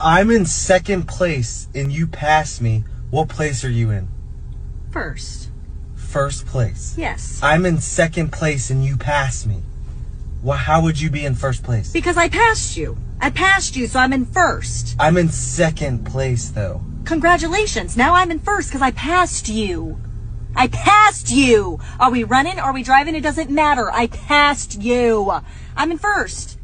I'm in second place and you pass me. What place are you in? First. First place. Yes. I'm in second place and you pass me. Well, how would you be in first place? Because I passed you. I passed you, so I'm in first. I'm in second place, though. Congratulations. Now I'm in first because I passed you. I passed you. Are we running? Are we driving? It doesn't matter. I passed you. I'm in first.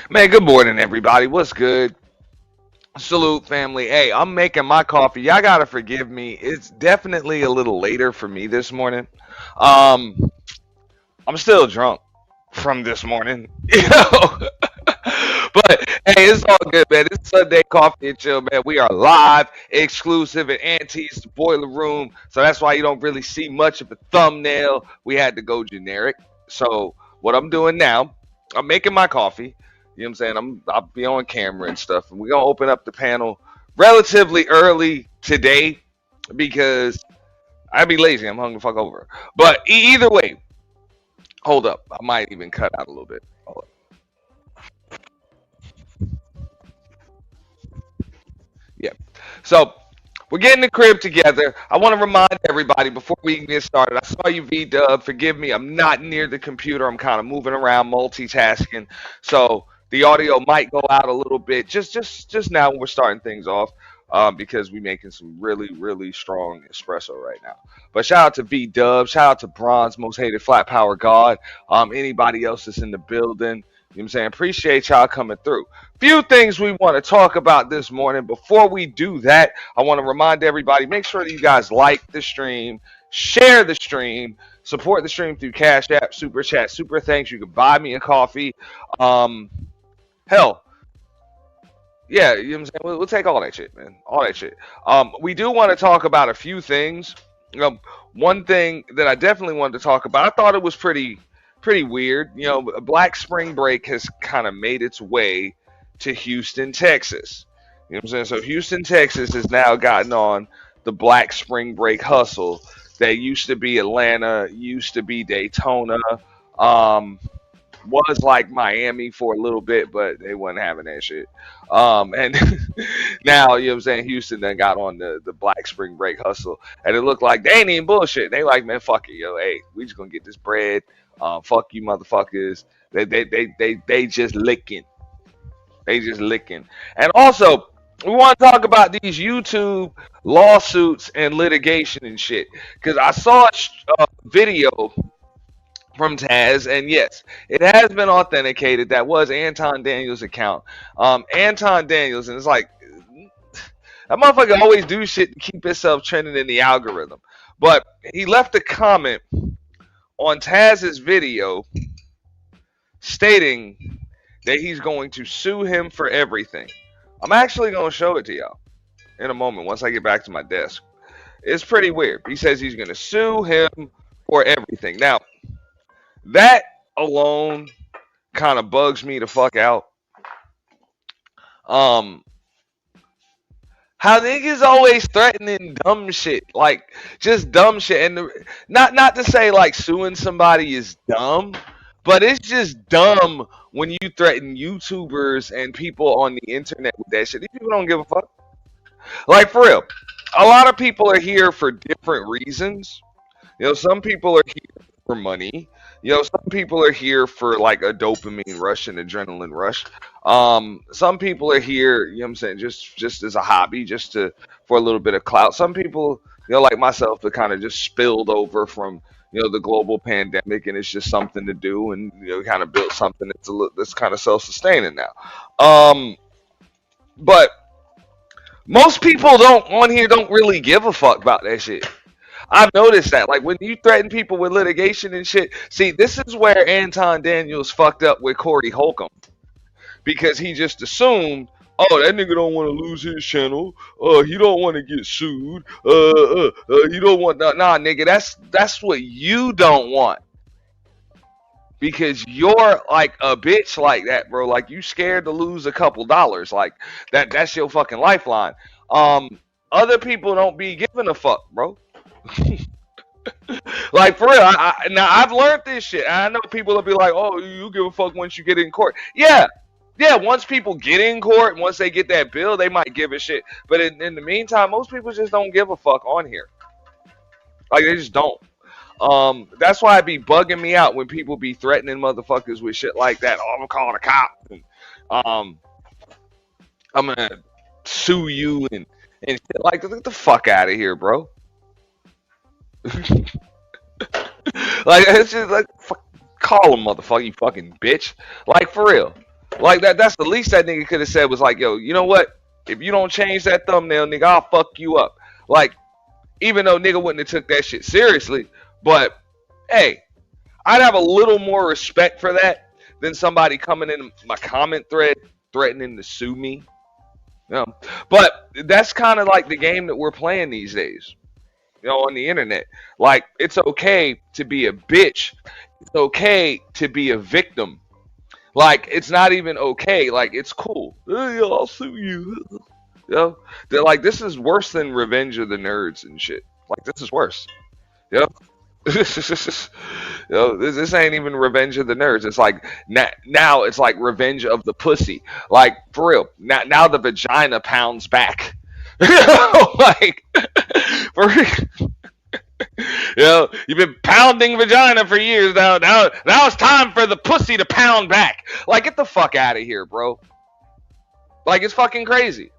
Man, good morning, everybody. What's good? Salute, family. Hey, I'm making my coffee. Y'all gotta forgive me. It's definitely a little later for me this morning. Um, I'm still drunk from this morning, but hey, it's all good, man. It's Sunday Coffee and Chill, man. We are live, exclusive at Auntie's Boiler Room, so that's why you don't really see much of a thumbnail. We had to go generic. So what I'm doing now, I'm making my coffee. You know what I'm saying? I'll be on camera and stuff, and we're gonna open up the panel relatively early today because I'd be lazy. I'm hungry the fuck over. But either way, hold up. I might even cut out a little bit. Hold up. Yeah. So we're getting the crib together. I want to remind everybody before we even get started. I saw you, V Dub. Forgive me. I'm not near the computer. I'm kind of moving around, multitasking. So the audio might go out a little bit. Just now when we're starting things off. Because we're making some really, really strong espresso right now. But shout out to V Dub, shout out to Bronze, most hated flat power god. Anybody else that's in the building. You know what I'm saying? Appreciate y'all coming through. Few things we want to talk about this morning. Before we do that, I want to remind everybody, make sure that you guys like the stream, share the stream, support the stream through Cash App, Super Chat, Super Thanks. You can buy me a coffee. Um, hell, yeah, you know what I'm saying? We'll take all that shit, man. All that shit. We do want to talk about a few things. One thing that I definitely wanted to talk about, I thought it was pretty weird. Black Spring Break has kind of made its way to Houston, Texas. You know what I'm saying? So Houston, Texas has now gotten on the Black Spring Break hustle. That used to be Atlanta, used to be Daytona. was like Miami for a little bit, but they wasn't having that shit. And now, you know what I'm saying, Houston then got on the Black Spring Break hustle, and it looked like they ain't even bullshit. They like, man, fuck it, yo, hey, we just gonna get this bread. Fuck you, motherfuckers. They just licking. They just licking. And also, we want to talk about these YouTube lawsuits and litigation and shit. Because I saw a video from Taz, and yes, it has been authenticated. That was Anton Daniels' account. Anton Daniels, and it's like, that motherfucker always do shit to keep himself trending in the algorithm. But he left a comment on Taz's video stating that he's going to sue him for everything. I'm actually going to show it to y'all in a moment once I get back to my desk. It's pretty weird. He says he's going to sue him for everything. Now, that alone kind of bugs me the fuck out. How niggas always threatening dumb shit, like just dumb shit, and not to say like suing somebody is dumb, but it's just dumb when you threaten YouTubers and people on the internet with that shit. These people don't give a fuck. Like, for real, a lot of people are here for different reasons. You know, some people are here for money. You know, some people are here for like a dopamine rush and adrenaline rush. Some people are here, you know what I'm saying, just as a hobby, just to for a little bit of clout. Some people, you know, like myself, that kind of just spilled over from, you know, the global pandemic, and it's just something to do, and you know, kind of built something that's kind of self-sustaining now. But most people don't really give a fuck about that shit. I've noticed that. Like, when you threaten people with litigation and shit, see, this is where Anton Daniels fucked up with Corey Holcomb. Because he just assumed, oh, that nigga don't want to lose his channel. He don't want to get sued. You don't want nah, nigga. That's what you don't want. Because you're like a bitch like that, bro. Like, you scared to lose a couple dollars. Like, that's your fucking lifeline. Other people don't be giving a fuck, bro. Like, for real, now I've learned this shit. I know people will be like, oh, you give a fuck once you get in court. Yeah, once people get in court, once they get that bill, they might give a shit. But in the meantime, most people just don't give a fuck on here. Like, they just don't. That's why it be bugging me out when people be threatening motherfuckers with shit like that. Oh, I'm calling a cop. And, I'm gonna sue you and shit. Like, get the fuck out of here, bro. Like, it's just like, call him, motherfucker, you fucking bitch. Like, for real. Like, that's the least that nigga could have said was like, yo, you know what? If you don't change that thumbnail, nigga, I'll fuck you up. Like, even though nigga wouldn't have took that shit seriously, but hey, I'd have a little more respect for that than somebody coming in my comment thread threatening to sue me. You know? But that's kind of like the game that we're playing these days. You know, on the internet. Like, it's okay to be a bitch. It's okay to be a victim. Like, it's not even okay. Like, it's cool. Hey, I'll sue you. You know? They're like, this is worse than Revenge of the Nerds and shit. Like, this is worse. You know? You know, this ain't even Revenge of the Nerds. It's like, now it's like Revenge of the Pussy. Like, for real. Now the vagina pounds back. Like, for real. You know, you've been pounding vagina for years now. Now it's time for the pussy to pound back. Like, get the fuck out of here, bro. Like, it's fucking crazy.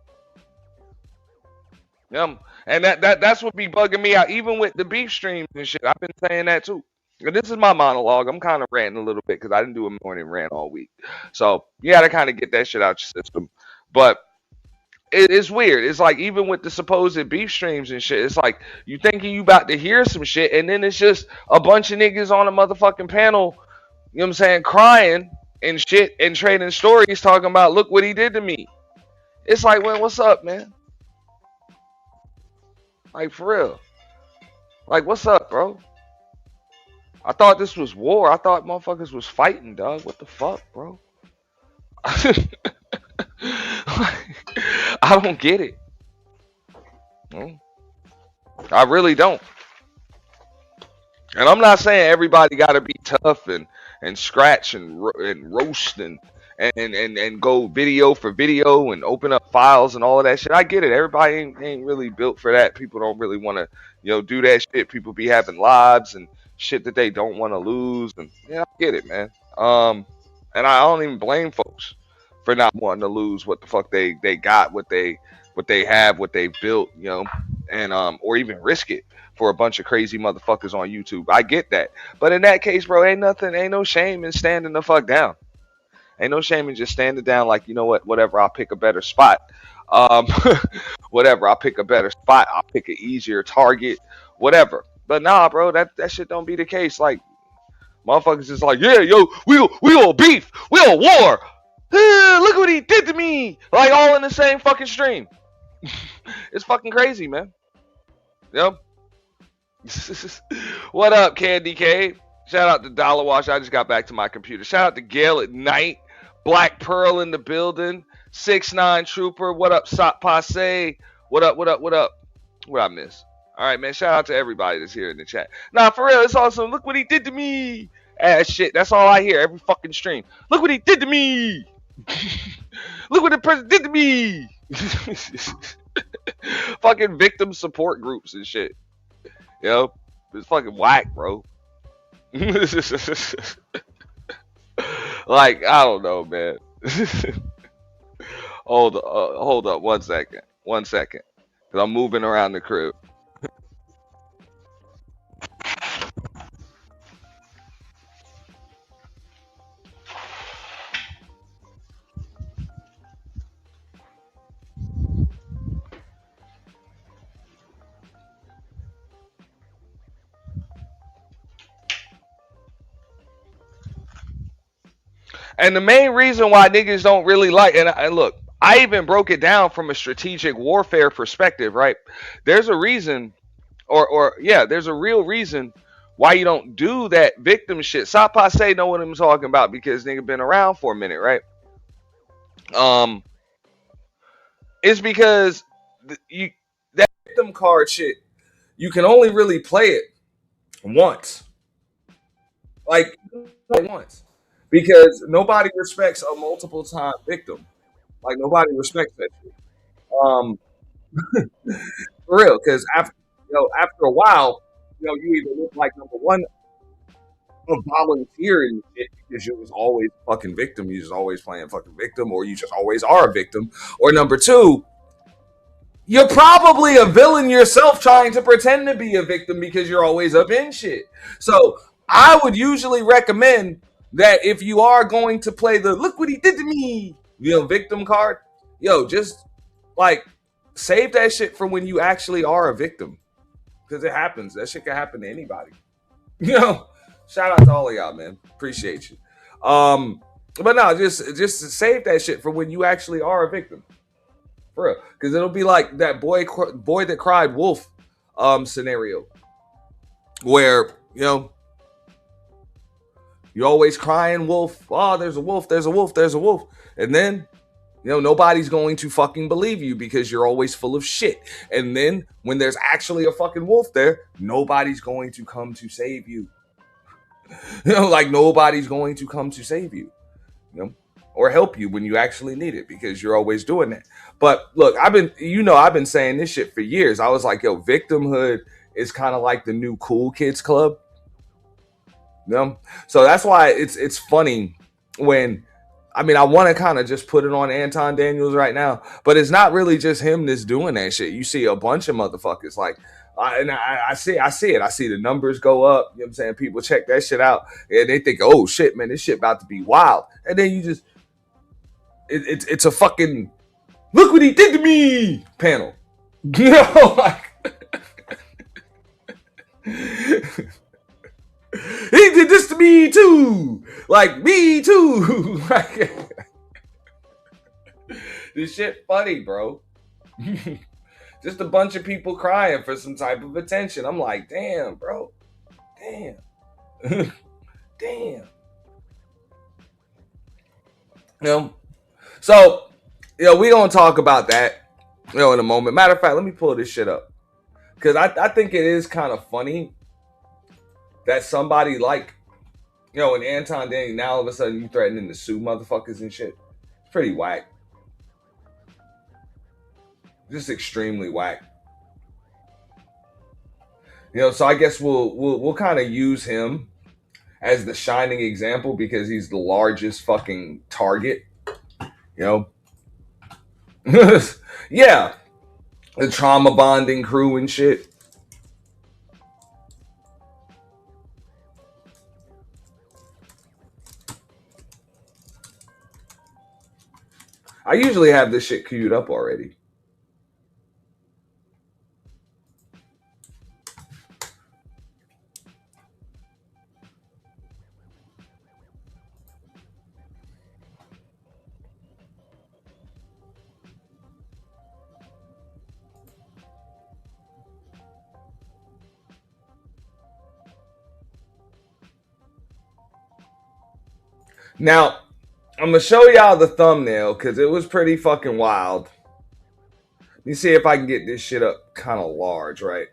And that's what be bugging me out, even with the beef streams and shit. I've been saying that too. And this is my monologue. I'm kind of ranting a little bit because I didn't do a morning rant all week. So you gotta kind of get that shit out your system. But it's weird. It's like, even with the supposed beef streams and shit, it's like you thinking you about to hear some shit, and then it's just a bunch of niggas on a motherfucking panel, you know what I'm saying, crying and shit and trading stories talking about, look what he did to me. It's like, well, what's up, man? Like, for real. Like, what's up, bro? I thought this was war. I thought motherfuckers was fighting, dog. What the fuck, bro? I don't get it. I really don't. And I'm not saying everybody got to be tough and and scratch and roast and go video for video and open up files and all of that shit. I get it. Everybody ain't really built for that. People don't really want to, do that shit. People be having lives and shit that they don't want to lose, and I get it, man. And I don't even blame folks for not wanting to lose what the fuck they got, what they have, what they built, and or even risk it for a bunch of crazy motherfuckers on YouTube. I get that. But in that case, bro, ain't no shame in standing the fuck down. Ain't no shame in just standing down like, you know what, whatever, I'll pick a better spot. Um, whatever, I'll pick a better spot. I'll pick an easier target, whatever. But nah, bro, that shit don't be the case. Like, motherfuckers is like, yeah, yo, we all beef. We all war. Look what he did to me. Like, all in the same fucking stream. It's fucking crazy, man. Yep. What up, Candy Cave? Shout out to Dollar Wash. I just got back to my computer. Shout out to Gail at Night. Black Pearl in the building. 6'9" Trooper. What up, Sop Passe? What up? What I miss? All right, man. Shout out to everybody that's here in the chat. Nah, for real, it's awesome. Look what he did to me. Ass shit. That's all I hear every fucking stream. Look what he did to me. Look what the president did to me. Fucking victim support groups and shit. Yo, it's fucking whack, bro. Like, I don't know, man. Hold up 1 second. 1 second. Because I'm moving around the crib. And the main reason why niggas don't really like, and look, I even broke it down from a strategic warfare perspective, right? There's a reason, there's a real reason why you don't do that victim shit. Sapa say know what I'm talking about because nigga been around for a minute, right? It's because that victim card shit, you can only really play it once. Like, once. Because nobody respects a multiple time victim. Like, nobody respects that shit. For real, because after a while, you either look like number one, a volunteer and shit because you was always a fucking victim, you just always playing fucking victim, or you just always are a victim, or number two, you're probably a villain yourself trying to pretend to be a victim because you're always up in shit. So I would usually recommend that if you are going to play the look what he did to me, victim card, just like save that shit for when you actually are a victim. Because it happens. That shit can happen to anybody. Shout out to all of y'all, man. Appreciate you. But no, just save that shit for when you actually are a victim. For real. Because it'll be like that boy that cried wolf scenario. Where, you're always crying wolf. Oh, there's a wolf, there's a wolf, there's a wolf. And then, nobody's going to fucking believe you because you're always full of shit. And then when there's actually a fucking wolf there, nobody's going to come to save you. Like nobody's going to come to save you, or help you when you actually need it because you're always doing that. But look, I've been saying this shit for years. I was like, victimhood is kind of like the new cool kids club. So that's why it's funny when, I want to kind of just put it on Anton Daniels right now, but it's not really just him that's doing that shit. You see a bunch of motherfuckers like, I see it. I see the numbers go up. You know what I'm saying? People check that shit out and they think, oh shit, man, this shit about to be wild. And then you just, it's a fucking look what he did to me panel. Like. He did this to me too. Like, me too. This shit funny, bro. Just a bunch of people crying for some type of attention. I'm like, damn, bro. Damn. Damn. So, we gonna talk about that, in a moment. Matter of fact, let me pull this shit up. Because I think it is kind of funny that somebody like And Anton Daniels, now all of a sudden you threatening to sue motherfuckers and shit. It's pretty whack. Just extremely whack. So I guess we'll kind of use him as the shining example because he's the largest fucking target. Yeah. The trauma bonding crew and shit. I usually have this shit queued up already. Now, I'm going to show y'all the thumbnail because it was pretty fucking wild. Let me see if I can get this shit up kind of large, right?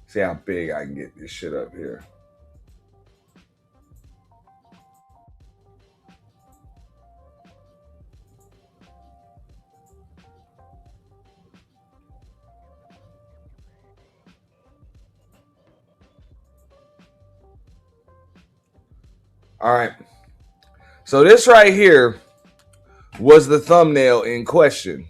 See how big I can get this shit up here. All right. So this right here was the thumbnail in question.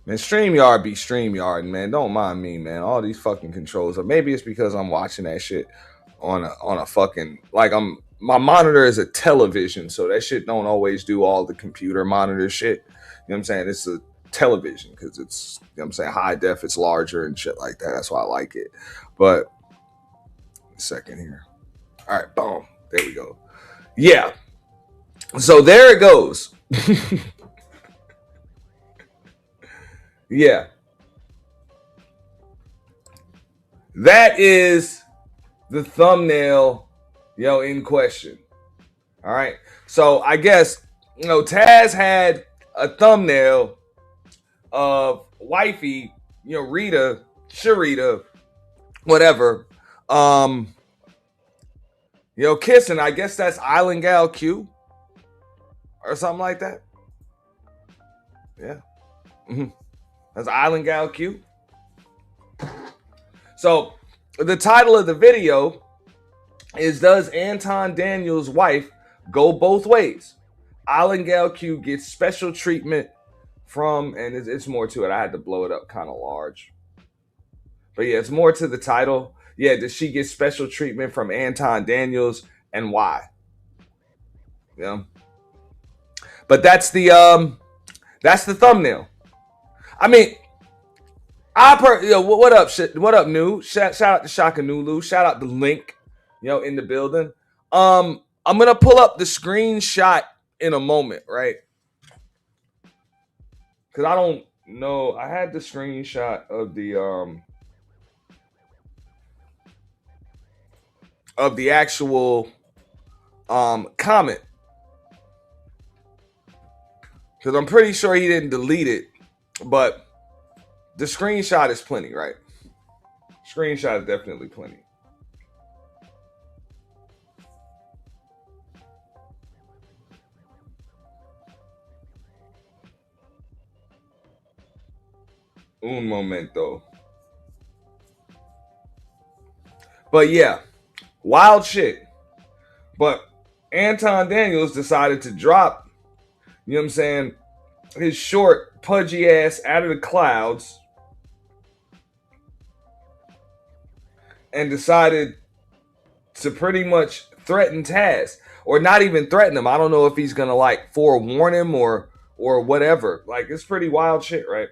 Man, StreamYard be StreamYard, man. Don't mind me, man. All these fucking controls. Or maybe it's because I'm watching that shit on a fucking my monitor is a television, so that shit don't always do all the computer monitor shit. You know what I'm saying? It's a television because it's high def, it's larger and shit like that. That's why I like it. But a second here. All right, boom. There we go. Yeah. So there it goes. Yeah. That is the thumbnail, in question. All right. So I guess, Taz had a thumbnail of wifey, Rita, Sharita, whatever, kissing. I guess that's Island Gal Q or something like that. Yeah. Mm-hmm. That's Island Gal Q. So the title of the video is Does Anton Daniels' Wife Go Both Ways? Island Gal Q gets special treatment from, and it's more to it. I had to blow it up kind of large. But yeah, it's more to the title. Yeah, does she get special treatment from Anton Daniels and why? Yeah. But that's the thumbnail. I mean, what up, shit? What up, New? Shout out to Shaka Nulu. Shout out to Link, in the building. I'm gonna pull up the screenshot in a moment, right? Because I don't know. I had the screenshot of the actual comment. Because I'm pretty sure he didn't delete it, but the screenshot is plenty, right? Screenshot is definitely plenty. Un momento. But yeah, wild shit. But Anton Daniels decided to drop, his short, pudgy ass out of the clouds and decided to pretty much threaten Taz. Or not even threaten him. I don't know if he's going to forewarn him or whatever. It's pretty wild shit, right?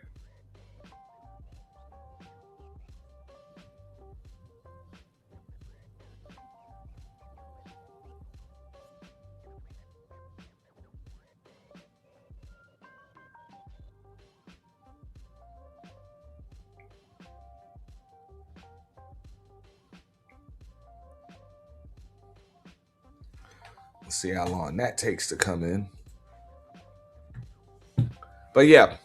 Let's see how long that takes to come in. But yeah.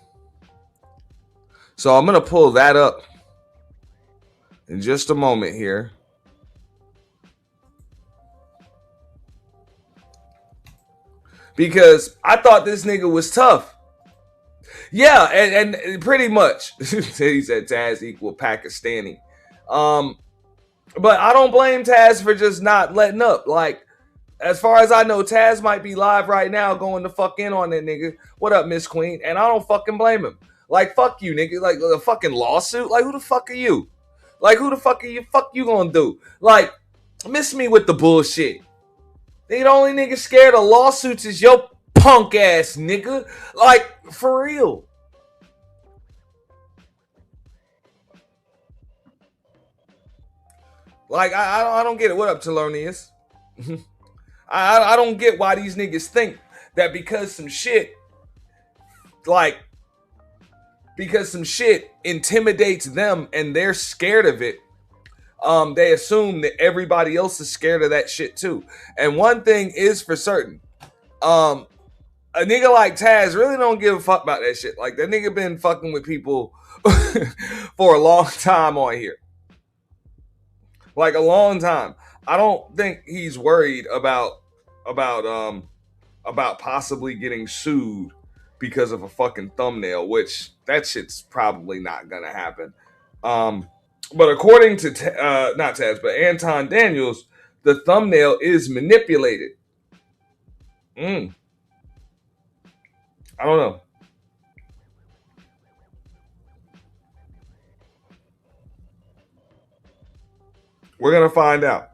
So I'm going to pull that up in just a moment here. Because I thought this nigga was tough. Yeah, and pretty much. He said Taz equal Pakistani. But I don't blame Taz for just not letting up. Like, as far as I know, Taz might be live right now going to fuck in on that nigga. What up, Miss Queen? And I don't fucking blame him. Like, fuck you, nigga. Like, a fucking lawsuit? Like, who the fuck are you? Like, who the fuck are you? Fuck you gonna do? Like, miss me with the bullshit. The only nigga scared of lawsuits is your punk ass nigga. Like, for real. Like, I don't get it. What up, Thelonious? I don't get why these niggas think that because some shit intimidates them and they're scared of it, they assume that everybody else is scared of that shit too. And one thing is for certain, a nigga like Taz really don't give a fuck about that shit. Like, that nigga been fucking with people for a long time on here. Like, a long time. I don't think he's worried about possibly getting sued because of a fucking thumbnail, which that shit's probably not gonna happen. But according to not Taz, but Anton Daniels, the thumbnail is manipulated. I don't know. We're gonna find out.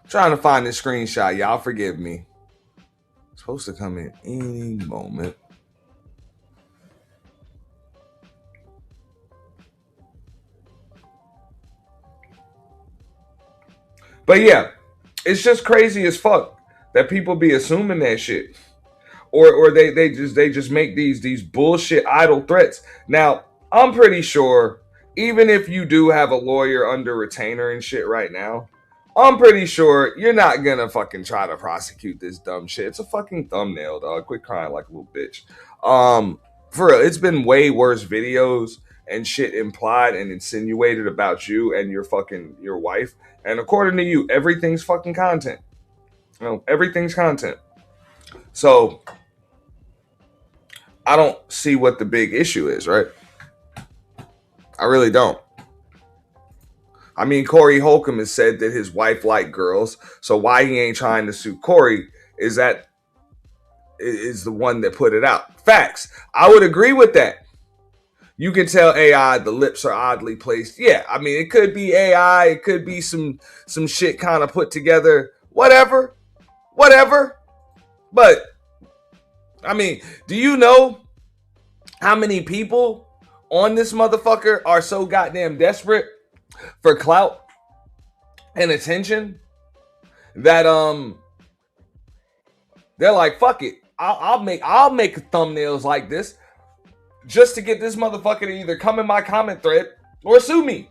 Trying to find this screenshot. Y'all forgive me. It's supposed to come in any moment. But yeah, it's just crazy as fuck that people be assuming that shit. Or they just make these bullshit idle threats. Now, I'm pretty sure even if you do have a lawyer under retainer and shit right now, I'm pretty sure you're not gonna fucking try to prosecute this dumb shit. It's a fucking thumbnail, dog. Quit crying like a little bitch. For real, it's been way worse videos and shit implied and insinuated about you and your wife. And according to you, everything's fucking content. You know, everything's content. So I don't see what the big issue is, right? I really don't. I mean, Corey Holcomb has said that his wife liked girls, so why he ain't trying to sue Corey is the one that put it out. Facts. I would agree with that. You can tell AI the lips are oddly placed. Yeah, I mean, it could be AI, it could be some shit kind of put together. Whatever. But I mean, do you know how many people on this motherfucker are so goddamn desperate for clout and attention that they're like, fuck it, I'll make thumbnails like this just to get this motherfucker to either come in my comment thread or sue me.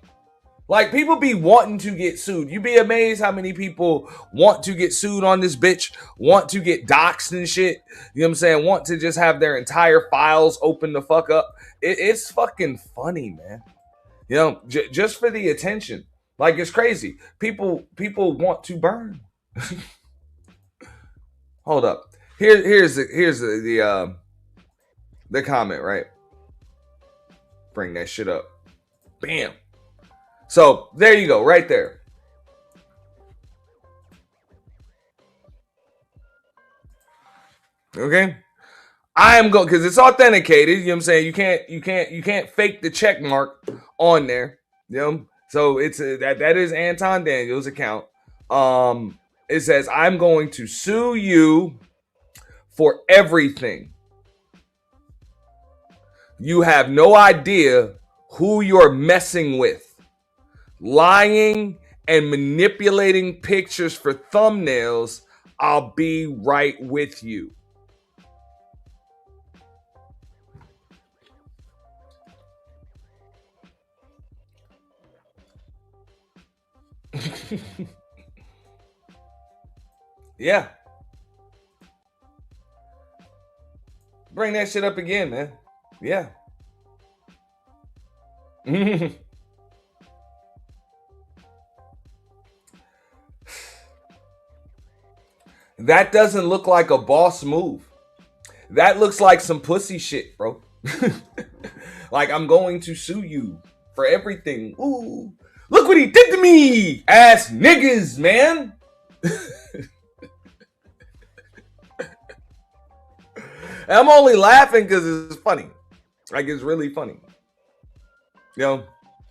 Like, people be wanting to get sued. You be amazed how many people want to get sued on this bitch, want to get doxxed and shit. You know what I'm saying? Want to just have their entire files open the fuck up. It's fucking funny, man. You know, just for the attention. Like, it's crazy. People want to burn. Hold up. Here's the comment, right? Bring that shit up. Bam. So there you go, right there. Okay. I am going because it's authenticated. You know what I'm saying? You can't fake the check mark on there. You know, So it's that is Anton Daniels' account. It says, "I'm going to sue you for everything. You have no idea who you're messing with. Lying and manipulating pictures for thumbnails. I'll be right with you." Yeah. Bring that shit up again, man. Yeah. That doesn't look like a boss move. That looks like some pussy shit, bro. Like, I'm going to sue you for everything. Ooh, look what he did to me, ass niggas, man. I'm only laughing because it's funny. Like, it's really funny. You know,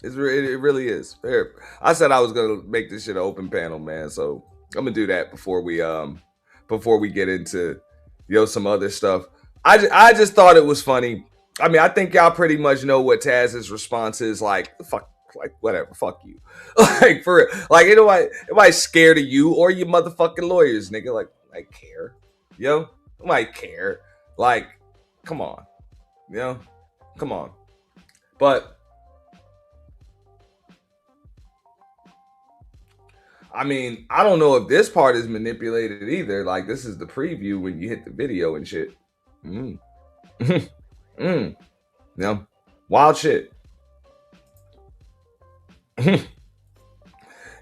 it really is. I said I was gonna make this shit an open panel, man. So I'm gonna do that before we get into some other stuff. I just thought it was funny. I mean, I think y'all pretty much know what Taz's response is. Like, fuck, like whatever, fuck you. Like, for real. Like, anybody's scared of you or your motherfucking lawyers, nigga. Like, I care. I care. Like, come on. Come on. But I mean, I don't know if this part is manipulated either. Like, this is the preview when you hit the video and shit. Wild shit.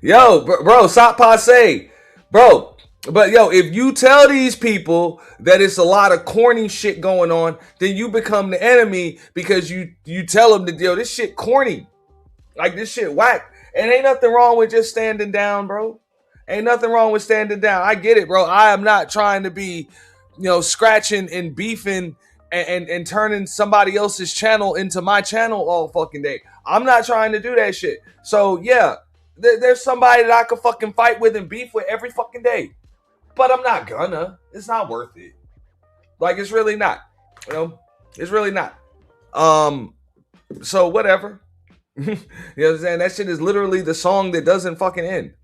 Yo, bro, stop passe. Bro, but yo, if you tell these people that it's a lot of corny shit going on, then you become the enemy because you tell them that, yo, this shit corny. Like, this shit whack. And ain't nothing wrong with just standing down, bro. Ain't nothing wrong with standing down. I get it, bro. I am not trying to be, scratching and beefing and turning somebody else's channel into my channel all fucking day. I'm not trying to do that shit. So, yeah, there's somebody that I could fucking fight with and beef with every fucking day. But I'm not gonna. It's not worth it. Like, it's really not. It's really not. So, whatever. You know what I'm saying? That shit is literally the song that doesn't fucking end.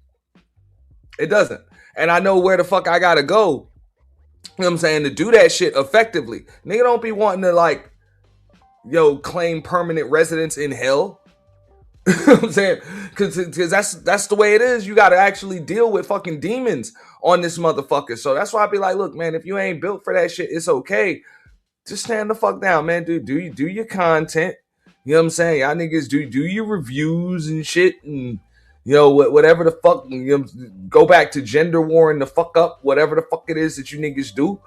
It doesn't. And I know where the fuck I gotta go, you know what I'm saying, to do that shit effectively. Nigga don't be wanting to, like, claim permanent residence in hell. You know what I'm saying? Because that's the way it is. You gotta actually deal with fucking demons on this motherfucker. So that's why I be like, look, man, if you ain't built for that shit, it's okay. Just stand the fuck down, man. Dude, do your content. You know what I'm saying? Y'all niggas do your reviews and shit, and whatever the fuck. Go back to gender warring the fuck up, whatever the fuck it is that you niggas do.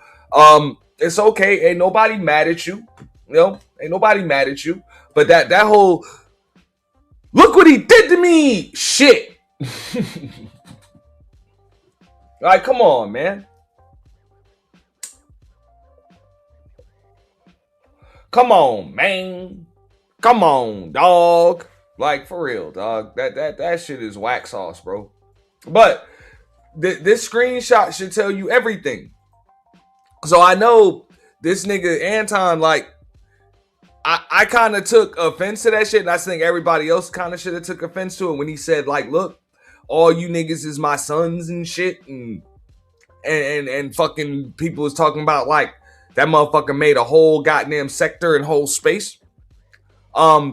It's okay. Ain't nobody mad at you. Ain't nobody mad at you. But that whole look what he did to me shit. Like, come on, man. Come on, man. Come on, dog. Like, for real, dog. That shit is whack sauce, bro. But this screenshot should tell you everything. So I know this nigga Anton, like, I kind of took offense to that shit, and I think everybody else kind of should have took offense to it when he said, like, look, all you niggas is my sons and shit, and fucking people was talking about, like, that motherfucker made a whole goddamn sector and whole space.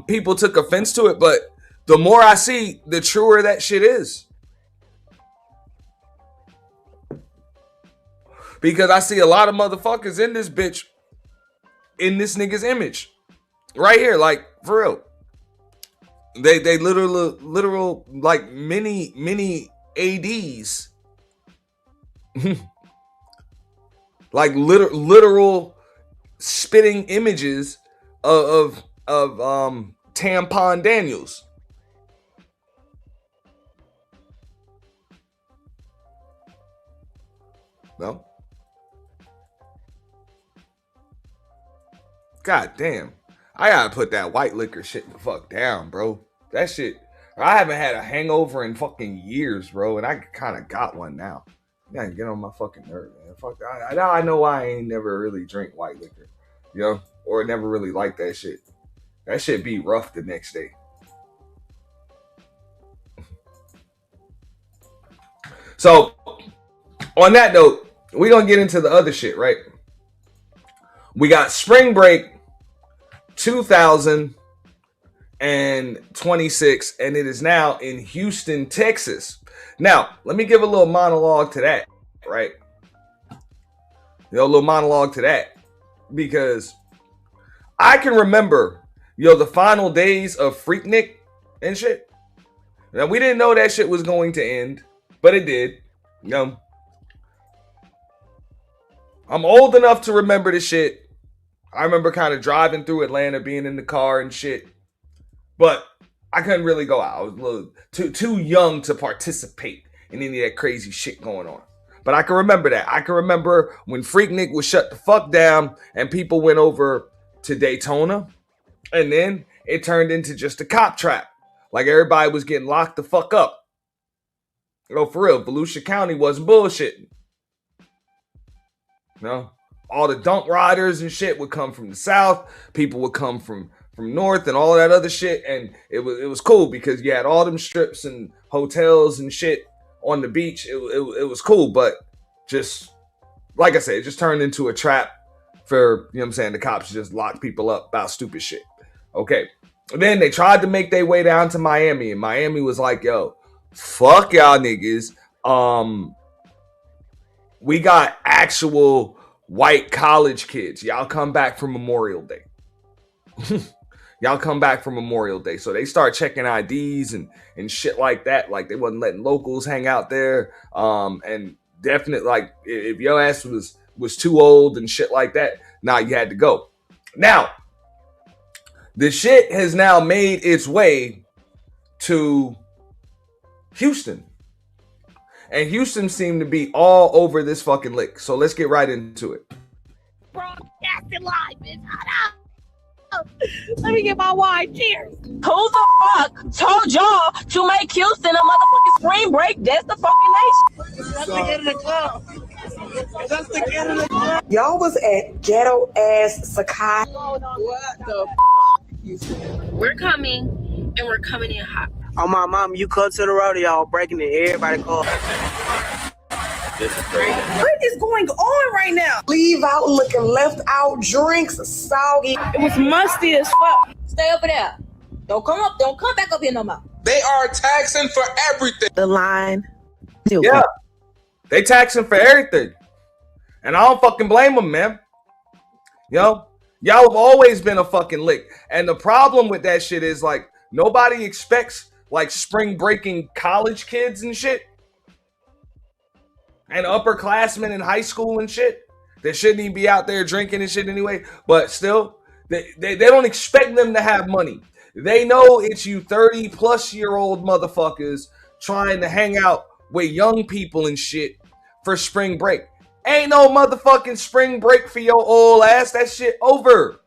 People took offense to it, but the more I see, the truer that shit is. Because I see a lot of motherfuckers in this bitch, in this nigga's image. Right here, like, for real. They literal like mini ADs. Like literal spitting images of Tampon Daniels. No. God damn. I gotta put that white liquor shit the fuck down, bro. That shit. I haven't had a hangover in fucking years, bro, and I kind of got one now. I gotta get on my fucking nerve, man. Fuck, now I know why I ain't never really drink white liquor, you know, or never really liked that shit. That shit be rough the next day. So, on that note, we gonna get into the other shit, right? We got Spring Break 2026, and it is now in Houston, Texas. Now, let me give a little monologue to that, right? A little monologue to that, because I can remember, the final days of Freaknik and shit. Now, we didn't know that shit was going to end, but it did. I'm old enough to remember the shit. I remember kind of driving through Atlanta, being in the car and shit. But I couldn't really go out. I was a little too young to participate in any of that crazy shit going on. But I can remember that. I can remember when Freaknik was shut the fuck down and people went over to Daytona. And then it turned into just a cop trap. Like everybody was getting locked the fuck up. For real, Volusia County wasn't bullshitting. All the dunk riders and shit would come from the south. People would come from north and all of that other shit. And it was cool because you had all them strips and hotels and shit on the beach. It was cool, but just like I said, it just turned into a trap for, the cops just lock people up about stupid shit. Okay. And then they tried to make their way down to Miami, and Miami was like, yo, fuck y'all niggas. We got actual white college kids. Y'all come back for Memorial Day. Y'all come back for Memorial Day. So they start checking IDs and shit like that. Like they wasn't letting locals hang out there. And definitely, like, if your ass was too old and shit like that, you had to go. Now, the shit has now made its way to Houston. And Houston seemed to be all over this fucking lick. So let's get right into it. Broadcasting live, bitch. Let me get my wine. Cheers. Who the fuck told y'all to make Houston a motherfucking spring break? That's the fucking nation. That's the get in the club. That's the get in the club. Y'all was at ghetto ass Sakai. What the f***? We're coming, and we're coming in hot. Oh my mom, you cut to the rodeo, breaking it. Everybody call. This is crazy. What is going on right now? Leave out looking left out, drinks soggy. It was musty as fuck. Stay over there. Don't come back up here no more. They are taxing for everything. The line. Yeah. They taxing for everything. And I don't fucking blame them, man. Y'all have always been a fucking lick. And the problem with that shit is, like, nobody expects, like, spring breaking college kids and shit. And upperclassmen in high school and shit. They shouldn't even be out there drinking and shit anyway. But still, they don't expect them to have money. They know it's you 30-plus-year-old motherfuckers trying to hang out with young people and shit for spring break. Ain't no motherfucking spring break for your old ass. That shit over.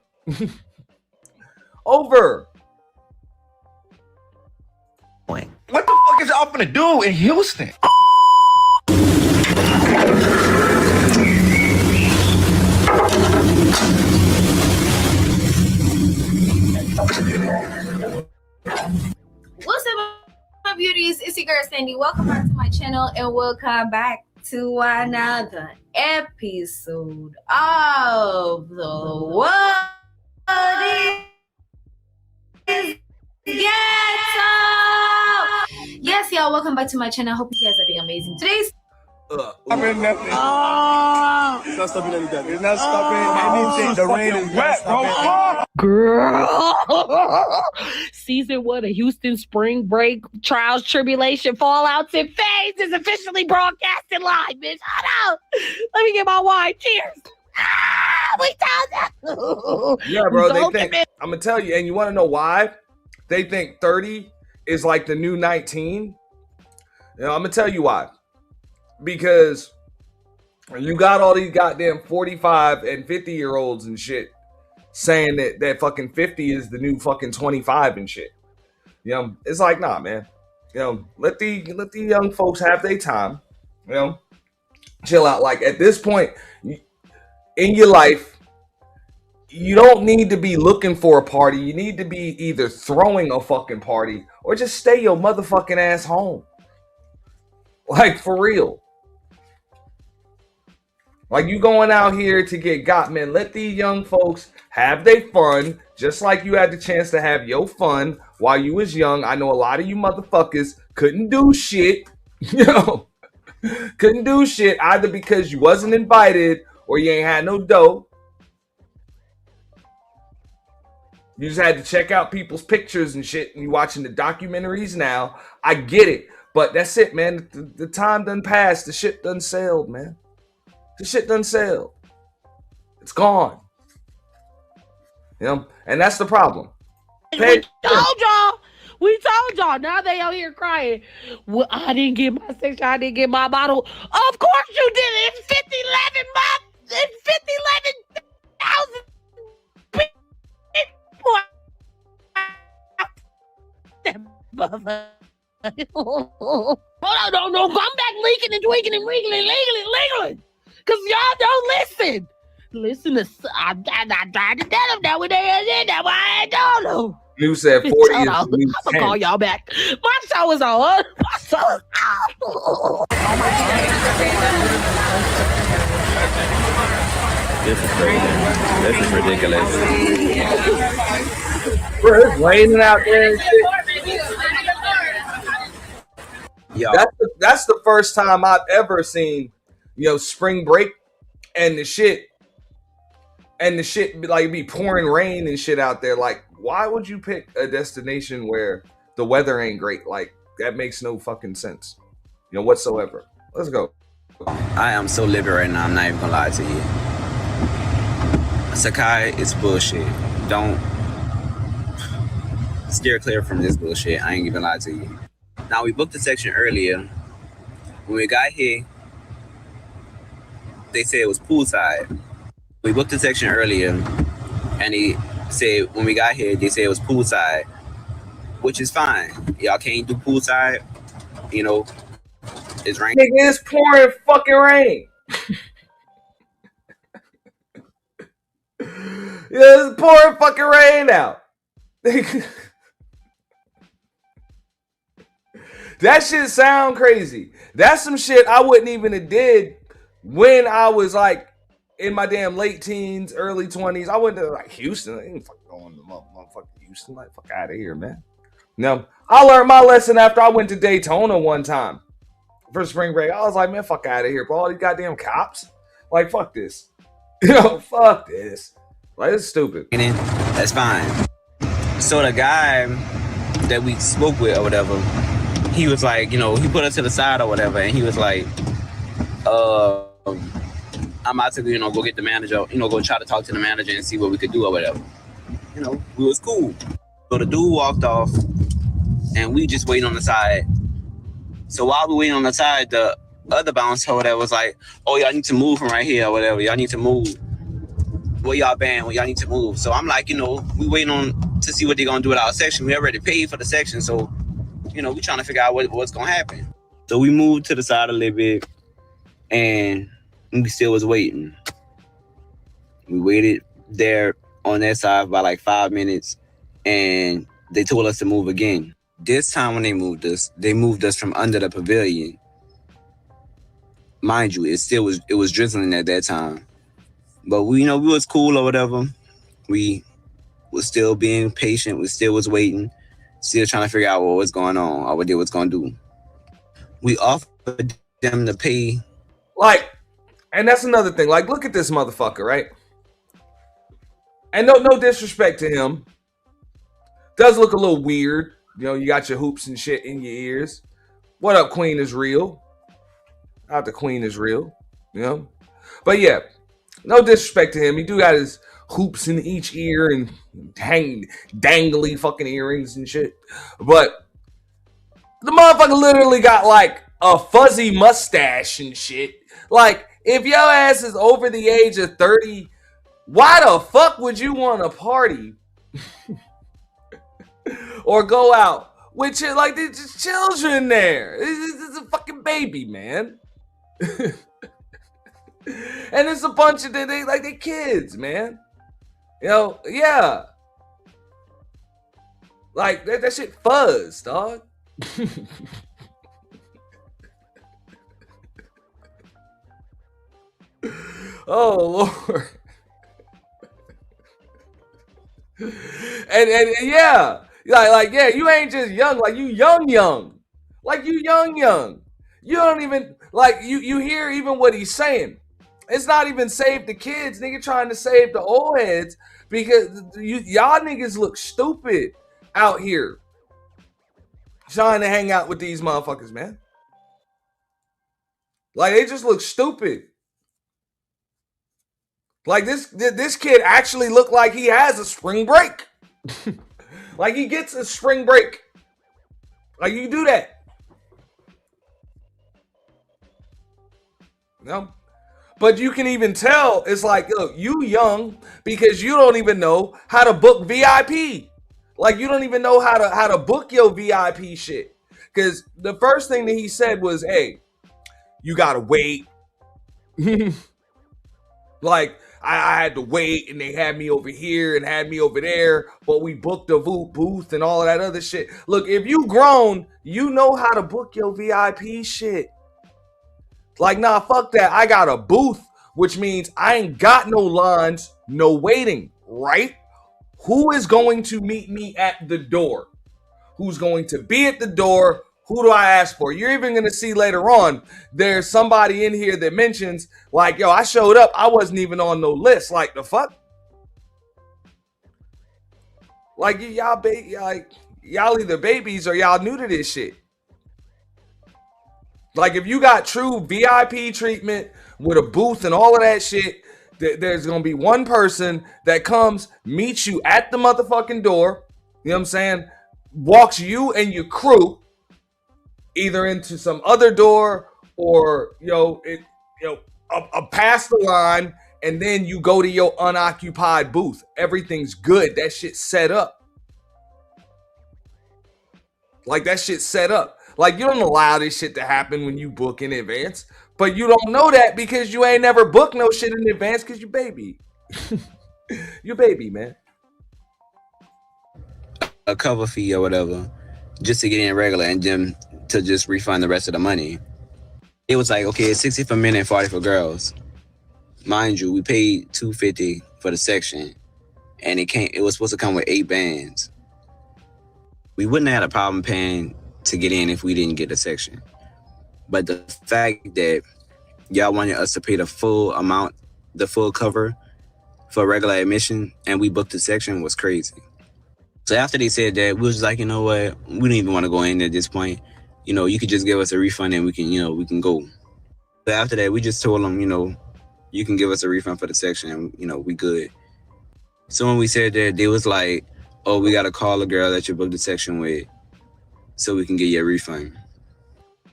Over. What the fuck is y'all finna do in Houston? What's up, my beauties? It's your girl Sandy. Welcome back to my channel, and welcome back to another episode of the What is Ghetto. Yes, y'all, welcome back to my channel. I hope you guys are doing amazing. Today's Stopping nothing. It's not stopping anything. It's not stopping anything. The rain is wet, bro. Girl. Season 1 of Houston Spring Break Trials, Tribulation, Fallouts, and Fades is officially broadcasting live, bitch. Hold on. Let me get my wine. Cheers. We told that. Yeah, bro. They think, I'm going to tell you, and you want to know why? They think 30 is like the new 19. I'm going to tell you why. Because you got all these goddamn 45 and 50-year-olds and shit saying that fucking 50 is the new fucking 25 and shit. You know, it's like, nah, man. You know, let the young folks have their time. You know, chill out. Like at this point in your life, you don't need to be looking for a party. You need to be either throwing a fucking party or just stay your motherfucking ass home. Like for real. Like you going out here to get got, man. Let these young folks have their fun, just like you had the chance to have your fun while you was young. I know a lot of you motherfuckers couldn't do shit, you know, couldn't do shit either because you wasn't invited or you ain't had no dough. You just had to check out people's pictures and shit, and you watching the documentaries now. I get it, but that's it, man. The time done passed. The shit done sailed, man. The shit done sailed. It's gone. You know, and that's the problem. We told y'all. Now they out here crying. Well, I didn't get my section. I didn't get my bottle. Of course you did it. It's 50-11 months. It's 50-11,000 people. That mother. No, come back leaking and tweaking and legally. Because y'all don't listen. Listen to, I tried to tell them that when they did that, why I don't know. You said 40 I'm going to call y'all back. My show is on. My show is on. This is crazy. This is ridiculous. Bro, it's raining out there and shit. Yo. That's the first time I've ever seen, you know, spring break and the shit like be pouring rain and shit out there. Like, why would you pick a destination where the weather ain't great? Like, that makes no fucking sense, you know, whatsoever. Let's go. I am so livid right now. I'm not even gonna lie to you. Sakai is bullshit. Don't steer clear from this bullshit. I ain't even lie to you. Now, we booked the section earlier. When we got here, they said it was poolside. We booked the section earlier, and he said when we got here, they said it was poolside, which is fine. Y'all can't do poolside, you know. It's raining. Nigga, it's pouring fucking rain. Yeah, it's pouring fucking rain out. That shit sound crazy. That's some shit I wouldn't even have did when I was like in my damn late teens, early 20s. I went to like Houston. I ain't fucking going to motherfucking Houston. Like, fuck out of here, man. No, I learned my lesson after I went to Daytona one time for spring break. I was like, man, fuck out of here, bro. All these goddamn cops. Like, fuck this. Yo, fuck this. Like, it's stupid. That's fine. So the guy that we spoke with or whatever, he was like, you know, he put us to the side or whatever, and he was like, I'm about to, you know, go get the manager, you know, go try to talk to the manager and see what we could do or whatever. You know, we was cool. So the dude walked off, and we just waiting on the side. So while we waiting on the side, the other bouncer or whatever was like, oh, y'all need to move from right here or whatever. Y'all need to move. Where y'all been? Well, y'all need to move. So I'm like, you know, we waiting on to see what they're going to do with our section. We already paid for the section, so, you know, we trying to figure out what's going to happen. So we moved to the side a little bit, and we still was waiting. We waited there on that side by like 5 minutes, and they told us to move again. This time when they moved us from under the pavilion. Mind you, it was drizzling at that time. But we, you know, we was cool or whatever. We was still being patient. We still was waiting, still trying to figure out what was going on or what they was going to do. We offered them to pay. Like, and that's another thing. Like, look at this motherfucker, right? And no disrespect to him. Does look a little weird. You know, you got your hoops and shit in your ears. What up, Queen is real. Not the Queen is real. You know? But yeah, no disrespect to him. He do got his hoops in each ear and dangly fucking earrings and shit. But the motherfucker literally got like a fuzzy mustache and shit. Like, if your ass is over the age of 30, why the fuck would you want to party or go out With like there's just children there. It's a fucking baby, man. And it's a bunch of they kids, man. You know, yeah. Like that shit fuzz, dog. Oh Lord. and yeah, like yeah, you ain't just young, like you young, like you young. You don't even like you hear even what he's saying. It's not even save the kids, nigga, trying to save the old heads because y'all niggas look stupid out here trying to hang out with these motherfuckers, man. Like they just look stupid. Like this kid actually looked like he has a spring break. Like he gets a spring break. Like you do that. You know? But you can even tell it's like, look, you young because you don't even know how to book VIP. Like you don't even know how to book your VIP shit. Because the first thing that he said was, hey, you gotta wait. Like I had to wait and they had me over here and had me over there, but we booked a booth and all of that other shit. Look, if you grown, you know how to book your VIP shit. Like, nah, fuck that. I got a booth, which means I ain't got no lines, no waiting, right? Who is going to meet me at the door? Who's going to be at the door? Who do I ask for? You're even going to see later on, there's somebody in here that mentions, like, yo, I showed up. I wasn't even on no list. Like, the fuck? Like, y'all either babies or y'all new to this shit. Like, if you got true VIP treatment with a booth and all of that shit, there's going to be one person that comes, meets you at the motherfucking door, you know what I'm saying, walks you and your crew either into some other door or, past the line, and then you go to your unoccupied booth. Everything's good. That shit's set up. Like, that shit's set up. Like, you don't allow this shit to happen when you book in advance. But you don't know that because you ain't never booked no shit in advance because you baby. You baby, man. A cover fee or whatever, just to get in regular and then to just refund the rest of the money. It was like, okay, it's 60 for men and 40 for girls. Mind you, we paid $250 for the section, and it was supposed to come with 8 bands. We wouldn't have had a problem paying to get in if we didn't get the section. But the fact that y'all wanted us to pay the full amount, the full cover for regular admission, and we booked the section was crazy. So after they said that, we was like, you know what? We don't even want to go in at this point. You know, you could just give us a refund and we can go. So after that, we just told them, you can give us a refund for the section and, we good. So when we said that, they was like, oh, we got to call the girl that you booked the section with so we can get your refund.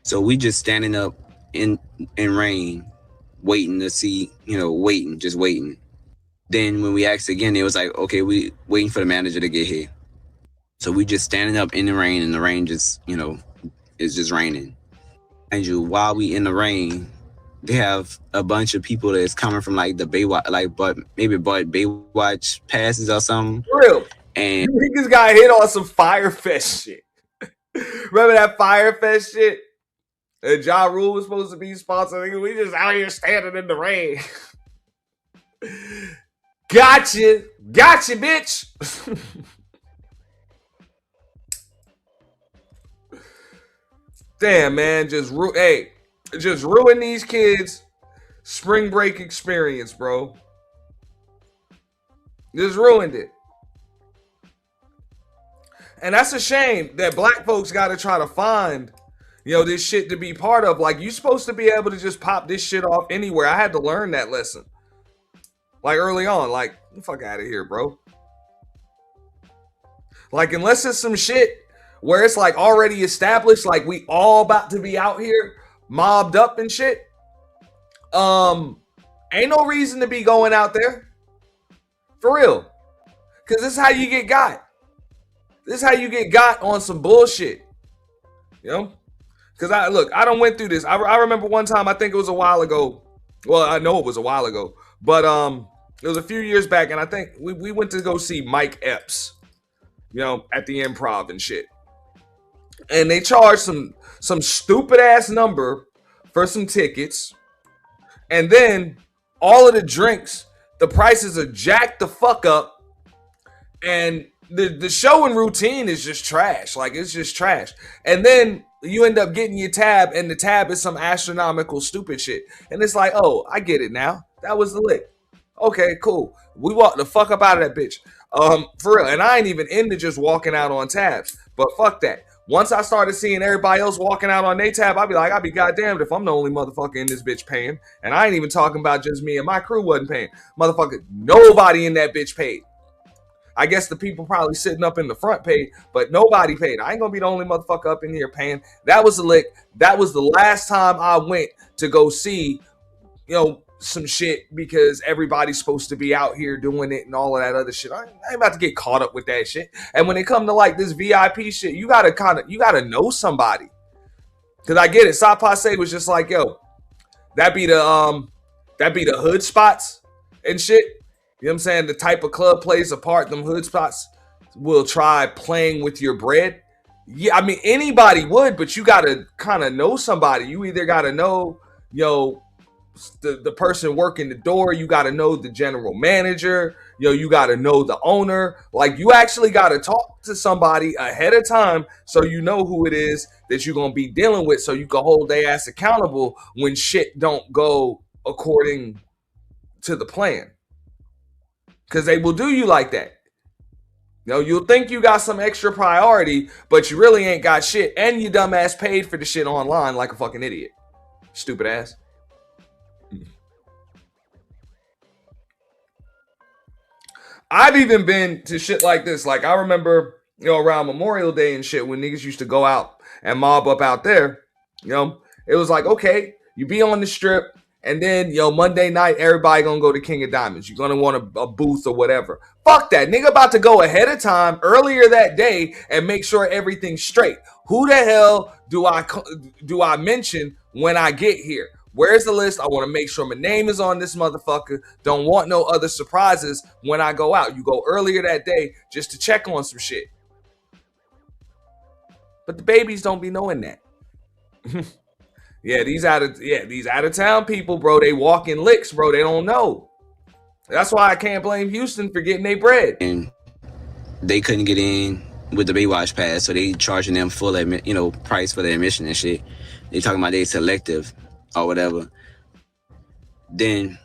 So we just standing up in rain, waiting to see, just waiting. Then when we asked again, it was like, okay, we waiting for the manager to get here. So we just standing up in the rain, and the rain just, is just raining. And while we in the rain, they have a bunch of people that's coming from like the Baywatch, maybe Baywatch passes or something. For real. And niggas got hit on some Firefest shit. Remember that Firefest shit? And Ja Rule was supposed to be sponsoring. We just out here standing in the rain. Gotcha, bitch. Damn, man, just ruin these kids' spring break experience, bro. Just ruined it. And that's a shame that black folks got to try to find, this shit to be part of. Like, you supposed to be able to just pop this shit off anywhere. I had to learn that lesson. Like, early on. Like, get the fuck out of here, bro. Like, unless it's some shit where it's, like, already established, like, we all about to be out here mobbed up and shit, ain't no reason to be going out there. For real. Because this is how you get got. This is how you get got on some bullshit. You know? Because I don't went through this. I remember one time, I think it was a while ago. Well, I know it was a while ago. But it was a few years back, and I think we went to go see Mike Epps, you know, at the Improv and shit. And they charged some stupid ass number for some tickets. And then all of the drinks, the prices are jacked the fuck up. And the show and routine is just trash. Like, it's just trash. And then you end up getting your tab, and the tab is some astronomical stupid shit. And it's like, oh, I get it now. That was the lick. Okay, cool. We walked the fuck up out of that bitch. For real. And I ain't even into just walking out on tabs. But fuck that. Once I started seeing everybody else walking out on their tab, I'd be like, I'd be goddamned if I'm the only motherfucker in this bitch paying. And I ain't even talking about just me and my crew wasn't paying. Motherfucker, nobody in that bitch paid. I guess the people probably sitting up in the front paid, but nobody paid. I ain't gonna be the only motherfucker up in here paying. That was a lick. That was the last time I went to go see, you know, some shit, because everybody's supposed to be out here doing it and all of that other shit. I ain't about to get caught up with that shit. And when it come to like this VIP shit, you gotta know somebody. Cause I get it. Sapase was just like, yo, that be the hood spots and shit. You know what I'm saying? The type of club plays a part. Them hood spots will try playing with your bread. Yeah, I mean, anybody would, but you gotta kind of know somebody. You either gotta know, you know, the person working the door, you got to know the general manager, you got to know the owner. Like, you actually got to talk to somebody ahead of time so you know who it is that you're going to be dealing with, so you can hold their ass accountable when shit don't go according to the plan. Because they will do you like that. You'll think you got some extra priority, but you really ain't got shit, and you dumbass paid for the shit online like a fucking idiot. Stupid ass. I've even been to shit like this. Like, I remember, around Memorial Day and shit, when niggas used to go out and mob up out there, it was like, okay, you be on the strip, and then, Monday night, everybody gonna go to King of Diamonds. You're gonna want a booth or whatever. Fuck that. Nigga about to go ahead of time earlier that day and make sure everything's straight. Who the hell do I mention when I get here? Where's the list? I want to make sure my name is on this motherfucker. Don't want no other surprises when I go out. You go earlier that day just to check on some shit. But the babies don't be knowing that. These out of town people, bro, they walk in licks, bro. They don't know. That's why I can't blame Houston for getting their bread. And they couldn't get in with the Baywatch pass, so they charging them full price for the admission and shit. They talking about they selective or whatever. Then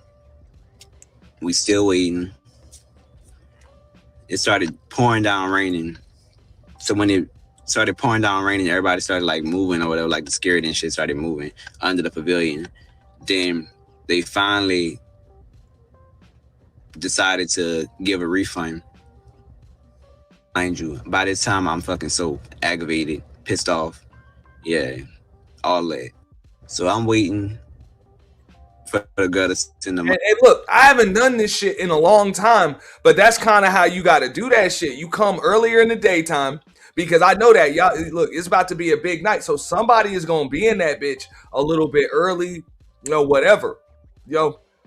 we still waiting. It started pouring down raining. So when it started pouring down raining, everybody started like moving or whatever, like the security and shit started moving under the pavilion. Then they finally decided to give a refund. Mind you, by this time I'm fucking so aggravated, pissed off. Yeah, all that. So I'm waiting for the girl to send them. And look, I haven't done this shit in a long time, but that's kind of how you got to do that shit. You come earlier in the daytime, because I know that y'all, look, it's about to be a big night. So somebody is going to be in that bitch a little bit early, whatever,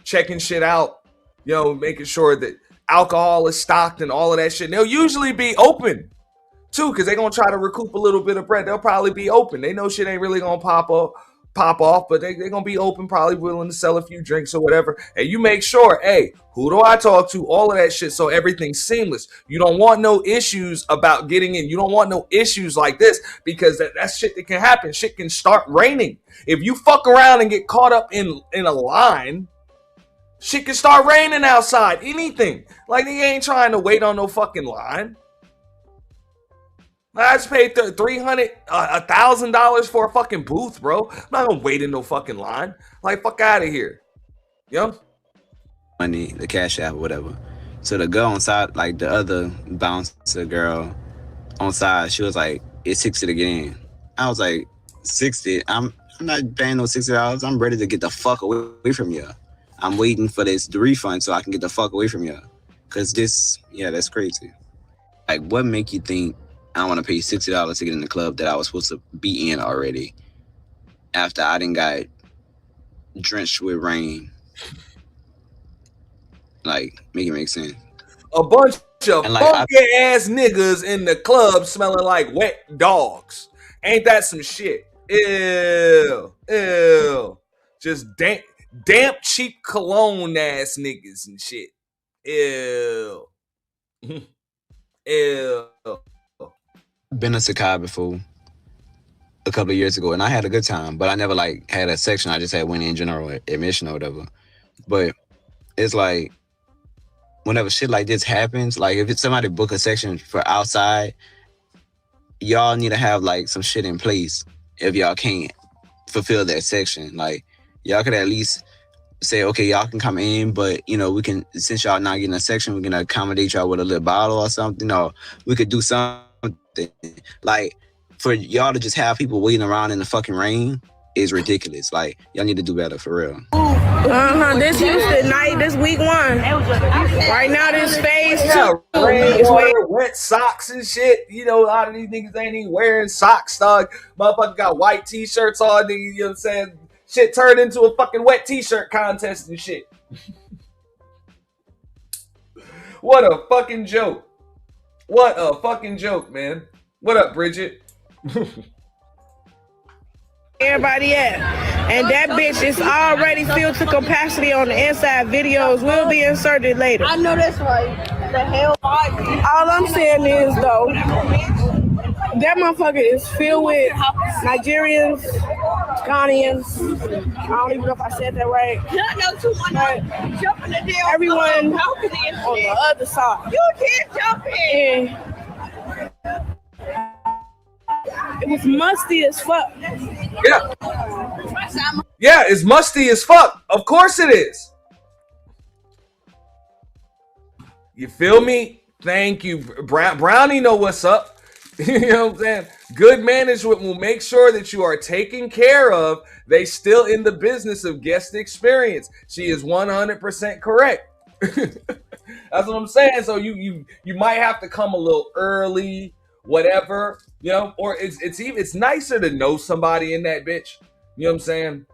checking shit out, making sure that alcohol is stocked and all of that shit. And they'll usually be open too, because they're going to try to recoup a little bit of bread. They'll probably be open. They know shit ain't really going to pop off, but they're going to be open, probably willing to sell a few drinks or whatever. And you make sure, hey, who do I talk to? All of that shit, so everything's seamless. You don't want no issues about getting in. You don't want no issues like this, because that's shit that can happen. Shit can start raining. If you fuck around and get caught up in a line, shit can start raining outside. Anything. Like, they ain't trying to wait on no fucking line. I just paid $300, $1,000 for a fucking booth, bro. I'm not gonna wait in no fucking line. Like, fuck out of here. Money, the cash app or whatever. So the girl on side, like the other bouncer girl on side, she was like, it's $60 to get in. I was like, 60? I'm not paying no $60. I'm ready to get the fuck away from you. I'm waiting for the refund so I can get the fuck away from you. Cause that's crazy. Like, what make you think I want to pay $60 to get in the club that I was supposed to be in already. After I done got drenched with rain. Like, make it make sense. A bunch of And, like, funky ass niggas in the club smelling like wet dogs. Ain't that some shit? Ew. Just damp cheap cologne ass niggas and shit. Ew. Ew. Been to Sakai before a couple of years ago, and I had a good time, but I never like had a section. I just had went in general admission or whatever. But it's like whenever shit like this happens, like if it's somebody book a section for outside, y'all need to have like some shit in place if y'all can't fulfill that section. Like y'all could at least say, okay, y'all can come in, but you know, we can, since y'all not getting a section, we can accommodate y'all with a little bottle or something, or we could do something. Like for y'all to just have people waiting around in the fucking rain is ridiculous. Like y'all need to do better for real. This Houston night, this week 1. Right now, this phase 2. Rain, water, wet socks and shit. You know, a lot of these niggas ain't even wearing socks, dog. Motherfucker got white t-shirts on, nigga, you know what I'm saying? Shit turned into a fucking wet t-shirt contest and shit. What a fucking joke. What a fucking joke, man. What up, Bridget? Everybody at. And that bitch is already filled to capacity on the inside. Videos will be inserted later. I know that's right. The hell? All I'm saying is, though, that motherfucker is filled with Nigerians, Ghanaians. I don't even know if I said that right. But everyone on the other side. You can't jump in. It was musty as fuck. Yeah. Yeah, it's musty as fuck. Of course it is. You feel me? Thank you. Brownie know what's up. You know what I'm saying? Good management will make sure that you are taken care of. They still in the business of guest experience. She is 100% correct. That's what I'm saying. So you might have to come a little early, whatever, you know, or it's nicer to know somebody in that bitch. You know what I'm saying?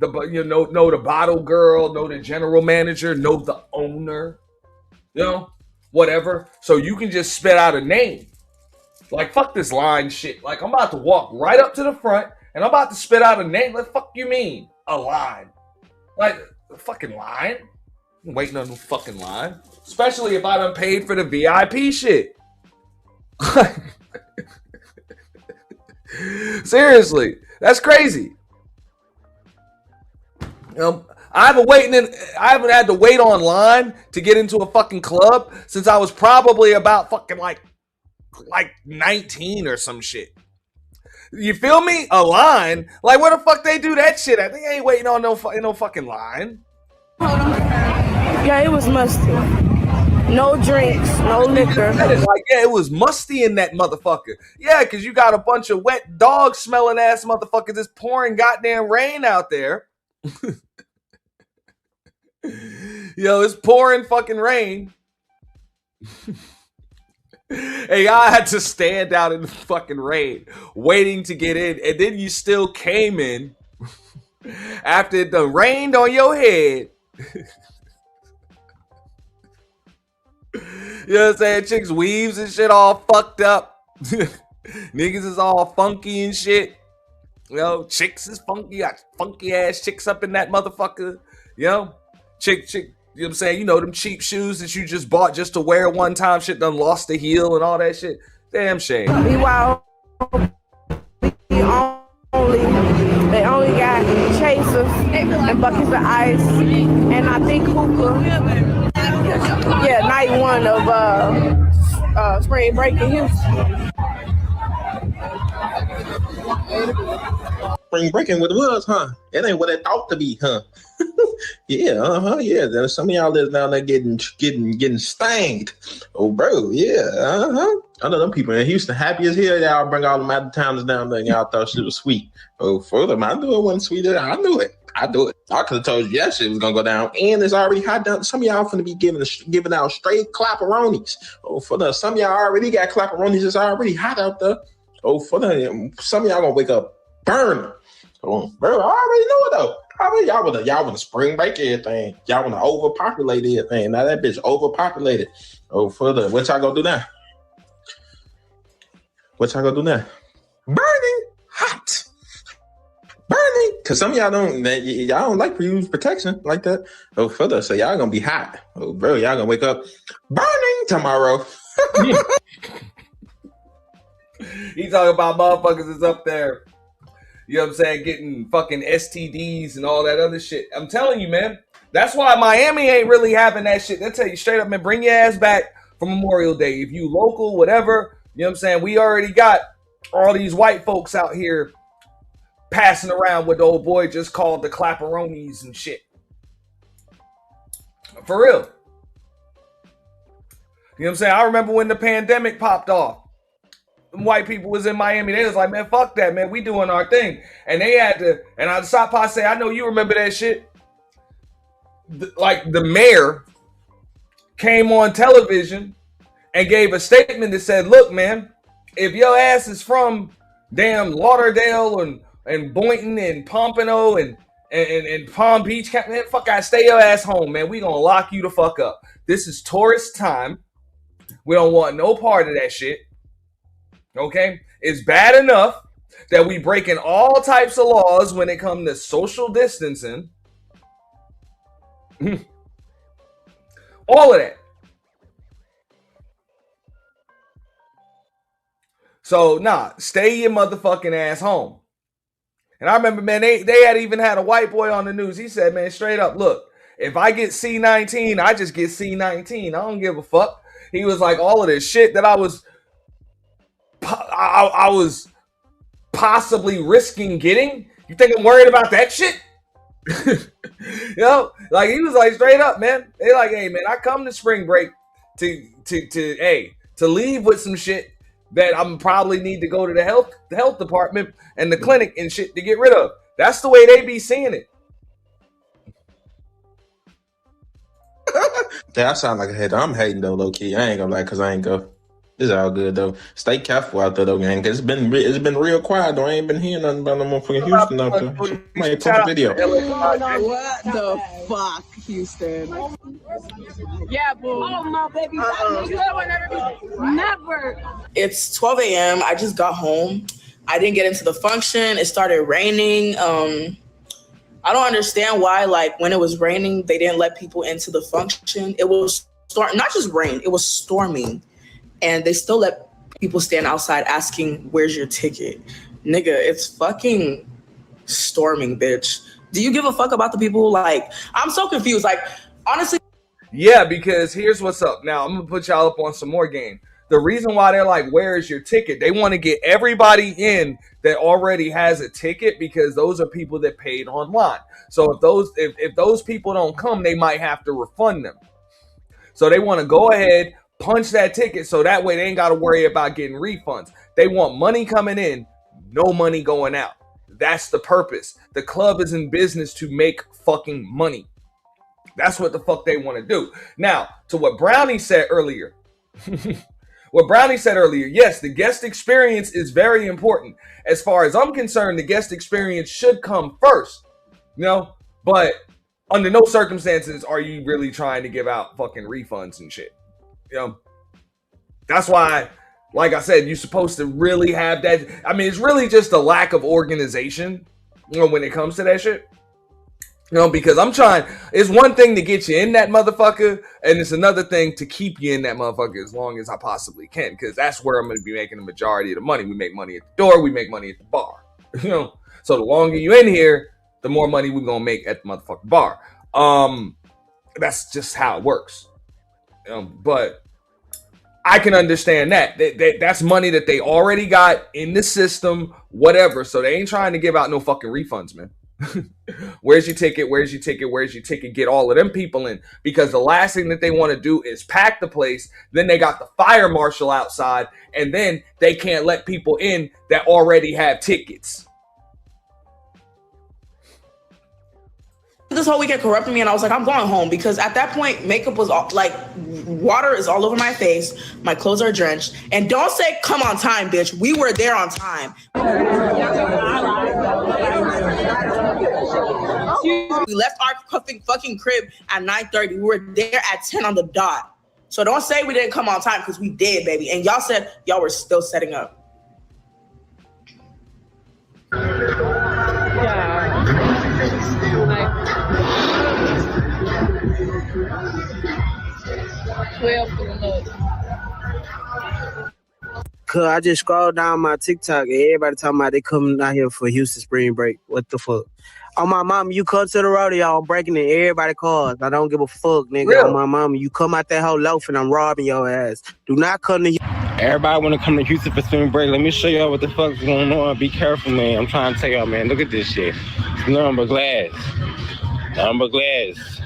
Know the bottle girl, know the general manager, know the owner, you know, whatever. So you can just spit out a name. Like, fuck this line shit. Like, I'm about to walk right up to the front and I'm about to spit out a name. What the fuck you mean? A line. Like, a fucking line? I'm waiting on no fucking line. Especially if I done paid for the VIP shit. Seriously. That's crazy. I haven't had to wait online to get into a fucking club since I was probably about fucking like 19 or some shit. You feel me? A line? Like, where the fuck they do that shit at? They ain't waiting on no fucking line. Yeah, it was musty. No drinks, no liquor. Like, yeah, it was musty in that motherfucker. Yeah, because you got a bunch of wet dog smelling ass motherfuckers that's pouring goddamn rain out there. Yo, it's pouring fucking rain. Hey, I had to stand out in the fucking rain waiting to get in, and then you still came in after it done rained on your head. You know what I'm saying? Chicks' weaves and shit all fucked up. Niggas is all funky and shit. You know, chicks is funky. Got funky ass chicks up in that motherfucker. You know? Chick, you know what I'm saying? You know, them cheap shoes that you just bought just to wear one time, shit done lost the heel and all that shit. Damn shame. Meanwhile, they only got chasers and buckets of ice, and I think hookah. Yeah, night 1 of spring break in Houston. Spring breaking what it was, huh? It ain't what it thought to be, huh? Yeah, yeah. There's some of y'all that's down there getting stanged. Oh, bro, yeah, I know them people in Houston happy as hell. Y'all bring all them out of towners down there and y'all thought shit was sweet. Oh, further, I knew it wasn't sweet. I knew it. I do it. I could have told you that shit was gonna go down, and it's already hot down. Some of y'all finna be giving out straight clapperonis. Oh, some of y'all already got clapperonis. It's already hot out there. Oh, some of y'all gonna wake up burning. Oh, bro, I already know it though. Y'all want to spring break everything. Y'all want to overpopulate everything. Now that bitch overpopulated. Oh, what y'all gonna do now? What y'all gonna do now? Burning hot. Burning. Cause some of y'all don't like to use protection like that. Oh, so y'all gonna be hot. Oh, bro, y'all gonna wake up burning tomorrow. He talking about motherfuckers is up there. You know what I'm saying? Getting fucking STDs and all that other shit. I'm telling you, man. That's why Miami ain't really having that shit. They'll tell you straight up, man, bring your ass back for Memorial Day. If you local, whatever, you know what I'm saying? We already got all these white folks out here passing around what the old boy just called the clapperonis and shit. For real. You know what I'm saying? I remember when the pandemic popped off. White people was in Miami. They was like, man, fuck that, man. We doing our thing. And they had to, and I stop by say, I know you remember that shit. Like the mayor came on television and gave a statement that said, look, man, if your ass is from damn Lauderdale and Boynton and Pompano and Palm Beach, man, fuck, I stay your ass home, man. We gonna lock you the fuck up. This is tourist time. We don't want no part of that shit. Okay, it's bad enough that we breaking all types of laws when it comes to social distancing. All of that. So, stay your motherfucking ass home. And I remember, man, they had even had a white boy on the news. He said, man, straight up, look, if I get C-19, I just get C-19. I don't give a fuck. He was like, all of this shit that I was possibly risking getting. You think I'm worried about that shit? You know, like he was like straight up, man. They like, hey, man, I come to spring break to leave with some shit that I'm probably need to go to the health department and the clinic and shit to get rid of. That's the way they be seeing it. Yeah, I sound like a hater. I'm hating though, low key. I ain't gonna lie, cause I ain't go. It's all good though. Stay careful out there though, gang. Cause it's been real quiet though. I ain't been hearing nothing about no motherfucking Houston out there. Might post a video. What the fuck, Houston? Yeah, boo. Oh my baby, never. It's 12 a.m. I just got home. I didn't get into the function. It started raining. I don't understand why, like, when it was raining, they didn't let people into the function. It was not just rain, it was storming. And they still let people stand outside asking, where's your ticket? Nigga, it's fucking storming, bitch. Do you give a fuck about the people? Like, I'm so confused. Like, honestly. Yeah, because here's what's up. Now, I'm going to put y'all up on some more game. The reason why they're like, where is your ticket? They want to get everybody in that already has a ticket because those are people that paid online. So if those people don't come, they might have to refund them. So they want to go ahead, punch that ticket so that way they ain't got to worry about getting refunds. They want money coming in, no money going out. That's the purpose. The club is in business to make fucking money. That's what the fuck they want to do. Now, to what Brownie said earlier. Yes, the guest experience is very important. As far as I'm concerned, the guest experience should come first. You know, but under no circumstances are you really trying to give out fucking refunds and shit. You know, that's why, like I said, you're supposed to really have that. I mean, it's really just a lack of organization, you know, when it comes to that shit. You know, because it's one thing to get you in that motherfucker, and it's another thing to keep you in that motherfucker as long as I possibly can, because that's where I'm going to be making the majority of the money. We make money at the door, we make money at the bar. You know, so the longer you in here, the more money we're going to make at the motherfucking bar. That's just how it works. But I can understand that. That's money that they already got in the system, whatever. So they ain't trying to give out no fucking refunds, man. Where's your ticket? Where's your ticket? Where's your ticket? Get all of them people in, because the last thing that they want to do is pack the place. Then they got the fire marshal outside, and then they can't let people in that already have tickets. this whole weekend corrupted me, and I was like, I'm going home, because at that point, makeup was all, like, water is all over my face, my clothes are drenched, and don't say come on time, bitch. We were there on time. We left our fucking crib at 9:30. We were there at 10 on the dot. So don't say we didn't come on time, because we did, baby. And y'all said y'all were still setting up. Cause I just scrolled down my TikTok and everybody talking about they coming out here for Houston spring break. What the fuck? On my mama, you come to the rodeo, I'm breaking in everybody's cars. I don't give a fuck, nigga. Really? On my mama, you come out that whole loaf and I'm robbing your ass. Do not come to Everybody want to come to Houston for spring break. Let me show y'all what the fuck's going on. Be careful, man. I'm trying to tell y'all, man. Look at this shit. It's nothing but glass. Nothing but glass.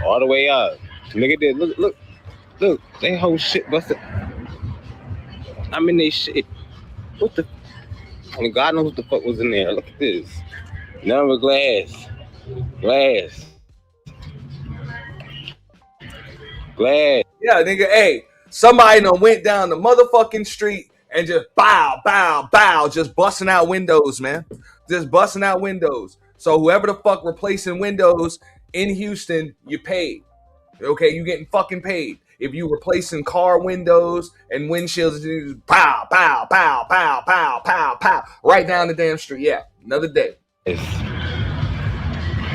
All the way up. Look at this. Look. They whole shit busted. I'm in this shit. What the? And God knows what the fuck was in there. Look at this. Nothing but glass. Glass. Yeah, nigga, hey. Somebody done went down the motherfucking street and just bow, just busting out windows, man. Just busting out windows. So whoever the fuck replacing windows in Houston, you paid. Okay, you getting fucking paid. If you replacing car windows and windshields, you just pow, right down the damn street. Yeah, another day.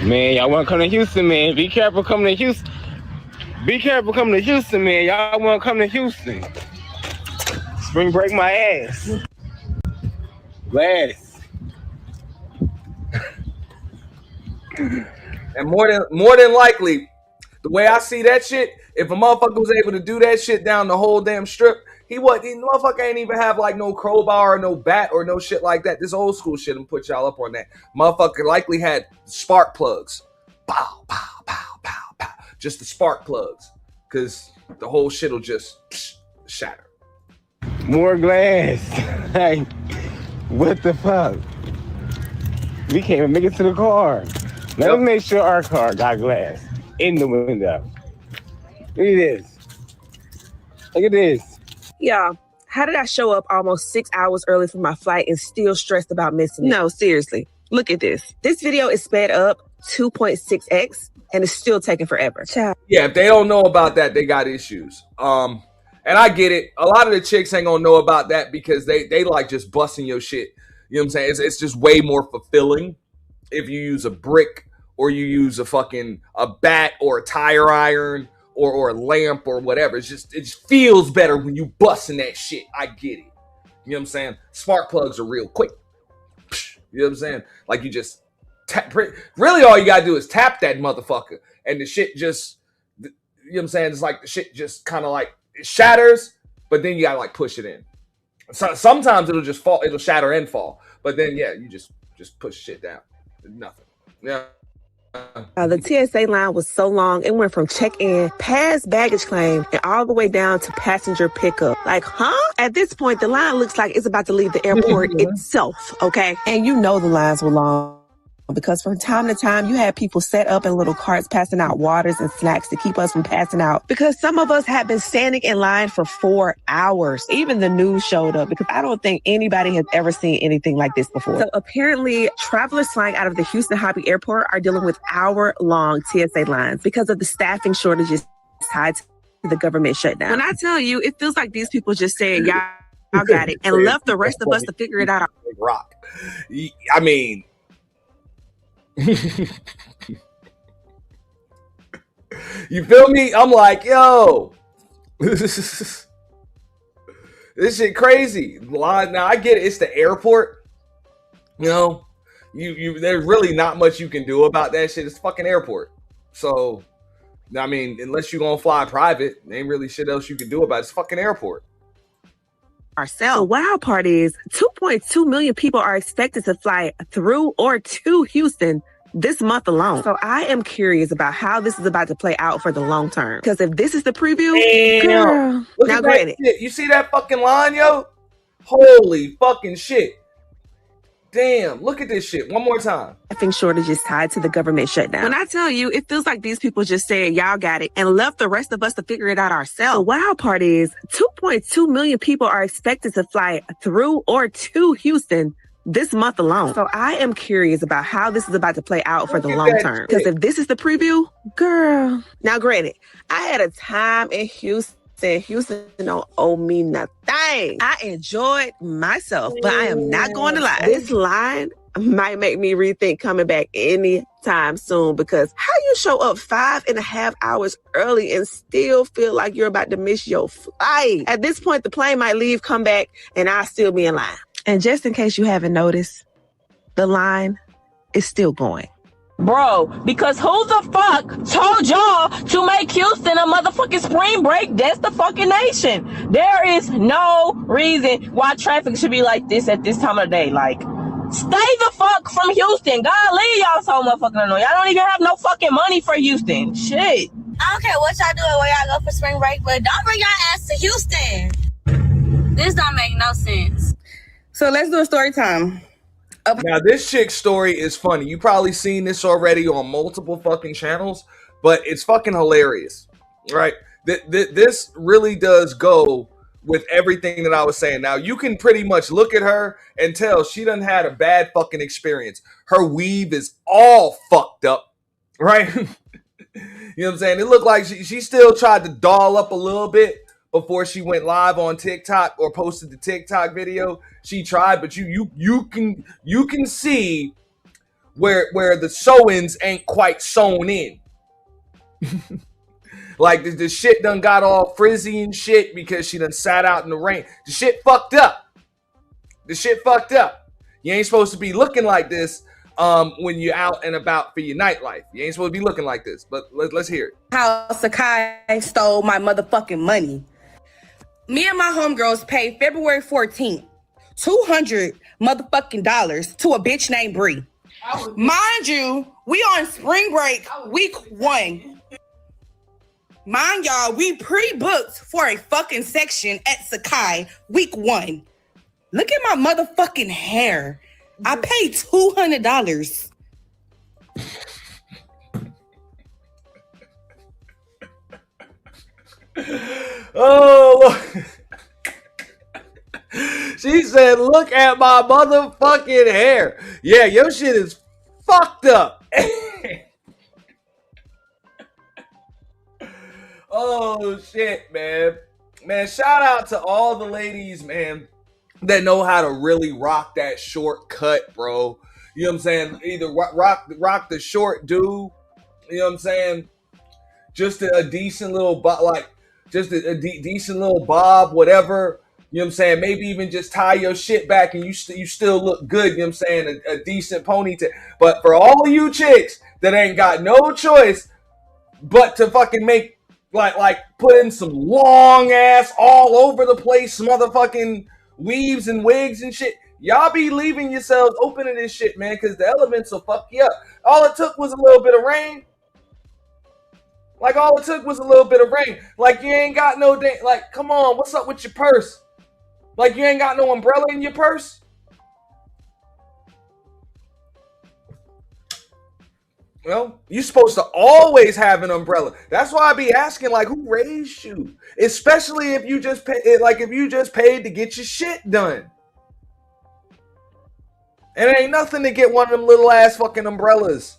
Man, y'all want to come to Houston, man. Be careful coming to Houston. Be careful coming to Houston, man. Y'all want to come to Houston. Spring break my ass. Glass. And more than likely, the way I see that shit, if a motherfucker was able to do that shit down the whole damn strip, the motherfucker ain't even have like no crowbar or no bat or no shit like that. This old school shit and put y'all up on that. Motherfucker likely had spark plugs. Pow, pow, pow, pow, pow. Just the spark plugs. Cause the whole shit will just shatter. More glass. Like, what the fuck? We can't even make it to the car. Let me make sure our car got glass in the window. Look at this. Look at this. Yeah. How did I show up almost 6 hours early for my flight and still stressed about missing it? No, seriously. Look at this. This video is sped up 2.6x and it's still taking forever. Ciao. Yeah, if they don't know about that, they got issues. And I get it. A lot of the chicks ain't gonna know about that because they like just busting your shit. You know what I'm saying? It's just way more fulfilling if you use a brick or you use a bat or a tire iron or a lamp or whatever. It just feels better when you busting that shit. I get it. You know what I'm saying? Spark plugs are real quick. You know what I'm saying? Like you just tap. Really, all you gotta do is tap that motherfucker, and the shit just. You know what I'm saying? It's like the shit just kind of like it shatters, but then you gotta like push it in. So sometimes it'll just fall. It'll shatter and fall, but then yeah, you just push shit down. Nothing. Yeah. The TSA line was so long, it went from check-in, past baggage claim, and all the way down to passenger pickup. Like, huh? At this point, the line looks like it's about to leave the airport itself, okay? And you know the lines were long because from time to time, you had people set up in little carts passing out waters and snacks to keep us from passing out because some of us had been standing in line for 4 hours. Even the news showed up because I don't think anybody has ever seen anything like this before. So apparently, travelers flying out of the Houston Hobby Airport are dealing with hour-long TSA lines because of the staffing shortages tied to the government shutdown. When I tell you, it feels like these people just said, y'all got it, and left the rest of us to figure it out. Rock. I mean... You feel me? I'm like, yo, this shit crazy. Now I get it. It's the airport. You know, you there's really not much you can do about that shit. It's fucking airport. So, I mean, unless you're gonna fly private, there ain't really shit else you can do about it. It's fucking airport. Ourselves. The wild part is 2.2 million people are expected to fly through or to Houston this month alone. So I am curious about how this is about to play out for the long term. Because if this is the preview, girl, now granted. You see that fucking line, yo? Holy fucking shit. damn, look at this shit. One more time. Staffing shortages tied to the government shutdown. When I tell you, it feels like these people just said, y'all got it, and left the rest of us to figure it out ourselves. The wild part is 2.2 million people are expected to fly through or to Houston this month alone. So I am curious about how this is about to play out for the long term. Because if this is the preview, girl. Now, granted, I had a time in Houston. Houston don't owe me nothing. I enjoyed myself, but I am not going to lie. This line might make me rethink coming back anytime soon, because how you show up 5.5 hours early and still feel like you're about to miss your flight? At this point, the plane might leave, come back, and I'll still be in line. And just in case you haven't noticed, the line is still going. Bro, because who the fuck told y'all to make Houston a motherfucking spring break destination? There is no reason why traffic should be like this at this time of the day. Like, stay the fuck from Houston. God, leave y'all so motherfucking annoying. Y'all don't even have no fucking money for Houston. Shit. I don't care what y'all doing, where y'all go for spring break, but don't bring y'all ass to Houston. This don't make no sense. So let's do a story time. Now, this chick's story is funny. You probably seen this already on multiple fucking channels, but it's fucking hilarious, right? This really does go with everything that I was saying. Now, you can pretty much look at her and tell she done had a bad fucking experience. Her weave is all fucked up, right? You know what I'm saying? It looked like she still tried to doll up a little bit before she went live on TikTok or posted the TikTok video. She tried, but you can see where the sew-ins ain't quite sewn in. Like the shit done got all frizzy and shit because she done sat out in the rain. The shit fucked up. The shit fucked up. You ain't supposed to be looking like this when you're out and about for your nightlife. You ain't supposed to be looking like this. But let's hear it. How Sakai stole my motherfucking money. Me and my homegirls paid February 14th, $200 motherfucking dollars to a bitch named Bree. Mind you, we on spring break week 1. Mind y'all, we pre-booked for a fucking section at Sakai week 1. Look at my motherfucking hair. I paid $200. Oh, she said, look at my motherfucking hair. Yeah, your shit is fucked up. Oh, shit, man. Man, shout out to all the ladies, man, that know how to really rock that short cut, bro. You know what I'm saying? Either rock the short do, you know what I'm saying? Just a decent little, just a decent little bob, whatever. You know what I'm saying? Maybe even just tie your shit back and you still look good. You know what I'm saying? A decent ponytail. But for all of you chicks that ain't got no choice but to fucking make, like put in some long ass all over the place motherfucking weaves and wigs and shit. Y'all be leaving yourselves open to this shit, man, because the elements will fuck you up. All it took was a little bit of rain. Like, all it took was a little bit of rain. Like, you ain't got no day. Like, come on, what's up with your purse? Like, you ain't got no umbrella in your purse? Well, you're supposed to always have an umbrella. That's why I be asking, like, who raised you? Especially if you just pay, like, if you just paid to get your shit done. And it ain't nothing to get one of them little ass fucking umbrellas.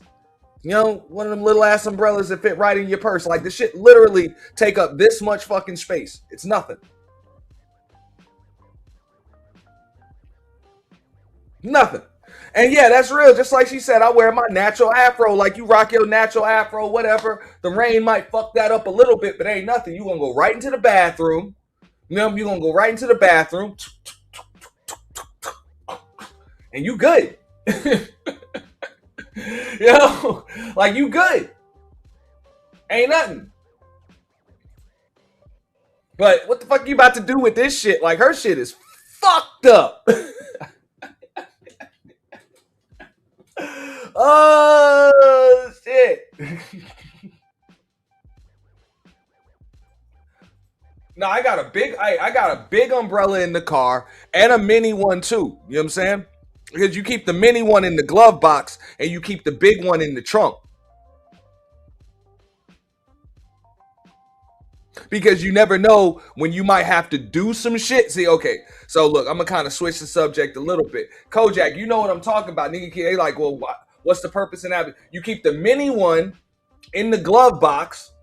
You know, one of them little ass umbrellas that fit right in your purse. Like, the shit literally take up this much fucking space. It's nothing. Nothing. And yeah, that's real. Just like she said, I wear my natural afro. Like, you rock your natural afro, whatever. The rain might fuck that up a little bit, but ain't nothing. You gonna go right into the bathroom. You know, you're gonna go right into the bathroom. And you good. You know, like, you good. Ain't nothing. But what the fuck you about to do with this shit? Like, her shit is fucked up. Oh, shit. No, I got a big umbrella in the car and a mini one too. You know what I'm saying? Because you keep the mini one in the glove box and you keep the big one in the trunk. Because you never know when you might have to do some shit. See, okay, so look, I'm gonna kind of switch the subject a little bit. Kojak, you know what I'm talking about. Nigga, they like, well, what's the purpose in having? You keep the mini one in the glove box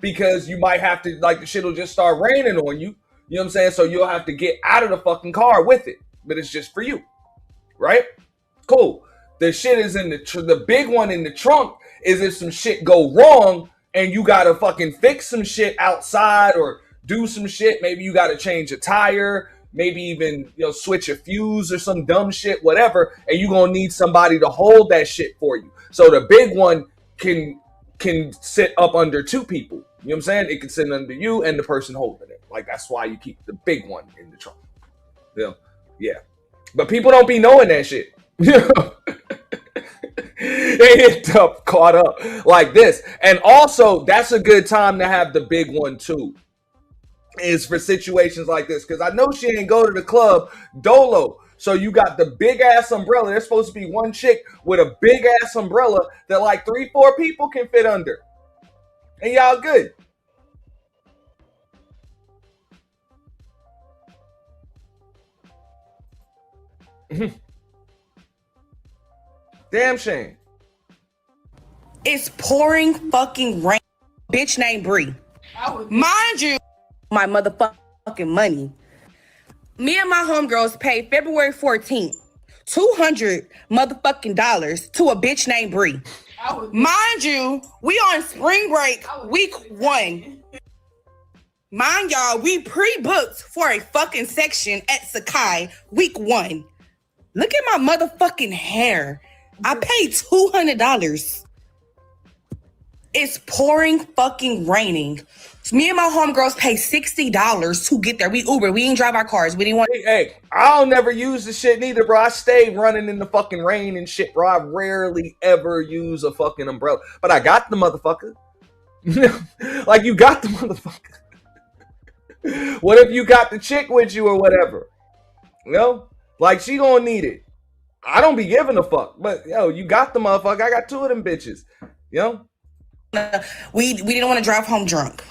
because you might have to, like, the shit will just start raining on you. You know what I'm saying? So you'll have to get out of the fucking car with it, but it's just for you, right? Cool. The shit is in the big one in the trunk is if some shit go wrong and you gotta fucking fix some shit outside or do some shit. Maybe you gotta change a tire, maybe even, you know, switch a fuse or some dumb shit, whatever. And you gonna need somebody to hold that shit for you. So the big one can sit up under two people. You know what I'm saying? It can sit under you and the person holding it. Like, that's why you keep the big one in the trunk. You know? Yeah. But people don't be knowing that shit. They end up caught up like this. And also, that's a good time to have the big one too, is for situations like this. Because I know she ain't go to the club dolo. So you got the big ass umbrella. There's supposed to be one chick with a big ass umbrella that like 3-4 people can fit under. And y'all good. Damn shame. It's pouring fucking rain. Bitch named Bree. Mind you, my motherfucking money. Me and my homegirls paid February 14th, $200 motherfucking dollars to a bitch named Bree. Mind you, we on spring break week 1. Mind y'all, we pre-booked for a fucking section at Sakai week 1. Look at my motherfucking hair. I paid $200. It's pouring fucking raining. Me and my homegirls paid $60 to get there. We Uber. We didn't drive our cars. We didn't want. Hey, I'll never use the shit neither, bro. I stay running in the fucking rain and shit, bro. I rarely ever use a fucking umbrella, but I got the motherfucker. Like, you got the motherfucker. What if you got the chick with you or whatever? You know, like, she gonna need it. I don't be giving a fuck, but yo, you got the motherfucker. I got 2 of them bitches. You know. We didn't want to drive home drunk.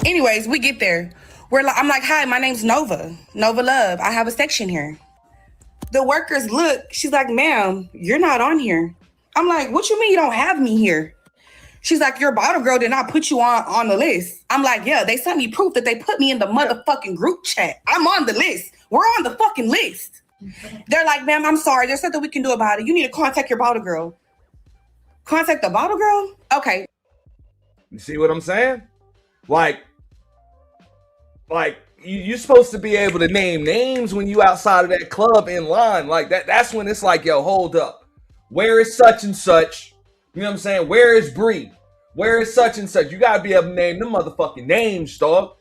Anyways, we get there. I'm like, hi, my name's Nova Love. I have a section here. The workers look. She's like, ma'am, you're not on here. I'm like, what you mean you don't have me here? She's like, your bottle girl did not put you on the list. I'm like, yeah, they sent me proof that they put me in the motherfucking group chat. I'm on the list. We're on the fucking list. They're like, ma'am, I'm sorry. There's nothing we can do about it. You need to contact your bottle girl. Contact the bottle girl? Okay. You see what I'm saying? Like you're supposed to be able to name names when you outside of that club in line. Like that's when it's like, yo, hold up. Where is such and such? You know what I'm saying? Where is Bree? Where is such and such? You gotta be able to name them motherfucking names, dog.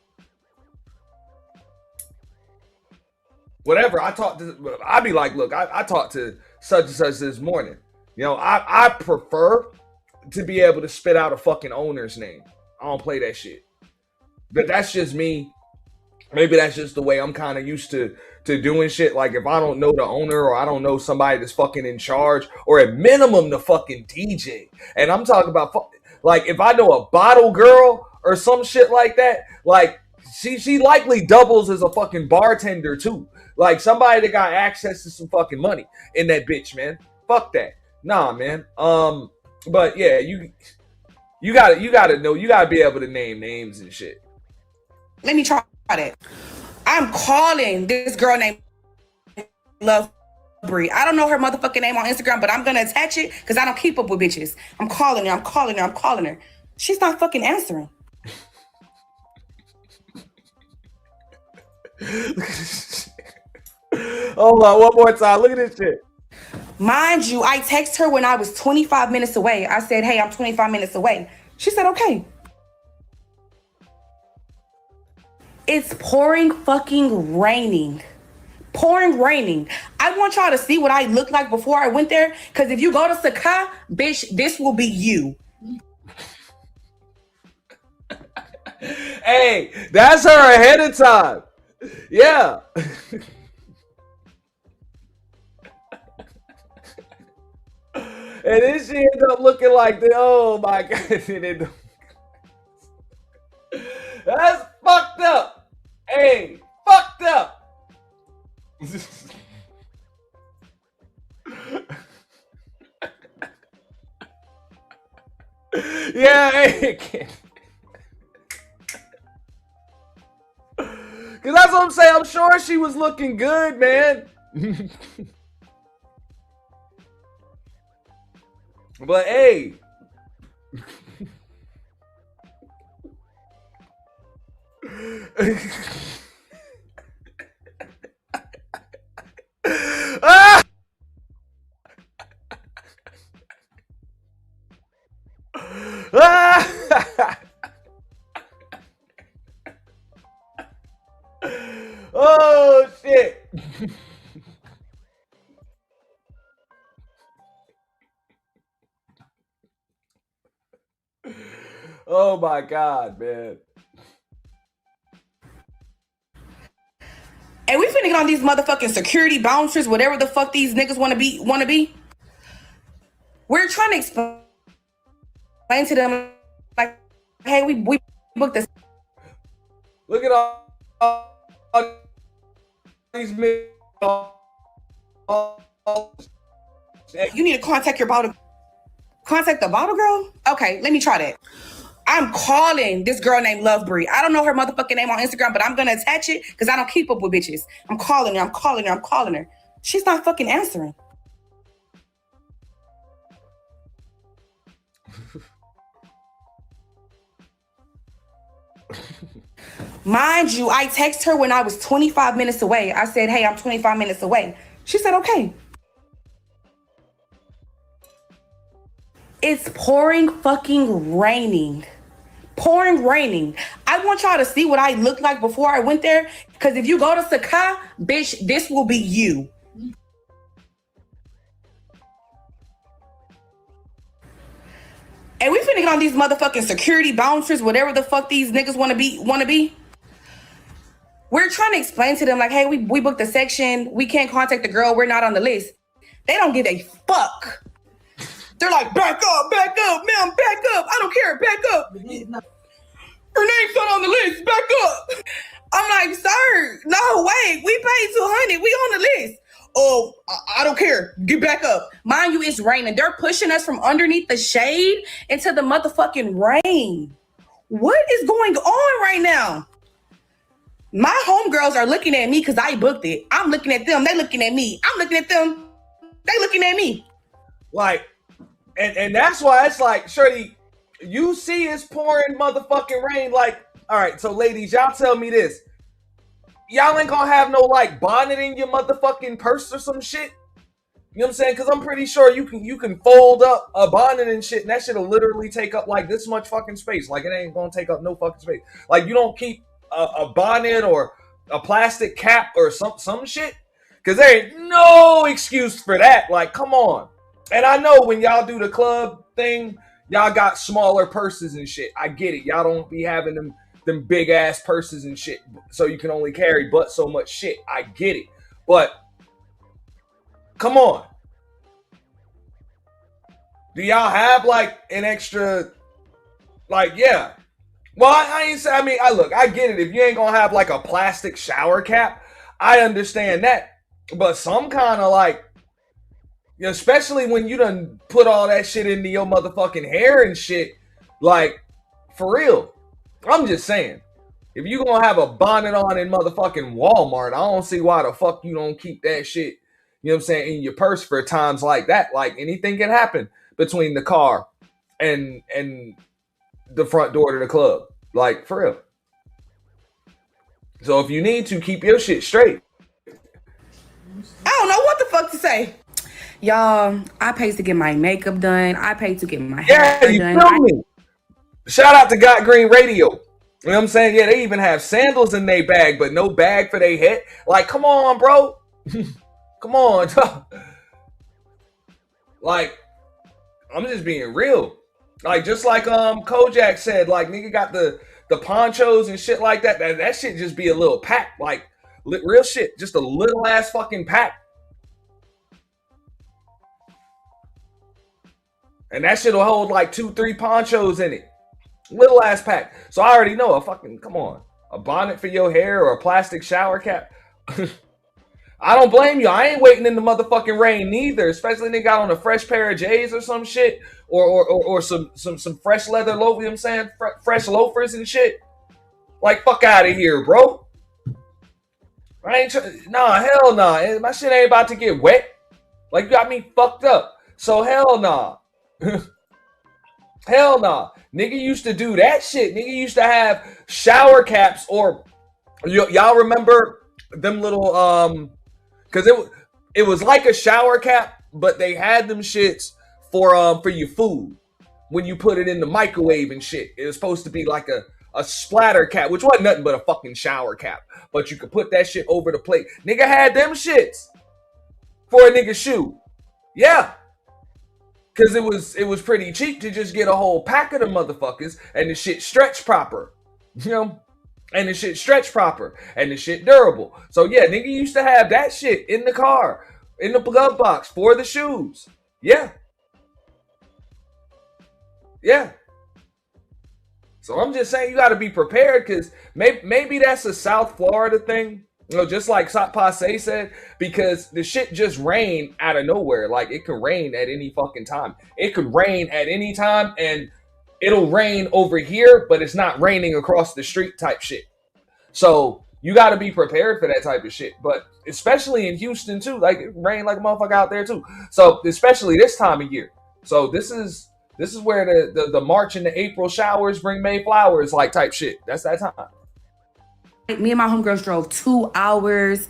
Whatever. I'd be like, look, I talked to such and such this morning. You know, I prefer to be able to spit out a fucking owner's name. I don't play that shit. But that's just me. Maybe that's just the way I'm kind of used to doing shit. Like, if I don't know the owner or I don't know somebody that's fucking in charge, or at minimum the fucking DJ. And I'm talking about, like, if I know a bottle girl or some shit like that, like, she likely doubles as a fucking bartender too. Like, somebody that got access to some fucking money in that bitch, man. Fuck that. Nah, man. But yeah, you gotta know, you gotta be able to name names and shit. Let me try that. I'm calling this girl named Love Bree. I don't know her motherfucking name on Instagram, but I'm gonna attach it because I don't keep up with bitches. I'm calling her. She's not fucking answering. Hold on, one more time. Look at this shit. Mind you, I text her when I was 25 minutes away. I said, hey, I'm 25 minutes away. She said, okay. It's pouring fucking raining. Pouring raining. I want y'all to see what I looked like before I went there. Because if you go to Sakai, bitch, this will be you. Hey, that's her ahead of time. Yeah. And then she ended up looking like the, oh my God. That's fucked up. Hey, fucked up. Yeah, hey. Cause that's what I'm saying. I'm sure she was looking good, man. But hey. Ah! Ah! Oh shit. Oh my God, man. And we finna get on these motherfucking security bouncers, whatever the fuck these niggas wanna be. We're trying to explain to them like, hey, we booked this. Look at all these men. You need to contact your bottle. Contact the bottle girl? Okay, let me try that. I'm calling this girl named Lovebree. I don't know her motherfucking name on Instagram, but I'm gonna attach it because I don't keep up with bitches. I'm calling her. She's not fucking answering. Mind you, I text her when I was 25 minutes away. I said, hey, I'm 25 minutes away. She said, okay. It's pouring fucking raining. I want y'all to see what I looked like before I went there. Because if you go to Sakai, bitch, this will be you. And we finna get on these motherfucking security bouncers, whatever the fuck these niggas wanna be. We're trying to explain to them like, hey, we booked a section. We can't contact the girl. We're not on the list. They don't give a fuck. They're like, back up, ma'am, back up. I don't care, back up. Her name's not on the list, back up. I'm like, sir, no, wait, we paid $200, we on the list. Oh, I don't care, get back up. Mind you, it's raining. They're pushing us from underneath the shade into the motherfucking rain. What is going on right now? My homegirls are looking at me because I booked it. I'm looking at them, they looking at me. I'm looking at them, they looking at me. Like, and that's why it's like, Shirley, you see it's pouring motherfucking rain. Like, all right, so ladies, y'all tell me this. Y'all ain't gonna have no like bonnet in your motherfucking purse or some shit. You know what I'm saying? Because I'm pretty sure you can fold up a bonnet and shit, and that shit'll literally take up like this much fucking space. Like, it ain't gonna take up no fucking space. Like, you don't keep a bonnet or a plastic cap or some shit, because there ain't no excuse for that. Like, come on. And I know when y'all do the club thing, y'all got smaller purses and shit. I get it. Y'all don't be having them big ass purses and shit, so you can only carry but so much shit. I get it. But come on. Do y'all have like an extra, like, yeah. Well, I ain't say, I mean, I get it. If you ain't gonna have like a plastic shower cap, I understand that. But some kind of like, especially when you done put all that shit into your motherfucking hair and shit, like, for real. I'm just saying, if you gonna have a bonnet on in motherfucking Walmart, I don't see why the fuck you don't keep that shit, you know what I'm saying, in your purse for times like that. Like, anything can happen between the car and the front door to the club. Like, for real. So if you need to, keep your shit straight. I don't know what the fuck to say. Y'all, I paid to get my makeup done. I paid to get my hair done. Yeah, you feel me? Shout out to Got Green Radio. You know what I'm saying? Yeah, they even have sandals in their bag, but no bag for their head. Like, come on, bro. Come on. Like, I'm just being real. Like, just like Kojak said, like, nigga got the ponchos and shit like that. That shit just be a little pack. Like, real shit. Just a little ass fucking pack. And that shit'll hold like 2-3 ponchos in it. Little ass pack. So I already know come on. A bonnet for your hair or a plastic shower cap. I don't blame you. I ain't waiting in the motherfucking rain neither. Especially they got on a fresh pair of J's or some shit. Or some fresh leather loafers, you know what I'm saying? Fresh loafers and shit. Like, fuck out of here, bro. Nah, hell nah. My shit ain't about to get wet. Like, you got me fucked up. So hell nah. Hell nah. Nigga used to do that shit. Nigga used to have shower caps or y'all remember them little cause it was like a shower cap, but they had them shits for your food when you put it in the microwave and shit. It was supposed to be like a splatter cap, which wasn't nothing but a fucking shower cap. But you could put that shit over the plate. Nigga had them shits for a nigga shoe. Yeah. Cause it was pretty cheap to just get a whole pack of the motherfuckers and the shit stretch proper. You know? And the shit stretch proper. And the shit durable. So yeah, nigga used to have that shit in the car. In the glove box for the shoes. Yeah. Yeah. So I'm just saying you got to be prepared because maybe that's a South Florida thing. You know, just like Passe said, because the shit just rained out of nowhere. Like, it could rain at any fucking time. It could rain at any time, and it'll rain over here, but it's not raining across the street type shit. So you got to be prepared for that type of shit. But especially in Houston, too. Like, it rained like a motherfucker out there, too. So especially this time of year. So this is where the March and the April showers bring May flowers, like, type shit. That's that time. Me and my homegirls drove 2 hours.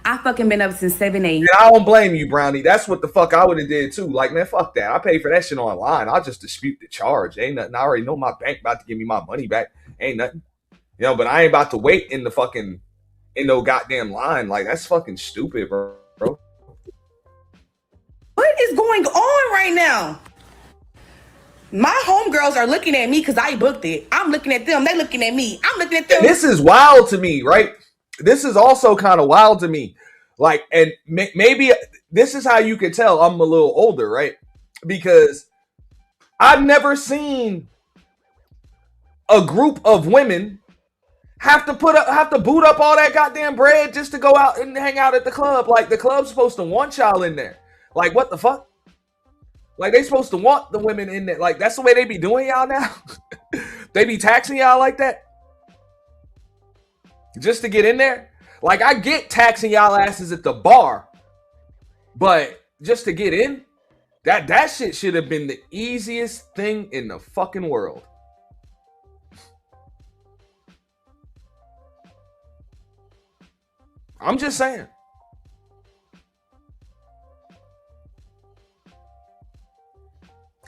I fucking been up since 7 a.m. And I don't blame you, Brownie. That's what the fuck I would have did too. Like, man, fuck that. I paid for that shit online. I'll just dispute the charge. Ain't nothing. I already know my bank about to give me my money back. Ain't nothing. You know, but I ain't about to wait in no goddamn line. Like, that's fucking stupid, bro. What is going on right now? My homegirls are looking at me because I booked it. I'm looking at them. They looking at me. I'm looking at them. And this is wild to me, right? This is also kind of wild to me. Like, and maybe this is how you can tell I'm a little older, right? Because I've never seen a group of women have to boot up all that goddamn bread just to go out and hang out at the club. Like, the club's supposed to want y'all in there. Like, what the fuck? Like, they supposed to want the women in there. Like, that's the way they be doing y'all now. They be taxing y'all like that just to get in there. Like, I get taxing y'all asses at the bar, but just to get in, that shit should have been the easiest thing in the fucking world. I'm just saying.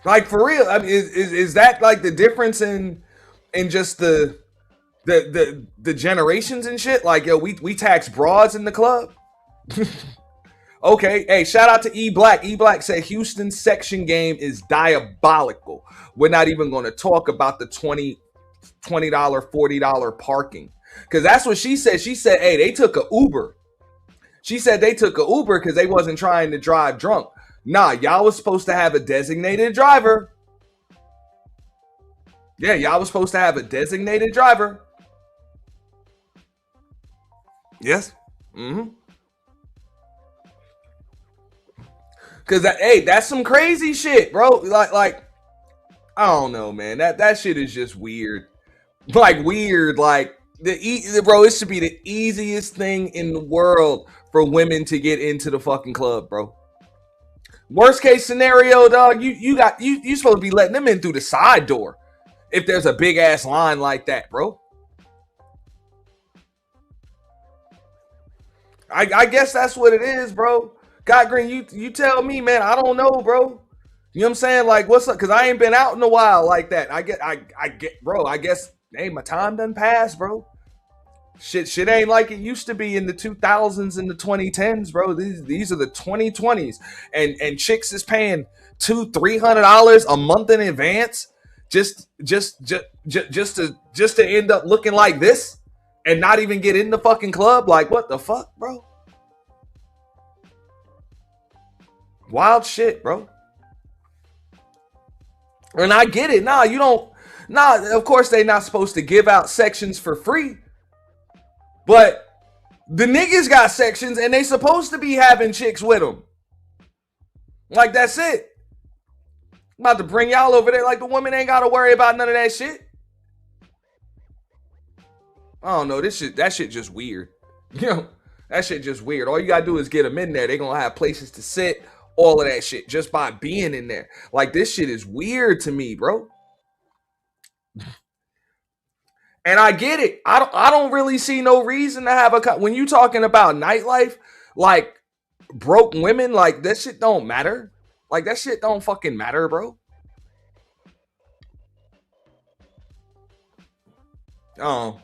Like, for real, I mean, is that like the difference in just the generations and shit? Like, yo, we tax broads in the club. Okay, hey, shout out to E Black. E Black said Houston's section game is diabolical. We're not even going to talk about the $20, $40 parking, because that's what she said. She said, hey, they took a Uber. She said they took a Uber because they wasn't trying to drive drunk. Nah, y'all was supposed to have a designated driver. Yeah, y'all was supposed to have a designated driver. Yes. Mm-hmm. Cause that's some crazy shit, bro. Like, I don't know, man. That shit is just weird. Like, weird. Like, bro, it should be the easiest thing in the world for women to get into the fucking club, bro. Worst case scenario, dog, you supposed to be letting them in through the side door if there's a big ass line like that, bro. I guess that's what it is, bro. God Green, you tell me, man. I don't know, bro. You know what I'm saying? Like, what's up? Because I ain't been out in a while like that. I get, bro. I guess, hey, my time done passed, bro. Shit ain't like it used to be in the 2000s and the 2010s, bro. These are the 2020s, and chicks is paying $200-$300 a month in advance just to end up looking like this and not even get in the fucking club. Like, what the fuck, bro? Wild shit, bro. And I get it. Nah, you don't. Nah, of course they not supposed to give out sections for free. But the niggas got sections and they supposed to be having chicks with them. Like, that's it. I'm about to bring y'all over there. Like, the woman ain't got to worry about none of that shit. I don't know. That shit just weird. You know, that shit just weird. All you got to do is get them in there. They going to have places to sit. All of that shit just by being in there. Like, this shit is weird to me, bro. And I get it. I don't really see no reason to have when you talking about nightlife, like broke women, like that shit don't matter. Like that shit don't fucking matter, bro. Cause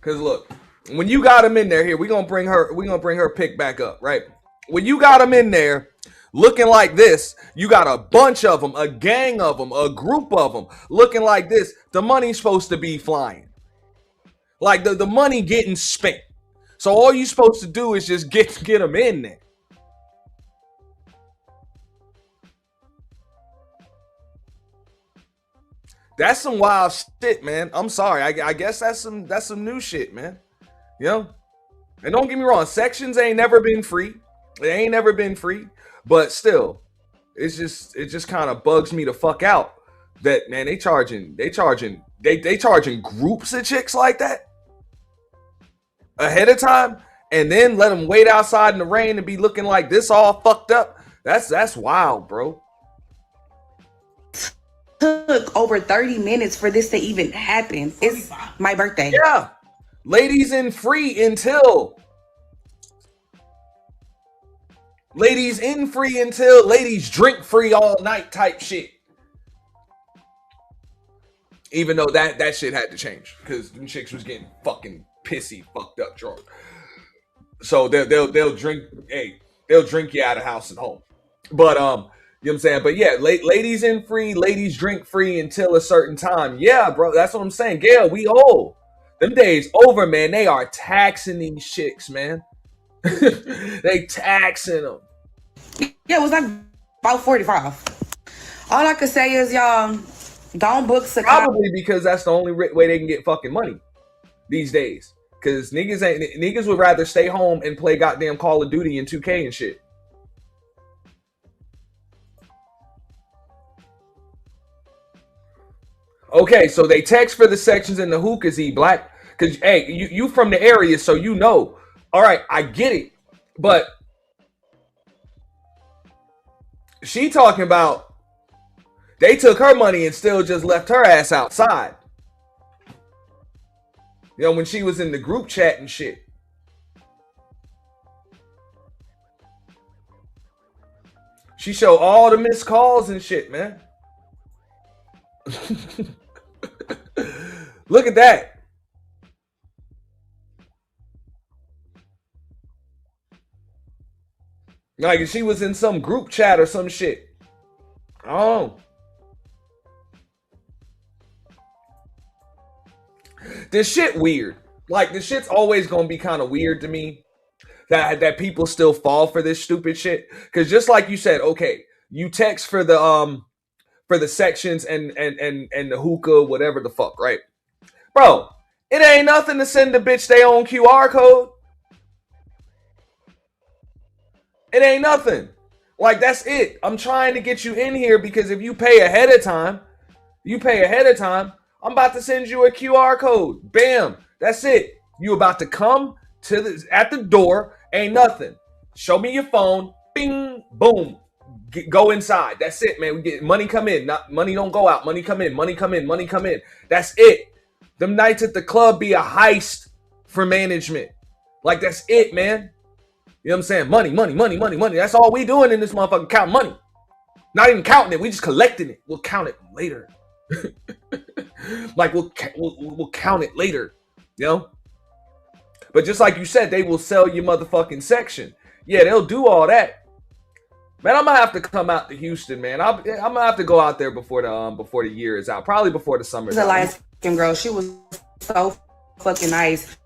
look, when you got them in there, here we're gonna bring her pick back up, right? When you got them in there looking like this, you got a bunch of them, a gang of them, a group of them looking like this. The money's supposed to be flying. Like the money getting spent. So all you're supposed to do is just get them in there. That's some wild shit, man. I'm sorry. I guess that's some new shit, man. You know? And don't get me wrong, sections ain't never been free. It ain't never been free. But still, it just kind of bugs me the fuck out that, man, they charging groups of chicks like that ahead of time and then let them wait outside in the rain and be looking like this all fucked up. That's wild, bro. Took over 30 minutes for this to even happen. It's my birthday. Yeah. Ladies in free until ladies drink free all night type shit. Even though that shit had to change because them chicks was getting fucking pissy, fucked up drunk. So they'll drink, they'll drink you out of house and home. But you know what I'm saying? But yeah, ladies in free, ladies drink free until a certain time. Yeah, bro, that's what I'm saying. Gail, we old. Them days over, man. They are taxing these chicks, man. They taxing them. Yeah, it was like about 45. All I can say is, y'all, don't book Sakai. Probably because that's the only way they can get fucking money these days. Because niggas would rather stay home and play goddamn Call of Duty and 2K and shit. Okay, so they text for the sections in the hookahs, Black. Because, hey, you from the area, so you know. All right, I get it. But she talking about they took her money and still just left her ass outside. You know, when she was in the group chat and shit. She showed all the missed calls and shit, man. Look at that. Like she was in some group chat or some shit. Oh. This shit weird. Like this shit's always gonna be kind of weird to me. That people still fall for this stupid shit. Cause just like you said, okay, you text for the sections and the hookah, whatever the fuck, right? Bro, it ain't nothing to send the bitch their own QR code. It ain't nothing. Like, that's it. I'm trying to get you in here because if you pay ahead of time, I'm about to send you a QR code. Bam. That's it. You about to come to at the door. Ain't nothing. Show me your phone. Bing. Boom. Go inside. That's it, man. We get money come in. Not money don't go out. Money come in. Money come in. Money come in. That's it. Them nights at the club be a heist for management. Like, that's it, man. You know what I'm saying? Money, money, money, money, money. That's all we doing in this motherfucker. Count money. Not even counting it. We just collecting it. We'll count it later. Like, we'll count it later. You know? But just like you said, they will sell your motherfucking section. Yeah, they'll do all that. Man, I'm gonna have to come out to Houston, man. I'm gonna have to go out there before the year is out. Probably before the summer. She's a light-skinned girl. She was so fucking nice.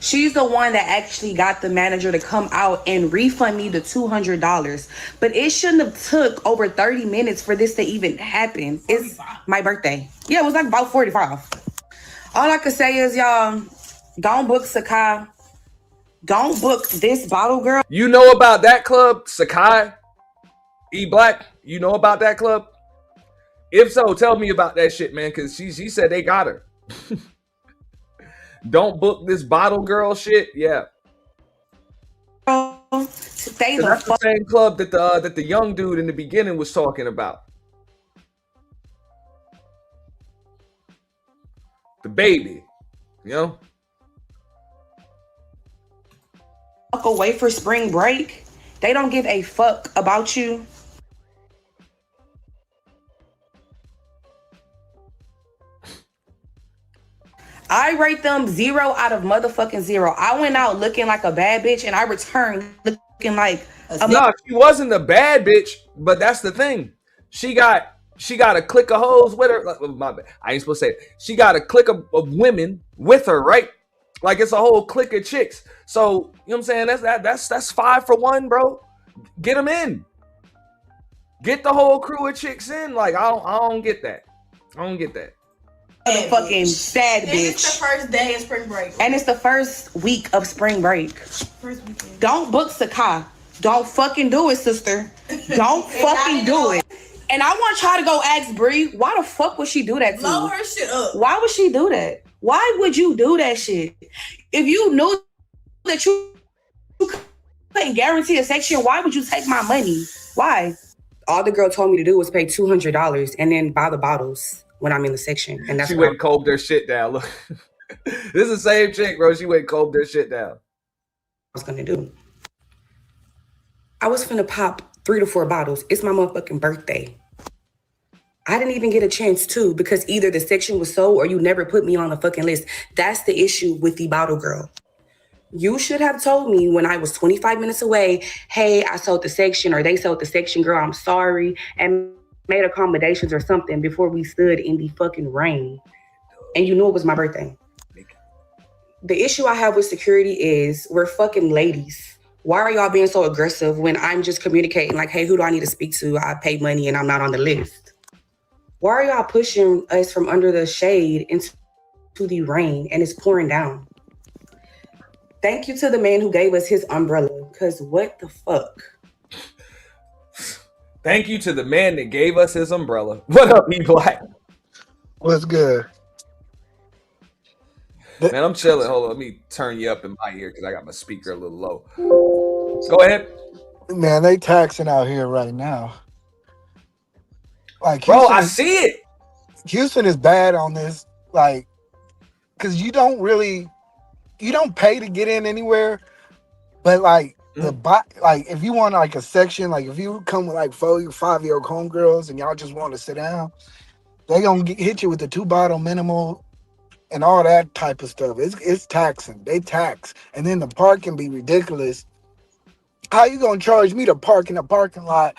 She's the one that actually got the manager to come out and refund me the $200. But it shouldn't have took over 30 minutes for this to even happen. 45. It's my birthday. Yeah, it was like about 45. All I could say is, y'all, don't book Sakai. Don't book this bottle girl. You know about that club, Sakai? E Black, you know about that club? If so, tell me about that shit, man, because she said they got her. Don't book this bottle girl shit. Yeah. Stay That's the same club that the young dude in the beginning was talking about. The baby, you know? Away for spring break. They don't give a fuck about you. I rate them 0 out of motherfucking 0. I went out looking like a bad bitch and I returned looking like no, she wasn't a bad bitch, but that's the thing. She got a clique of hoes with her. My bad. I ain't supposed to say it. She got a clique of women with her, right? Like it's a whole clique of chicks. So, you know what I'm saying? That's 5 for 1, bro. Get them in. Get the whole crew of chicks in. Like I don't get that. I don't get that. Fucking sad bitch. It's the first day of spring break. And it's the first week of spring break. First weekend. Don't book Sakai. Don't fucking do it, sister. Don't fucking do it. And I want y'all to go ask Bree, why the fuck would she do that to Blow you? her shit up. Why would she do that? Why would you do that shit? If you knew that you couldn't guarantee a section, why would you take my money? Why? All the girl told me to do was pay $200 and then buy the bottles when I'm in the section. And that's she went and combed their shit down. Look, this is the same chick, bro. She went and combed their shit down. I was gonna do. I was finna pop 3 to 4 bottles. It's my motherfucking birthday. I didn't even get a chance to because either the section was sold or you never put me on the fucking list. That's the issue with the bottle girl. You should have told me when I was 25 minutes away, hey, I sold the section or they sold the section, girl, I'm sorry, and made accommodations or something before we stood in the fucking rain. And you knew it was my birthday. The issue I have with security is we're fucking ladies. Why are y'all being so aggressive when I'm just communicating like, hey, who do I need to speak to? I pay money and I'm not on the list. Why are y'all pushing us from under the shade into the rain and it's pouring down? Thank you to the man who gave us his umbrella, because what the fuck? Thank you to the man that gave us his umbrella. What up, E Black? What's good? Man, I'm chilling. Hold on, let me turn you up in my ear because I got my speaker a little low. Go ahead. Man, they taxing out here right now. Like, bro, I see it. Houston is bad on this, like, because you don't pay to get in anywhere, but like like if you want like a section, like if you come with like 5-year-old homegirls and y'all just want to sit down, they gonna hit you with the 2-bottle minimal and all that type of stuff. It's taxing. They tax, and then the parking be ridiculous. How you gonna charge me to park in a parking lot?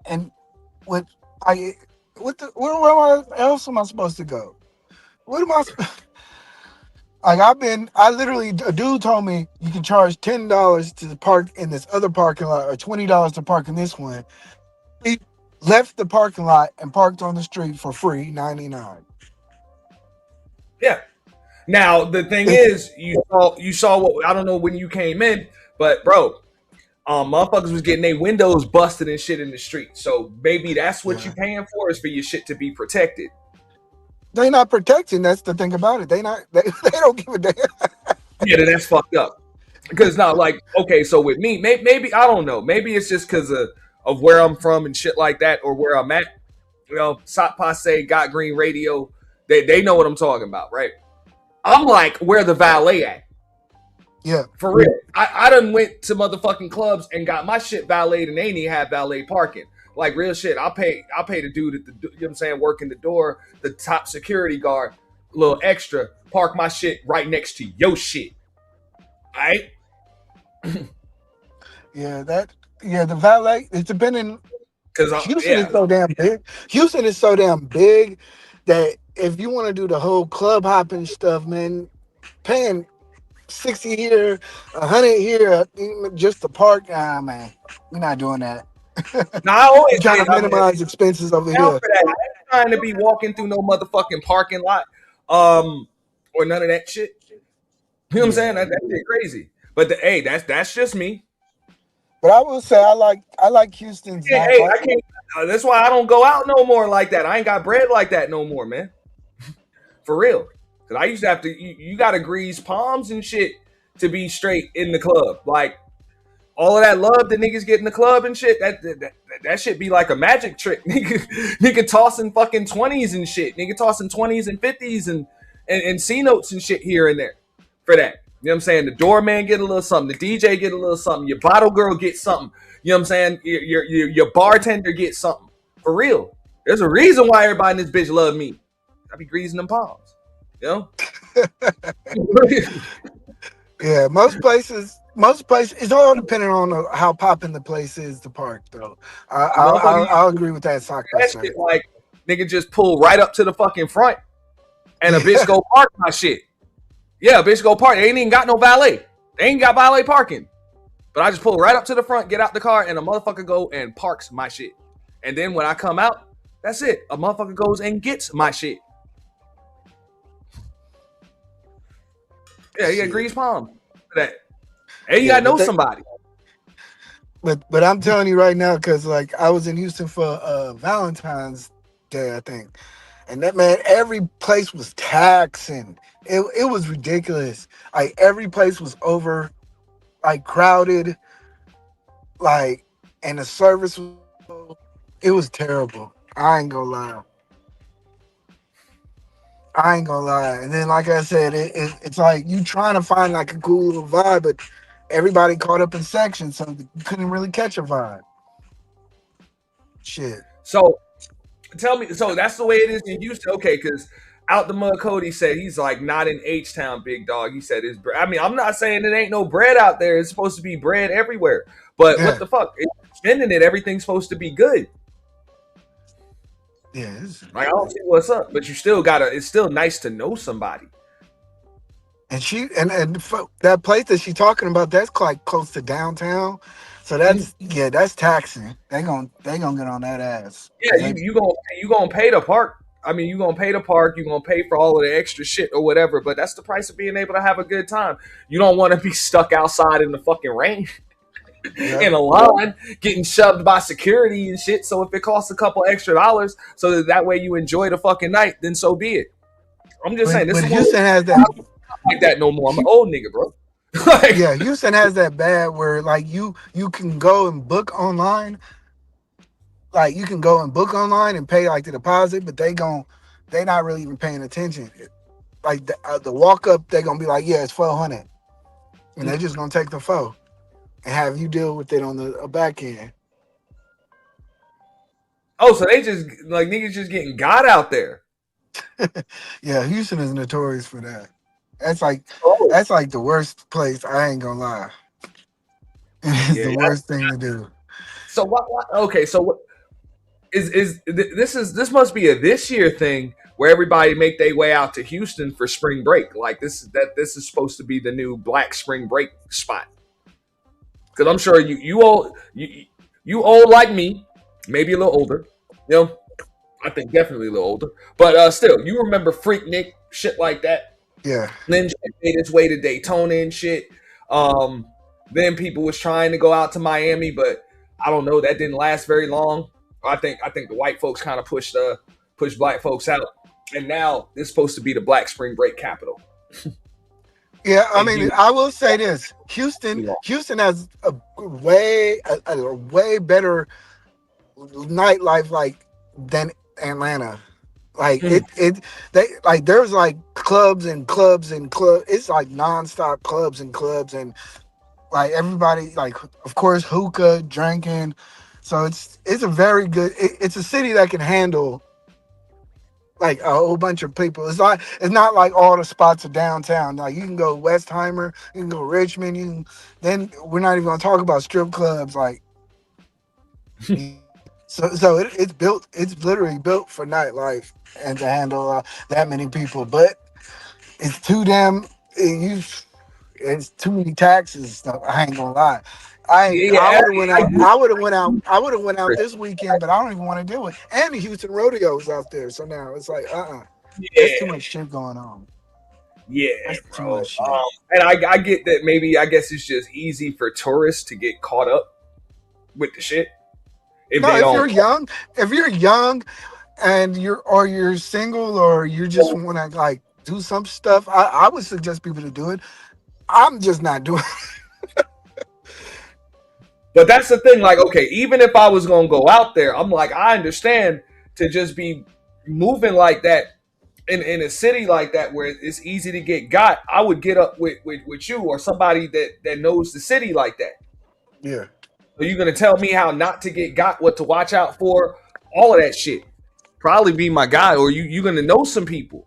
And where else am I supposed to go? What am I? A dude told me you can charge $10 to park in this other parking lot or $20 to park in this one. He left the parking lot and parked on the street for free, $99. Yeah. Now the thing is, you saw what, I don't know when you came in, but bro, motherfuckers was getting their windows busted and shit in the street. So maybe that's what you paying for, is for your shit to be protected. They not protecting. That's the thing about it. They don't give a damn. Yeah, that's fucked up. Because now, like, okay, so with me, maybe I don't know. Maybe it's just because of where I'm from and shit like that, or where I'm at. You know, Sot Passe, Got Green Radio. They know what I'm talking about, right? I'm like, where the valet at? Yeah, for real. I done went to motherfucking clubs and got my shit valeted, and they ain't even have valet parking. Like real shit. I'll pay the dude at the, you know what I'm saying, working the door, the top security guard, a little extra, park my shit right next to your shit. All right? The valet, it's depending, because Houston is so damn big. Houston is so damn big that if you want to do the whole club hopping stuff, man, paying $60 here, $100 here, just to park. Nah, man, we're not doing that. Now I always We're trying say, to minimize expenses over down here. for that. I ain't trying to be walking through no motherfucking parking lot, or none of that shit. You know what I'm saying? That shit crazy. But hey, that's just me. But I will say I like Houston's Yeah, hey, I nightlife. can't. That's why I don't go out no more like that. I ain't got bread like that no more, man. For real. Cause I used to have to. You got to grease palms and shit to be straight in the club. Like all of that love that niggas get in the club and shit. That shit be like a magic trick. Nigga tossing fucking 20s and shit. Nigga tossing 20s and 50s and C notes and shit here and there for that. You know what I'm saying? The doorman get a little something. The DJ get a little something. Your bottle girl get something. You know what I'm saying? Your bartender gets something. For real. There's a reason why everybody in this bitch love me. I be greasing them palms. You know? Yeah, most places, it's all depending on how popping the place is to park, though. I'll agree with that. That shit like nigga just pull right up to the fucking front and a bitch go park my shit. Yeah, a bitch go park. They ain't even got no valet. They ain't got valet parking. But I just pull right up to the front, get out the car, and a motherfucker go and parks my shit. And then when I come out, that's it. A motherfucker goes and gets my shit. Yeah, you got grease palm for that. And you gotta know somebody. But I'm telling you right now, because like I was in Houston for Valentine's Day, I think, and that man, every place was taxing. It was ridiculous. Like every place was over, like crowded, like, and the service was terrible. I ain't gonna lie. And then, like I said, it's like you trying to find like a cool little vibe, but everybody caught up in sections, so you couldn't really catch a vibe. Shit. So tell me, so that's the way it is in Houston. Okay, because Out the Mud Cody said he's like not in H-Town, big dog. He said it's I mean, I'm not saying it ain't no bread out there. It's supposed to be bread everywhere. But what the fuck? If you're spending it, everything's supposed to be good. Yeah. Like I don't see what's up, but you still it's still nice to know somebody. And that place that she's talking about, that's like close to downtown. So that's taxing. They gonna get on that ass. Yeah, you gonna pay to park. I mean, you gonna pay to park. You gonna pay for all of the extra shit or whatever. But that's the price of being able to have a good time. You don't want to be stuck outside in the fucking rain in a line, getting shoved by security and shit. So if it costs a couple extra dollars, so that way you enjoy the fucking night, then so be it. I'm just saying, this is Houston has that like that no more. I'm an old nigga, bro. Yeah, Houston has that bad where like you can go and book online. Like you can go and book online and pay like the deposit, but they not really even paying attention. Like the walk up, they gonna be like, yeah, it's $400, and they're just gonna take the $4 and have you deal with it on the back end. Oh, so they just like niggas just getting got out there. Yeah, Houston is notorious for that. That's like the worst place. I ain't gonna lie. It's the worst thing to do. So what? Okay, so what this must be a this year thing where everybody make their way out to Houston for spring break. Like this is supposed to be the new Black spring break spot. Because I'm sure you old like me, maybe a little older. You know, I think definitely a little older. But still, you remember Freaknik, shit like that. Yeah. And then shit made its way to Daytona and shit. Then people was trying to go out to Miami, but I don't know, that didn't last very long. I think the white folks kind of pushed black folks out, and now it's supposed to be the Black spring break capital. Yeah, I mean, I will say this: Houston has a way better nightlife like than Atlanta. Like there's like clubs and clubs and clubs. It's like nonstop clubs and like everybody, like, of course, hookah, drinking. So it's a very good. It's a city that can handle like a whole bunch of people. It's not like all the spots are downtown. Like you can go Westheimer, you can go Richmond. Then we're not even gonna talk about strip clubs. Like, so it's built. It's literally built for nightlife and to handle that many people. But it's too damn. it's too many taxes and stuff. I ain't gonna lie. I would have went out this weekend, but I don't even want to deal with it. And the Houston Rodeo's out there. So now it's like, there's too much shit going on. Yeah, That's too bro. much shit. And I get that maybe I guess it's just easy for tourists to get caught up with the shit. If you're young and you're single or you just want to like do some stuff, I would suggest people to do it. I'm just not doing it. But that's the thing, like, okay, even if I was gonna go out there, I'm like, I understand to just be moving like that in a city like that where it's easy to get got. I would get up with you or somebody that knows the city like that. Yeah. So you're gonna tell me how not to get got, what to watch out for, all of that shit. Probably be my guy, or you're gonna know some people.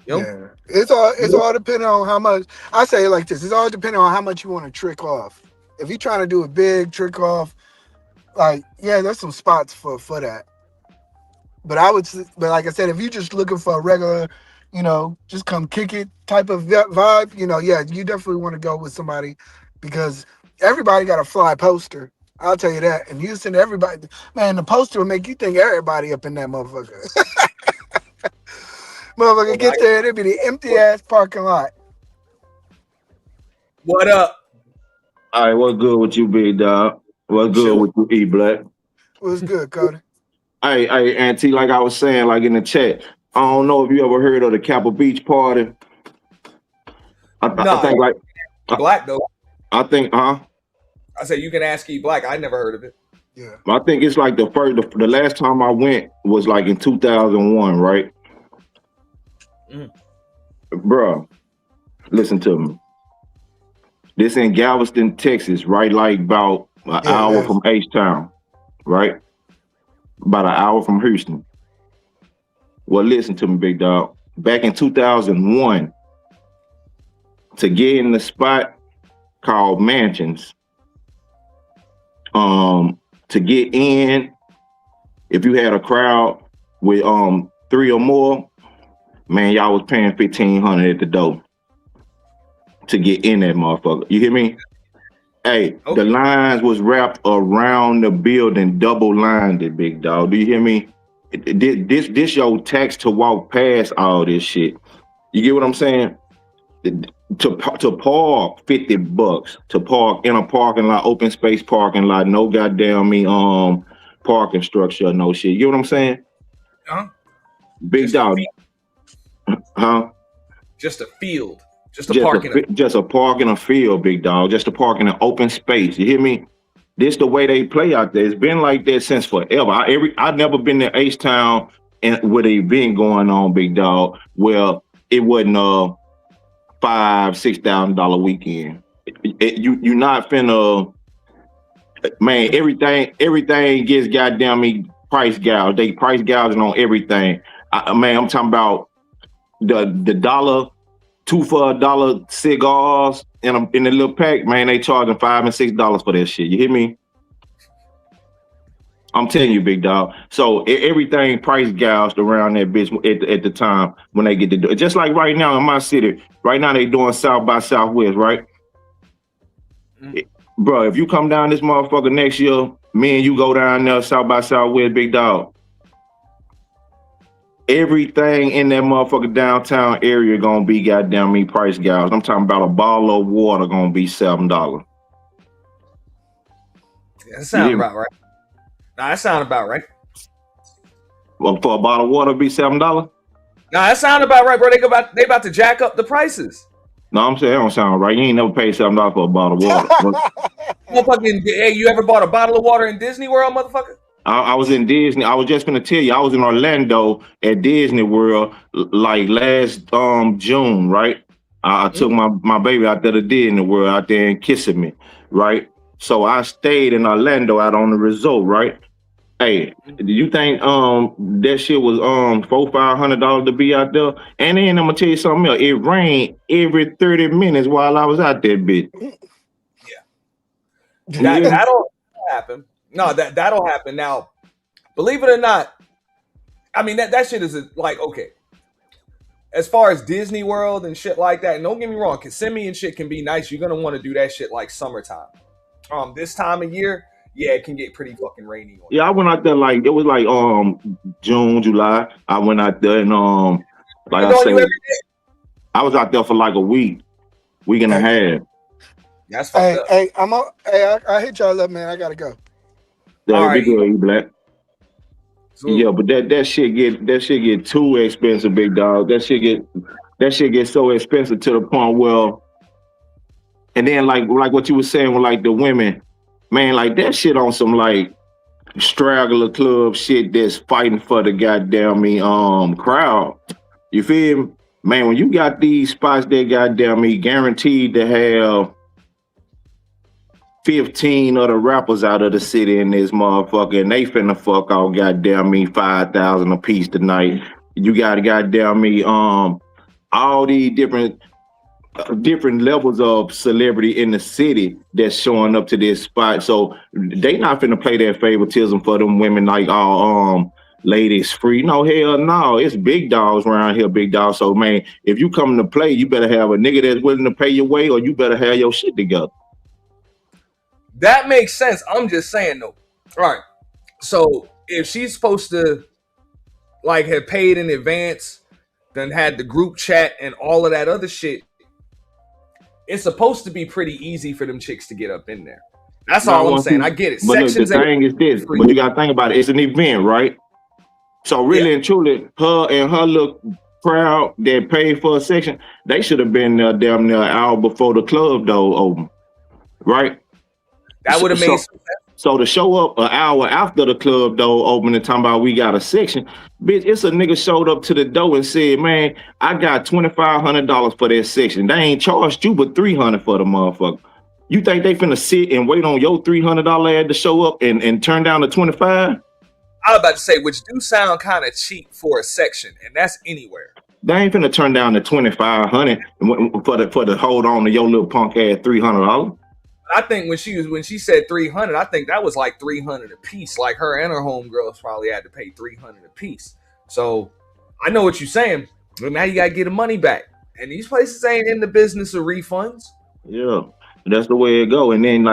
You know? Yeah. It's all depending on how much. I say it like this: it's all depending on how much you want to trick off. If you're trying to do a big trick off, like, yeah, there's some spots for that. But like I said, if you're just looking for a regular, just come kick it type of vibe, yeah, you definitely want to go with somebody because everybody got a fly poster. I'll tell you that. In Houston, everybody, man, the poster will make you think everybody up in that motherfucker. Motherfucker get there, it'll be the empty ass parking lot. What up? All right, what's good with you, big dog? What's good with you, E Black? What's good, Cody? Hey, Auntie, like I was saying, like in the chat, I don't know if you ever heard of the Capitol Beach party. I think like Black though. I think, I said you can ask E Black. I never heard of it. Yeah. I think it's like the last time I went was like in 2001, right? Bruh, listen to me. This in Galveston, Texas, right? Like about an hour from H-Town, right? About an hour from Houston. Well, listen to me, big dog. Back in 2001, to get in the spot called Mansions, to get in, if you had a crowd with 3 or more, man, y'all was paying $1,500 at the door to get in that motherfucker. You hear me? Hey, the lines was wrapped around the building, double lined it, big dog. Do you hear me? This your tax to walk past all this shit. You get what I'm saying? To park $50 to park in a parking lot, open space parking lot, no goddamn parking structure or no shit. You get what I'm saying? Big dog. Just a field. Just a parking. Just a park in a field, big dog. Just a park in an open space. You hear me? This the way they play out there. It's been like that since forever. I've never been to H-Town and with an event going on, big dog. Well, it wasn't $5,000-$6,000 weekend. You not finna, man. Everything gets goddamn me price gouge. They price gouging on everything. Man, I'm talking about the dollar. 2 for $1 cigars in a little pack, man. They charging $5 and $6 for that shit. You hear me? I'm telling you, big dog. So everything price gouged around that bitch at the time when they get to do it. Just like right now in my city, right now they doing South by Southwest, right? Bro, if you come down this motherfucker next year, me and you go down there South by Southwest, big dog. Everything in that motherfucking downtown area gonna be goddamn me price gouged. I'm talking about a bottle of water gonna be $7. Yeah, that sounds about right. Nah, that sounds about right. Well, for a bottle of water, be $7. Nah, that sounds about right, bro. They about to jack up the prices. No, I'm saying that don't sound right. You ain't never paid $7 for a bottle of water. Motherfucking, hey, you ever bought a bottle of water in Disney World, motherfucker? I was in Disney. I was just gonna tell you, I was in Orlando at Disney World like last June, right? I took my baby out there to Disney World out there and kissing me, right? So I stayed in Orlando out on the resort, right? Hey, do you think that shit was $400-$500 to be out there? And then I'm gonna tell you something else. It rained every 30 minutes while I was out there, bitch. Yeah. That'll happen. No, that'll happen. Now, believe it or not, I mean that shit is like, okay. as far as Disney World and shit like that, and don't get me wrong, Kissimmee and shit can be nice. You're gonna want to do that shit like summertime. This time of year, yeah, it can get pretty fucking rainy. Yeah, I went out there like it was like June, July. I went out there and like I said, I was out there for like a week and a half. That's fucked up. Hey, I hit y'all up, man. I gotta go. Yeah, be good, E-Black. Yeah, but that shit get too expensive, big dog. That shit get so expensive to the point where, and then like what you were saying with like the women, man, like that shit on some like straggler club shit that's fighting for the goddamn crowd. You feel me? Man, when you got these spots that goddamn guaranteed to have 15 other rappers out of the city in this motherfucker, and they finna fuck off goddamn $5,000 a piece tonight. You got goddamn all these different levels of celebrity in the city that's showing up to this spot. So they not finna play that favoritism for them women like ladies free. No, hell no. It's big dogs around here, big dogs. So man, if you coming to play, you better have a nigga that's willing to pay your way, or you better have your shit together. That makes sense. I'm just saying though. All right. So if she's supposed to like have paid in advance, then had the group chat and all of that other shit, it's supposed to be pretty easy for them chicks to get up in there. That's all I'm saying. I get it. But look, the thing is this, but you gotta think about it. It's an event, right? So really and truly, her and her little crowd that paid for a section, they should have been there damn near an hour before the club door open, right? That would have made sense. So to show up an hour after the club door open and talking about we got a section, bitch, it's a nigga showed up to the door and said, man, I got $2,500 for that section. They ain't charged you but $300 for the motherfucker. You think they finna sit and wait on your $300 ad to show up and turn down the $25? I was about to say, which do sound kind of cheap for a section, and that's anywhere. They ain't finna turn down the $2,500 for the hold on to your little punk ass $300. I think when she said 300, I think that was like 300 a piece. Like her and her homegirls probably had to pay 300 a piece. So I know what you're saying, but now you gotta get the money back. And these places ain't in the business of refunds. Yeah, that's the way it go. And then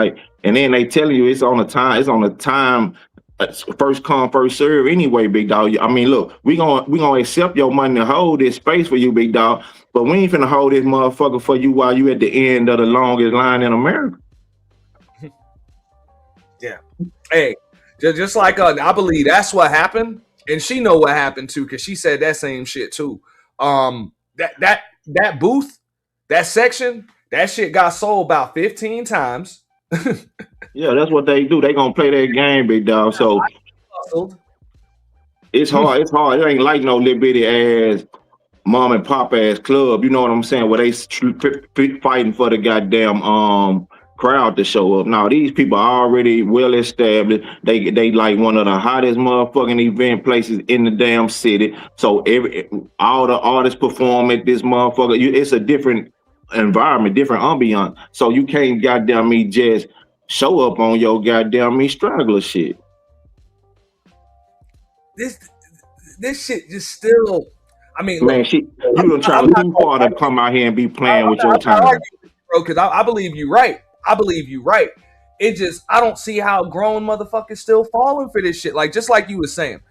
they tell you it's on a time, first come, first serve anyway, big dog. I mean, look, we gonna accept your money to hold this space for you, big dog, but we ain't finna hold this motherfucker for you while you at the end of the longest line in America. Yeah. Hey, just like I believe that's what happened, and she know what happened too, because she said that same shit too. That booth, that section, that shit got sold about 15 times. Yeah, that's what they do. They gonna play that game, big dog. So it's hard. It's hard. It ain't like no little bitty ass mom and pop ass club. You know what I'm saying? Where they fighting for the goddamn crowd to show up. Now these people are already well established. They like one of the hottest motherfucking event places in the damn city. So all the artists perform at this motherfucker. It's a different environment, different ambiance. So you can't goddamn me just show up on your goddamn me straggler shit. This shit just still. I mean, man, you done try too hard to come out here and be playing with your time, bro. Because I believe you right. I believe you right. It just, I don't see how grown motherfuckers still falling for this shit. Like, just like you were saying,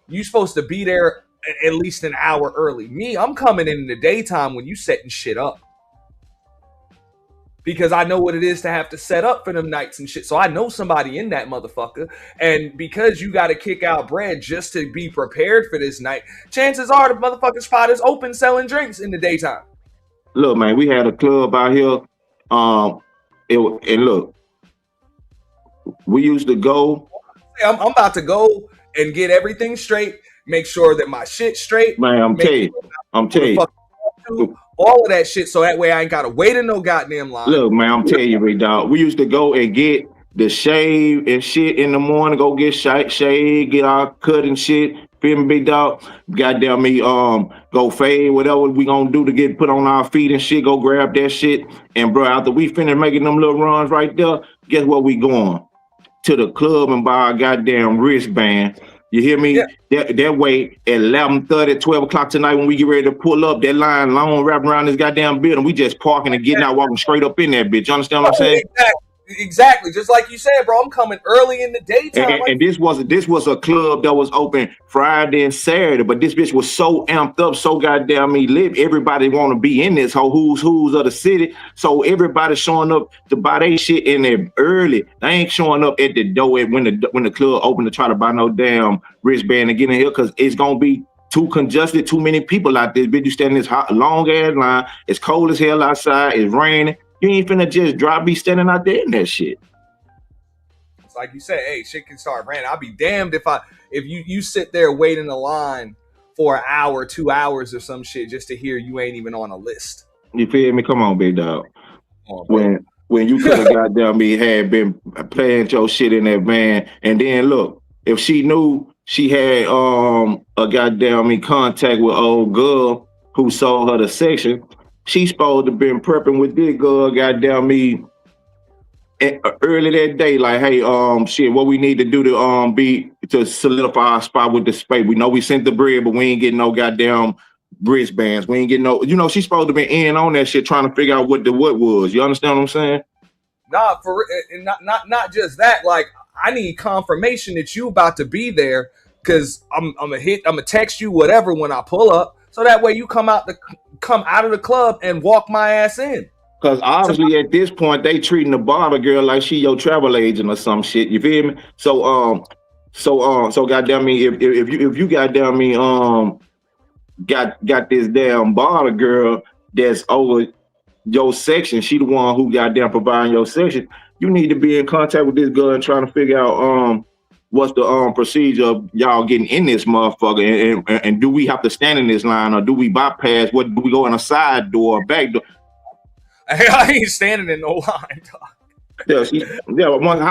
you supposed to be there at least an hour early. Me, I'm coming in the daytime when you setting shit up. Because I know what it is to have to set up for them nights and shit. So I know somebody in that motherfucker. And because you got to kick out bread just to be prepared for this night, chances are the motherfucking spot is open selling drinks in the daytime. Look, man, we had a club out here. And look, we used to go. I'm about to go and get everything straight. Make sure that my shit's straight. Man, I'm telling you. All of that shit, so that way I ain't gotta wait in no goddamn line. Look, man, I'm telling you, big dog. We used to go and get the shave and shit in the morning. Go get shave, get our cut and shit. Feel me, big dog? Goddamn me, go fade, whatever we gonna do to get put on our feet and shit. Go grab that shit, and bro, after we finish making them little runs right there, guess where we going? To the club and buy a goddamn wristband You hear me? Yeah. That way at 11:30, 12 o'clock tonight when we get ready to pull up, that line long wrapping around this goddamn building, we just parking and getting out, walking straight up in that bitch. You understand what I'm saying? Exactly. Just like you said, bro. I'm coming early in the daytime. And this was a club that was open Friday and Saturday, but this bitch was so amped up, so goddamn lit. Everybody want to be in this whole who's of the city, so everybody showing up to buy their shit in there early. They ain't showing up at the door when the club open to try to buy no damn wristband and get in here because it's gonna be too congested, too many people out there. Bitch, you stand in this hot, long ass line. It's cold as hell outside. It's raining. You ain't finna just be standing out there in that shit. It's like you said, hey, shit can start raining. I'll be damned if you sit there waiting in the line for an hour, 2 hours or some shit just to hear you ain't even on a list. You feel me? Come on, big dog. When you could have goddamn me had been playing your shit in that van, and then look, if she knew she had a goddamn me contact with old girl who sold her the section, she supposed to been prepping with this girl, goddamn me, early that day. Like, hey, shit, what we need to do to solidify our spot with the space. We know we sent the bread, but we ain't getting no goddamn wristbands. We ain't getting no, she's supposed to be in on that shit, trying to figure out what was. You understand what I'm saying? Nah, not just that. Like, I need confirmation that you about to be there, because I'm gonna text you whatever when I pull up, so that way you come out of the club and walk my ass in. Because obviously at this point they treating the barber girl like she your travel agent or some shit. You feel me? So goddamn me, if you goddamn me got this damn barber girl that's over your section, she the one who goddamn providing your section. You need to be in contact with this girl and trying to figure out what's the procedure of y'all getting in this motherfucker, and do we have to stand in this line, or do we bypass? What do we go in a side door or back door? I ain't standing in no line, dog.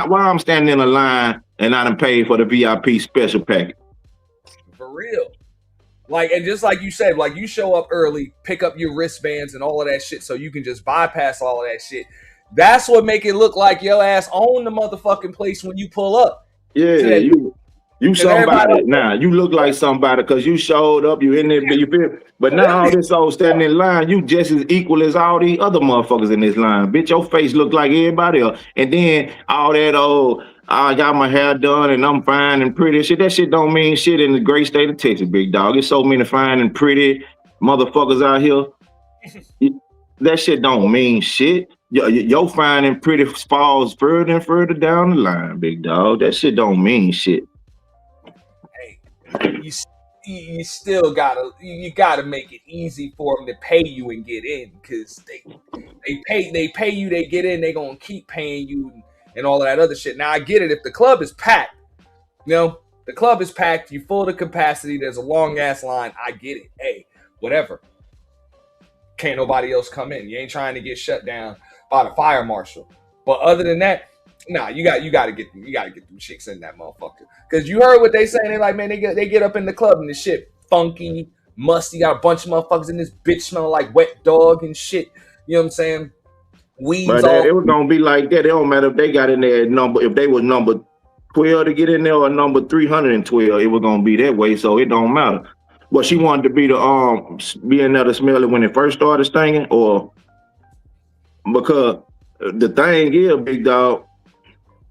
Why I'm standing in a line and I done paid for the VIP special package? For real. Like, and just like you said, like, you show up early, pick up your wristbands and all of that shit so you can just bypass all of that shit. That's what make it look like your ass own the motherfucking place when you pull up. Yeah, you somebody. Now you look like somebody because you showed up, you in there, you feel. But now all this old standing in line, you just as equal as all these other motherfuckers in this line. Bitch, your face look like everybody else. And then all that I got my hair done and I'm fine and pretty shit. That shit don't mean shit in the great state of Texas, big dog. It's so many fine and pretty motherfuckers out here. That shit don't mean shit. Your fine and pretty falls further and further down the line, big dog. That shit don't mean shit. Hey, you still gotta make it easy for them to pay you and get in, because they pay you, they get in, they gonna keep paying you and all of that other shit. Now I get it, if the club is packed, the club is packed, you full to capacity, there's a long ass line, I get it. Hey, whatever. Can't nobody else come in. You ain't trying to get shut down by the fire marshal. But other than that, nah, you gotta get them chicks in that motherfucker. Cause you heard what they saying. They like, man, they get up in the club and the shit funky, musty, got a bunch of motherfuckers in this bitch smelling like wet dog and shit. You know what I'm saying? Weeds. But it was gonna be like that. It don't matter if they got in there if they was number 12 to get in there or number 312, it was gonna be that way. So it don't matter. Well, she wanted to be be in there to smell it when it first started stinging, or because the thing is, big dog,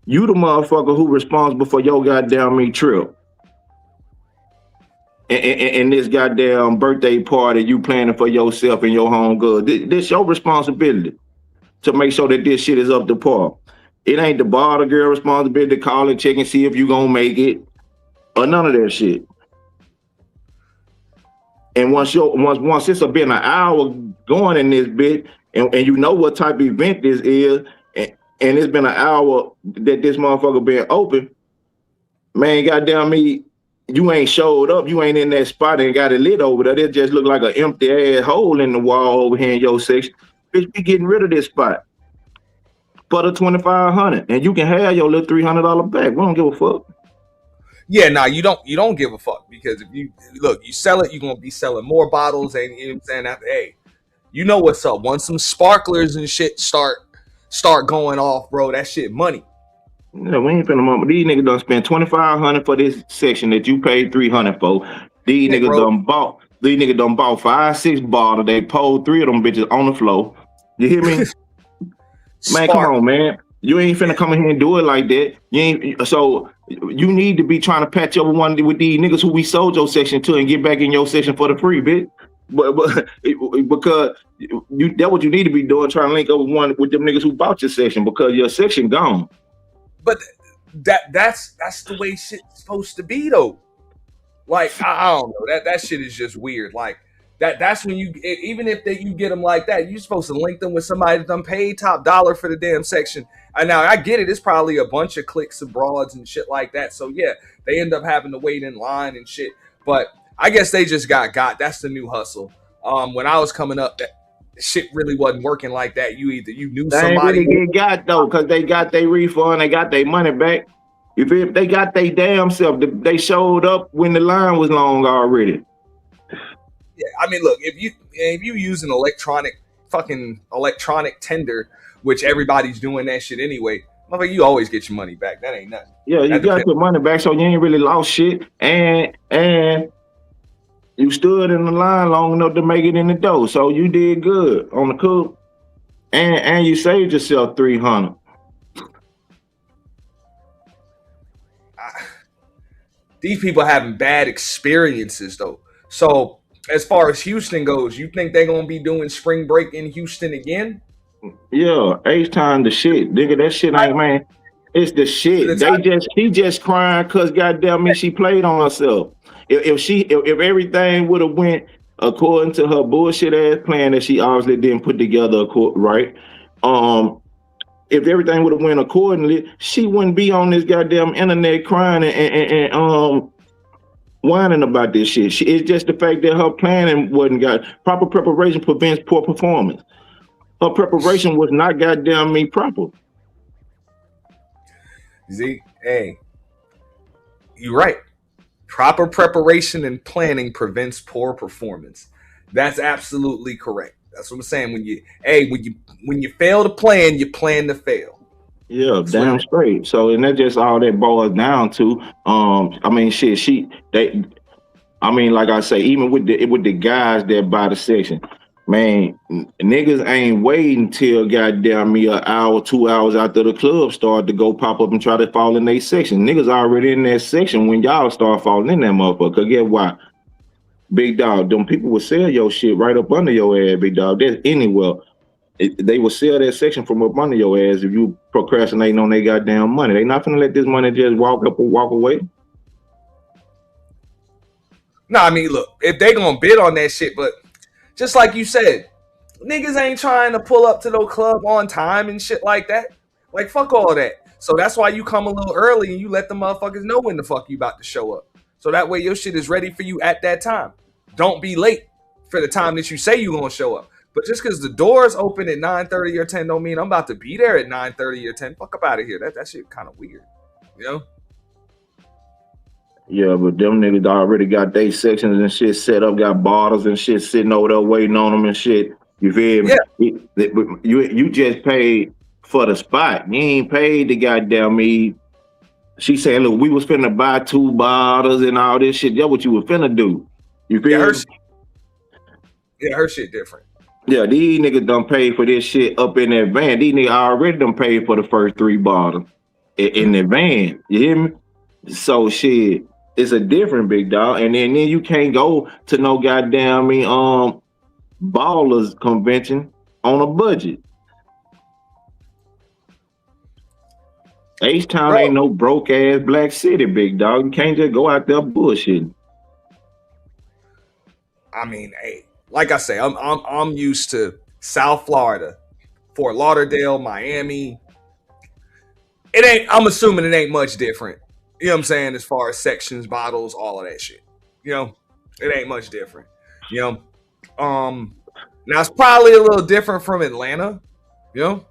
you the motherfucker who responsible for your goddamn trip. And this goddamn birthday party you planning for yourself and your home good. This your responsibility to make sure that this shit is up to par. It ain't the bar girl responsibility to call and check and see if you gonna make it or none of that shit. And once it's been an hour going in this bit, and you know what type of event this is, and it's been an hour that this motherfucker been open, man, goddamn me, you ain't showed up, you ain't in that spot and got it lit over there. It just look like an empty ass hole in the wall over here in your section. Bitch, be getting rid of this spot for the $2,500, and you can have your little $300 back. We don't give a fuck. Yeah, nah, you don't give a fuck, because if you sell it, you're gonna be selling more bottles, and you know what I'm saying, hey, you know what's up. Once some sparklers and shit start going off, bro, that shit money. No, we ain't finna mama. These niggas done spent $2,500 for this section that you paid $300 for. These niggas done bought. These niggas done bought 5-6 bottles. They pulled 3 of them bitches on the floor. You hear me? Man, come on, man. You ain't finna come in here and do it like that. You ain't. So you need to be trying to patch up with these niggas who we sold your section to and get back in your section for the free, bitch. But because that's what you need to be doing, trying to link up with them niggas who bought your section because your section gone. But that's the way shit's supposed to be though. Like I don't know, that shit is just weird. Like that's when you, even if you get them like that, you're supposed to link them with somebody that done paid top dollar for the damn section. And now I get it, it's probably a bunch of clicks and broads and shit like that. So yeah, they end up having to wait in line and shit. But I guess they just got. That's the new hustle. When I was coming up, that shit really wasn't working like that. You knew they somebody. They really get got though, because they got their refund, they got their money back. If they got their damn self, they showed up when the line was long already. Yeah, I mean, look, if you use an electronic tender, which everybody's doing that shit anyway, motherfucker, you always get your money back. That ain't nothing. Yeah, you got your money back, so you ain't really lost shit, and you stood in the line long enough to make it in the door, so you did good on the cook, and you saved yourself $300. These people having bad experiences though. So as far as Houston goes, you think they're gonna be doing spring break in Houston again? Yeah, H-Time the shit, nigga. That shit ain't, man. It's the shit. She just crying because goddamn me, she played on herself. If everything would have went according to her bullshit ass plan that she obviously didn't put together, right? If everything would have went accordingly, she wouldn't be on this goddamn internet crying and whining about this shit. It's just the fact that her planning wasn't got proper preparation prevents poor performance. Her preparation was not goddamn me proper. Z, hey, you're right. Proper preparation and planning prevents poor performance. That's absolutely correct. That's what I'm saying. When you fail to plan, you plan to fail. Yeah, damn straight. So, and that's just all that boils down to. I mean, shit. Like I say, even with the guys that buy the section, man, niggas ain't waiting till goddamn me an hour, 2 hours after the club start to go pop up and try to fall in their section. Niggas already in that section when y'all start falling in that motherfucker. Cause get why? Big dog, them people will sell your shit right up under your ass, big dog. That's anywhere. They will sell that section from up under your ass if you procrastinating on their goddamn money. They not gonna let this money just walk up or walk away. No, I mean, look, if they gonna bid on that shit, but just like you said, niggas ain't trying to pull up to the club on time and shit like that. Like, fuck all that. So that's why you come a little early and you let the motherfuckers know when the fuck you about to show up. So that way your shit is ready for you at that time. Don't be late for the time that you say you gonna show up. But just because the doors open at 9:30 or 10 don't mean I'm about to be there at 9:30 or 10. Fuck up out of here. That shit kind of weird, you know? Yeah, but them niggas already got their sections and shit set up, got bottles and shit sitting over there waiting on them and shit. You feel me? Yeah. You just paid for the spot. You ain't paid the goddamn me. She said, look, we was finna buy 2 bottles and all this shit. That's what you was finna do. You feel me? Her shit different. Yeah, these niggas done paid for this shit up in that van. These niggas already done paid for the first 3 bottles in the van. You hear me? So shit, it's a different big dog. And then you can't go to no goddamn ballers convention on a budget. H-Town ain't no broke ass black city, big dog. You can't just go out there bullshitting. I mean, hey, like I say, I'm used to South Florida, Fort Lauderdale, Miami. I'm assuming it ain't much different. You know what I'm saying? As far as sections, bottles, all of that shit. You know, it ain't much different. You know, now it's probably a little different from Atlanta. You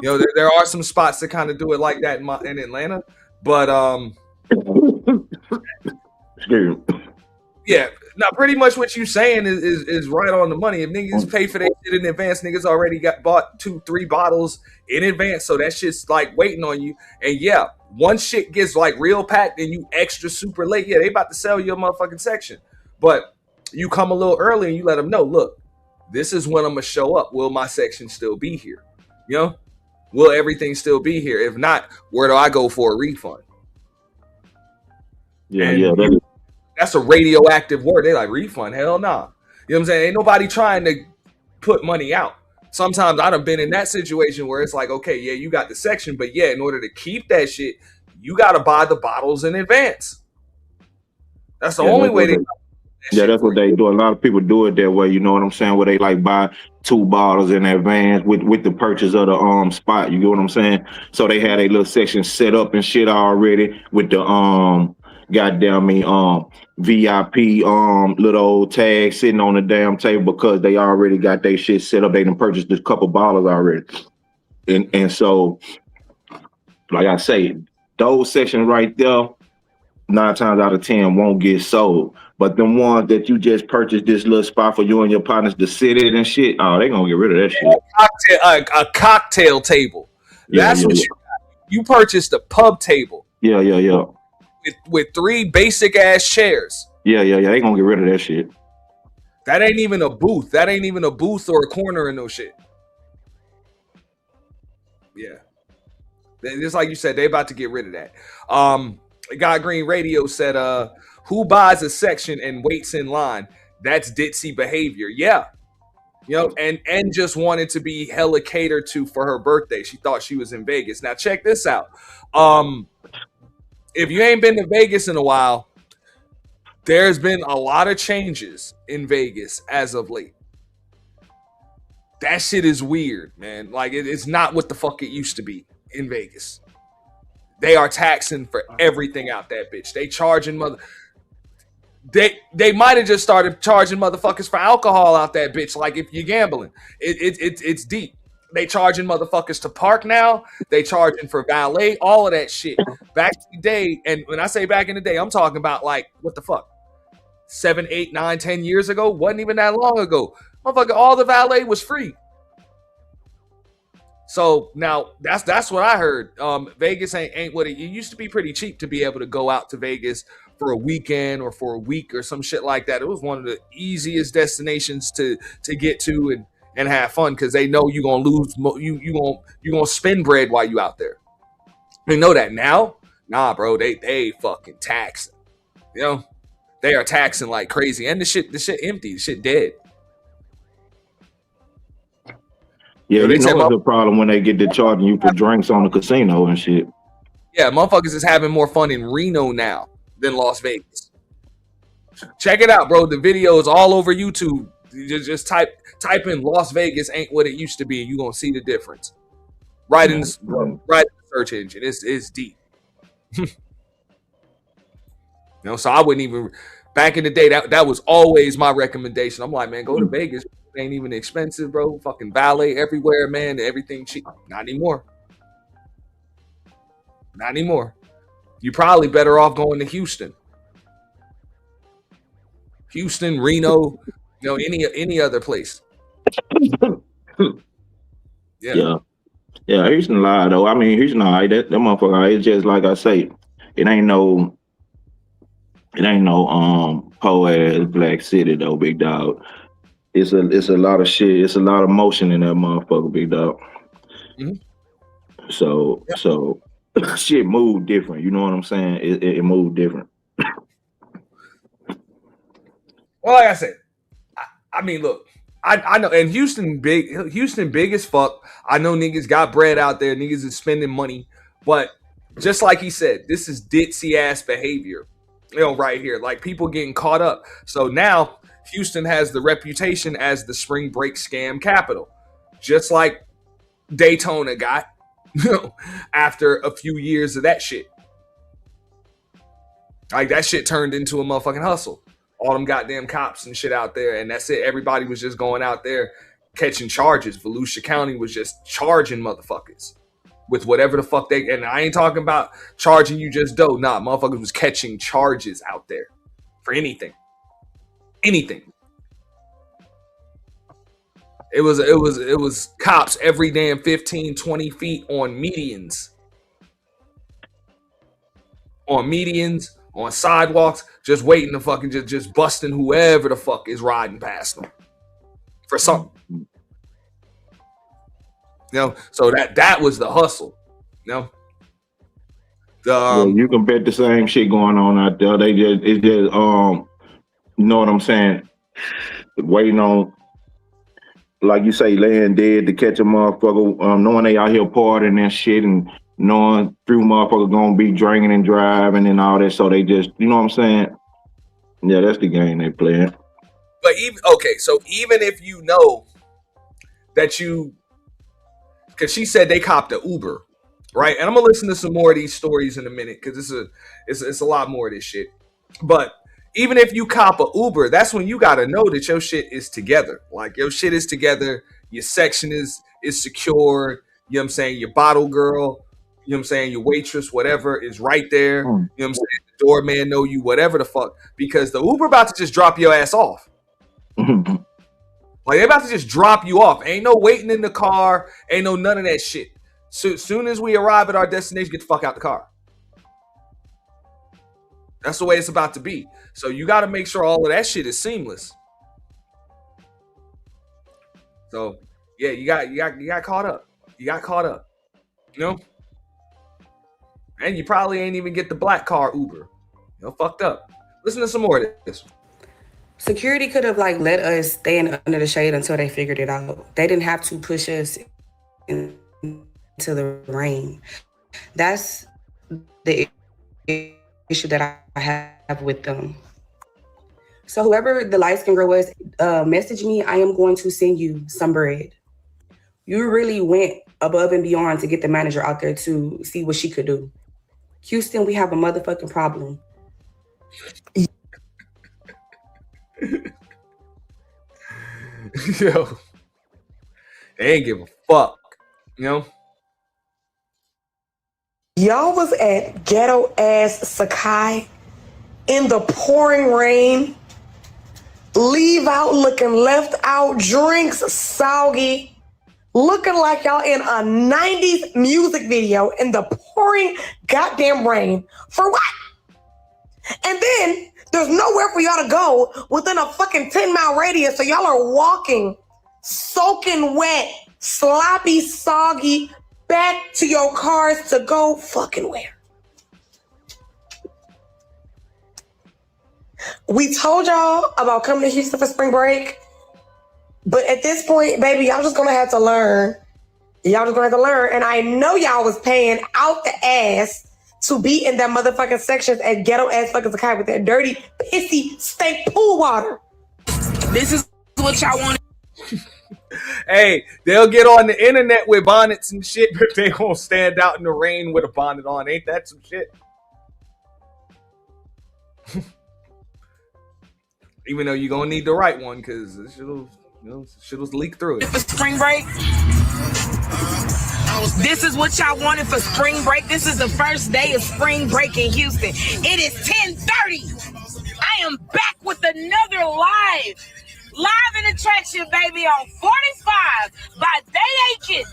know, there are some spots that kind of do it like that in Atlanta, but yeah, Now, pretty much what you saying is right on the money. If niggas pay for that shit in advance, niggas already bought 2-3 bottles in advance, so that shit's like waiting on you. And yeah, once shit gets like real packed and you extra super late, yeah, they about to sell your motherfucking section. But you come a little early and you let them know, look, this is when I'm gonna show up. Will my section still be here? You know, will everything still be here? If not, where do I go for a refund? Yeah, that's a radioactive word. They like, refund? Hell no. Nah. You know what I'm saying? Ain't nobody trying to put money out. Sometimes I done been in that situation where it's like, okay, yeah, you got the section, but yeah, in order to keep that shit, you got to buy the bottles in advance. That's the only way that's what they do. A lot of people do it that way. You know what I'm saying? Where they like buy 2 bottles in advance with the purchase of the spot. You get what I'm saying? So they had a little section set up and shit already with the goddamn me VIP little old tag sitting on the damn table because they already got their shit set up. They done purchased a couple bottles already. And so, like I say, those sections right there, 9 times out of 10 won't get sold. But the ones that you just purchased this little spot for you and your partners to sit in and shit, oh, they gonna get rid of that shit. A cocktail table. That's what you purchased, a pub table. Yeah. With 3 basic ass chairs. Yeah. They gonna get rid of that shit. That ain't even a booth. That ain't even a booth or a corner and no shit. Yeah. Just like you said, they about to get rid of that. God Green Radio said, who buys a section and waits in line? That's ditzy behavior. Yeah. You know, and just wanted to be hella catered to for her birthday. She thought she was in Vegas. Now check this out. If you ain't been to Vegas in a while, there's been a lot of changes in Vegas as of late. That shit is weird, man. Like, it's not what the fuck it used to be in Vegas. They are taxing for everything out that bitch. They charging They might have just started charging motherfuckers for alcohol out that bitch. Like if you're gambling, it's deep. They charging motherfuckers to park now. They charging for valet, all of that shit. Back in the day, and when I say back in the day, I'm talking about like, what the fuck? 7, 8, 9, 10 years ago? Wasn't even that long ago. Motherfucker, all the valet was free. So now that's what I heard. Vegas ain't what it used to be. Pretty cheap to be able to go out to Vegas for a weekend or for a week or some shit like that. It was one of the easiest destinations to get to and have fun because they know you're gonna lose. You gonna spend bread while you out there. They know that now. Nah, bro, they fucking taxing. You know, they are taxing like crazy, and the shit empty. The shit dead. Yeah, you know it's a problem when they get to charging you for drinks on the casino and shit. Yeah, motherfuckers is having more fun in Reno now than Las Vegas. Check it out, bro. The video is all over YouTube. You just type in Las Vegas ain't what it used to be. You're gonna see the difference. Right in the search engine. It's deep. You know, so I wouldn't even back in the day, that was always my recommendation. I'm like, man, go to Vegas. It ain't even expensive, bro. Fucking valet everywhere, man. Everything cheap. Not anymore. Not anymore. You're probably better off going to Houston. Houston, Reno, you know, any other place. Yeah, Houston lie though. I mean, Houston lie. That motherfucker. It's just like I say. It ain't no po ass black city though, big dog. It's a lot of shit. It's a lot of motion in that motherfucker, big dog. Mm-hmm. So shit move different. You know what I'm saying? It moved different. Well, like I said, I mean, look, I know, and Houston big as fuck. I know niggas got bread out there. Niggas is spending money, but just like he said, this is ditzy ass behavior. You know, right here, like people getting caught up. So now Houston has the reputation as the spring break scam capital, just like Daytona got, you know, after a few years of that shit. Like that shit turned into a motherfucking hustle. All them goddamn cops and shit out there, and that's it. Everybody was just going out there catching charges. Volusia County was just charging motherfuckers with whatever the fuck they, and I ain't talking about charging you just dough. Nah, motherfuckers was catching charges out there for anything. anything. It was cops every damn 15, 20 feet on medians. On sidewalks, just waiting to fucking just busting whoever the fuck is riding past them for something. You know, so that was the hustle. You know, Well, you can bet the same shit going on out there. It's just you know what I'm saying? Waiting on, like you say, laying dead to catch a motherfucker, knowing they out here partying and shit, and knowing few motherfuckers gonna be drinking and driving and all that. So they just, you know what I'm saying? Yeah, that's the game they playing. But even if you know that because she said they copped an Uber, right? And I'm gonna listen to some more of these stories in a minute because it's a lot more of this shit. But even if you cop a Uber, that's when you gotta know that your shit is together. Like your shit is together, your section is secured. You know what I'm saying? Your bottle girl, you know what I'm saying? Your waitress, whatever, is right there. You know what I'm saying? The doorman know you, whatever the fuck. Because the Uber about to just drop your ass off. Like, they're about to just drop you off. Ain't no waiting in the car. Ain't no none of that shit. So soon as we arrive at our destination, get the fuck out the car. That's the way it's about to be. So you got to make sure all of that shit is seamless. So, yeah, you got caught up. You got caught up. You know? And you probably ain't even get the black car Uber. You know, fucked up. Listen to some more of this. Security could have let us stay under the shade until they figured it out. They didn't have to push us into the rain. That's the issue that I have with them. So whoever the light-skinned girl was, message me. I am going to send you some bread. You really went above and beyond to get the manager out there to see what she could do. Houston, we have a motherfucking problem. Yo, they ain't give a fuck, you know? Y'all was at ghetto ass Sakai in the pouring rain, leave out looking left out, drinks soggy, looking like y'all in a 90s music video in the pouring goddamn rain. For what? And then there's nowhere for y'all to go within a fucking 10-mile radius. So y'all are walking, soaking wet, sloppy, soggy, back to your cars to go fucking where? We told y'all about coming to Houston for spring break. But at this point, baby, y'all just gonna have to learn. And I know y'all was paying out the ass to be in that motherfucking sections at ghetto ass fucking Sakai with that dirty, pissy, stank pool water. This is what y'all want. Hey, they'll get on the internet with bonnets and shit, but they gonna stand out in the rain with a bonnet on. Ain't that some shit? Even though you're gonna need the right one, because shit was leaked through it. For spring break. This is what y'all wanted for spring break. This is the first day of spring break in Houston. It is 10:30. I am back with another live in attraction, baby, on 45 by Day Aiken,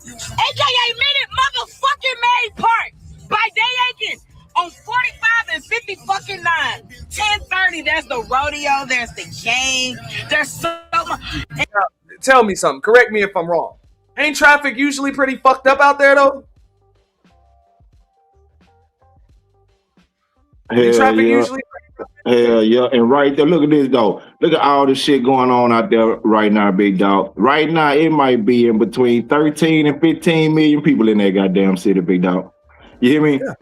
aka Minute Motherfucking Maid Park by Day Aiken on 45 and 50 fucking 9. 10:30. There's the rodeo. There's the game. There's so much. Tell me something. Correct me if I'm wrong. Ain't traffic usually pretty fucked up out there, though? Hell yeah. And right there, look at this, though. Look at all this shit going on out there right now, big dog. Right now, it might be in between 13 and 15 million people in that goddamn city, big dog. You hear me? Yeah.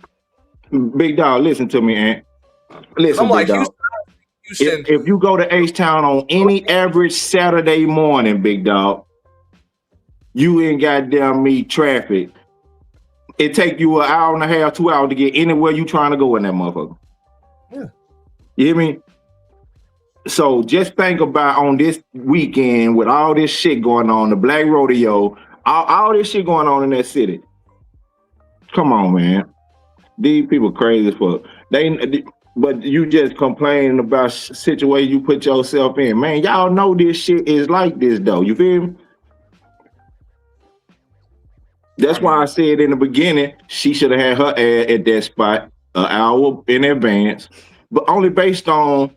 Big dog, listen to me, Ant. Listen, big dog. If you go to H-Town on any average Saturday morning, big dog, you ain't goddamn meet traffic. It take you an hour and a half, 2 hours to get anywhere you trying to go in that motherfucker. Yeah. You hear me? So just think about on this weekend with all this shit going on, the Black Rodeo, all this shit going on in that city. Come on, man. These people crazy as fuck. But you just complaining about situation you put yourself in. Man, y'all know this shit is like this though. You feel me? That's why I said in the beginning, she should have had her ad at that spot an hour in advance, but only based on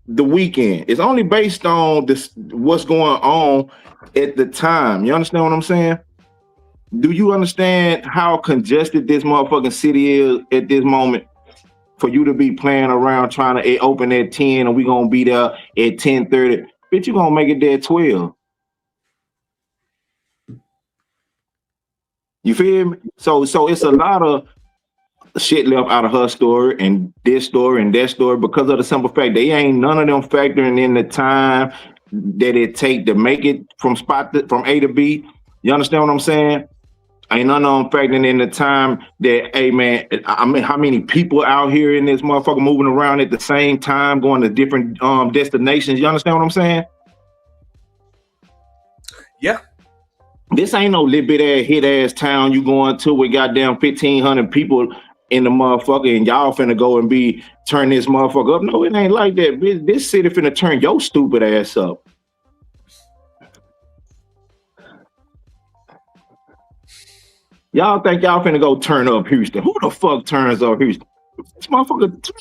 the weekend. It's only based on this what's going on at the time. You understand what I'm saying? Do you understand how congested this motherfucking city is at this moment? For you to be playing around trying to open at 10 and we gonna be there at 10:30. Bitch, you gonna make it there at 12. You feel me? So it's a lot of shit left out of her story and this story and that story because of the simple fact they ain't none of them factoring in the time that it take to make it from A to B. You understand what I'm saying? Ain't none of them factoring in the time that, hey man, I mean, how many people out here in this motherfucker moving around at the same time, going to different destinations? You understand what I'm saying? Yeah. This ain't no little bit ass hit ass town you going to with goddamn 1,500 people in the motherfucker and y'all finna go and turn this motherfucker up. No, it ain't like that. Bitch, this city finna turn your stupid ass up. Y'all think y'all finna go turn up Houston? Who the fuck turns up Houston? This motherfucker.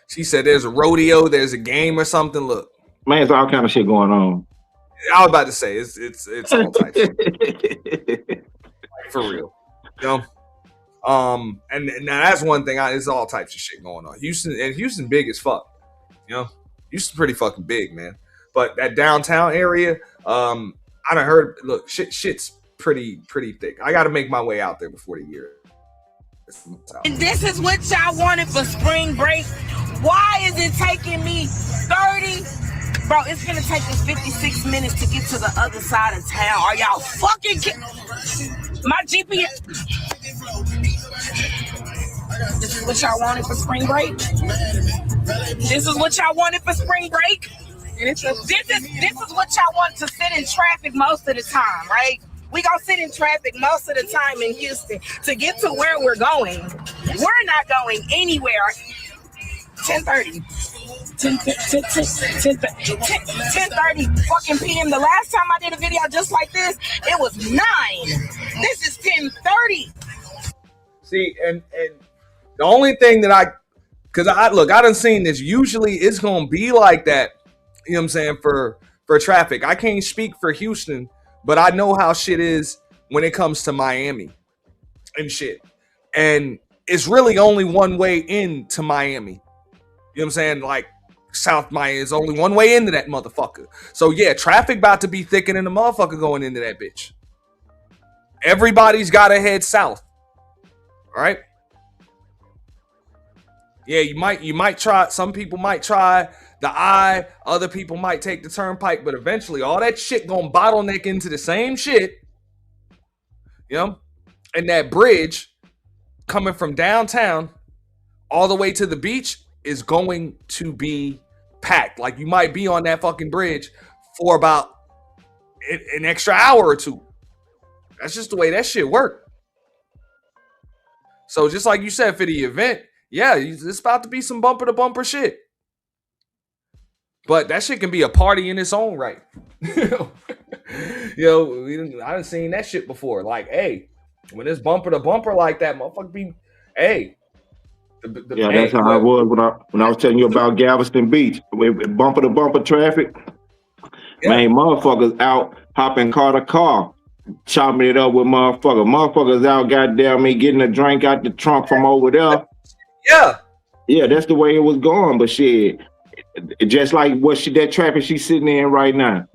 She said there's a rodeo, there's a game or something. Look, man, it's all kind of shit going on. I was about to say it's all types of for real. You know? And now that's one thing. It's all types of shit going on. Houston big as fuck. You know, Houston's pretty fucking big, man. But that downtown area, I done heard. Look, shit's pretty thick. I got to make my way out there before the year. And this is what y'all wanted for spring break. Why is it taking me 30? Bro, it's gonna take us 56 minutes to get to the other side of town. Are y'all fucking kidding? My GPS. This is what y'all wanted for spring break? This is what y'all wanted for spring break? This is what y'all want to sit in traffic most of the time, right? We gonna sit in traffic most of the time in Houston to get to where we're going. We're not going anywhere. 10:30 fucking PM. The last time I did a video just like this, it was 9. This is 10:30. See, and the only thing that I done seen this. Usually it's gonna be like that. You know what I'm saying? For traffic. I can't speak for Houston, but I know how shit is when it comes to Miami and shit. And it's really only one way into Miami. You know what I'm saying? Like South Miami is only one way into that motherfucker. So yeah, traffic about to be thicker than the motherfucker going into that bitch. Everybody's got to head south. All right? Yeah, you might try. Some people might try the I. Other people might take the turnpike. But eventually, all that shit gonna bottleneck into the same shit. You know? And that bridge coming from downtown all the way to the beach is going to be packed. Like you might be on that fucking bridge for about an extra hour or two. That's just the way that shit work. So just like you said for the event, yeah, it's about to be some bumper to bumper shit. But that shit can be a party in its own right. Yo, I done seen that shit before. Like, hey, when it's bumper to bumper like that, motherfucker be, hey. That's how I was when I was telling you about Galveston Beach. With bumper to bumper traffic. Yeah. Man, motherfuckers out hopping car to car, chopping it up with motherfuckers. Motherfuckers out, goddamn me, getting a drink out the trunk from over there. Yeah. Yeah, that's the way it was going. But shit, just like that traffic she's sitting in right now.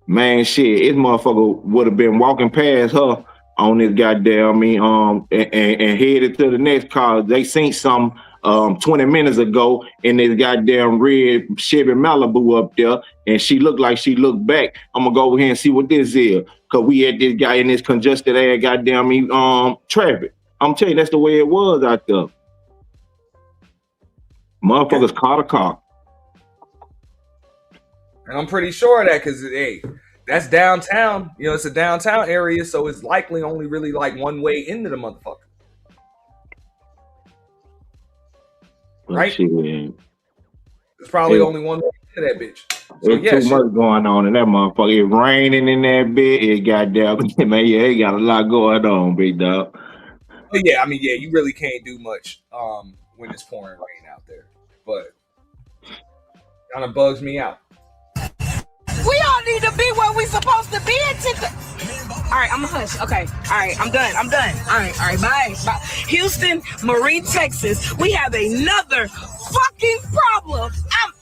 Man, shit, this motherfucker would have been walking past her on this goddamn and headed to the next car. They seen some 20 minutes ago in this goddamn red Chevy Malibu up there, and she looked like she looked back. I'm gonna go over here and see what this is, cause we had this guy in this congested ass goddamn traffic. I'm telling you, that's the way it was out there. Motherfuckers car to car. And I'm pretty sure of that, because hey, that's downtown. You know, it's a downtown area, so it's likely only really like one way into the motherfucker. right? Shit. There's probably It- only one way to that bitch. So There's yeah, too shit. much going on in that motherfucker. It's raining in that bitch. It goddamn man, yeah, it got a lot going on, big dog. But yeah, I mean, yeah, you really can't do much when it's pouring rain out there. But kind of bugs me out. We all need to be where we supposed to be at. All right, I'm a hush. Okay. All right, I'm done. All right, bye. Houston, Marine, Texas. We have another fucking problem.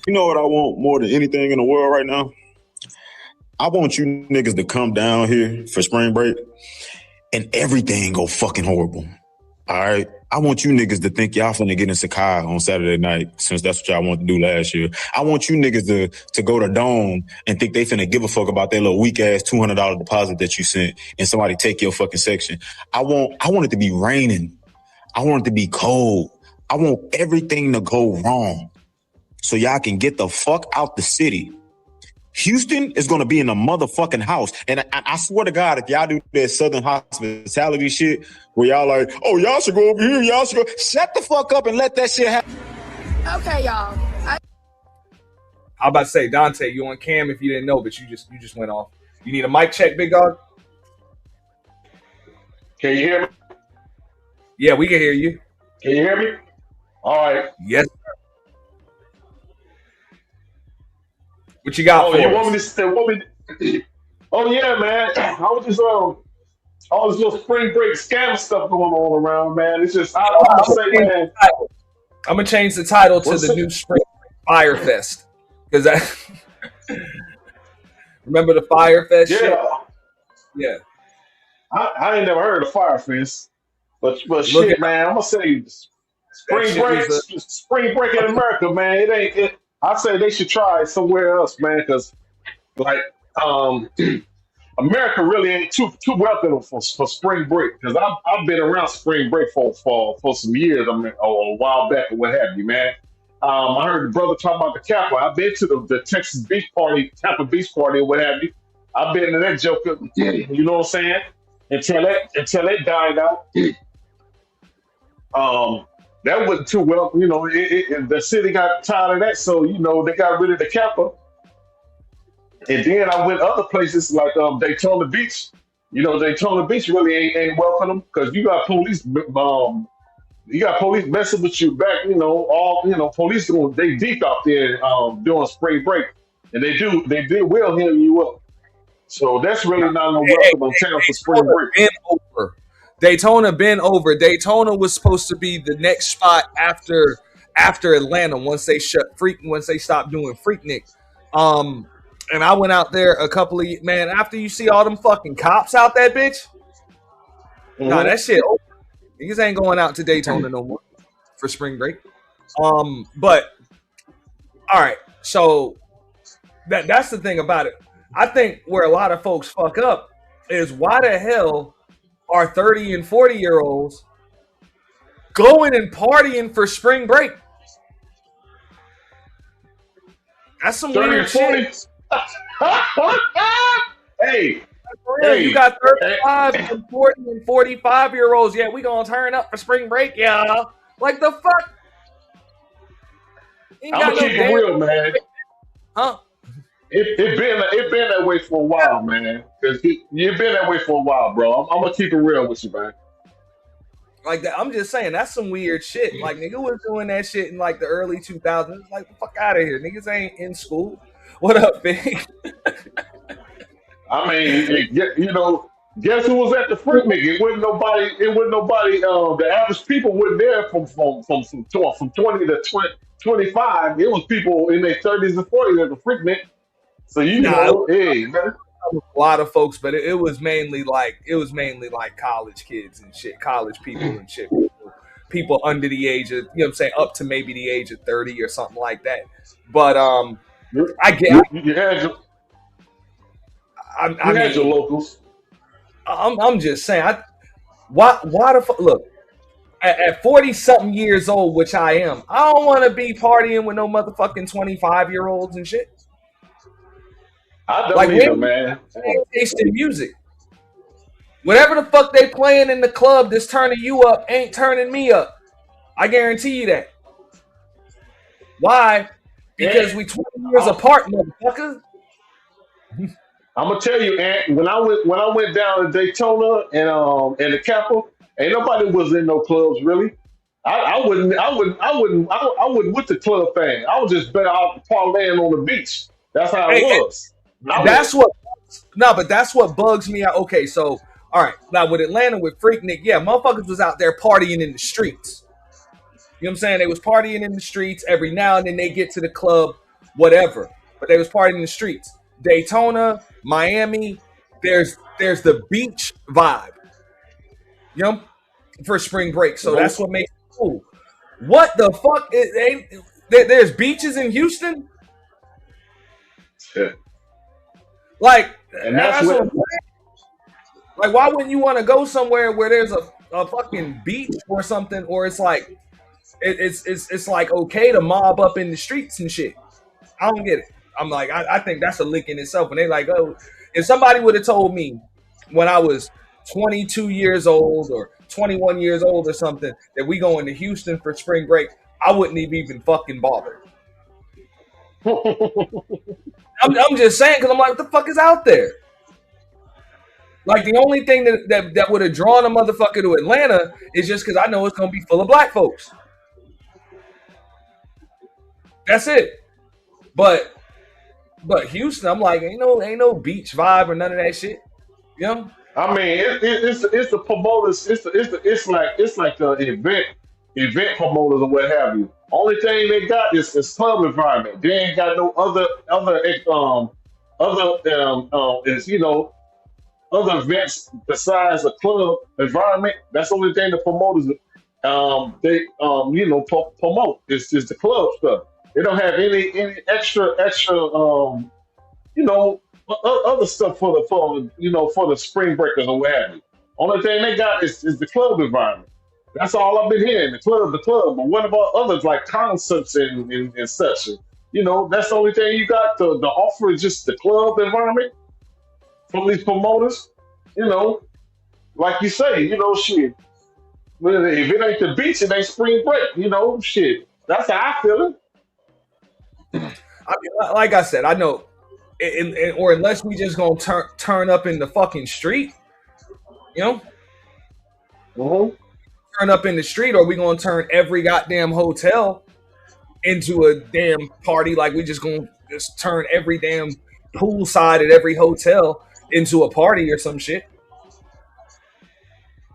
You know what I want more than anything in the world right now? I want you niggas to come down here for spring break and everything go fucking horrible. All right? I want you niggas to think y'all finna get in Sakai on Saturday night, since that's what y'all wanted to do last year. I want you niggas to go to Dome and think they finna give a fuck about that little weak-ass $200 deposit that you sent and somebody take your fucking section. I want it to be raining. I want it to be cold. I want everything to go wrong so y'all can get the fuck out the city. Houston is going to be in a motherfucking house. And I swear to God, if y'all do that Southern hospitality shit where y'all like, oh, y'all should go over here, y'all should go. Shut the fuck up and let that shit happen. Okay, y'all. I'm about to say, Dante, you on cam if you didn't know, but you just went off. You need a mic check, big dog? Can you hear me? Yeah, we can hear you. Can you hear me? All right. Yes. What you got for you us? want me to Oh yeah, man. I was just all this little spring break scam stuff going on around, man. It's just I don't want to say, man. I'm gonna change the title to What's the it? new Spring Fire Fest because I remember the Fire Fest shit. Yeah. I ain't never heard of Fire Fest, but Look shit, it man. I'm gonna say spring break in America, man. It ain't it. I say they should try it somewhere else, man, because like America really ain't too welcome for spring break. Because I've been around spring break for some years. I mean, a while back or what have you, man. I heard the brother talk about the Kappa. I've been to the Texas Beach Party, Kappa Beach Party, or what have you. I've been to that joker. You know what I'm saying? Until it died out. That wasn't too well, you know. The city got tired of that, so you know they got rid of the Kappa. And then I went other places like Daytona Beach. You know, Daytona Beach really ain't welcome them because you got police. You got police messing with you back. You know, police they deep out there doing spring break, and they will heal you up. So that's really not no welcome town for spring break. Been over. Daytona been over. Daytona was supposed to be the next spot after Atlanta once they stopped doing Freaknik. And I went out there a couple of man after you see all them fucking cops out that bitch. Nah, that shit over. Niggas ain't going out to Daytona no more for spring break. But all right, so that's the thing about it. I think where a lot of folks fuck up is why the hell are 30 and 40-year-olds going and partying for spring break? That's some weird shit. Hey, you got 35 and 40 and 45-year-olds. Yeah, we gonna turn up for spring break, y'all. Like the fuck? I'm gonna keep it real, man. Huh? It been that way for a while, man. Cause you've been that way for a while, bro. I'm gonna keep it real with you, man. Like that, I'm just saying that's some weird shit. Like nigga was doing that shit in like the early 2000s. Like fuck out of here, niggas ain't in school. What up, big? I mean, you know, guess who was at the Freaknik? It wasn't nobody. The average people weren't there from 20 to 25. It was people in their 30s and 40s at the Freaknik. So hey, man. A lot of folks, but it was mainly like college kids and shit, college people and shit, people under the age of, you know what I'm saying, up to maybe the age of 30 or something like that. But I get you had your locals. I'm just saying, why the fuck? Look, at 40 something years old, which I am, I don't want to be partying with no motherfucking 25-year-olds and shit. I don't like, either, man. Taste in music. Whatever the fuck they playing in the club that's turning you up ain't turning me up. I guarantee you that. Why? Because we 20 years apart, motherfucker. I'm gonna tell you, Ant, when I went down to Daytona and the Capitol, ain't nobody was in no clubs really. I wouldn't with the club thing. I was just better out parlaying on the beach. That's how it was. That's what bugs me out. Okay, so all right, now with Atlanta with Freaknik, yeah, motherfuckers was out there partying in the streets. You know what I'm saying? They was partying in the streets. Every now and then they get to the club, whatever. But they was partying in the streets. Daytona, Miami, there's the beach vibe, you know, for spring break. So that's what makes it cool. What the fuck? There's beaches in Houston? Yeah. Like, and that's what like, why wouldn't you want to go somewhere where there's a fucking beach or something, or it's like it's like okay to mob up in the streets and shit? I don't get it. I'm like, I think that's a lick in itself. And they like, oh, if somebody would have told me when I was 22 years old or 21 years old or something that we going to Houston for spring break, I wouldn't have even fucking bothered. I'm just saying, because I'm like, what the fuck is out there? Like, the only thing that would have drawn a motherfucker to Atlanta is just because I know it's going to be full of black folks. That's it. But Houston, I'm like, ain't no beach vibe or none of that shit. You know? I mean, it's the promoters. It's like the event promoters or what have you. Only thing they got is club environment. They ain't got no other other events besides a club environment. That's the only thing the promoters promote. It's just the club stuff. They don't have any extra other stuff for the spring breakers or what have you. Only thing they got is the club environment. That's all I've been hearing. The club. But what about others like concerts and such? That's the only thing you got to offer is just the club environment from these promoters. Like you say, shit. If it ain't the beach, it ain't spring break. Shit. That's how I feel it. I mean, like I said, I know, or unless we just gonna turn up in the fucking street, turn up in the street, or we gonna turn every goddamn hotel into a damn party? Like we just gonna turn every damn poolside at every hotel into a party or some shit?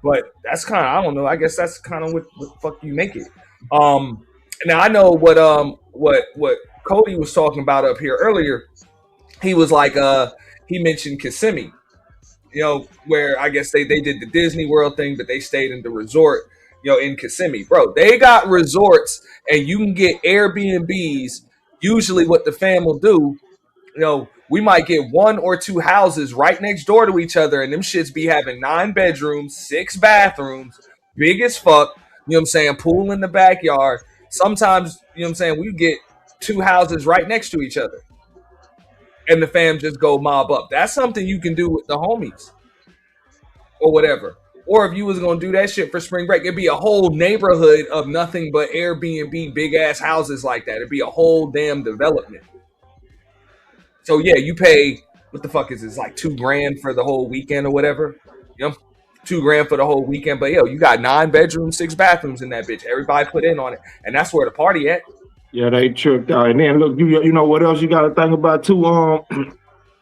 But that's kind of, I don't know. I guess that's kind of what the fuck you make it. Now I know what Cody was talking about up here earlier. He was like, he mentioned Kissimmee, where I guess they did the Disney World thing, but they stayed in the resort, in Kissimmee. Bro, they got resorts and you can get Airbnbs. Usually what the fam will do, we might get 1 or 2 houses right next door to each other, and them shits be having 9 bedrooms, 6 bathrooms, big as fuck, pool in the backyard. Sometimes, we get 2 houses right next to each other, and the fam just go mob up. That's something you can do with the homies or whatever. Or if you was going to do that shit for spring break, it'd be a whole neighborhood of nothing but Airbnb big ass houses like that. It'd be a whole damn development. So yeah, you pay, what the fuck is this, like $2,000 for the whole weekend or whatever? $2,000 for the whole weekend. But you got 9 bedrooms, 6 bathrooms in that bitch. Everybody put in on it. And that's where the party at. Yeah, they tripped out. And then look, you know what else you got to think about too?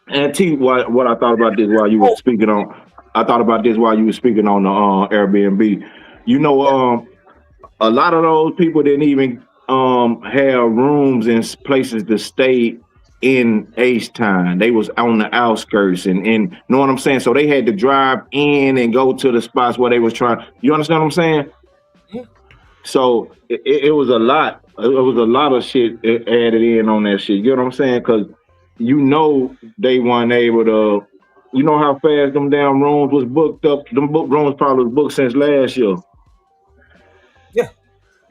And T, what I thought about this while you were speaking on. I thought about this while you were speaking on the Airbnb. A lot of those people didn't even have rooms and places to stay in H-Town. They was on the outskirts and know what I'm saying? So they had to drive in and go to the spots where they was trying. You understand what I'm saying? Mm-hmm. So it was a lot. It was a lot of shit added in on that shit. You know what I'm saying? Because they weren't able to. You know how fast them damn rooms was booked up. Them rooms probably was booked since last year. Yeah.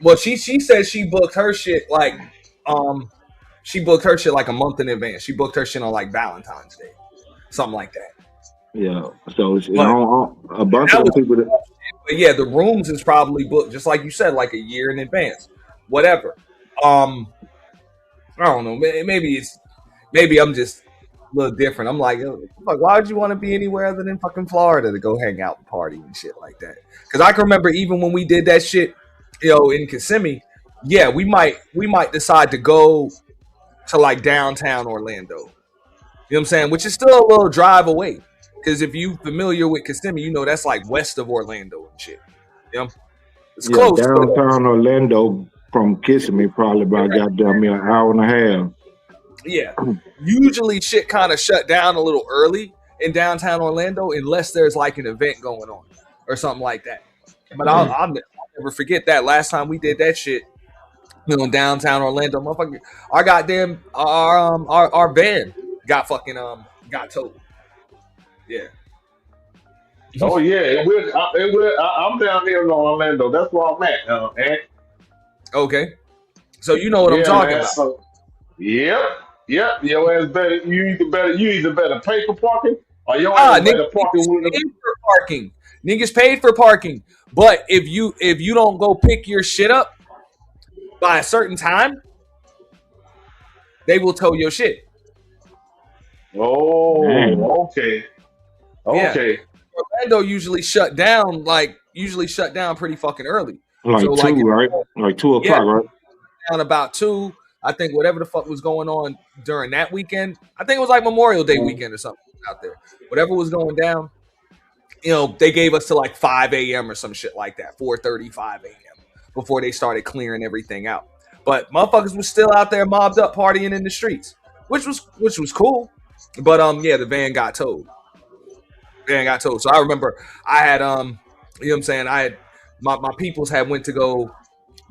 Well, she said she booked her shit like she booked her shit like a month in advance. She booked her shit on like Valentine's Day, something like that. Yeah. So a bunch of people. But yeah, the rooms is probably booked just like you said, like a year in advance, whatever. I don't know. Maybe I'm just a little different. I'm like, why would you want to be anywhere other than fucking Florida to go hang out and party and shit like that? Because I can remember even when we did that shit, in Kissimmee, yeah, we might decide to go to like downtown Orlando. You know what I'm saying? Which is still a little drive away. Because if you familiar with Kissimmee, that's like west of Orlando and shit. It's close. Downtown Orlando from Kissimmee probably about goddamn an hour and a half. Yeah. Usually shit kind of shut down a little early in downtown Orlando unless there's like an event going on or something like that. But I'll never forget that last time we did that shit, in downtown Orlando, motherfucker. Our goddamn our van got fucking got towed. Yeah. Oh yeah, I'm down here in Orlando. That's where I'm at, Ant. Okay. So you know what I'm talking about. So, yep. Your ass better. You either better pay for parking or your ass better parking with paid for parking. Niggas paid for parking, but if you don't go pick your shit up by a certain time, they will tow your shit. Oh, okay. Yeah. Orlando usually shut down pretty fucking early. Like so 2, right? Like 2 o'clock, right? Down about 2. I think whatever the fuck was going on during that weekend, I think it was like Memorial Day weekend or something out there. Whatever was going down, they gave us to like 5 a.m. or some shit like that, 4:30, 5 a.m. before they started clearing everything out. But motherfuckers was still out there mobbed up partying in the streets, which was cool. But the van got towed. So I remember I had I had my peoples had went to go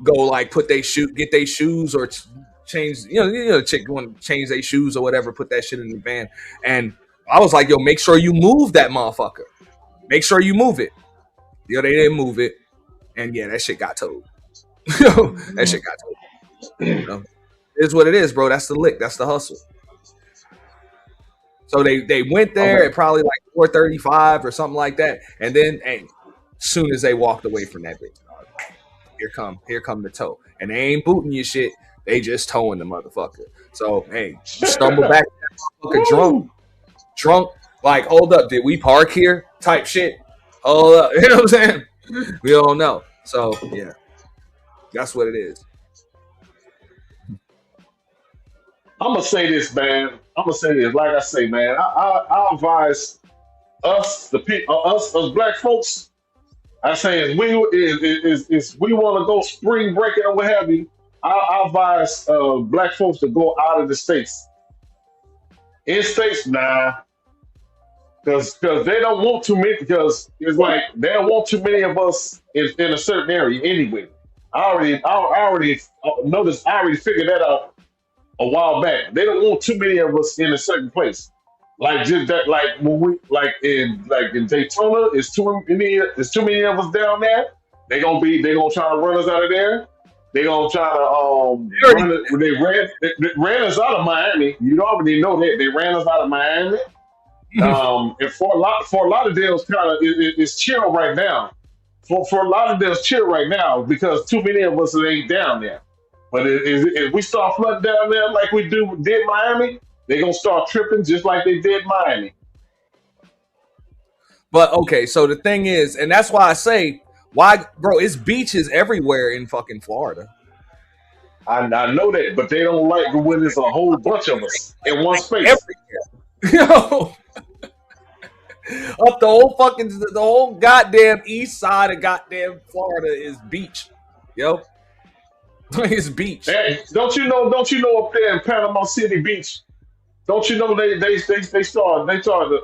like put get their shoes or change, chick want to change their shoes or whatever, put that shit in the van. And I was like, yo, make sure you move that motherfucker. Make sure you move it. They didn't move it. And yeah, that shit got towed. That shit got towed. It is what it is, bro. That's the lick. That's the hustle. So they went there at probably like 4:35 or something like that. And then, as soon as they walked away from that bitch, here come the tow. And they ain't booting your shit. They just towing the motherfucker. So, hey, you stumble back to that motherfucker drunk, like, hold up, did we park here? Type shit. Hold up. You know what I'm saying? We don't know. So, yeah. That's what it is. I'm gonna say this, man. Like I say, man. I advise us, us black folks. I say, if we want to go spring breaking or what have you, I advise black folks to go out of the states. In states, nah, because they don't want too many. Because it's like they don't want too many of us in a certain area anyway. I already noticed. I already figured that out a while back. They don't want too many of us in a certain place. Like just that, like when we in Daytona, it's too many of us down there. They gonna try to run us out of there. They gonna try to they ran us out of Miami. You already know that they ran us out of Miami. And Fort Lauderdale's kind of it's chill right now. Fort Lauderdale's chill right now because too many of us ain't down there. But if we start flooding down there like we did Miami, they gonna start tripping just like they did Miami. But okay, so the thing is, and that's why I say, bro, it's beaches everywhere in fucking Florida. I know that, but they don't like when there's a whole bunch of us in one space. Yo, up the whole goddamn east side of goddamn Florida is beach. Yo. It's beach. Hey, don't you know up there in Panama City Beach? Don't you know they started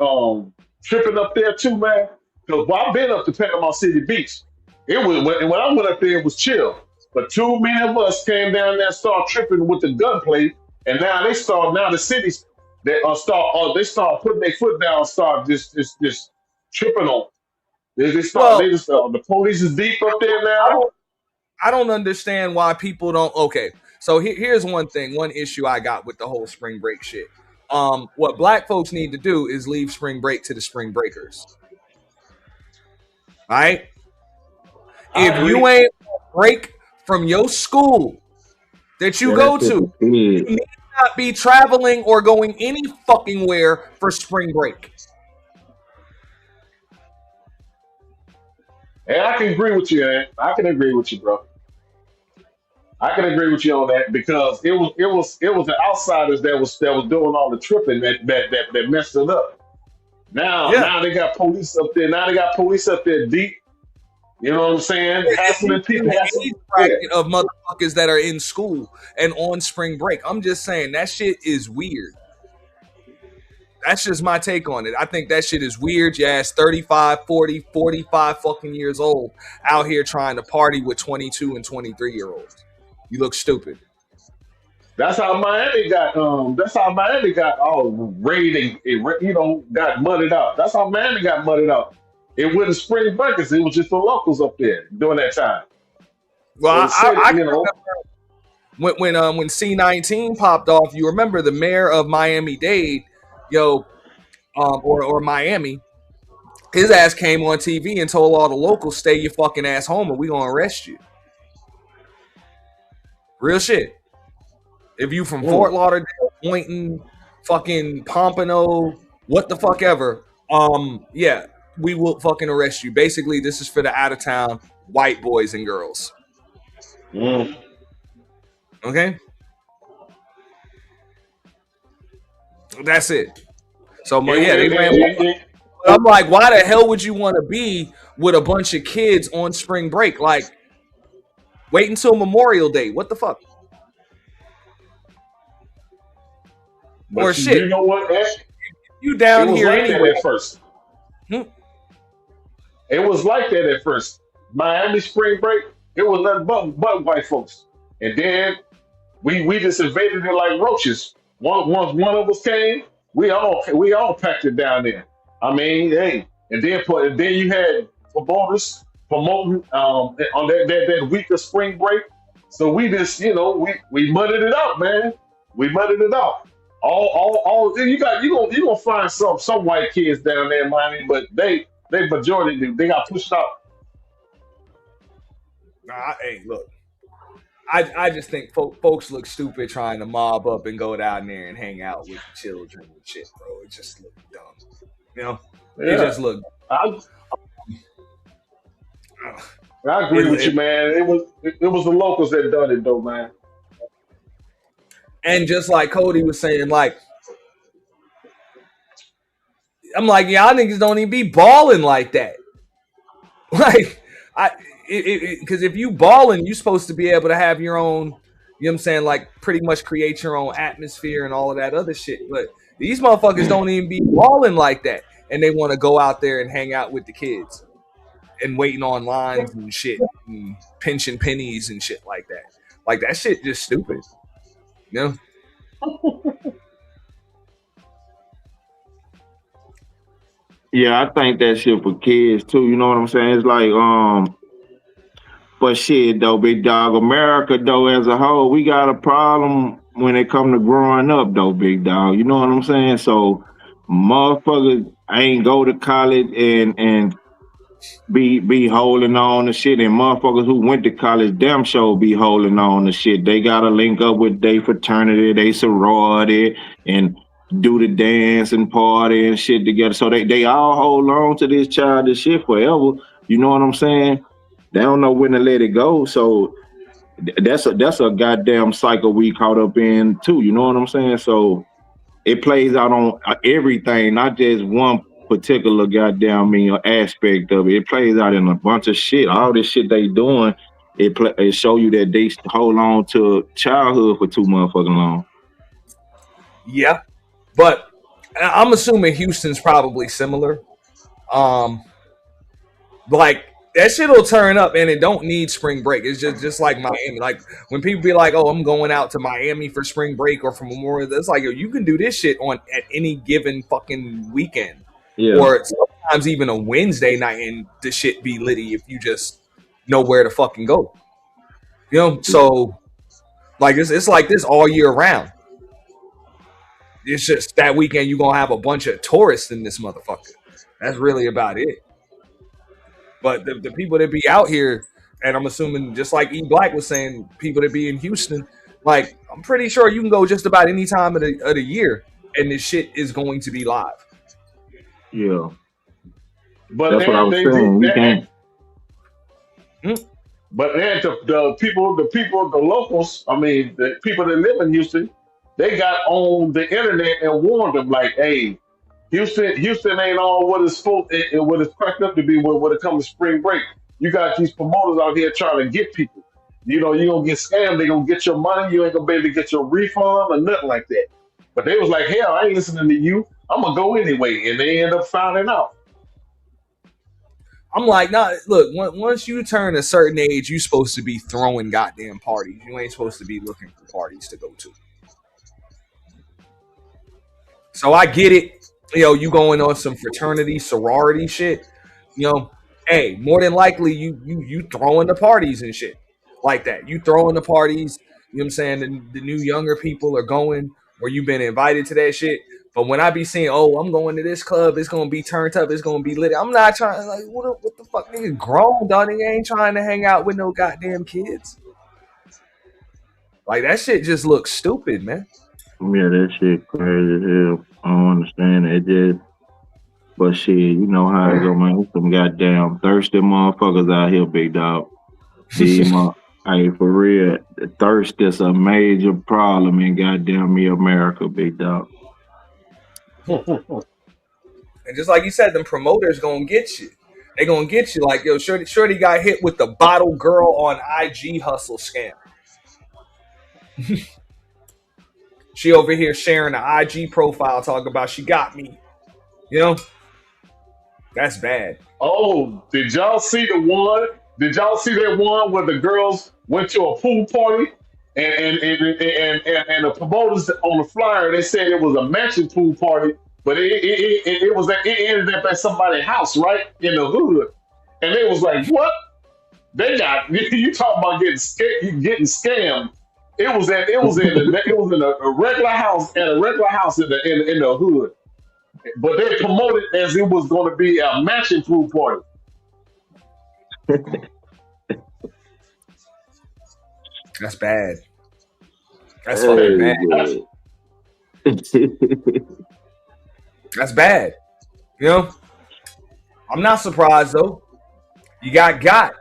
tripping up there too, man? Because I've been up to Panama City Beach. It was when I went up there, it was chill. But too many of us came down there and started tripping with the gunplay, and now the cities they start putting their foot down, and start just tripping on. The police is deep up there now. I don't understand why people don't. Okay, so here's one issue I got with the whole spring break shit. What black folks need to do is leave spring break to the spring breakers. All right? If you ain't break from your school that you Yeah, go that shit to. was big. You need not be traveling or going any fucking where for spring break. And I can agree with you, man. I can agree with you, bro. I can agree with you on that because it was the outsiders that was doing all the tripping that messed it up. Now they got police up there. Now they got police up there deep. You know what I'm saying? Hassling people. Age bracket of motherfuckers that are in school and on spring break. I'm just saying that shit is weird. That's just my take on it. I think that shit is weird. Your ass 35, 40, 45 fucking years old out here trying to party with 22 and 23-year-olds. You look stupid. That's how Miami got. That's how Miami got all raiding. Got mudded out. That's how Miami got mudded out. It wasn't spring breakers. It was just the locals up there during that time. Well, So I you can know, remember when C-19 popped off. You remember the mayor of Miami-Dade, or Miami. His ass came on TV and told all the locals, "Stay your fucking ass home, or we gonna arrest you." Real shit. If you from Fort Lauderdale, Boynton, fucking Pompano, what the fuck ever, yeah, we will fucking arrest you. Basically, this is for the out of town white boys and girls. Okay? That's it. So yeah, they ran. I'm like, why the hell would you want to be with a bunch of kids on spring break? Like, wait until Memorial Day. What the fuck? but Or you shit. know what? You down It was here like anyway. that at first. It was like that at first. Miami spring break, it was nothing but white folks. And then we just invaded it like roaches. Once one of us came, we all packed it down there. I mean, hey, and then you had promoters promoting on that week of spring break. So we just we mudded it out, man. We mudded it out. All you gonna find some white kids down there in Miami, but they majority they got pushed out. Hey, look. I just think folks look stupid trying to mob up and go down there and hang out with children and shit, bro. It just looked dumb. You know? It just looked I agree with you, man. It was the locals that done it though, man. And just like Cody was saying, like, I'm like, y'all niggas don't even be balling like that. Like, because if you balling, you supposed to be able to have your own, you know what I'm saying, like pretty much create your own atmosphere and all of that other shit. But these motherfuckers don't even be balling like that. And they want to go out there and hang out with the kids and waiting on lines and shit and pinching pennies and shit like that. Like, that shit just stupid. You know? Yeah, I think that shit for kids too. You know what I'm saying? It's like, but shit though, big dog, America though as a whole, we got a problem when it come to growing up though, big dog. You know what I'm saying? So motherfuckers ain't go to college and be holding on to shit, and motherfuckers who went to college damn sure be holding on to shit. They gotta link up with their fraternity, they sorority, and do the dance and party and shit together. So they all hold on to this childish shit forever. You know what I'm saying? They don't know when to let it go. So that's a goddamn cycle we caught up in too. You know what I'm saying? So it plays out on everything, not just one particular goddamn aspect of it. It plays out in a bunch of shit. All this shit they doing, it show you that they hold on to childhood for too motherfucking long. Yeah. But I'm assuming Houston's probably similar. Like, that shit will turn up and it don't need spring break. It's just like Miami. Like, when people be like, oh, I'm going out to Miami for spring break or for Memorial, it's like, yo, you can do this shit at any given fucking weekend. Yeah. Or sometimes even a Wednesday night and the shit be litty if you just know where to fucking go. You know? So, like, it's like this all year round. It's just that weekend you're going to have a bunch of tourists in this motherfucker. That's really about it. But the people that be out here, and I'm assuming just like E Black was saying, people that be in Houston, Like, I'm pretty sure you can go just about any time of the year, and this shit is going to be live. Yeah. But That's what I was saying. You can't. But then the people, the locals, I mean, the people that live in Houston, they got on the internet and warned them, like, hey, Houston ain't all what it's supposed, what it's cracked up to be when it comes to spring break. You got these promoters out here trying to get people. You know, you're going to get scammed. They're going to get your money. You ain't going to be able to get your refund or nothing like that. But they was like, hell, I ain't listening to you. I'm going to go anyway. And they end up finding out. I'm like, nah, look, once you turn a certain age, you're supposed to be throwing goddamn parties. You ain't supposed to be looking for parties to go to. So I get it. You know, you going on some fraternity, sorority shit. You know, hey, more than likely you throwing the parties and shit like that. You throwing the parties, you know what I'm saying? The new younger people are going, or you've been invited to that shit. But when I be saying, oh, I'm going to this club, it's going to be turned up, it's going to be lit. I'm not trying, like, what the fuck? Nigga grown, dog. Nigga ain't trying to hang out with no goddamn kids. Like, that shit just looks stupid, man. Yeah, that shit crazy as hell. I don't understand it. Just, but shit, you know how it go, man. Some goddamn thirsty motherfuckers out here, big dog. Hey, for real, thirst is a major problem in goddamn me America, big dog. And just like you said, them promoters gonna get you. They gonna get you like, yo, Shorty got hit with the bottle girl on IG hustle scam. She over here sharing the IG profile talking about she got me. You know? That's bad. Oh, did y'all see the one? Did y'all see that one where the girls went to a pool party and the promoters on the flyer, they said it was a mansion pool party, but it ended up at somebody's house, right? In the hood. And they was like, what? They got you talking about getting scammed. It was in a regular house in the hood. But they promoted as it was going to be a mansion pool party. That's bad. That's fucking bad. That's bad. You know? I'm not surprised though. You got.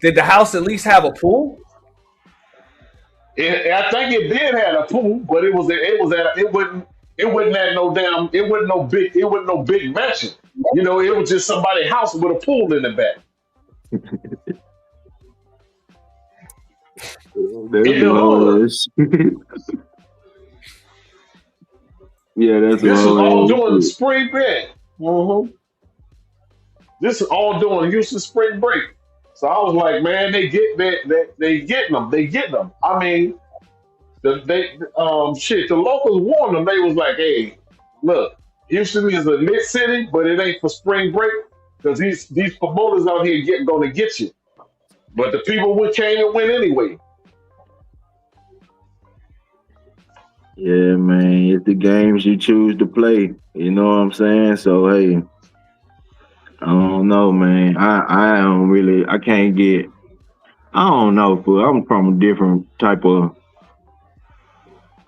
Did the house at least have a pool? I think it did have a pool, but it wasn't no big mansion. You know, it was just somebody's house with a pool in the back. Yeah, that's this is all doing spring break. This is all doing Houston spring break. So I was like, man, they getting them. I mean, the locals warned them. They was like, hey, look, Houston is a lit city, but it ain't for spring break because these promoters out here gonna get you. But the people came and went anyway. Yeah, man, it's the games you choose to play. You know what I'm saying? So, hey, I don't know, man. I can't get, I don't know, but I'm from a different type of,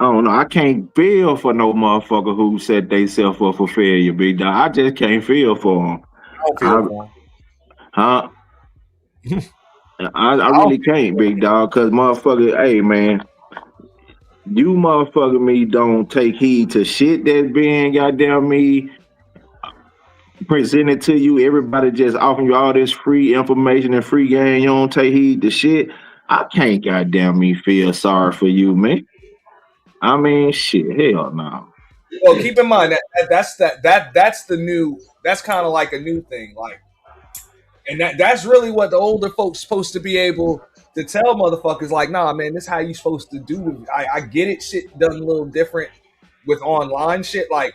I don't know. I can't feel for no motherfucker who set theyself up for failure, big dog. I just can't feel for them. I really can't, big dog, because motherfucker, hey, man, you motherfucker me don't take heed to shit that's being goddamn me presented to you. Everybody just offering you all this free information and free game. You don't take heed to shit. I can't goddamn me feel sorry for you, man. I mean, shit, hell no. Well, keep in mind that's the new. That's kind of like a new thing, like, and that's really what the older folks supposed to be able to tell motherfuckers, like, nah, man, this is how you supposed to do it. I get it, shit done a little different with online shit. Like,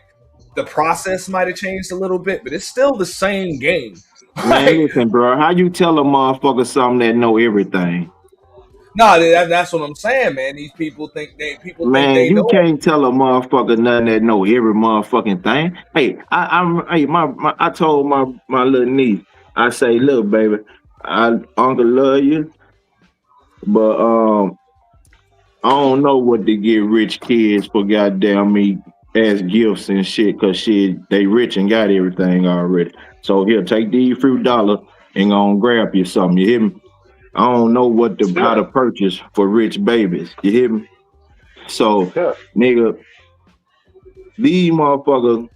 the process might have changed a little bit, but it's still the same game. Man, listen, bro, how you tell a motherfucker something that know everything? Nah, that's what I'm saying, man. These people think they know. Can't tell a motherfucker nothing that know every motherfucking thing. Hey, I told my little niece, I say, look, baby, uncle love you, but I don't know what to get rich kids for goddamn me as gifts and shit, cause shit, they rich and got everything already. So here, take these few dollars and go and grab you something. You hear me? I don't know how to purchase for rich babies. You hear me? So, nigga, these motherfuckers,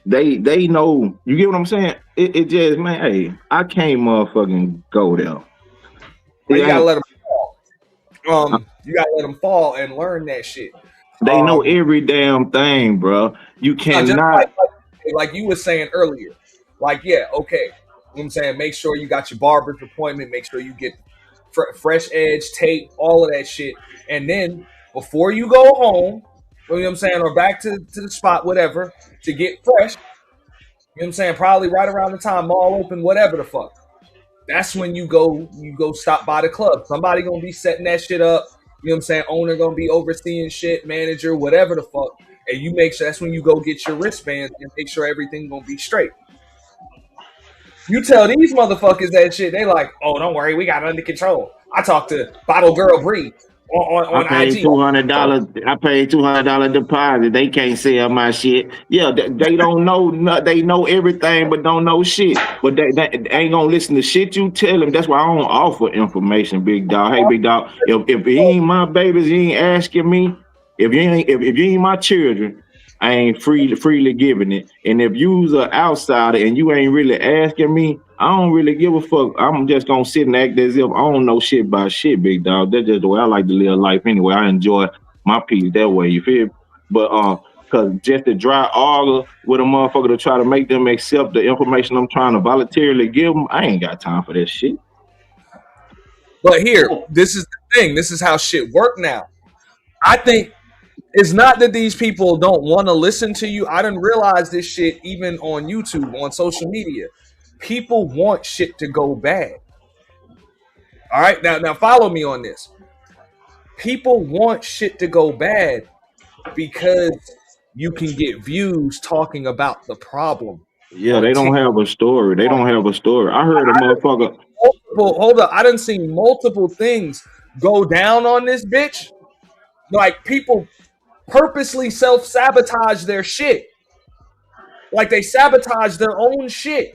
they know. You get what I'm saying? It just, man, hey, I can't motherfucking go there. You gotta let them fall. You gotta let them fall and learn that shit. They know every damn thing, bro. You cannot. Like you were saying earlier. Like, yeah, okay. You know what I'm saying? Make sure you got your barber's appointment. Make sure you get fresh edge, tape, all of that shit. And then before you go home, you know what I'm saying, or back to the spot, whatever, to get fresh, you know what I'm saying, probably right around the time mall open, whatever the fuck. That's when you go stop by the club. Somebody gonna be setting that shit up. You know what I'm saying? Owner gonna be overseeing shit, manager, whatever the fuck. And you make sure that's when you go get your wristbands and make sure everything gonna be straight. You tell these motherfuckers that shit, they like, oh, don't worry, we got it under control. I talked to Bottle Girl Bree on I paid IG. $200. I paid $200 deposit. They can't sell my shit. Yeah, they don't know. They know everything, but don't know shit. But they ain't gonna listen to shit you tell them. That's why I don't offer information, big dog. Hey, big dog. If it ain't my babies, you ain't asking me. If you ain't my children, I ain't freely giving it. And if you's an outsider and you ain't really asking me, I don't really give a fuck. I'm just gonna sit and act as if I don't know shit about shit, big dog. That's just the way I like to live life anyway. I enjoy my peace that way, you feel me? But cause just to dry argue with a motherfucker to try to make them accept the information I'm trying to voluntarily give them, I ain't got time for that shit. But here, this is the thing. This is how shit work now. I think it's not that these people don't want to listen to you. I didn't realize this shit even on YouTube, on social media. People want shit to go bad. All right, now follow me on this. People want shit to go bad because you can get views talking about the problem. Yeah, they don't have a story. They don't have a story. I heard a motherfucker. Hold up. I done seen multiple things go down on this bitch. Like people purposely self-sabotage their shit. Like they sabotage their own shit.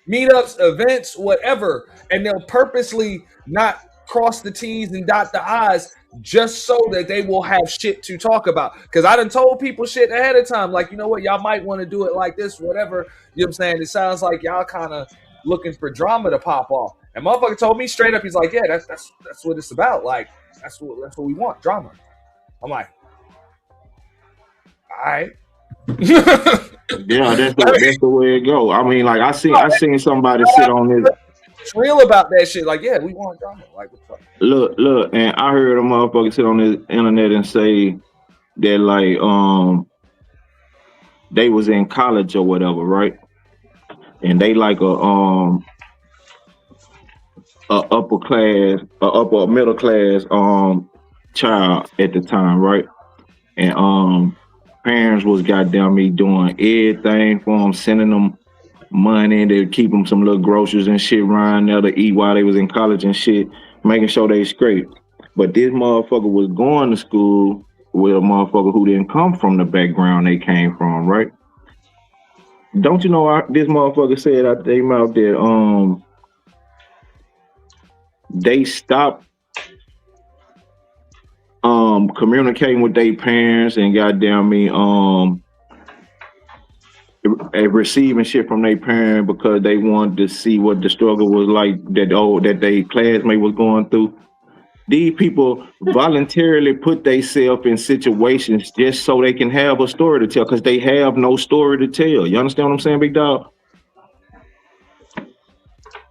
Meetups, events, whatever. And they'll purposely not cross the T's and dot the I's just so that they will have shit to talk about. Because I done told people shit ahead of time. Like, you know what? Y'all might want to do it like this, whatever. You know what I'm saying? It sounds like y'all kind of looking for drama to pop off. And motherfucker told me straight up, he's like, yeah, that's what it's about. Like, that's what we want, drama. I'm like, all right. Yeah, that's the way it go. I mean, like I seen somebody sit on this. It's real about that shit. Like, yeah, we want drama. Like, what's up? Look, and I heard a motherfucker sit on the internet and say that like they was in college or whatever, right? And they like a upper middle class child at the time, right? And parents was goddamn me doing everything for them, sending them money to keep them some little groceries and shit around there to eat while they was in college and shit, making sure they straight. But this motherfucker was going to school with a motherfucker who didn't come from the background they came from, right? Don't you know this motherfucker said out their mouth that they stopped communicating with their parents and goddamn me receiving shit from their parents because they wanted to see what the struggle was like that they classmate was going through. These people voluntarily put themselves in situations just so they can have a story to tell because they have no story to tell. You understand what I'm saying, big dog?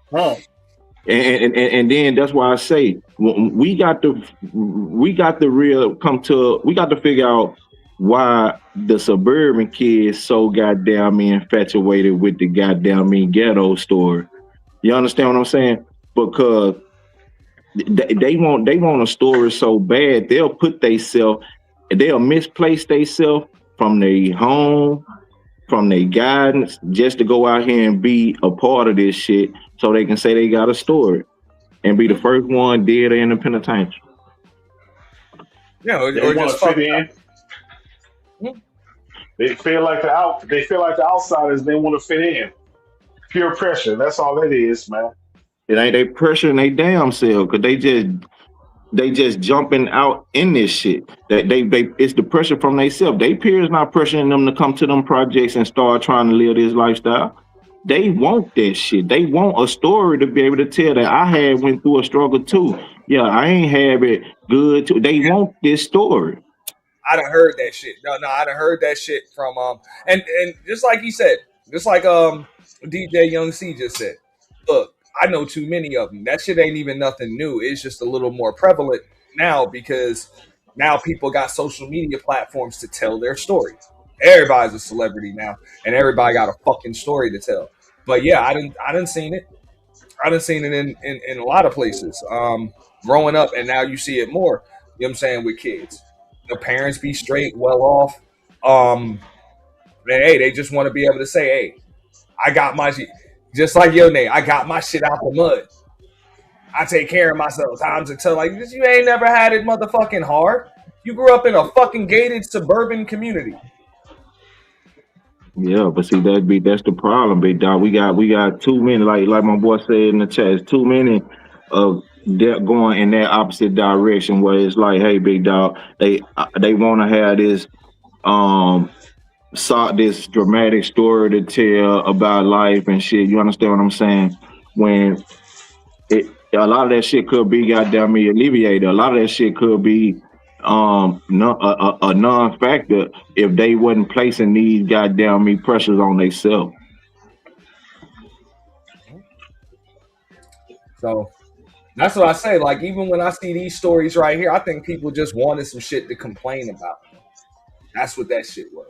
Huh. And then that's why I say we got to figure out why the suburban kids so goddamn infatuated with the goddamn ghetto story. You understand what I'm saying? Because they want a story so bad they'll misplace themselves from their home, from their guidance, just to go out here and be a part of this shit so they can say they got a story. and be the first one dead in the penitentiary. Yeah, or They want just to fuck fit in. They feel like the outsiders. They want to fit in. Pure pressure. That's all it is, man. It ain't they pressuring they damn self because they just jumping out in this shit. That they it's the pressure from they self. They peers not pressuring them to come to them projects and start trying to live this lifestyle. They want that shit. They want a story to be able to tell that I went through a struggle too. Yeah, I ain't have it good too. They want this story. I done heard that shit. No, I done heard that shit from and just like he said, just like DJ Young C just said. Look, I know too many of them. That shit ain't even nothing new. It's just a little more prevalent now because now people got social media platforms to tell their story. Everybody's a celebrity now, and everybody got a fucking story to tell. But yeah, I didn't seen it. I done seen it in a lot of places. Growing up, and now you see it more. You know what I'm saying, with kids. The parents be straight, well off. Hey, they just want to be able to say, hey, I got my shit. Just like your name, I got my shit out the mud. I take care of myself. Times to tell like this, you ain't never had it motherfucking hard. You grew up in a fucking gated suburban community. Yeah, but see that's the problem, big dog. We got too many, like my boy said in the chat, it's too many of that going in that opposite direction where it's like, hey, big dog, they want to have this this dramatic story to tell about life and shit. You understand what I'm saying? When a lot of that shit could be goddamn me alleviated. A lot of that shit could be a non-factor if they wasn't placing these goddamn me pressures on themselves. So that's what I say. Like, even when I see these stories right here, I think people just wanted some shit to complain about. That's what that shit was.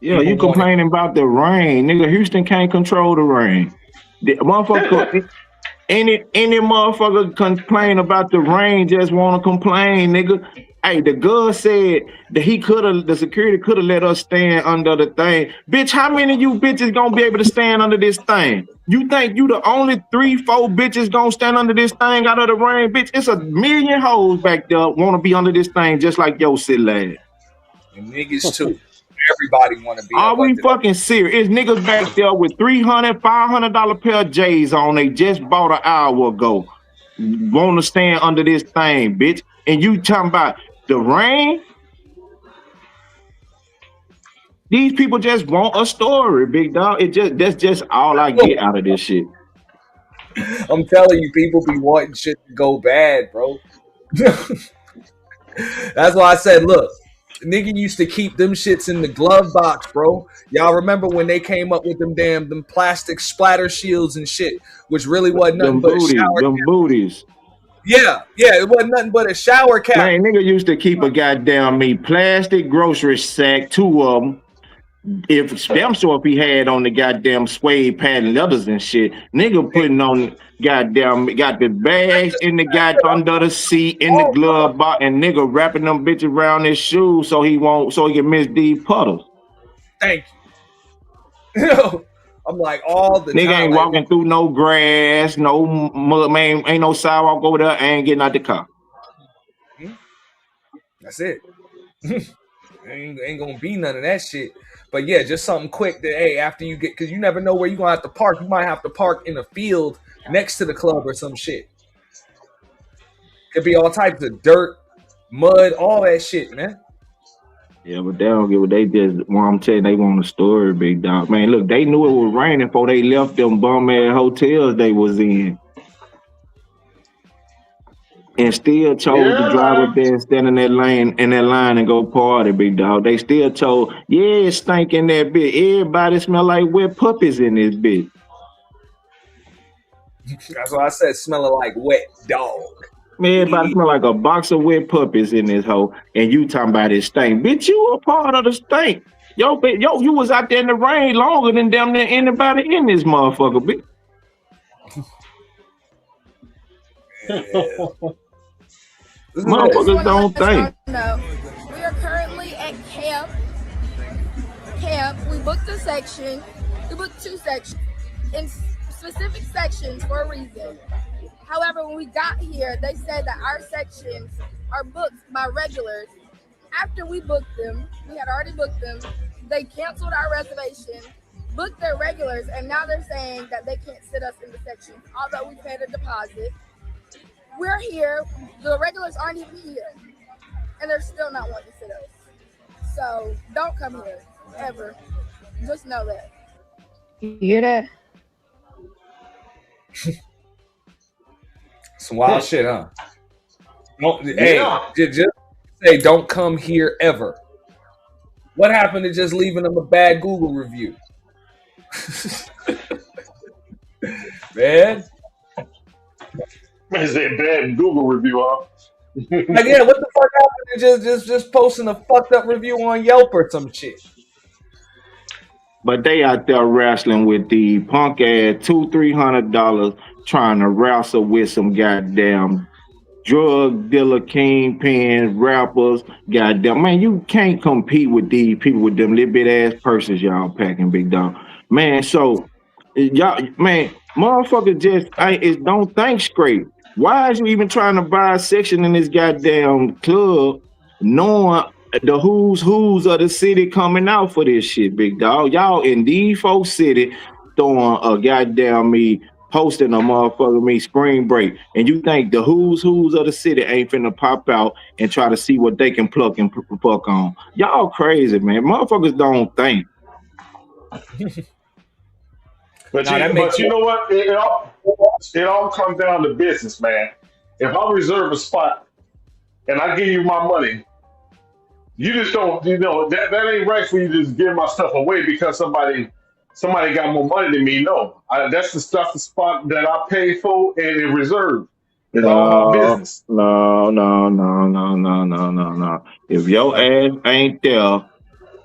Yeah, you complaining about the rain, nigga. Houston can't control the rain. The motherfucker, any motherfucker complain about the rain just want to complain, nigga. Hey, the girl said that the security could have let us stand under the thing. Bitch, how many of you bitches gonna be able to stand under this thing? You think you the only 3-4 bitches gonna stand under this thing out of the rain? Bitch, it's a million hoes back there want to be under this thing just like yo silly ass. And niggas too. Everybody want to be. Are we fucking serious? It's niggas back there with $300, $500 pair of J's on. They just bought an hour ago. Want to stand under this thing, bitch? And you talking about the rain? These people just want a story, big dog. That's just all I get out of this shit. I'm telling you, people be wanting shit to go bad, bro. That's why I said, look. Nigga used to keep them shits in the glove box, bro. Y'all remember when they came up with them plastic splatter shields and shit, which really wasn't nothing but a shower cap. Booties. Yeah, it wasn't nothing but a shower cap. Man, nigga used to keep a goddamn plastic grocery sack, 2 of them. If he had on the goddamn suede patent leathers and shit, nigga putting on got the bags in the under the seat in the glove box, and nigga wrapping them bitches around his shoes so he can miss these puddles. Thank you. I'm like all the nigga time, ain't walking through no grass, no mud, man, ain't no sidewalk over there, ain't getting out the car. That's it. ain't gonna be none of that shit. But yeah, just something quick that, hey, after you get, because you never know where you're going to have to park. You might have to park in a field next to the club or some shit. Could be all types of dirt, mud, all that shit, man. Yeah, but they don't get what they just want. I'm telling you, they want a story, big dog. Man, look, they knew it was raining before they left them bum-ass hotels they was in. And still chose to drive up there and stand in that line and go party, big dog. They still told, yeah, it stank in that bitch. Everybody smell like wet puppies in this bitch. That's what I said, smelling like wet dog. Man, everybody smell like a box of wet puppies in this hole, and you talking about it stink. Bitch, you a part of the stink. Yo, you was out there in the rain longer than damn near anybody in this motherfucker, bitch. Motherfuckers don't think. We are currently at camp. We booked a section. We booked 2 sections in specific sections for a reason. However, when we got here, they said that our sections are booked by regulars. After we booked them, we had already booked them. They canceled our reservation, booked their regulars, and now they're saying that they can't sit us in the section, although we paid a deposit. We're here. The regulars aren't even here, and they're still not wanting to sit us. So don't come here ever. Just know that. You hear that? Some wild shit, huh? Hey, just say don't come here ever. What happened to just leaving them a bad Google review? Man. Is that bad Google review, huh? Like, yeah, what the fuck happened to just posting a fucked up review on Yelp or some shit? But they out there wrestling with the punk ass $200-300 trying to wrestle with some goddamn drug dealer, kingpins, rappers. Goddamn, man, you can't compete with these people with them little bit ass purses y'all packing, big dog. Man, so y'all, man, motherfucker just don't think straight. Why is you even trying to buy a section in this goddamn club knowing the who's of the city coming out for this shit, big dog? Y'all in these folks city throwing a goddamn hosting a motherfucker spring break, and you think the who's of the city ain't finna pop out and try to see what they can pluck and pluck on? Y'all crazy, man. Motherfuckers don't think. But you know what? It all comes down to business, man. If I reserve a spot and I give you my money, you just don't, that ain't right for you to just give my stuff away because somebody got more money than me. No, that's the spot that I pay for and it reserved. It's all about business. No. If your ass ain't there,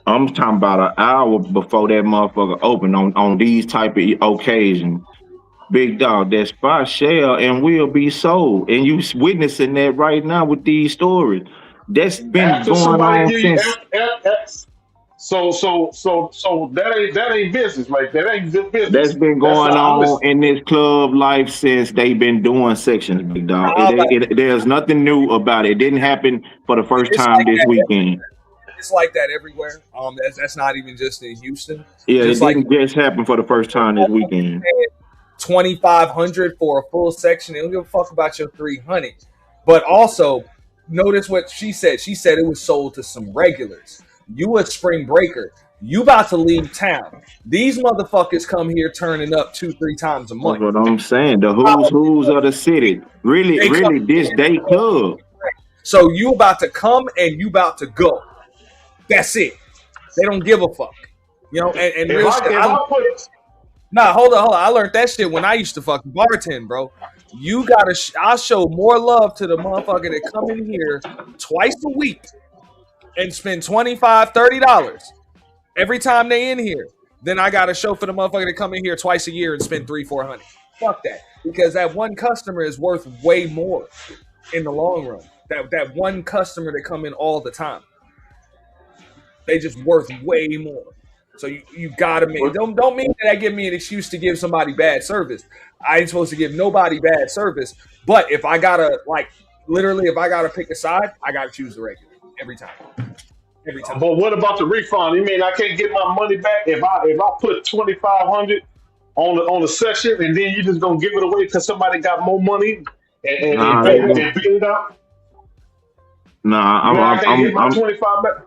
I'm talking about an hour before that motherfucker open on these type of occasions. Big dog, that spot shall and will be sold. And you witnessing that right now with these stories. That's been After going on since. So that ain't business. Like that ain't just business. That's been going on in this club life since they've been doing sections, big dog. There's nothing new about it. It didn't happen for the first time this weekend. It's like that everywhere. That's not even just in Houston. Yeah, just it didn't just happen for the first time this weekend. $2,500 for a full section. They don't give a fuck about your $300. But also, notice what she said. She said it was sold to some regulars. You a spring breaker. You about to leave town. These motherfuckers come here turning up 2-3 times a month. That's what I'm saying. The who's of the city. Really, this day club. So you about to come and you about to go. That's it. They don't give a fuck. You know, and real shit. Hold on. I learned that shit when I used to fucking bartend, bro. You gotta. I'll show more love to the motherfucker that come in here twice a week and spend $25-$30 every time they in here. Then I gotta show for the motherfucker that come in here twice a year and spend $300-$400. Fuck that, because that one customer is worth way more in the long run. That one customer that come in all the time, they just worth way more. So you gotta make don't mean that give me an excuse to give somebody bad service. I ain't supposed to give nobody bad service. But if I gotta if I gotta pick a side, I gotta choose the regular every time. Every time. But what about the refund? You mean I can't get my money back if I put $2,500 on the session and then you just gonna give it away because somebody got more money and beat it out? I can't get my 25 back.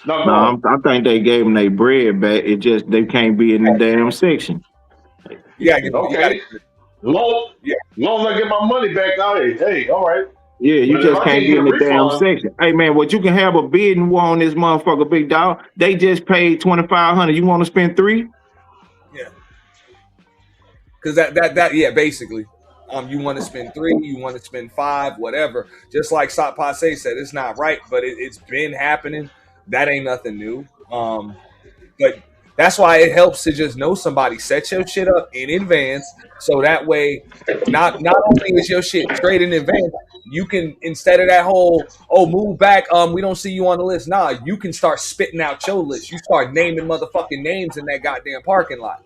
I think they gave them their bread back. It just they can't be in the damn section. Yeah, okay. Long as I get my money back, hey, all right. Yeah, you But just if I can't can't get in the get a damn refund- section. Hey man, what you can have a bidding war on this motherfucker, big dog. They just paid $2,500. You want to spend $300? Yeah. Because that basically. You want to spend $300, you want to spend $500, whatever. Just like Sot Passe said, it's not right, but it's been happening. That ain't nothing new. But that's why it helps to just know somebody. Set your shit up in advance, so that way, not only is your shit straight in advance, you can, instead of that whole move back, we don't see you on the list. Nah, you can start spitting out your list. You start naming motherfucking names in that goddamn parking lot,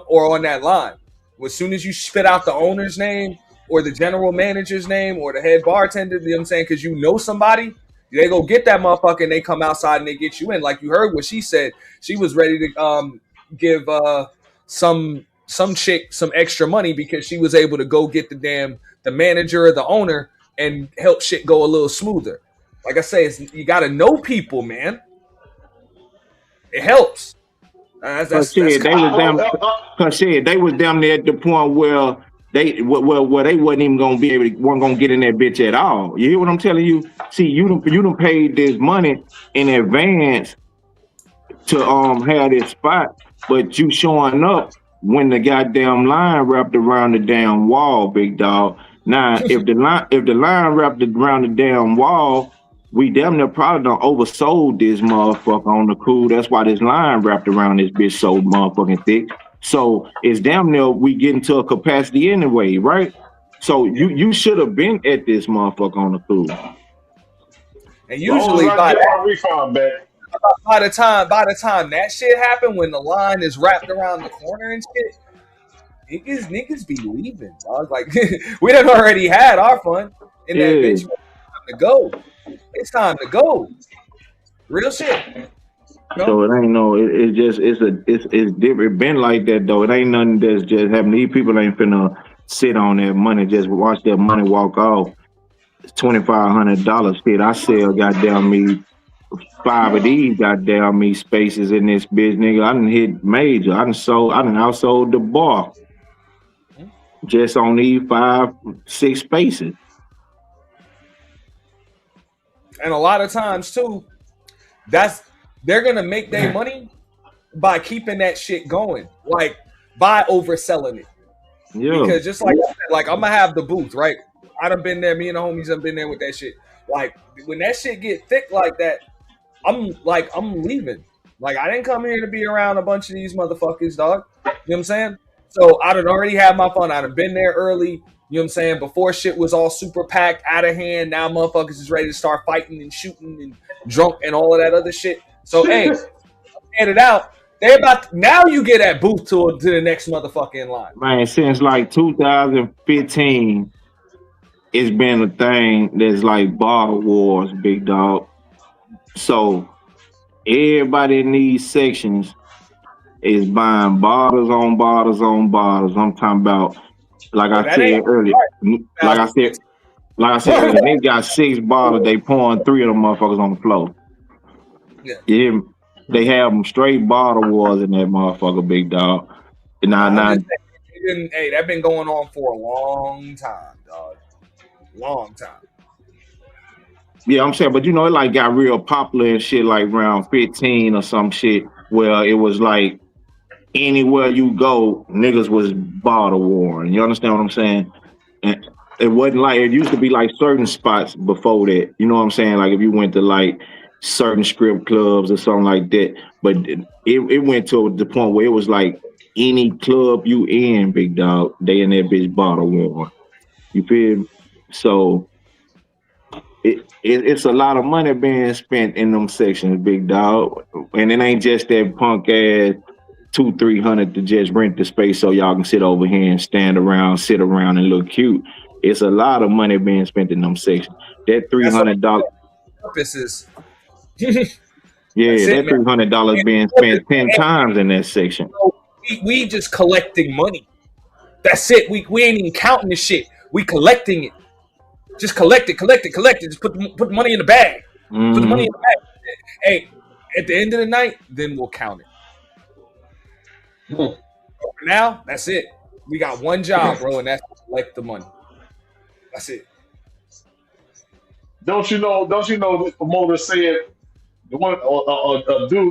or on that line. As soon as you spit out the owner's name or the general manager's name or the head bartender, you know what I'm saying? Because you know somebody, they go get that motherfucker and they come outside and they get you in. Like you heard what she said. She was ready to give some chick some extra money because she was able to go get the manager or the owner and help shit go a little smoother. Like I say, you got to know people, man. It helps. They was damn near at the point where they wasn't even gonna weren't gonna get in that bitch at all. You hear what I'm telling you? See, you done paid this money in advance to have this spot, but you showing up when the goddamn line wrapped around the damn wall, big dog. Now, if the line wrapped around the damn wall, we damn near probably done oversold this motherfucker on the cool. That's why this line wrapped around this bitch so motherfucking thick. So it's damn near we getting to a capacity anyway, right? So you should have been at this motherfucker on the cool. And usually by the time that shit happened, when the line is wrapped around the corner and shit, niggas be leaving. Dog. Like we done already had our fun in that bitch. It's time to go. It's time to go. Real shit. No? So it ain't it's different. Been like that though. It ain't nothing that's just happening. These people ain't finna sit on that money, just watch that money walk off. It's $2,500 shit. I sell goddamn me 5 of these goddamn me spaces in this bitch, nigga. I done hit major. I done outsold the bar just on these 5-6 spaces. And a lot of times too, they're gonna make their money by keeping that shit going, like by overselling it. Yeah. Because just like I said, like I'm gonna have the booth, right? I done been there. Me and the homies have been there with that shit. Like when that shit get thick like that, I'm leaving. Like I didn't come here to be around a bunch of these motherfuckers, dog. You know what I'm saying? So I done already had my fun. I done been there early. You know what I'm saying? Before shit was all super packed, out of hand. Now motherfuckers is ready to start fighting and shooting and drunk and all of that other shit. So hey, get it out. Now you get that booth to the next motherfucker in line. Man, since like 2015, it's been a thing that's like bottle wars, big dog. So everybody in these sections is buying bottles on bottles on bottles. I'm talking about, like I said earlier, they got 6 bottles. They pouring 3 of them motherfuckers on the floor. Yeah, they have them straight bottle wars in that motherfucker, big dog. Hey, that been going on for a long time, dog. Long time. Yeah, I'm saying, but you know, it like got real popular and shit like around 15 or some shit where it was like anywhere you go, niggas was bottle warring. You understand what I'm saying? And it wasn't like, it used to be like certain spots before that. You know what I'm saying? Like if you went to like certain strip clubs or something like that, but it went to the point where it was like any club you in, big dog, they in that bitch bottle war. You feel me? So it's a lot of money being spent in them sections, big dog, and it ain't just that punk ass $200-300 to just rent the space so y'all can sit over here and sit around and look cute. It's a lot of money being spent in them sections. That $300 purposes. Yeah, that $300 being spent 10 times in that section. We just collecting money. That's it. We ain't even counting this shit. We collecting it. Just collect it. Just put the money in the bag. Put the money in the bag. Hey, at the end of the night, then we'll count it. For now, that's it. We got one job, bro, and that's to collect the money. That's it. Don't you know the promoter said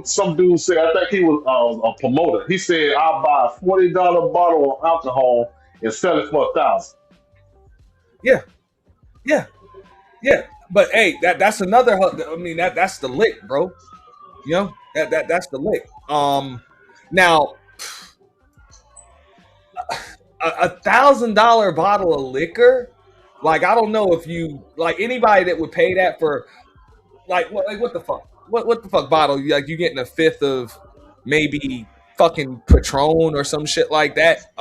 some dude said, I think he was a promoter. He said, I'll buy a $40 bottle of alcohol and sell it for $1,000. Yeah. But hey, that's another. I mean, that's the lick, bro. You know that's the lick. Now, a $1,000 bottle of liquor, like I don't know if you like anybody that would pay that for, like what the fuck. What the fuck bottle? Like you getting a fifth of maybe fucking Patron or some shit like that.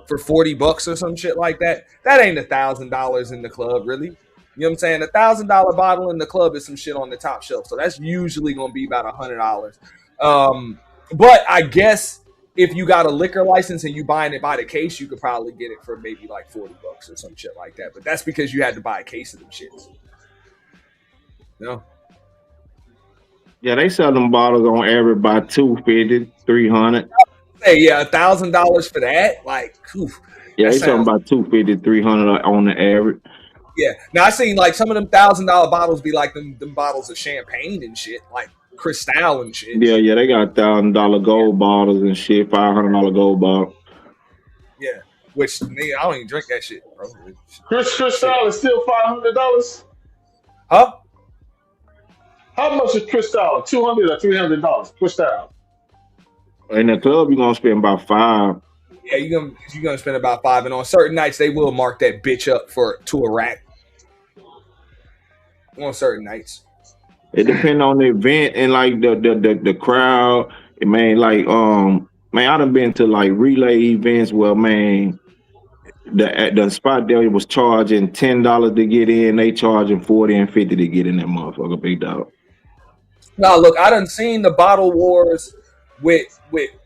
for $40 or some shit like that. That ain't $1,000 in the club, really. You know what I'm saying? $1,000 bottle in the club is some shit on the top shelf. So that's usually going to be about $100. But I guess if you got a liquor license and you buying it by the case, you could probably get it for maybe like $40 or some shit like that. But that's because you had to buy a case of them shits. No. Yeah, they sell them bottles on average by $250, $300. Hey, yeah, $1,000 for that, like, oof, Yeah, that they selling sounds. about $250, $300 on the average. Yeah, now I seen like some of them $1,000 bottles be like them bottles of champagne and shit, like Cristal and shit. Yeah, they got $1,000 gold bottles and shit, $500 gold bottle. Yeah, which nigga, I don't even drink that shit, bro. Cristal is still $500. Huh? How much is Cristal? $200 or $300? Cristal. In the club, you're gonna spend about $5. Yeah, you're gonna spend about $5, and on certain nights they will mark that bitch up to a rack. On certain nights. It depends on the event and like the crowd. Man, like man, I done been to like relay events where man, the spot there was charging $10 to get in. They charging $40 and $50 to get in that motherfucker, big dog. Now look, I done seen the bottle wars with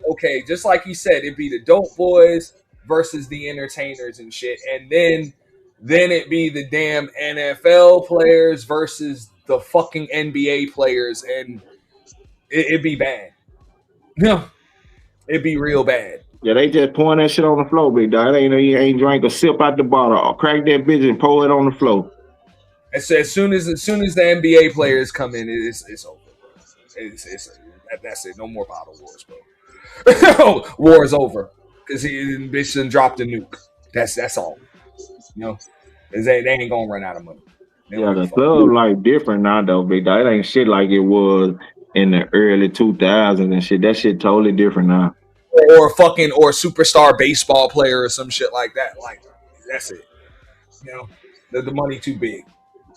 okay, just like he said, it'd be the dope boys versus the entertainers and shit, and then it'd be the damn NFL players versus the fucking NBA players, and it'd be bad. No, it'd be real bad. Yeah, they just pouring that shit on the floor, big dog. You ain't drink a sip out the bottle. Or crack that bitch and pour it on the floor. And so as soon as the NBA players come in, it's over. That's it. No more bottle wars, bro. War is over because he bitch done dropped a nuke. That's all. You know, they ain't gonna run out of money. Yeah, the club like different now though, big dog. It ain't shit like it was in the early 2000s and shit. That shit totally different now. Or a superstar baseball player or some shit like that. Like that's it. You know, the money too big.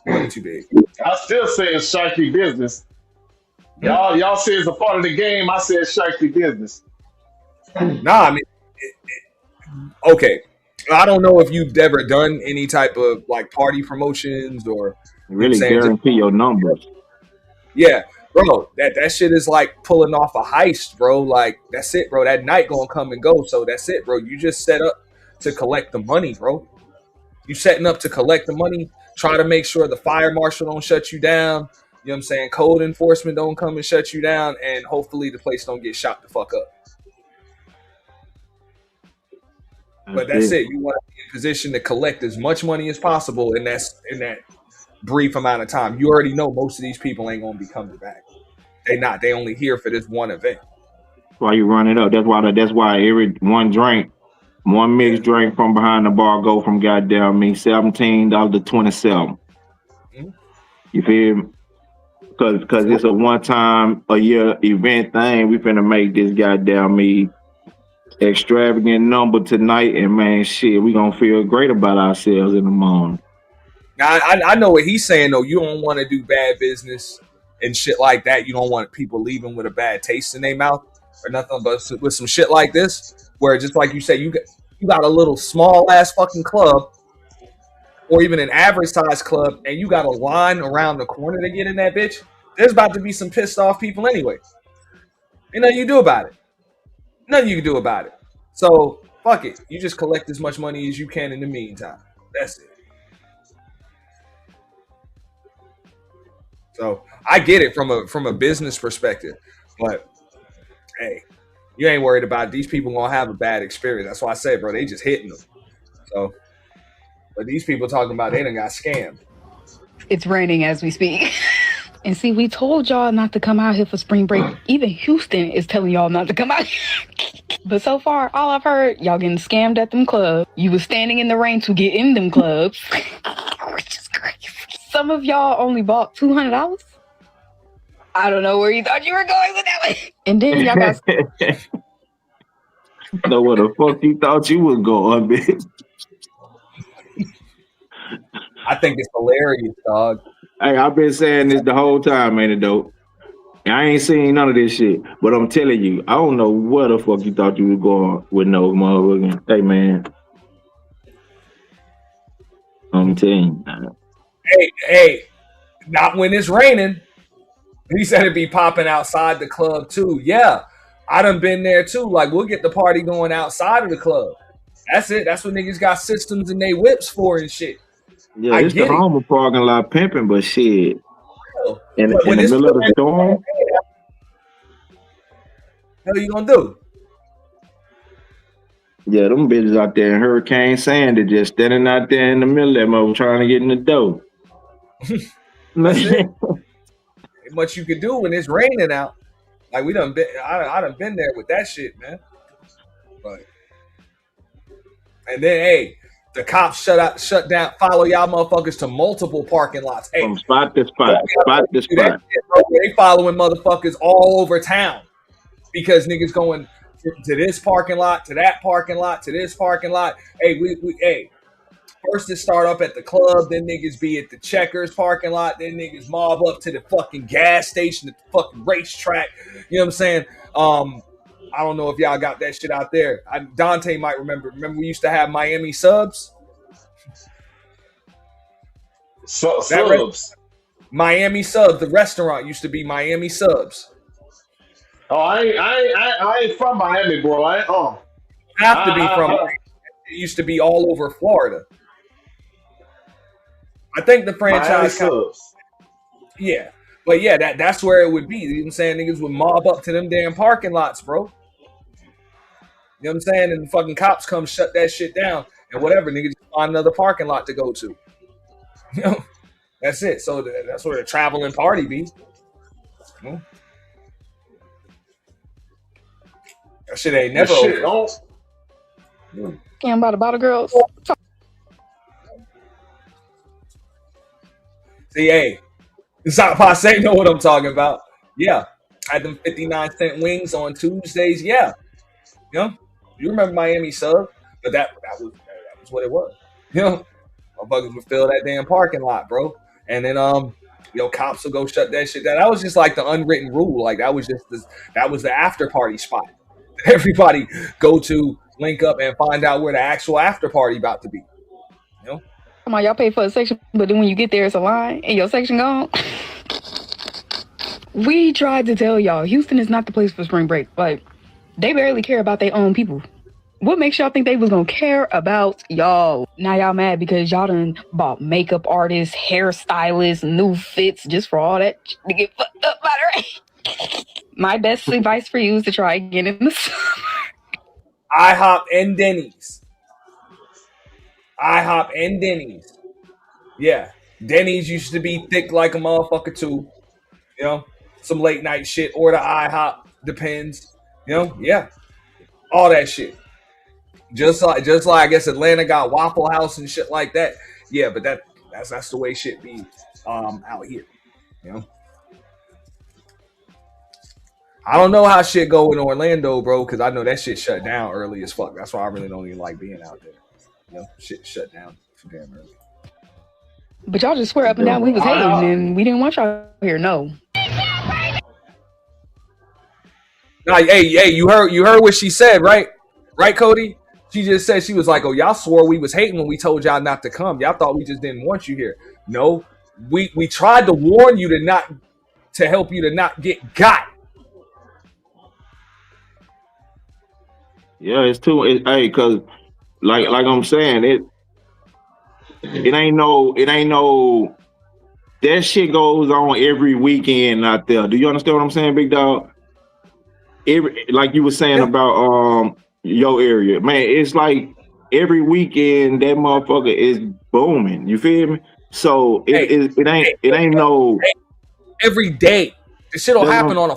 Money too big. I still say it's shifty business. Y'all say it's a part of the game. I say it's shifty business. Nah, I mean, okay. I don't know if you've ever done any type of like party promotions or really guarantee your numbers. Yeah, bro, that shit is like pulling off a heist, bro. Like that's it, bro. That night gonna come and go, so that's it, bro. You just set up to collect the money, bro. You setting up to collect the money. Try to make sure the fire marshal don't shut you down. You know what I'm saying? Code enforcement don't come and shut you down, and hopefully the place don't get shot the fuck up. But that's it. You want to be in position to collect as much money as possible in that brief amount of time. You already know most of these people ain't gonna be coming back. They not. They only here for this one event. That's why you run it up. That's why every one mixed drink from behind the bar go from goddamn me $17 to $27. Mm-hmm. You feel me? Because it's a one time a year event thing. We finna make this goddamn me extravagant number tonight, and man, shit, we gonna feel great about ourselves in the morning. Now, I know what he's saying though. You don't want to do bad business and shit like that. You don't want people leaving with a bad taste in their mouth or nothing. But with some shit like this, where just like you say, you got a little small ass fucking club, or even an average size club, and you got a line around the corner to get in that bitch. There's about to be some pissed off people anyway. Ain't nothing you can do about it. Nothing you can do about it. So fuck it. You just collect as much money as you can in the meantime. That's it. So I get it from a business perspective, but hey, you ain't worried about it. These people gonna have a bad experience. That's why I say, bro, they just hitting them. So, but these people talking about they done got scammed. It's raining as we speak. And see, we told y'all not to come out here for spring break. Even Houston is telling y'all not to come out here. But so far, all I've heard, y'all getting scammed at them clubs. You was standing in the rain to get in them clubs. Which is crazy. Some of y'all only bought $200. I don't know where you thought you were going with that one. And then y'all got... Know where the fuck you thought you was going, bitch. I think it's hilarious, dog. Hey, I've been saying this the whole time, ain't it, dope? I ain't seen none of this shit, but I'm telling you, I don't know where the fuck you thought you was going with no motherfucking. Hey man, I'm telling you. Hey, not when it's raining. He said it'd be popping outside the club too. Yeah, I done been there too. Like we'll get the party going outside of the club. That's it. That's what niggas got systems and they whips for and shit. Yeah, it's the Homer parking lot pimping, but shit. In the When it's middle of the storm, what you gonna do? yeah, them bitches out there in Hurricane Sandy just standing out there in the middle of that mother trying to get in the door. That's it. Ain't much you can do when it's raining out. Like we done been, I done been there with that shit, man. But and then hey, the cops shut down, follow y'all motherfuckers to multiple parking lots. Hey, From spot to spot, spot to do that spot. shit, bro. They following motherfuckers all over town because niggas going to this parking lot, to that parking lot, to this parking lot. Hey, hey. First it start up at the club, then niggas be at the Checkers parking lot, then niggas mob up to the fucking gas station, at the fucking racetrack. You know what I'm saying? I don't know if y'all got that shit out there. Dante might remember. Remember we used to have Miami Subs? Subs. Miami Subs. The restaurant used to be Miami Subs. Oh, I ain't from Miami, bro. Have to be from Miami. It used to be all over Florida. I think the franchise yeah. But yeah, that's where it would be. You know what I'm saying? Niggas would mob up to them damn parking lots, bro. You know what I'm saying? And the fucking cops come shut that shit down and whatever. Niggas find another parking lot to go to. You know? That's it. So that's where the traveling party be. You know? That shit ain't never over. Damn, about the bottle girls. See, hey, South Passe know what I'm talking about. Yeah. I had them 59-cent wings on Tuesdays. Yeah. You know? You remember Miami Sub? But that was what it was. You know? Motherfuckers would fill that damn parking lot, bro. And then cops will go shut that shit down. That was just like the unwritten rule. Like that was the after party spot. Everybody go to link up and find out where the actual after party about to be. You know? Come on, y'all pay for a section, but then when you get there, it's a line and your section gone. We tried to tell y'all, Houston is not the place for spring break. Like, they barely care about their own people. What makes y'all think they was gonna care about y'all? Now y'all mad because y'all done bought makeup artists, hairstylists, new fits, just for all that to get fucked up by the rain. My best advice for you is to try again in the summer. IHOP and Denny's. IHOP and Denny's. Yeah. Denny's used to be thick like a motherfucker too. You know? Some late night shit. Or the IHOP. Depends. You know? Yeah. All that shit. Just like I guess Atlanta got Waffle House and shit like that. Yeah, but that's the way shit be out here. You know? I don't know how shit go in Orlando, bro, because I know that shit shut down early as fuck. That's why I really don't even like being out there. You know, shit shut down too damn early. But y'all just swear up and down we was hating and we didn't want y'all here. No. Nah, hey, you heard what she said, right? Right, Cody? She just said, she was like, oh, y'all swore we was hating when we told y'all not to come. Y'all thought we just didn't want you here. No, we tried to warn you to help you to not get got. Yeah, it's too. Hey, cause like I'm saying, it ain't no. That shit goes on every weekend out there. Do you understand what I'm saying, big dog? Like you were saying about your area, man. It's like every weekend that motherfucker is booming. You feel me? So it ain't no every day. This shit'll happen on a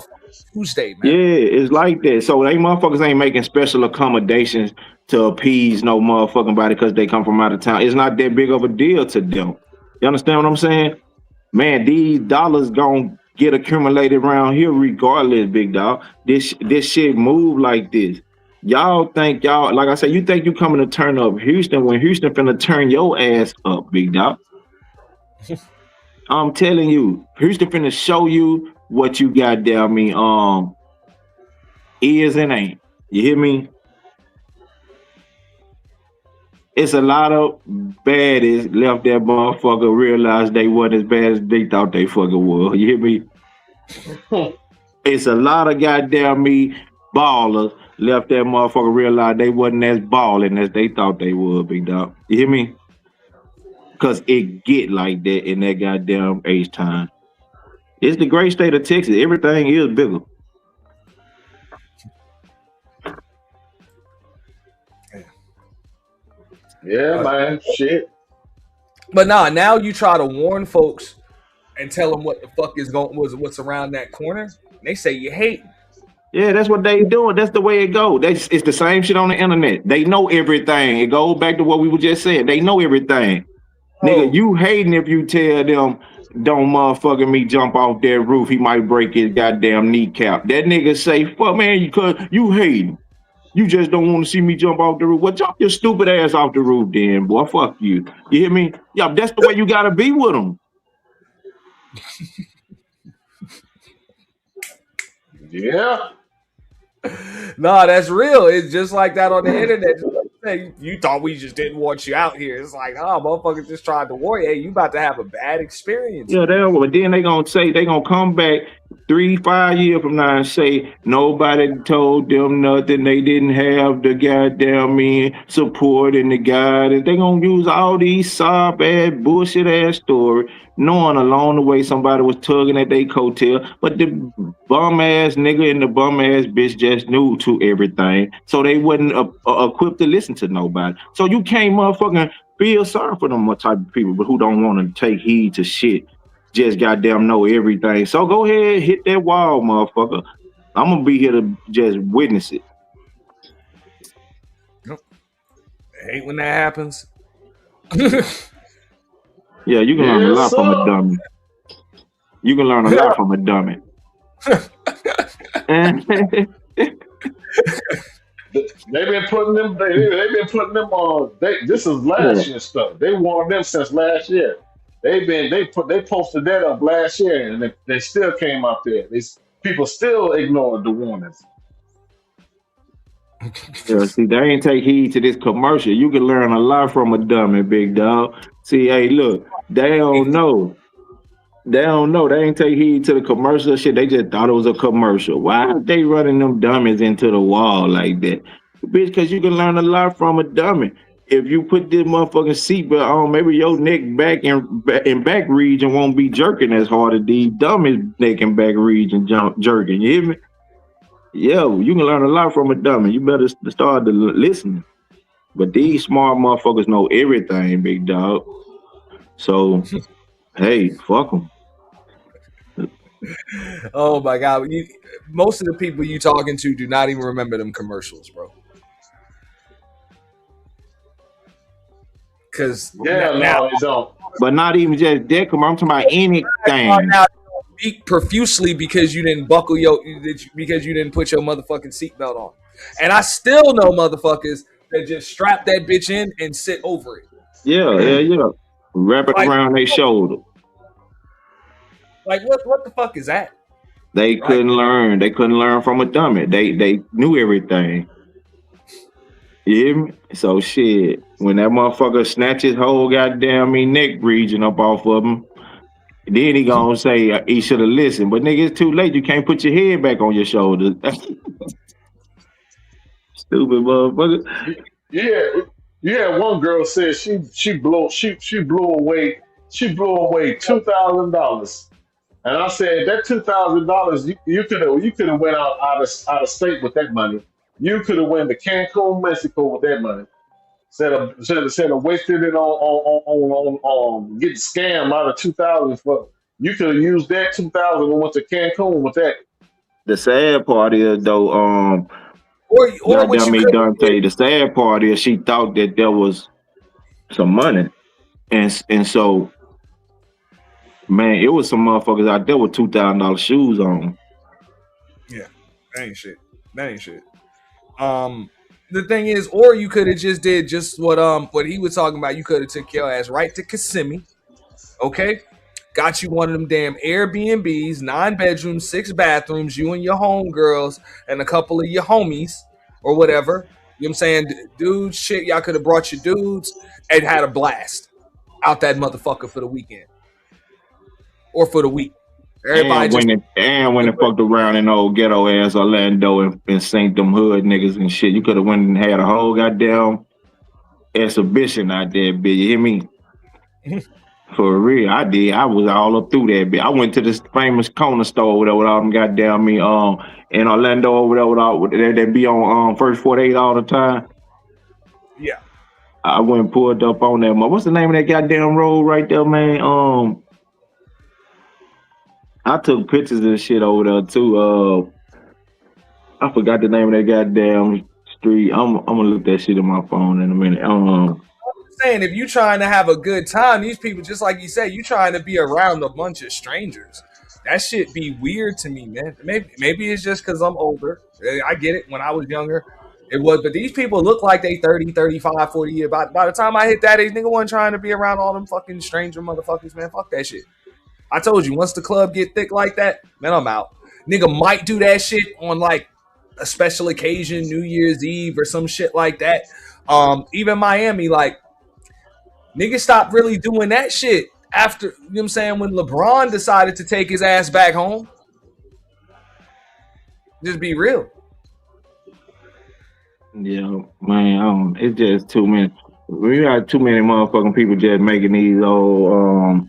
Tuesday, man. Yeah, it's like that. So they motherfuckers ain't making special accommodations to appease no motherfucking body because they come from out of town. It's not that big of a deal to them. You understand what I'm saying? Man, these dollars gonna get accumulated around here regardless, big dog. This shit move like this. Y'all think like I said, you think you coming to turn up Houston when Houston finna turn your ass up, big dog. I'm telling you, Houston finna show you what you got there. I mean, is and ain't. You hear me? It's a lot of baddies left that motherfucker realize they wasn't as bad as they thought they fucking were. You hear me? It's a lot of goddamn ballers left that motherfucker realize they wasn't as balling as they thought they would, big dog. You hear me? Cause it get like that in that goddamn age time. It's the great state of Texas. Everything is bigger. Yeah, man. Shit. But nah, now you try to warn folks and tell them what the fuck is what's around that corner. They say you hate. Yeah, that's what they doing. That's the way it go. It's the same shit on the internet. They know everything. It goes back to what we were just saying. They know everything. Nigga, you hating if you tell them don't motherfucking me jump off that roof. He might break his goddamn kneecap. That nigga say, fuck man, you hating. You just don't want to see me jump off the roof. Well, jump your stupid ass off the roof then, boy. Fuck you. You hear me? Yeah, that's the way you gotta be with them. Yeah. Nah, that's real. It's just like that on the internet. Hey, you thought we just didn't want you out here. It's like, oh, motherfuckers just tried to warn you. Hey, you about to have a bad experience. Yeah, but then they gonna come back 3-5 years from now and say nobody told them nothing. They didn't have the goddamn support and the guidance. They gonna use all these sob ass bullshit ass stories, knowing along the way somebody was tugging at their coattail, but the bum ass nigga and the bum ass bitch just knew to everything, so they wasn't equipped to listen to nobody. So you can't motherfucking feel sorry for them type of people, but who don't want to take heed to shit. Just goddamn know everything. So go ahead, hit that wall, motherfucker. I'm gonna be here to just witness it. I hate when that happens. Yeah, you can learn a lot from a dummy. You can learn a lot from a dummy. They've been putting them. They've been putting them on. This is last year stuff. They warned them since last year. They posted that up last year, and they still came out there. People still ignored the warnings. Yeah, see, they ain't take heed to this commercial. You can learn a lot from a dummy, big dog. See, hey, look, they don't know. They don't know. They ain't take heed to the commercial shit. They just thought it was a commercial. Why are they running them dummies into the wall like that? Bitch, because you can learn a lot from a dummy. If you put this motherfucking seatbelt on, maybe your neck back and back region won't be jerking as hard as these dummies neck and back region jerking. You hear me? Yo, you can learn a lot from a dummy. You better start to listen. But these smart motherfuckers know everything, big dog. So, hey, fuck them. Oh my God. Most of the people you talking to do not even remember them commercials, bro. Because now they don't. But not even just that. I'm talking about anything. Now speak profusely because you didn't put your motherfucking seatbelt on, and I still know motherfuckers that just strap that bitch in and sit over it. Yeah. Wrap it around their shoulder. Like what the fuck is that? They couldn't learn. They couldn't learn from a dummy. They knew everything. You hear me? So shit, when that motherfucker snatch his whole goddamn neck region up off of him, then he gonna say he should have listened. But nigga, it's too late. You can't put your head back on your shoulders. Stupid motherfucker. Yeah. One girl said she blew away $2,000. And I said that $2,000 you could have went out of state with that money. You could have went to Cancun, Mexico with that money. Instead of wasting it on getting scammed out of $2,000. You could have used that $2,000 and went to Cancun with that. The sad part is though, or what you could Dante. The sad part is she thought that there was some money, and so. Man, it was some motherfuckers out there with $2,000 shoes on. Yeah, that ain't shit. The thing is, or you could have just did just what he was talking about. You could have took your ass right to Kissimmee, okay? got you one of them damn Airbnbs, 9 bedrooms, 6 bathrooms, you and your homegirls and a couple of your homies or whatever. You know what I'm saying? Dudes, shit, y'all could have brought your dudes and had a blast out that motherfucker for the weekend. Or for the week. Everybody when they fucked around in old ghetto ass Orlando and synced them hood niggas and shit, you could have went and had a whole goddamn exhibition out there, bitch. You hear me? For real, I did. I was all up through that bitch. I went to this famous corner store over there with all them goddamn me in Orlando over there with all they be on First 48 all the time. Yeah. I went and pulled up on that. What's the name of that goddamn road right there, man? I took pictures of shit over there too. I forgot the name of that goddamn street. I'm gonna look that shit in my phone in a minute. I'm saying if you trying to have a good time, these people, just like you say, you trying to be around a bunch of strangers. That shit be weird to me, man. Maybe it's just because I'm older. I get it. When I was younger, it was. But these people look like they 30, 35, 40 years. By the time I hit that age, nigga wasn't trying to be around all them fucking stranger motherfuckers, man. Fuck that shit. I told you, once the club get thick like that, man, I'm out. Nigga might do that shit on like a special occasion, New Year's Eve or some shit like that. Even Miami, like, niggas stopped really doing that shit after, you know what I'm saying, when LeBron decided to take his ass back home. Just be real. Yeah, man, it's just too many. We got too many motherfucking people just making these old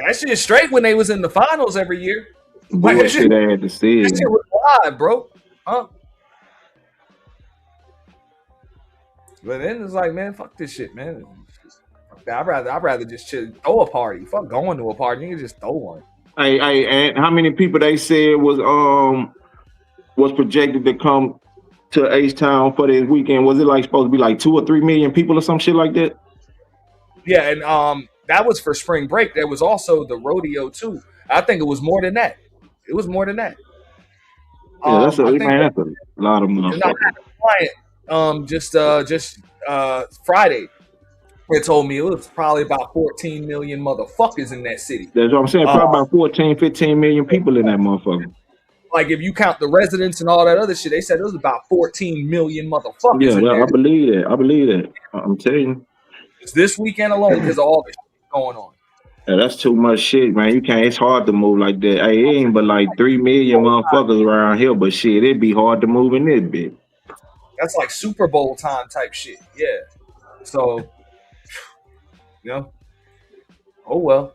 that shit is straight when they was in the finals every year. bullshit I had to see. That shit was live, bro. Huh? But then it's like, man, fuck this shit, man. I'd rather just chill, throw a party. Fuck going to a party. You can just throw one. Hey, and how many people they said was projected to come to H-Town for this weekend? Was it like supposed to be like 2 or 3 million people or some shit like that? Yeah, and that was for spring break. There was also the rodeo too. I think it was more than that. It was more than that. Yeah, that's a lot of motherfuckers. I had a client just Friday. They told me it was probably about 14 million motherfuckers in that city. That's what I'm saying. Probably about 14, 15 million people in that motherfucker. Like if you count the residents and all that other shit, they said it was about 14 million motherfuckers. Yeah, I believe that. I'm telling you. It's this weekend alone because of all the shit going on. Yeah, that's too much shit, man. You can't. It's hard to move like that. Hey, it ain't but like 3 million motherfuckers around here, but shit, it'd be hard to move in this bitch. That's like Super Bowl time type shit. Yeah. So, you know. Oh well.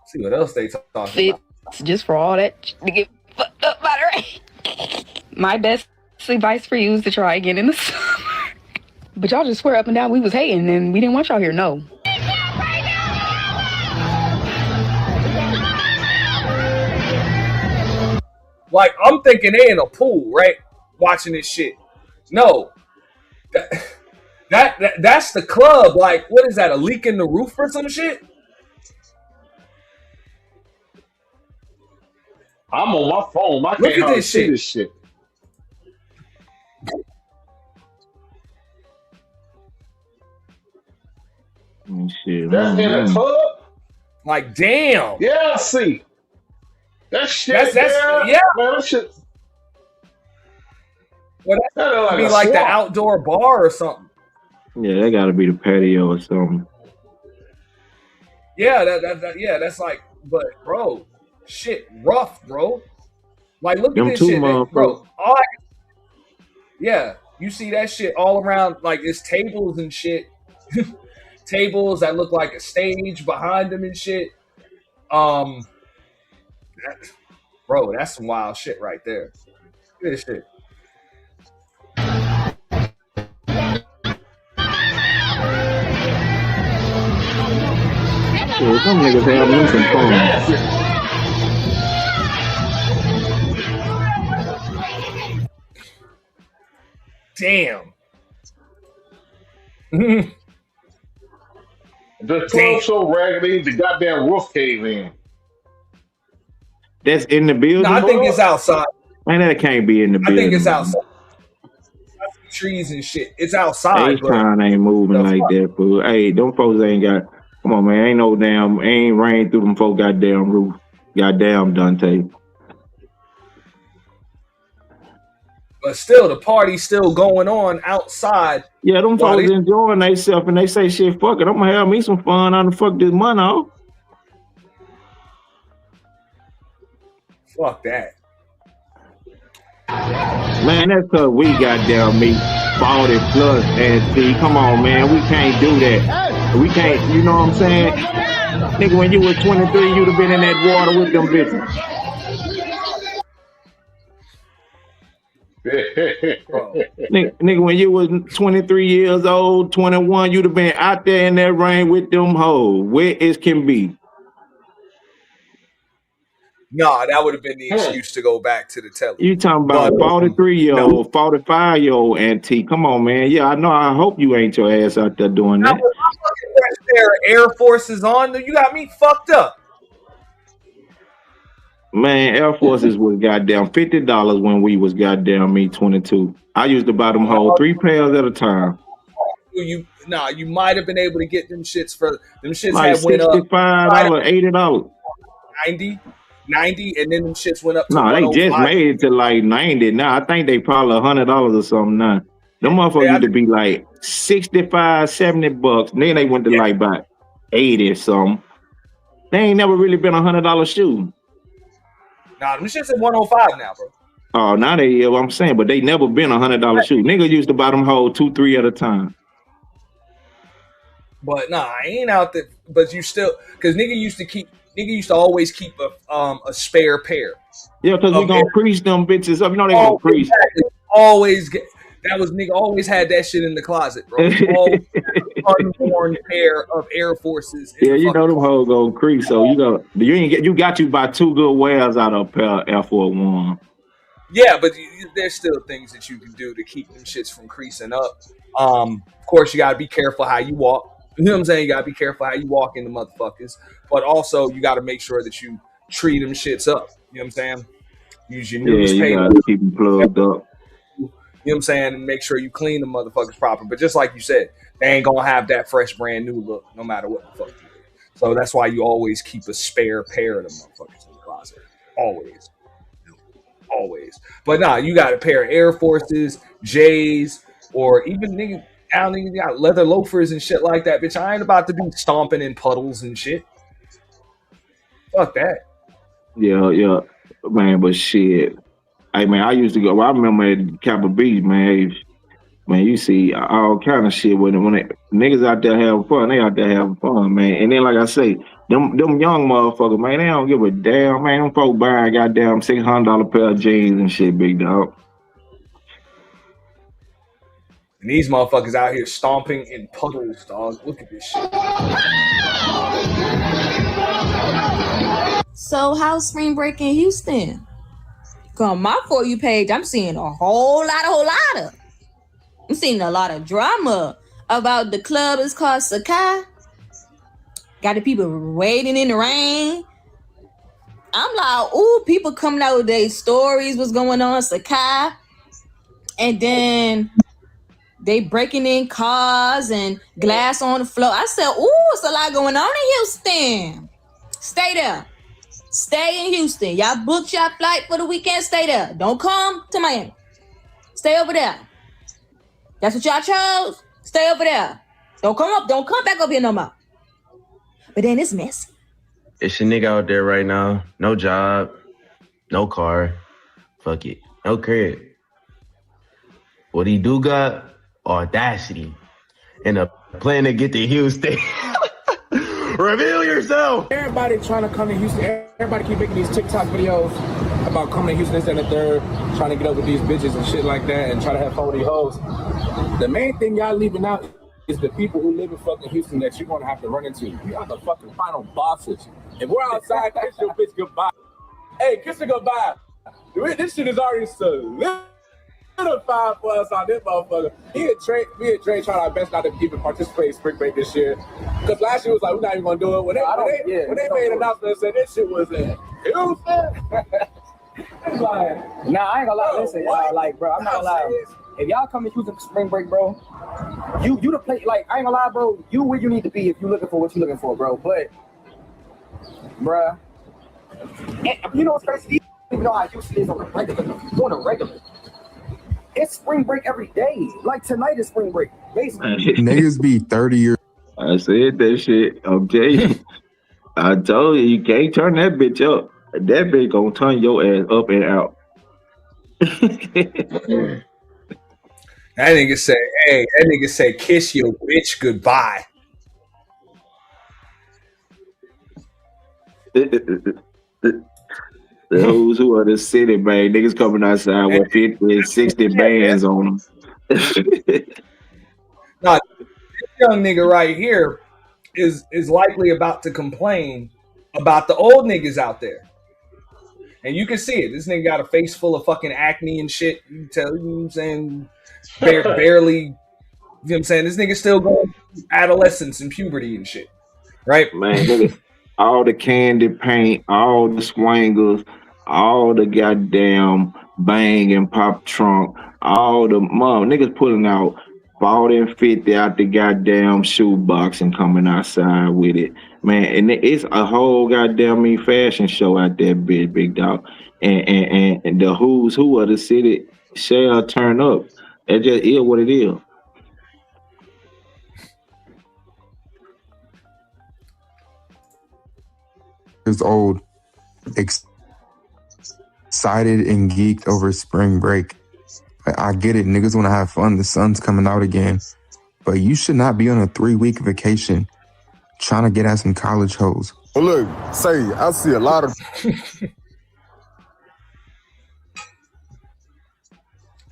See what else they talking about. Just for all that to get fucked up by the rain. My best advice for you is to try again in the summer. But y'all just swear up and down we was hating and we didn't want y'all here. No. Like, I'm thinking they in a pool, right? Watching this shit. No. That's the club. Like, what is that? A leak in the roof or some shit? I'm on my phone. I Look can't at hardly this see shit. this shit. Shit, That's in a club? Like, damn. Yeah, I see. That shit That's yeah. Man, that shit. Well, That that look would be a like the swamp. outdoor bar or something. Yeah, that gotta be the patio or something. Yeah, that's like, but bro, shit, rough, bro. Like, look Them at this two shit, man, motherfuckers. bro. Yeah, you see that shit all around. Like, it's tables and shit. Tables that look like a stage behind them and shit. Bro, that's some wild shit right there. Look at this shit. Yeah, some niggas have me some fun. Damn. The club so raggedy, the goddamn roof cave in. That's in the building. No, I think it's outside. Man, that can't be in the I building. think it's outside. trees and shit. It's outside, but H-Town ain't moving like that, fool. Hey, them folks ain't got. Come on, man. Ain't no damn. Ain't rain through them folks goddamn roof. Goddamn Dante. but still, the party's still going on outside. Yeah, them While folks they- enjoying themselves, and they say, "Shit, fuck it. I'm gonna have me some fun. I'm gonna fuck this money off." Fuck that. Man, that's cause we goddamn me 40 plus and see. Come on, man, we can't do that. We can't. You know what I'm saying? Nigga, when you was 23, you'd have been in that water with them bitches. Nigga, when you was 23 years old, 21, you'd have been out there in that rain with them hoes, wet as can be. Nah, that would have been the excuse to go back to the telly. You talking about 43-year-old, 45-year-old auntie. Come on, man. Yeah, I know. I hope you ain't your ass out there doing Now, that. with my fucking fresh pair of Air Forces on, you got me fucked up. Man, Air Forces was goddamn $50 when we was goddamn me 22. I used to buy them whole 3 pairs at a time. You might have been able to get them shits for them shits Like had went up $65, $80. 90, and then them shits went up to No, they just 105. made it to like 90 now. I think they probably $100 or something now. Them motherfuckers used to be like 65, $70. Then they went to like about 80 or something. They ain't never really been $100 shoe. Nah, them shits at 105 now, bro. Oh, now they, yeah, what I'm saying, but they never been $100 shoe. Nigga used to buy them whole 2, 3 at a time. But nah, I ain't out there. But you still, because nigga used to always keep a spare pair. Yeah, because we gonna crease them bitches up. You know they gonna crease. Exactly. Always get that was nigga always had that shit in the closet, bro. Always unworn pair of Air Forces. Yeah, you know them hoes gonna crease. So you got to buy 2 good wears out of a pair of Air Force One. Yeah, but there's still things that you can do to keep them shits from creasing up. Of course, you gotta be careful how you walk. You know what I'm saying? You gotta be careful how you walk in the motherfuckers. But also, you gotta make sure that you treat them shits up. You know what I'm saying? Use your Yeah, you newspaper. gotta keep them plugged up. You know what I'm saying? And make sure you clean the motherfuckers proper. But just like you said, they ain't gonna have that fresh, brand new look no matter what the fuck you do. So that's why you always keep a spare pair of them motherfuckers in the closet. Always. Always. But nah, you got a pair of Air Forces, J's, or even nigga, I don't even got leather loafers and shit like that, bitch. I ain't about to be stomping in puddles and shit. Fuck that. Yeah, man. But shit, hey man, I used to go. I remember at Capitol Beach, man. Man, you see all kind of shit when niggas out there having fun. They out there having fun, man. And then, like I say, them young motherfuckers, man, they don't give a damn, man. Them folks buying goddamn $600 pair of jeans and shit, big dog. And these motherfuckers out here stomping in puddles, dog. Look at this shit. So how's spring break in Houston? Come my For You page, I'm seeing a whole lot of. I'm seeing a lot of drama about the club. It's called Sakai. Got the people waiting in the rain. I'm like, ooh, people coming out with their stories, what's going on, Sakai. And then they breaking in cars and glass on the floor. I said, ooh, it's a lot going on in Houston. Stay there. Stay in Houston. Y'all booked your flight for the weekend. Stay there. Don't come to Miami. Stay over there. That's what y'all chose. Stay over there. Don't come back up here no more. But then it's messy. It's a nigga out there right now. No job. No car. Fuck it. No crib. What he do got? Audacity. And a plan to get to Houston. Reveal yourself. Everybody trying to come to Houston. Everybody keep making these TikTok videos about coming to Houston, this and the third, trying to get up with these bitches and shit like that and try to have fun with these hoes. The main thing y'all leaving out is the people who live in fucking Houston that you're going to have to run into. We are the fucking final bosses. If we're outside, kiss your bitch goodbye. Hey, kiss her goodbye. This shit is already solidified for us on this motherfucker. Me and Trey trying our best not to even participate in spring break this year. Because last year was like, we're not even going to do it. When they made an announcement and said this shit was in Houston. It's like, nah, I ain't gonna lie. Listen, like, bro, I'm not gonna lie. if y'all come to Houston for spring break, bro, you the play. Like, I ain't gonna lie, bro. You where you need to be if you looking for what you looking for, bro. But, bruh, and you know what's crazy? You don't even know how Houston is on a regular. It's spring break every day. Like tonight is spring break, basically. Niggas be 30 years. I said that shit. I'm telling you. I told you can't turn that bitch up. That bitch gonna turn your ass up and out. That nigga say, hey, that nigga say, kiss your bitch goodbye. Those who are the city, man, niggas coming outside with 50, 60 bands on them. Nah, this young nigga right here is likely about to complain about the old niggas out there. And you can see it. This nigga got a face full of fucking acne and shit. You can tell, you know what I'm saying? Barely, you know what I'm saying? This nigga still going through adolescence and puberty and shit. Right? Man, look at all the candy paint, all the swangers, all the goddamn bang and pop trunk, all the niggas pulling out 40 and 50 out the goddamn shoebox and coming outside with it. Man, and it's a whole goddamn fashion show out there, big dog. And the who's who of the city shall turn up. It just is what it is. Years old, excited and geeked over spring break. I get it, niggas want to have fun. The sun's coming out again, but you should not be on a 3-week vacation trying to get at some college hoes. Well, look, I see a lot of.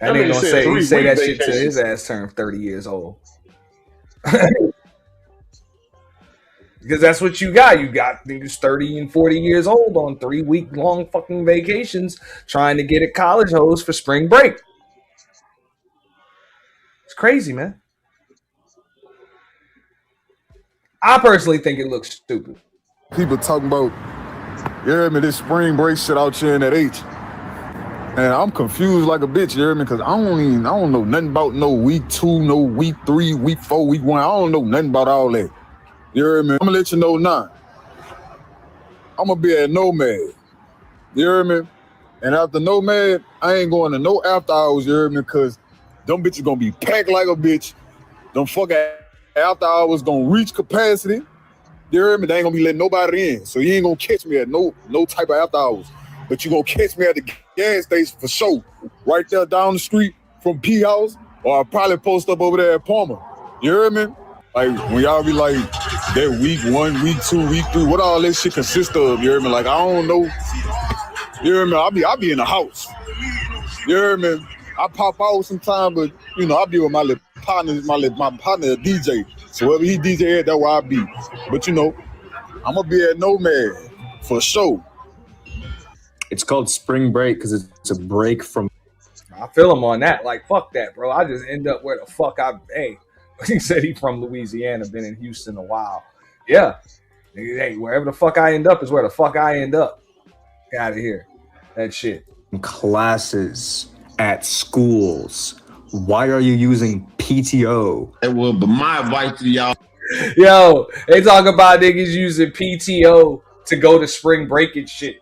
That nigga gonna say that shit till his ass turned 30 years old. Because that's what you got. You got niggas 30 and 40 years old on 3-week long fucking vacations trying to get at college hoes for spring break. It's crazy, man. I personally think it looks stupid. People talking about, yeah, man, this spring break shit out here in that H. And I'm confused like a bitch, you hear me? Because I don't know nothing about no week 2, no week 3, week 4, week 1. I don't know nothing about all that. You hear me? I'm gonna let you know now. I'm gonna be at Nomad. You hear me? And after Nomad, I ain't going to no after hours, you hear me? Because them bitches gonna be packed like a bitch. Them fucking after hours gonna reach capacity. You hear me? They ain't gonna be letting nobody in. So you ain't gonna catch me at no type of after hours. But you gonna catch me at the gas station for sure. Right there down the street from P House, or I'll probably post up over there at Palmer. You hear me? Like when y'all be like that week 1, week 2, week 3, what all that shit consist of, you hear me? Like I don't know. You hear me? I'll be in the house. You hear me? I pop out sometime, but you know, I be with my little partner, my partner DJ. So wherever he DJ at, that's where I be. But you know, I'm gonna be at Nomad for sure. It's called spring break because it's a break from. I feel him on that. Like, fuck that, bro. I just end up where the fuck hey. He said he from Louisiana, been in Houston a while. Yeah. Hey, wherever the fuck I end up is where the fuck I end up. Get out of here. That shit. Classes at schools. Why are you using PTO? Well, but my advice to y'all. Yo, they talk about niggas using PTO to go to spring break and shit.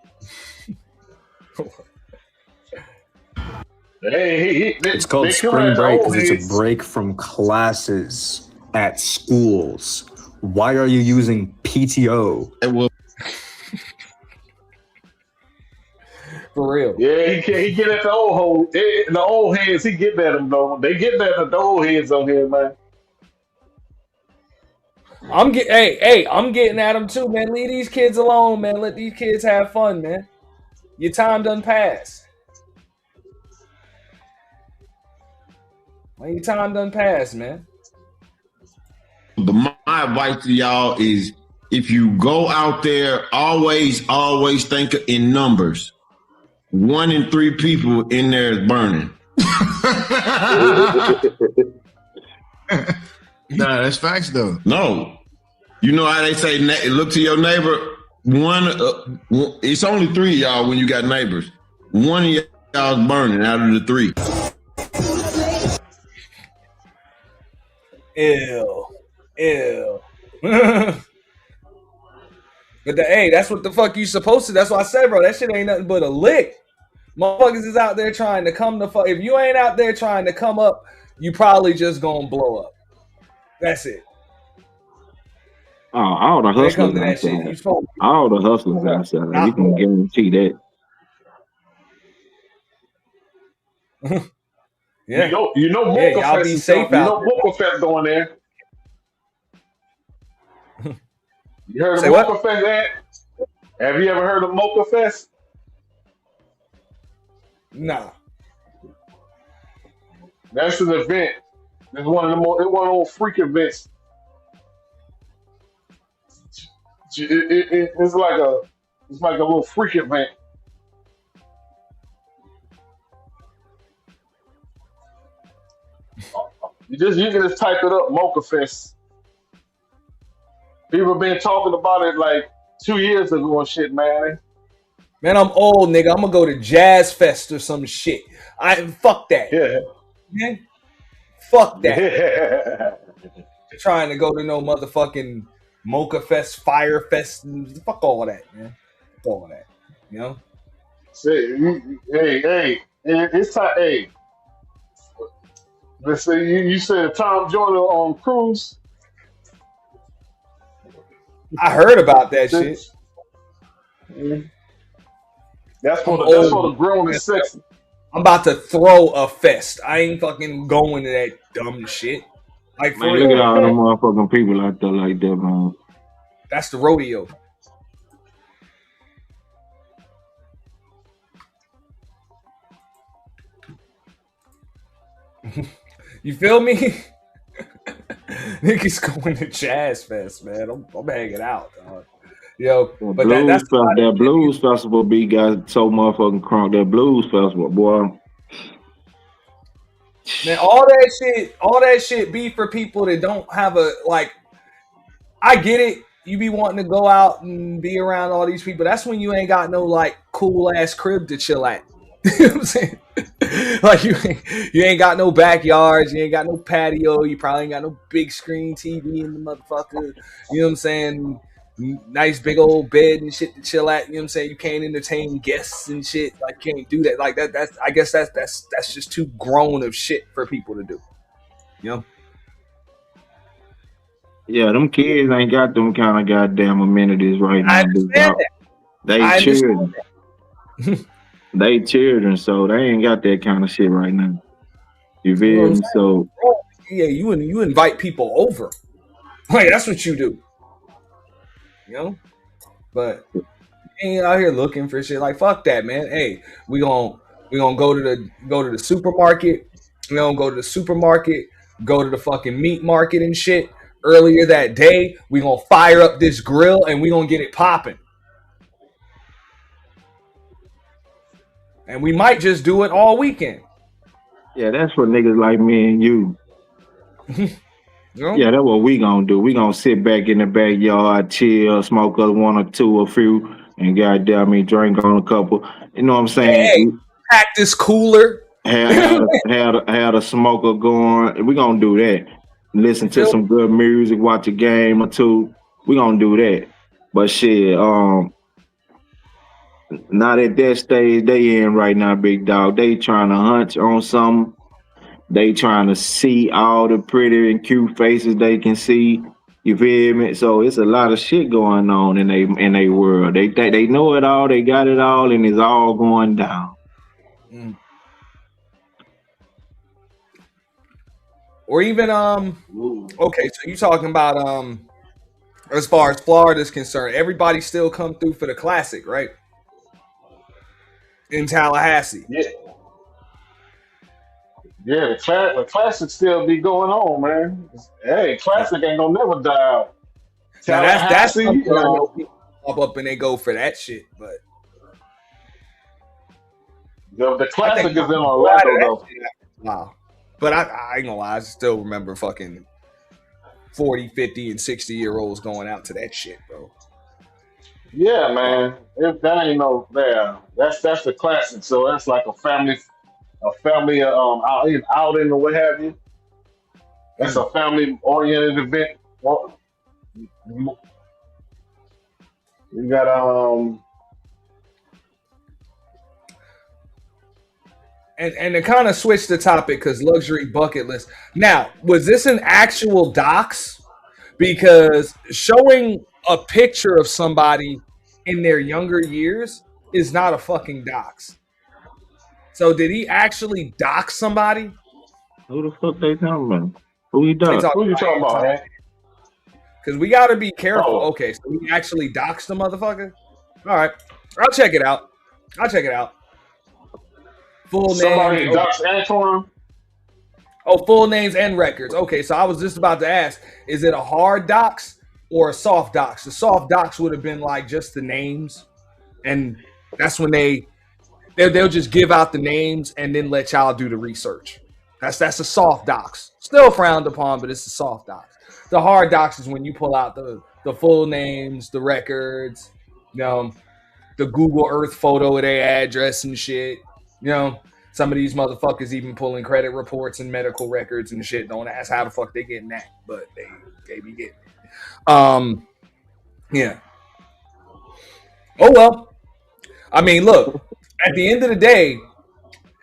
It's called spring break because it's a break from classes at schools. Why are you using PTO? For real. Yeah, he get at the old heads. He getting at them though. They getting at the old heads on here, man. I'm getting at them too, man. Leave these kids alone, man. Let these kids have fun, man. Your time done passed. Your time done passed, man. But my advice to y'all is, if you go out there, always think in numbers. 1 in 3 people in there is burning. Nah, that's facts though. No, you know how they say, look to your neighbor. It's only 3 of y'all when you got neighbors. 1 of y'all is burning out of the 3. Ew. But hey, that's what the fuck you supposed to. That's what I said, bro. That shit ain't nothing but a lick. Motherfuckers is out there trying to come to fuck. If you ain't out there trying to come up, you probably just gonna blow up. That's it. Oh, all the When it comes hustlers to that shit, outside. you supposed All the hustlers outside. You can guarantee that. yeah. You know Yeah, Mocha y'all Fest be is safe coming. You out know Mocha Fest going there. You heard of Say what? Mocha Fest, Ed? Have you ever heard of Mocha Fest? Nah. That's an event. It's one of those freak events. It's like a little freak event. You can just type it up, Mocha Fest. People been talking about it like 2 years ago and shit, man. Man, I'm old, nigga. I'm gonna go to Jazz Fest or some shit. Fuck that. Yeah. Man, fuck that. Trying to go to no motherfucking Mocha Fest, Fire Fest, fuck all that, man. Fuck all that. You know? Hey, it's time. Hey, let's say you said Tom Joyner on cruise. I heard about that shit. That's for the grown and sexy. I'm about to throw a fest. I ain't fucking going to that dumb shit. Like, Man, look at all the motherfucking people out there like that, man. That's the rodeo. You feel me? Niggas going to Jazz Fest, man. I'm hanging out, dog. Yo, but that blues festival got so motherfucking crunk. That blues festival, boy. Man, all that shit be for people that don't have a, like, I get it. You be wanting to go out and be around all these people. That's when you ain't got no, like, cool ass crib to chill at. You know what I'm saying? Like, you ain't got no backyards, you ain't got no patio, you probably ain't got no big screen TV in the motherfucker. You know what I'm saying? Nice big old bed and shit to chill at. You know what I'm saying? You can't entertain guests and shit. Like, you can't do that. Like, that's I guess that's just too grown of shit for people to do. You know? Yeah, them kids ain't got them kind of goddamn amenities right now. I understand They children. They children, so they ain't got that kind of shit right now. You feel me? So yeah, you invite people over. Like, that's what you do. You know? But you ain't out here looking for shit. Like, fuck that, man. Hey, we gonna go to the supermarket. We gonna go to the supermarket, go to the fucking meat market and shit. Earlier that day, we gonna fire up this grill and we gonna get it popping. And we might just do it all weekend. yeah, that's for niggas like me and you. You know? Yeah, that's what we gonna do. We gonna sit back in the backyard, chill, smoke us one or two, a few, and goddamn me drink on a couple. You know what I'm saying? Hey, pack this cooler. Had a smoker going. We gonna do that. Listen to some good music, watch a game or two. We gonna do that. But shit, not at that stage they in right now, big dog. They trying to hunch on something. They trying to see all the pretty and cute faces they can see. You feel me? So it's a lot of shit going on in they world. They think they know it all, they got it all, and it's all going down. Or even okay, so you talking about as far as Florida's concerned, everybody still come through for the Classic, right? In Tallahassee. Yeah, the Classic still be going on, man. Hey, Classic ain't gonna never die out. Now that's Tallahassee, something I know people pop up and they go for that shit, but the Classic is in Orlando though. Wow. But I ain't gonna lie, I still remember fucking 40, 50, and 60-year-olds going out to that shit, bro. Yeah, man. That ain't no there. That's the Classic. So that's like a family outing or what have you. That's a family-oriented event. Well, we got And to kind of switch the topic, because luxury bucket list. Now, was this an actual dox? Because showing a picture of somebody in their younger years is not a fucking dox. So did he actually dox somebody? Who the fuck they talking about? Who you dox? Who you talking about, man? Because we got to be careful. Oh. Okay, so he actually doxed the motherfucker? All right. I'll check it out. Full Somebody name. doxed Antoine? Oh, full names and records. Okay, so I was just about to ask, is it a hard dox or a soft dox? The soft dox would have been like just the names, and that's when they'll just give out the names and then let y'all do the research. That's a soft dox. Still frowned upon, but it's a soft dox. The hard dox is when you pull out the full names, the records, the Google Earth photo of their address and shit. Some of these motherfuckers even pulling credit reports and medical records and shit. Don't ask how the fuck they getting that, but they be getting it. Yeah. Oh well. I mean, look. At the end of the day,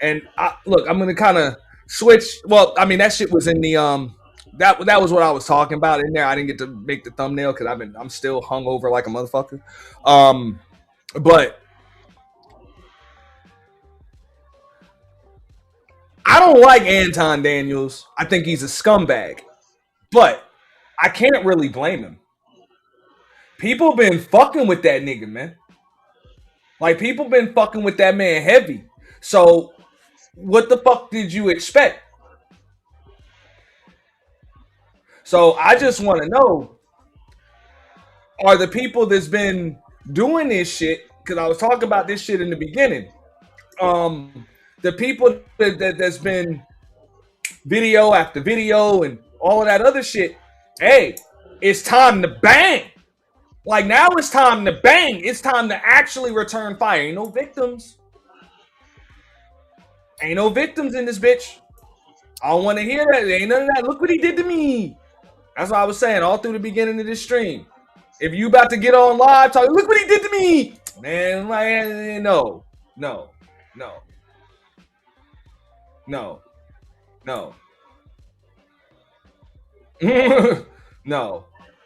and I'm gonna kind of switch. Well, I mean that shit was in the that was what I was talking about in there. I didn't get to make the thumbnail because I'm still hungover like a motherfucker. But I don't like Anton Daniels. I think he's a scumbag. But I can't really blame him. People been fucking with that nigga, man. Like, people been fucking with that man heavy. So, what the fuck did you expect? So, I just want to know, are the people that's been doing this shit, because I was talking about this shit in the beginning, the people that's been video after video and all of that other shit, hey, it's time to bang. Like, now it's time to bang. It's time to actually return fire. Ain't no victims. Ain't no victims in this bitch. I don't want to hear that. There ain't none of that. Look what he did to me. That's what I was saying all through the beginning of this stream. If you about to get on live talking, look what he did to me. Man, like, no. No.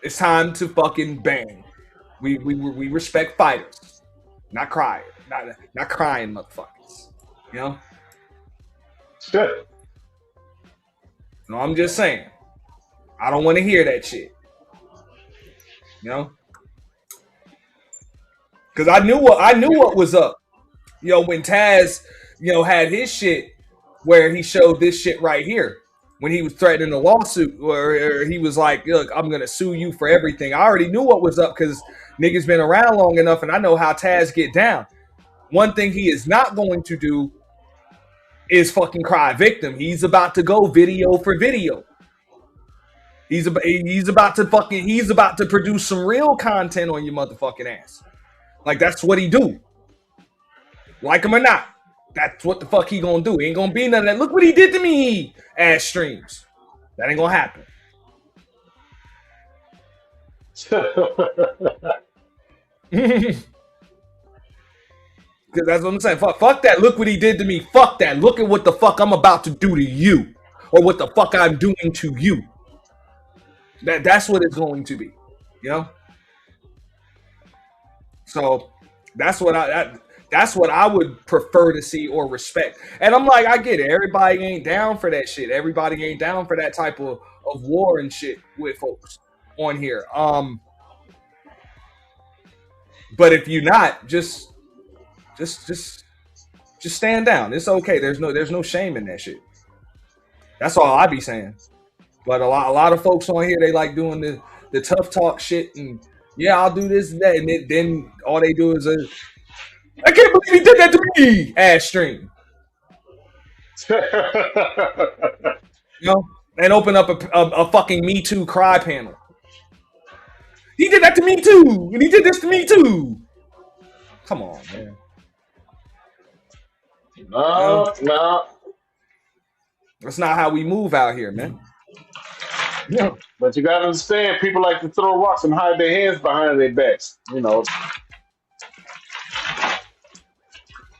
It's time to fucking bang. We respect fighters, not crying, not crying motherfuckers. Shit. No, I'm just saying. I don't want to hear that shit. Because I knew what was up. When Taz, had his shit where he showed this shit right here. When he was threatening a lawsuit, or he was like, look, I'm going to sue you for everything. I already knew what was up because niggas been around long enough and I know how Taz get down. One thing he is not going to do is fucking cry victim. He's about to go video for video. He's about to produce some real content on your motherfucking ass. Like, that's what he do. Like him or not. That's what the fuck he gonna do. He ain't gonna be none of that. Look what he did to me. Ass streams. That ain't gonna happen. Because that's what I'm saying. Fuck that. Look what he did to me. Fuck that. Look at what the fuck I'm about to do to you. Or what the fuck I'm doing to you. That's what it's going to be. So that's what I would prefer to see or respect. And I'm like, I get it. Everybody ain't down for that shit. Everybody ain't down for that type of war and shit with folks on here. But if you're not, just stand down. It's okay. There's no shame in that shit. That's all I be saying. But a lot of folks on here, they like doing the tough talk shit and yeah, I'll do this and that, and then all they do is I can't believe he did that to me. Ass stream. And open up a fucking Me Too cry panel. He did that to me too, and he did this to me too. Come on, man. No. That's not how we move out here, man. Yeah, but you gotta understand, people like to throw rocks and hide their hands behind their backs. You know,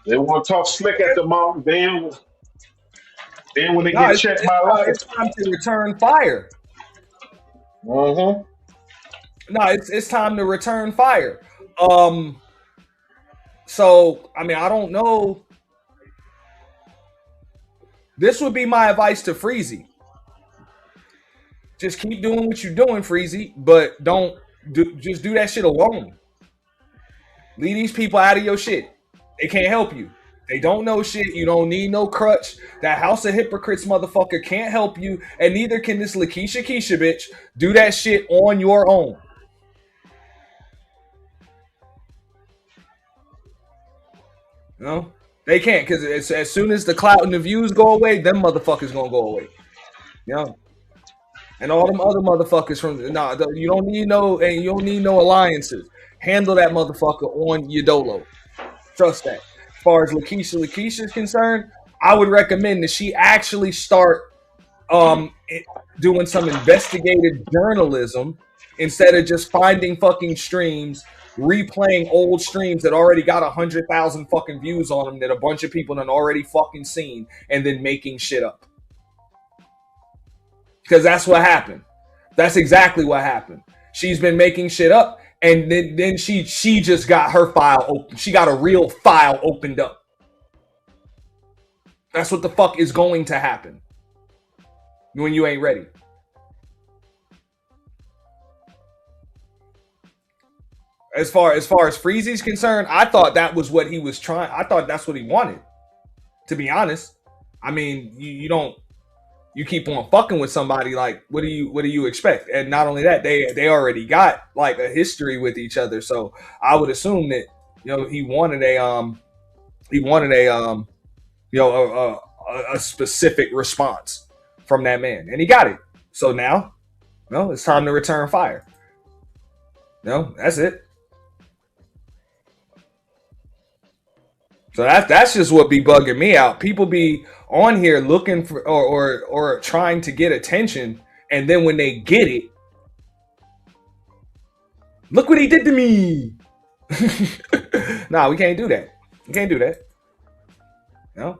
they want to talk slick at the moment. Then when they No, get checked by life, it's time to return fire. uh-huh. No, it's time to return fire. So I mean, I don't know. This would be my advice to Freezy. Just keep doing what you're doing, Freezy, but just do that shit alone. Leave these people out of your shit. They can't help you. They don't know shit. You don't need no crutch. That House of Hypocrites motherfucker can't help you, and neither can this Lakeisha Keisha bitch. Do that shit on your own. You know? They can't, because as soon as the clout and the views go away, them motherfuckers gonna go away. You know? And all them other motherfuckers you don't need no alliances. Handle that motherfucker on your dolo. Trust that. As far as Lakeisha is concerned, I would recommend that she actually start doing some investigative journalism instead of just finding fucking streams, replaying old streams that already got 100,000 fucking views on them that a bunch of people done already fucking seen, and then making shit up. Because that's what happened. That's exactly what happened. She's been making shit up, and then she just got her file open. She got a real file opened up. That's what the fuck is going to happen when you ain't ready. As far as Freezy's concerned, I thought that was what he was trying. I thought that's what he wanted. To be honest, I mean, you keep on fucking with somebody, like, what do you expect? And not only that, they already got like a history with each other. So I would assume that, you know, he wanted a specific response from that man, and he got it. So now, it's time to return fire. That's it. So that's just what be bugging me out. People be on here looking for or trying to get attention, and then when they get it, look what he did to me. Nah, we can't do that. We can't do that. No.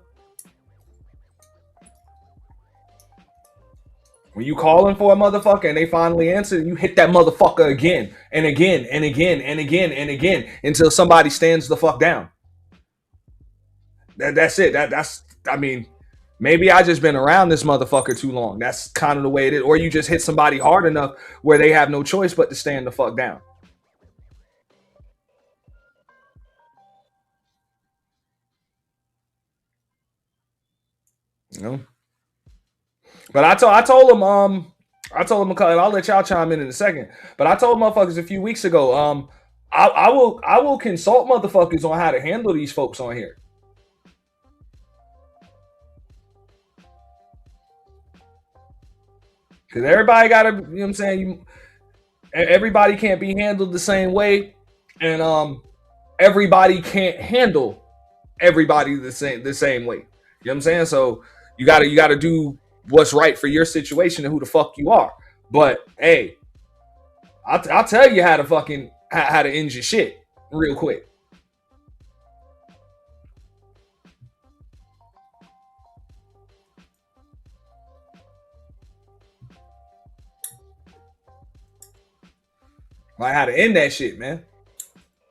When you calling for a motherfucker and they finally answer, you hit that motherfucker again and again and again and again and again until somebody stands the fuck down. That's it. I mean, maybe I just been around this motherfucker too long. That's kind of the way it is. Or you just hit somebody hard enough where they have no choice but to stand the fuck down. But I told him, and I'll let y'all chime in a second. But I told motherfuckers a few weeks ago, I will consult motherfuckers on how to handle these folks on here. Because everybody got to, you know what I'm saying? Everybody can't be handled the same way. And everybody can't handle everybody the same way. You know what I'm saying? So you gotta do what's right for your situation and who the fuck you are. But hey, I'll tell you how to end your shit real quick. Like how to end that shit, man.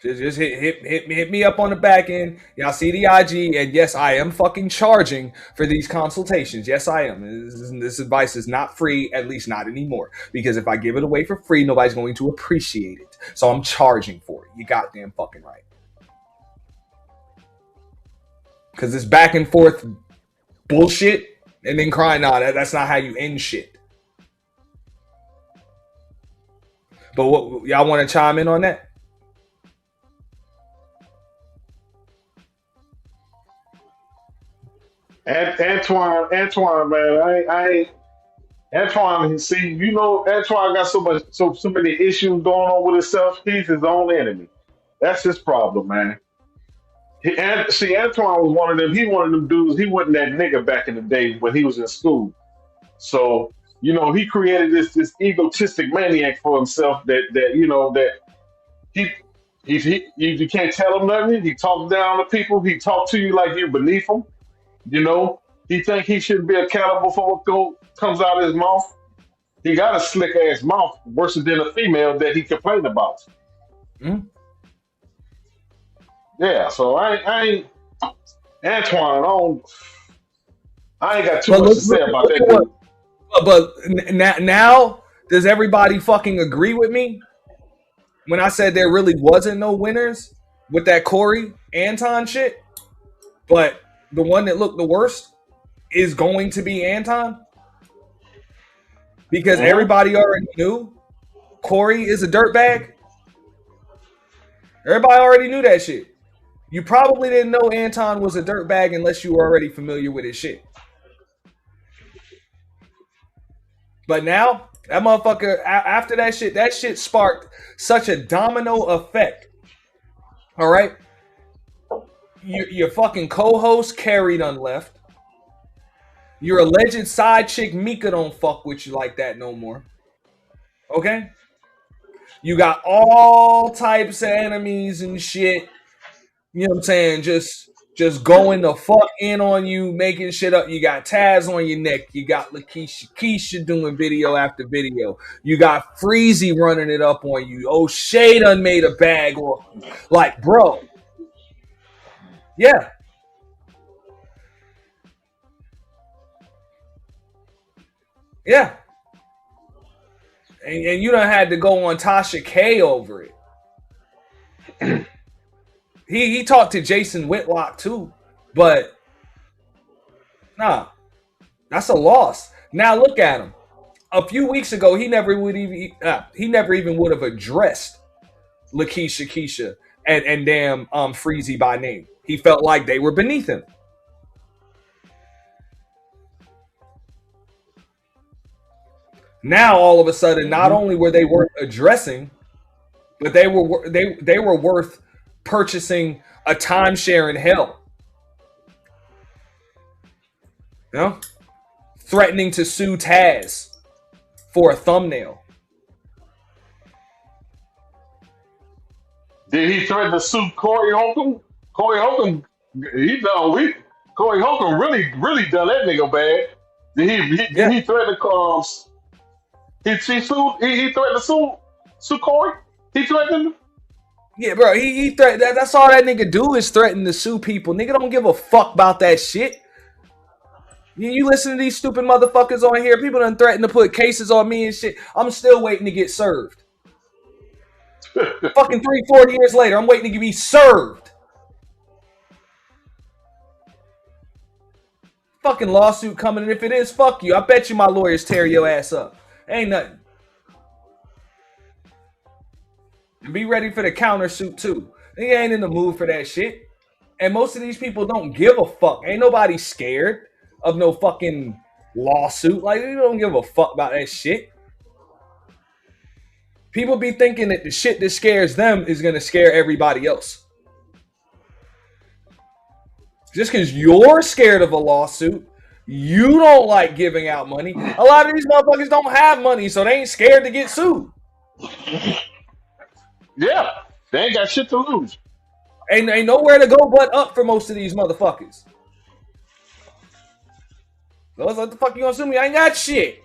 Just hit me up on the back end. Y'all see the IG, and yes, I am fucking charging for these consultations. Yes, I am. This advice is not free, at least not anymore. Because if I give it away for free, nobody's going to appreciate it. So I'm charging for it. You goddamn fucking right. Because this back and forth bullshit, and then crying, nah, that's not how you end shit. But what y'all want to chime in on that? Antoine, man, Antoine. See, you know, Antoine got so many issues going on with himself. He's his own enemy. That's his problem, man. Antoine was one of them. He one of them dudes. He wasn't that nigga back in the day when he was in school. So he created this egotistic maniac for himself that you can't tell him nothing. He talks down to people. He talks to you like you're beneath him. He think he should be accountable for what comes out of his mouth. He got a slick ass mouth, worse than a female that he complained about. Mm. Yeah, so I ain't Antoine. I ain't got too much to say about that dude. But now, does everybody fucking agree with me when I said there really wasn't no winners with that Corey Anton shit? But the one that looked the worst is going to be Anton? Because everybody already knew Corey is a dirtbag. Everybody already knew that shit. You probably didn't know Anton was a dirtbag unless you were already familiar with his shit. But now, that motherfucker, after that shit sparked such a domino effect. All right? Your fucking co-host, Carrie, done left. Your alleged side chick, Mika, don't fuck with you like that no more. Okay? You got all types of enemies and shit. You know what I'm saying? Just going the fuck in on you, making shit up. You got Taz on your neck. You got Lakeisha doing video after video. You got Freezy running it up on you. O'Shea done made a bag. Like, bro. Yeah. Yeah. And you done had to go on Tasha K over it. He talked to Jason Whitlock too, but nah, that's a loss. Now look at him. A few weeks ago, he never even would have addressed Lakeisha, Keisha, and damn Freezy by name. He felt like they were beneath him. Now all of a sudden, not only were they worth addressing, but they were worth purchasing a timeshare in hell. You know? Threatening to sue Taz for a thumbnail. Did he threaten to sue Corey Holcomb? Corey Holcomb, Corey Holcomb really done that nigga bad. Did he threaten to he threatened to sue Corey? He threatened him? Yeah, bro, he threatened. That's all that nigga do is threaten to sue people. Nigga don't give a fuck about that shit. You listen to these stupid motherfuckers on here. People done threaten to put cases on me and shit. I'm still waiting to get served. Fucking 3-4 years later, I'm waiting to be served. Fucking lawsuit coming, and if it is, fuck you. I bet you my lawyers tear your ass up. Ain't nothing. And be ready for the countersuit too. They ain't in the mood for that shit. And most of these people don't give a fuck. Ain't nobody scared of no fucking lawsuit. Like, they don't give a fuck about that shit. People be thinking that the shit that scares them is gonna scare everybody else. Just because you're scared of a lawsuit, you don't like giving out money. A lot of these motherfuckers don't have money, so they ain't scared to get sued. Yeah, they ain't got shit to lose. Ain't nowhere to go but up for most of these motherfuckers. So what the fuck you gonna sue me? I ain't got shit.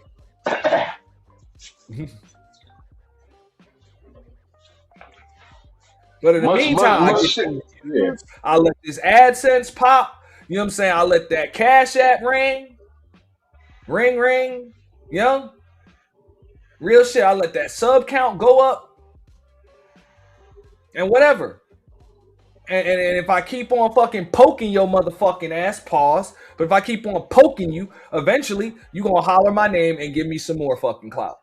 But in the meantime, I let this AdSense pop. You know what I'm saying? I let that Cash App ring. Ring. You know? Real shit. I let that sub count go up. And whatever. And if I keep on fucking poking your motherfucking ass, pause. But if I keep on poking you, eventually you gonna holler my name and give me some more fucking clout.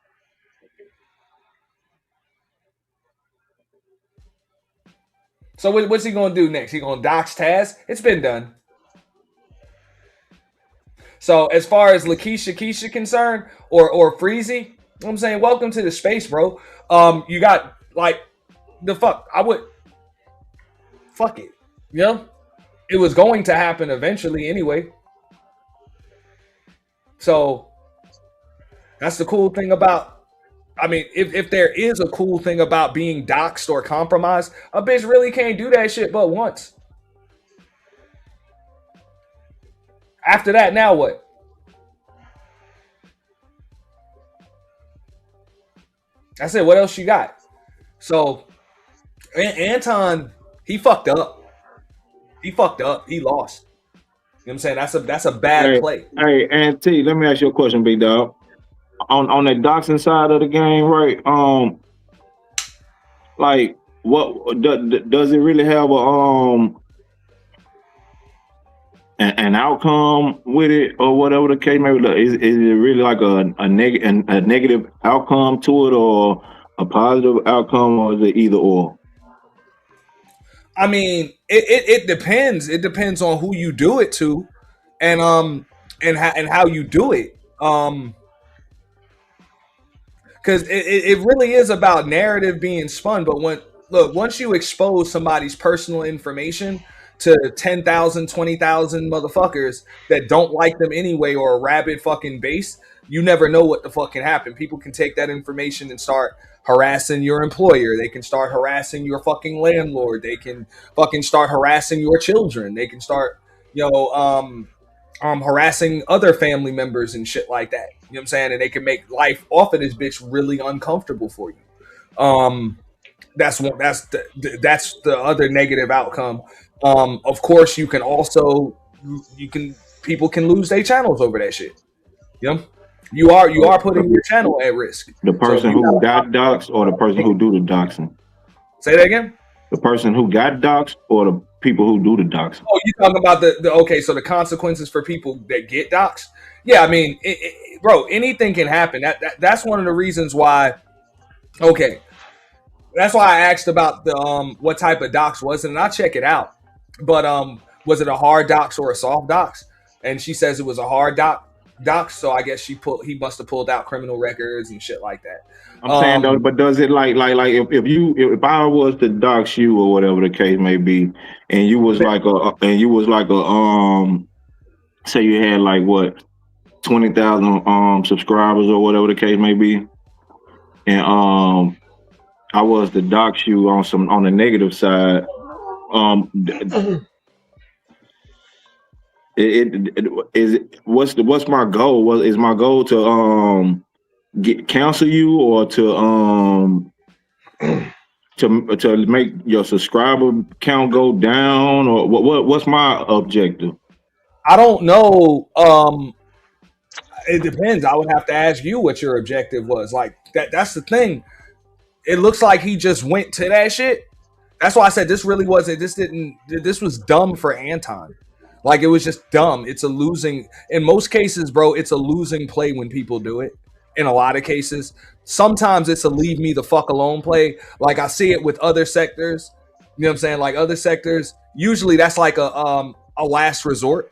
So what's he gonna do next? He gonna dox Taz? It's been done. So as far as Lakeisha concerned, or Freezy, I'm saying welcome to the space, bro. You got like the fuck. I would fuck it. You know? It was going to happen eventually anyway. So That's the cool thing about. I mean, if there is a cool thing about being doxxed or compromised, a bitch really can't do that shit but once. After that, now what? I said, what else you got? So, Anton, he fucked up. He fucked up. He lost. You know what I'm saying? That's a bad play. Hey, Auntie, let me ask you a question, big dog. On the doxing side of the game, right? Like, what does it really have an outcome with it, or whatever the case may be? Is it really like a negative outcome to it, or a positive outcome, or is it either or? I mean, it depends. It depends on who you do it to, and how you do it. Because it really is about narrative being spun. But once you expose somebody's personal information to 10,000, 20,000 motherfuckers that don't like them anyway, or a rabid fucking base, you never know what the fuck can happen. People can take that information and start harassing your employer. They can start harassing your fucking landlord. They can fucking start harassing your children. They can start, harassing other family members and shit like that. You know what I'm saying? And they can make life off of this bitch really uncomfortable for you. That's the other negative outcome. Of course, you can also people can lose their channels over that shit. You know, you are putting your channel at risk. The person who got doxxed or the person who do the doxing? Say that again. The person who got doxxed or the people who do the doxing? Oh, you talking about so the consequences for people that get doxxed? Yeah, I mean, bro, anything can happen. That's one of the reasons why. Okay, that's why I asked about the what type of dox was, and I'll check it out. But was it a hard dox or a soft dox? And she says it was a hard dox. So I guess he must have pulled out criminal records and shit like that. I'm saying though, but does it like if I was to dox you or whatever the case may be, and you was like a say you had like what 20,000 subscribers or whatever the case may be, and I was to dox you on the negative side, what's my goal? Is my goal to counsel you, or to make your subscriber count go down, or what's my objective? I don't know. It depends. I would have to ask you what your objective was. Like that's the thing. It looks like he just went to that shit. That's why I said this really wasn't. This was dumb for Anton. Like, it was just dumb. It's a losing. In most cases, bro, it's a losing play when people do it. In a lot of cases, sometimes it's a leave me the fuck alone play. Like, I see it with other sectors. You know what I'm saying? Like, other sectors, usually that's like a last resort.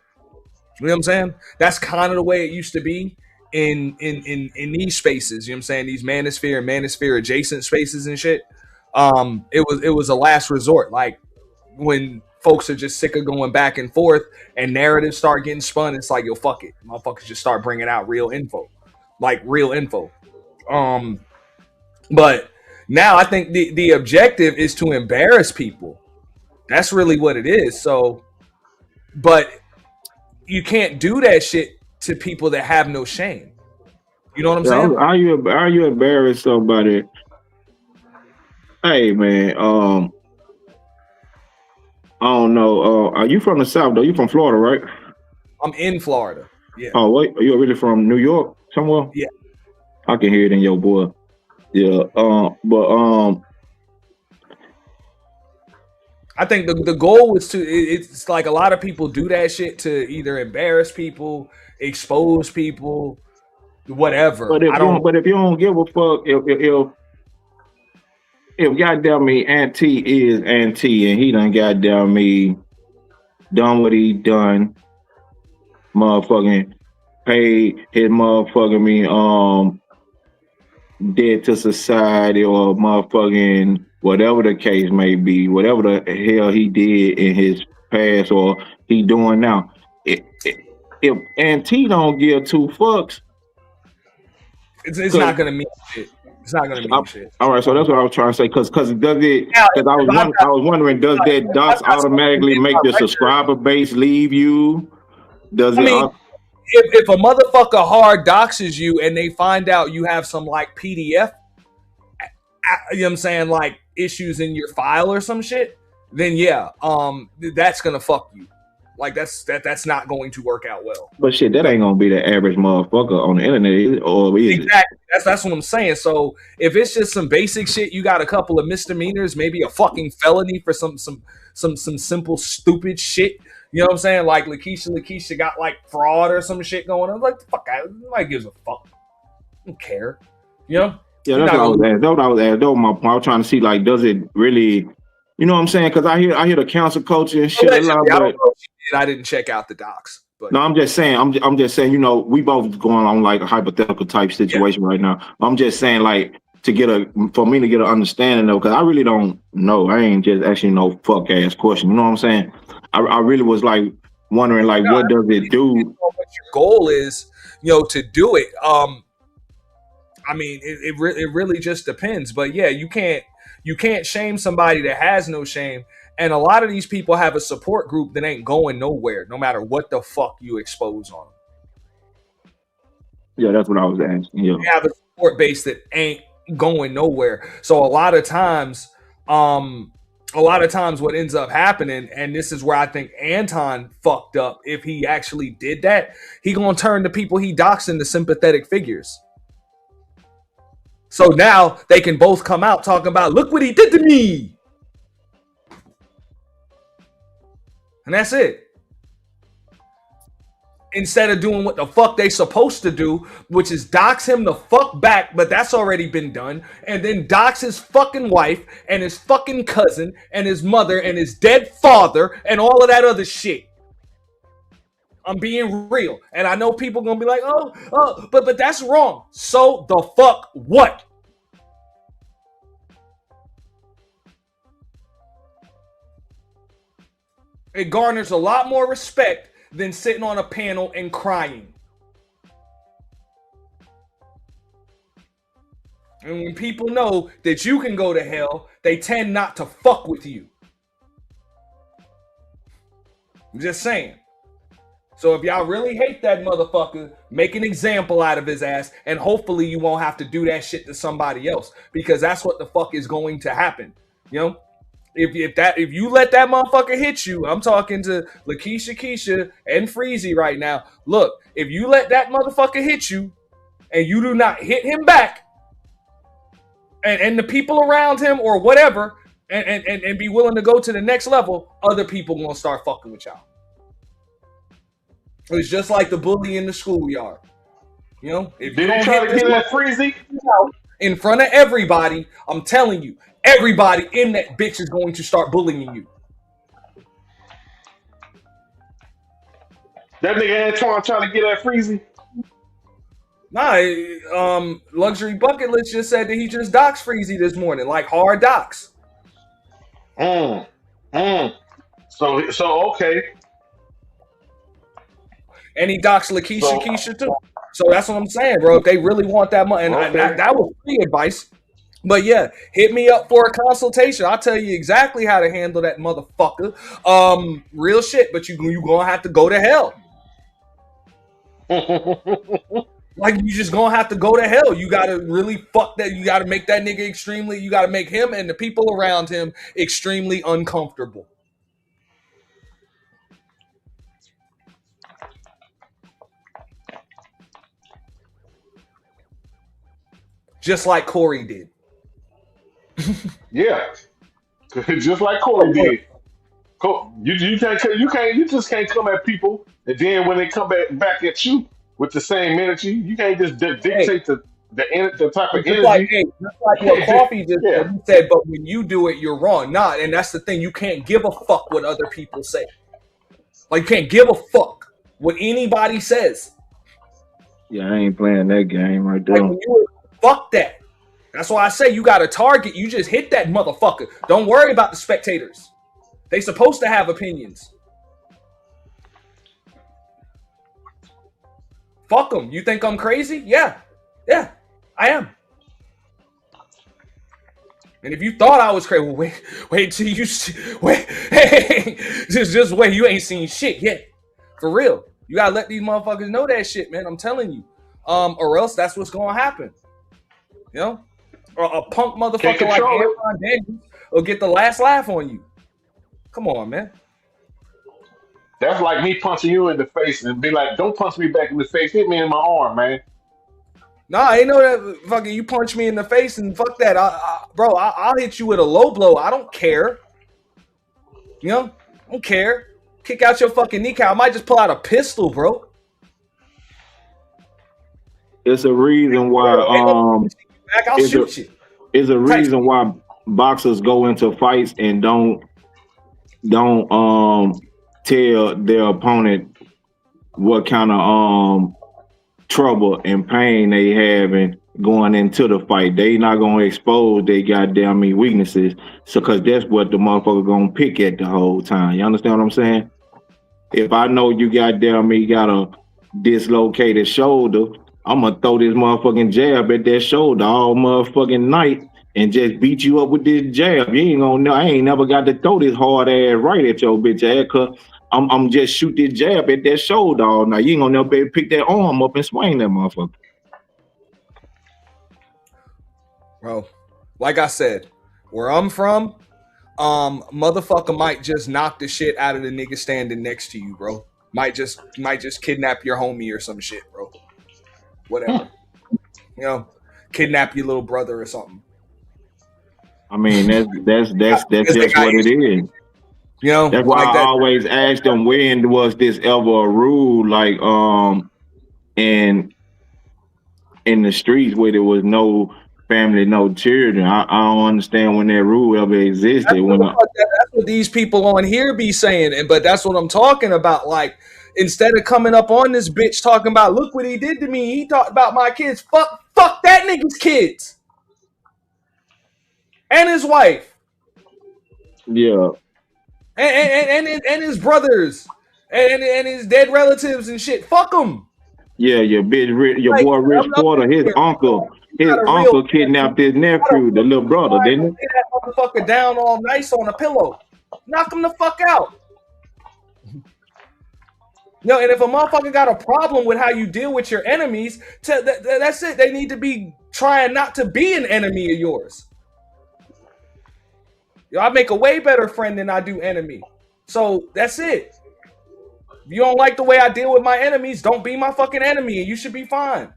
You know what I'm saying? That's kind of the way it used to be in these spaces. You know what I'm saying? These manosphere and manosphere adjacent spaces and shit. It was a last resort. Like, when folks are just sick of going back and forth and narratives start getting spun, it's like, yo, fuck it. Motherfuckers just start bringing out real info. Like, real info. But now I think the objective is to embarrass people. That's really what it is. So, but you can't do that shit to people that have no shame. You know what I'm saying? Are you embarrassed somebody? Hey man, I don't know. Are you from the South though? You from Florida, right? I'm in Florida. Yeah. Oh wait, are you really from New York somewhere? Yeah. I can hear it in your boy. Yeah. I think the goal was to. It's like a lot of people do that shit to either embarrass people, expose people, whatever. But if you don't give a fuck, if goddamn me Auntie is Auntie and he done goddamn me done what he done, motherfucking paid his motherfucking dead to society, or motherfucking whatever the case may be, whatever the hell he did in his past or he doing now. If Auntie don't give two fucks, It's not gonna mean shit. It's not gonna mean shit. All right, so that's what I was trying to say. Because does it? Because I was wondering, does that docs automatically make the subscriber base leave you? Does I it? mean, if a motherfucker hard doxes you and they find out you have some like PDF, you know what I'm saying, like issues in your file or some shit, then yeah, that's gonna fuck you. Like that's not going to work out well. But shit, that ain't gonna be the average motherfucker on the internet, or is it? Exactly. That's what I'm saying. So if it's just some basic shit, you got a couple of misdemeanors, maybe a fucking felony for some simple stupid shit. You know what I'm saying? Like Lakeisha got like fraud or some shit going on. Like, fuck, nobody gives a fuck. I don't care. You know? Yeah, that's what I was asking. That's what I was asking. That was my point. I was trying to see, like, does it really, you know what I'm saying? Because I hear the council culture and shit. I don't know if she did. I didn't check out the docs. But no, I'm just saying. I'm just saying. You know, we both going on like a hypothetical type situation right now. I'm just saying, like, for me to get an understanding though, because I really don't know. I ain't just actually no fuck ass question. You know what I'm saying? I really was like wondering, like, what does it do? What your goal is, to do it. I mean, it really just depends. But yeah, you can't shame somebody that has no shame. And a lot of these people have a support group that ain't going nowhere, no matter what the fuck you expose on them. Yeah, that's what I was asking. Yeah. You have a support base that ain't going nowhere. So a lot of times what ends up happening, and this is where I think Anton fucked up, if he actually did that, he gonna turn the people he doxed into sympathetic figures. So now they can both come out talking about, look what he did to me. And that's it. Instead of doing what the fuck they supposed to do, which is dox him the fuck back, but that's already been done, and then dox his fucking wife and his fucking cousin and his mother and his dead father and all of that other shit. I'm being real. And I know people gonna be like, but that's wrong. So the fuck what? It garners a lot more respect than sitting on a panel and crying. And when people know that you can go to hell, they tend not to fuck with you. I'm just saying. So if y'all really hate that motherfucker, make an example out of his ass, and hopefully you won't have to do that shit to somebody else, because that's what the fuck is going to happen. You know? If you let that motherfucker hit you, I'm talking to Lakeisha, and Freezy right now. Look, if you let that motherfucker hit you, and you do not hit him back, and the people around him or whatever, and be willing to go to the next level, other people gonna start fucking with y'all. It's just like the bully in the schoolyard. You know, if you don't hit this that Freezy in front of everybody, I'm telling you, everybody in that bitch is going to start bullying you. That nigga Antoine trying to get at Freezy. Nah, Luxury Bucket List just said that he just doxed Freezy this morning, like hard dox. So okay. And he doxed Lakeisha too. So that's what I'm saying, bro. If they really want that money, and that was free advice. But yeah, hit me up for a consultation. I'll tell you exactly how to handle that motherfucker. Real shit, but you gonna have to go to hell. Like, you just gonna have to go to hell. You gotta really fuck that. You gotta make that nigga you gotta make him and the people around him extremely uncomfortable. Just like Corey did. Yeah, just like Corey did. You just can't come at people, and then when they come back at you with the same energy, you can't just dictate the type of energy. Just like what Coffee just said. He said, but when you do it, you're wrong. Nah, and that's the thing. You can't give a fuck what other people say. Like, you can't give a fuck what anybody says. Yeah, I ain't playing that game right there. Like, fuck that. That's why I say you got a target. You just hit that motherfucker. Don't worry about the spectators. They supposed to have opinions. Fuck them. You think I'm crazy? Yeah. I am. And if you thought I was crazy, well, wait till you wait. Hey, just wait. You ain't seen shit yet. For real. You gotta let these motherfuckers know that shit, man. I'm telling you. Or else that's what's gonna happen. You know? Or a punk motherfucker like Aaron Daniels will get the last laugh on you. Come on, man. That's like me punching you in the face and be like, don't punch me back in the face. Hit me in my arm, man. Nah, I ain't know that fucking you punch me in the face and fuck that. Bro, I'll hit you with a low blow. I don't care. You know? I don't care. Kick out your fucking kneecap. I might just pull out a pistol, bro. It's a reason why I'll shoot you. It's a reason why boxers go into fights and don't tell their opponent what kind of trouble and pain they having going into the fight. They not gonna expose their goddamn weaknesses, so cause that's what the motherfucker gonna pick at the whole time. You understand what I'm saying? If I know you got a dislocated shoulder, I'm gonna throw this motherfucking jab at that shoulder all motherfucking night and just beat you up with this jab. You ain't gonna know. I ain't never got to throw this hard ass right at your bitch ass, cause I'm just shoot this jab at that shoulder all night. You ain't gonna never be able to pick that arm up and swing that motherfucker. Bro, like I said, where I'm from, motherfucker might just knock the shit out of the nigga standing next to you, bro. Might just kidnap your homie or some shit, bro. Whatever. You know, kidnap your little brother or something. I mean, that's just what it is. You know, that's why I always ask them, when was this ever a rule, like in the streets where there was no family, no children? I don't understand when that rule ever existed. That's what these people on here be saying, but that's what I'm talking about. Like, instead of coming up on this bitch talking about, look what he did to me, he talked about my kids. Fuck that nigga's kids and his wife. Yeah. And his brothers and his dead relatives and shit. Fuck them. Yeah, your boy Rich Porter, his uncle kidnapped his nephew, the little brother, didn't he? Lay that motherfucker down all nice on a pillow. Knock him the fuck out. No, and if a motherfucker got a problem with how you deal with your enemies, that's it. They need to be trying not to be an enemy of yours. Yo, I make a way better friend than I do enemy. So that's it. If you don't like the way I deal with my enemies, don't be my fucking enemy and you should be fine.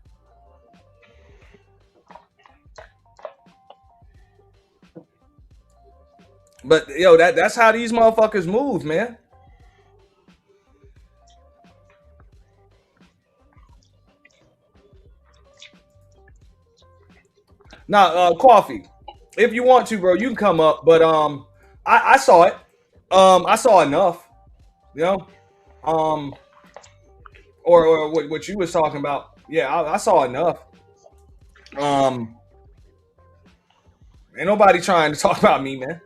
But yo, that's how these motherfuckers move, man. Now, Coffee, if you want to, bro, you can come up. But I saw it. I saw enough, you know. Or what you was talking about. Yeah, I saw enough. Ain't nobody trying to talk about me, man.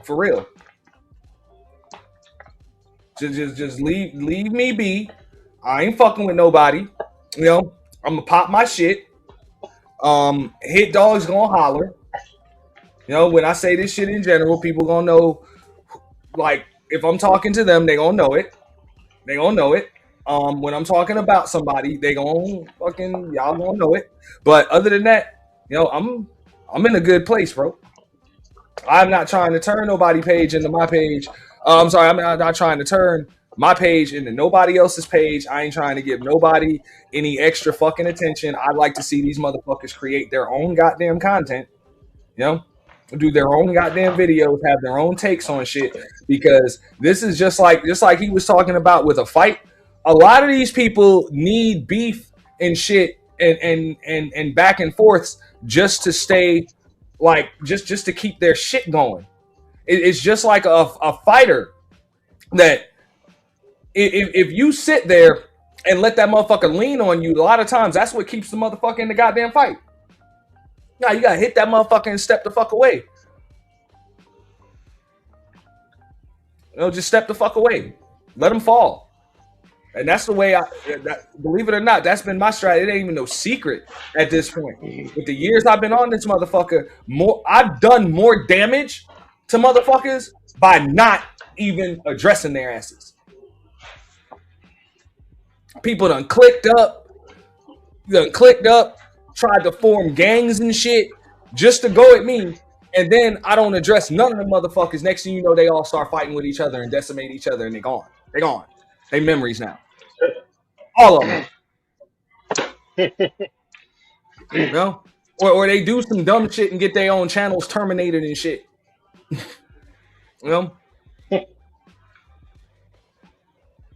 For real. Just leave me be. I ain't fucking with nobody. You know, I'm gonna pop my shit. Hit dogs gonna holler. You know, when I say this shit in general, people gonna know. Like, if I'm talking to them, they gonna know it. They gonna know it. When I'm talking about somebody, they gonna fucking, y'all gonna know it. But other than that, you know, I'm in a good place, bro. I'm not trying to turn nobody page into my page. I'm sorry, I'm not trying to turn my page into nobody else's page. I ain't trying to give nobody any extra fucking attention. I'd like to see these motherfuckers create their own goddamn content, you know, do their own goddamn videos, have their own takes on shit, because this is just like he was talking about with a fight. A lot of these people need beef and shit and back and forths just to stay, like, just to keep their shit going. It's just like a fighter that if you sit there and let that motherfucker lean on you, a lot of times that's what keeps the motherfucker in the goddamn fight. Now you gotta hit that motherfucker and step the fuck away. You know, just step the fuck away. Let him fall. And that's the way believe it or not, that's been my strategy. It ain't even no secret at this point. With the years I've been on this motherfucker, I've done more damage to motherfuckers by not even addressing their asses. People done clicked up, tried to form gangs and shit just to go at me. And then I don't address none of the motherfuckers. Next thing you know, they all start fighting with each other and decimate each other, and they're gone. They're gone. They memories now. All of them. You know? Or they do some dumb shit and get their own channels terminated and shit. You know?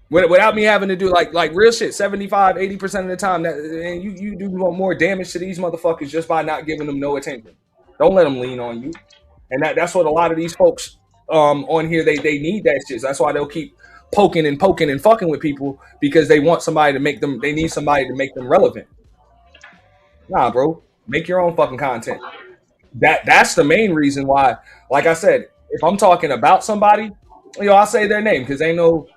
Without me having to do like real shit, 75, 80% of the time, and you do more damage to these motherfuckers just by not giving them no attention. Don't let them lean on you. And that's what a lot of these folks on here, they need that shit. That's why they'll keep poking and fucking with people, because they want somebody to make them, they need somebody to make them relevant. Nah, bro. Make your own fucking content. That's the main reason why, like I said, if I'm talking about somebody, I'll say their name, because ain't no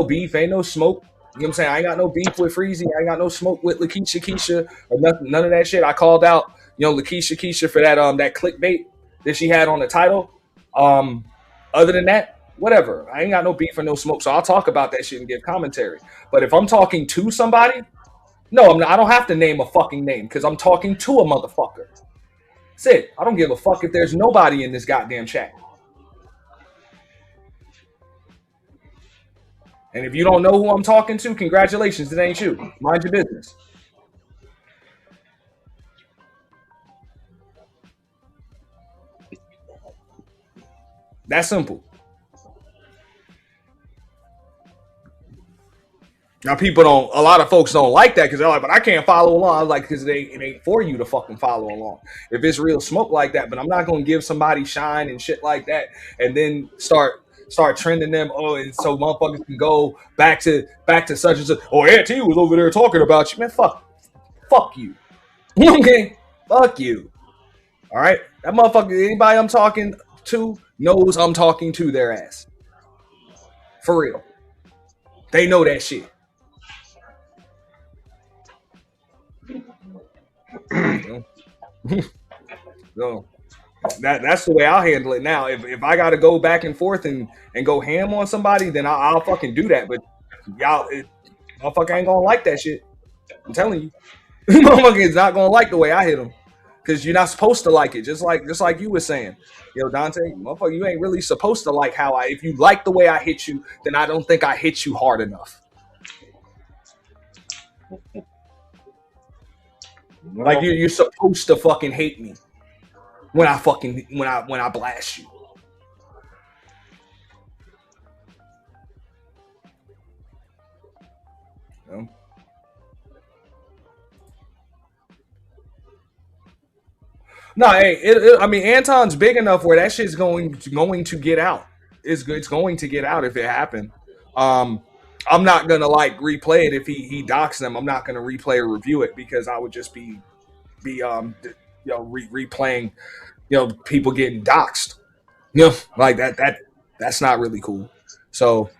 beef, ain't no smoke. You know what I'm saying? I ain't got no beef with Freezy. I ain't got no smoke with Lakeisha Keisha or nothing, none of that shit. I called out, Lakeisha Keisha for that clickbait that she had on the title. Other than that, whatever. I ain't got no beef or no smoke, so I'll talk about that shit and give commentary. But if I'm talking to somebody, no, I don't have to name a fucking name, because I'm talking to a motherfucker. That's it. I don't give a fuck if there's nobody in this goddamn chat. And if you don't know who I'm talking to, congratulations, it ain't you. Mind your business. That's simple. Now, a lot of folks don't like that, because they're like, but I can't follow along. I was like, because it ain't for you to fucking follow along. If it's real smoke like that, but I'm not going to give somebody shine and shit like that and then start trending them. Oh, and so motherfuckers can go back to such and such. Oh, Auntie was over there talking about you. Man, fuck you. Okay? Fuck you. All right? That motherfucker, anybody I'm talking to knows I'm talking to their ass. For real. They know that shit. So that's the way I'll handle it now. If I got to go back and forth and go ham on somebody, then I'll fucking do that. But motherfucker ain't gonna like that shit. I'm telling you, motherfucker is not gonna like the way I hit him, because you're not supposed to like it. Just like you were saying, Dante, motherfucker, you ain't really supposed to like how if you like the way I hit you, then I don't think I hit you hard enough. Like you're supposed to fucking hate me when I blast you. No, hey, I mean, Anton's big enough where that shit's going to get out. It's going to get out if it happened. I'm not gonna replay it if he docks them. I'm not gonna replay or review it, because I would just be replaying people getting doxxed. Like that's not really cool. So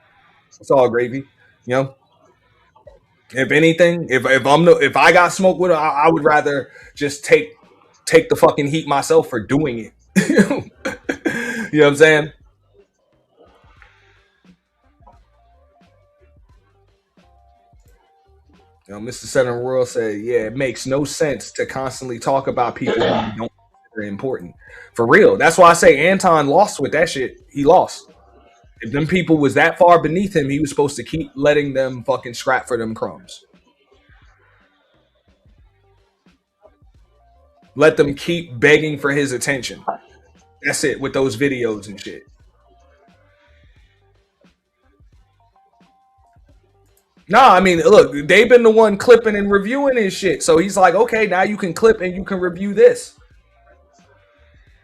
it's all gravy. If anything, if I got smoked with it, I would rather just take the fucking heat myself for doing it. You know what I'm saying? Mr. Center World said, yeah, it makes no sense to constantly talk about people who don't consider important. For real. That's why I say Anton lost with that shit. He lost. If them people was that far beneath him, he was supposed to keep letting them fucking scrap for them crumbs. Let them keep begging for his attention. That's it, with those videos and shit. Nah, I mean, look, they've been the one clipping and reviewing his shit. So he's like, okay, now you can clip and you can review this.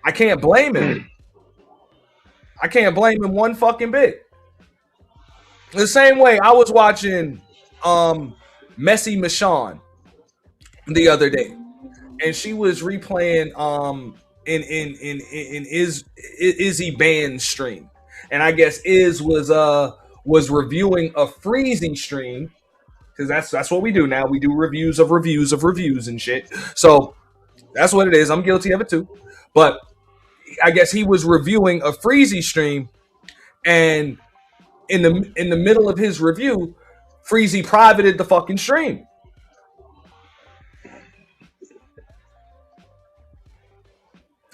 I can't blame him. I can't blame him one fucking bit. The same way I was watching Messy Michonne the other day, and she was replaying in Izzy Band's stream, and I guess Iz was reviewing a Freezy stream because that's what we do now. We do reviews of reviews of reviews and shit. So that's what it is. I'm guilty of it too. But I guess he was reviewing a Freezy stream, and in the middle of his review, Freezy privated the fucking stream.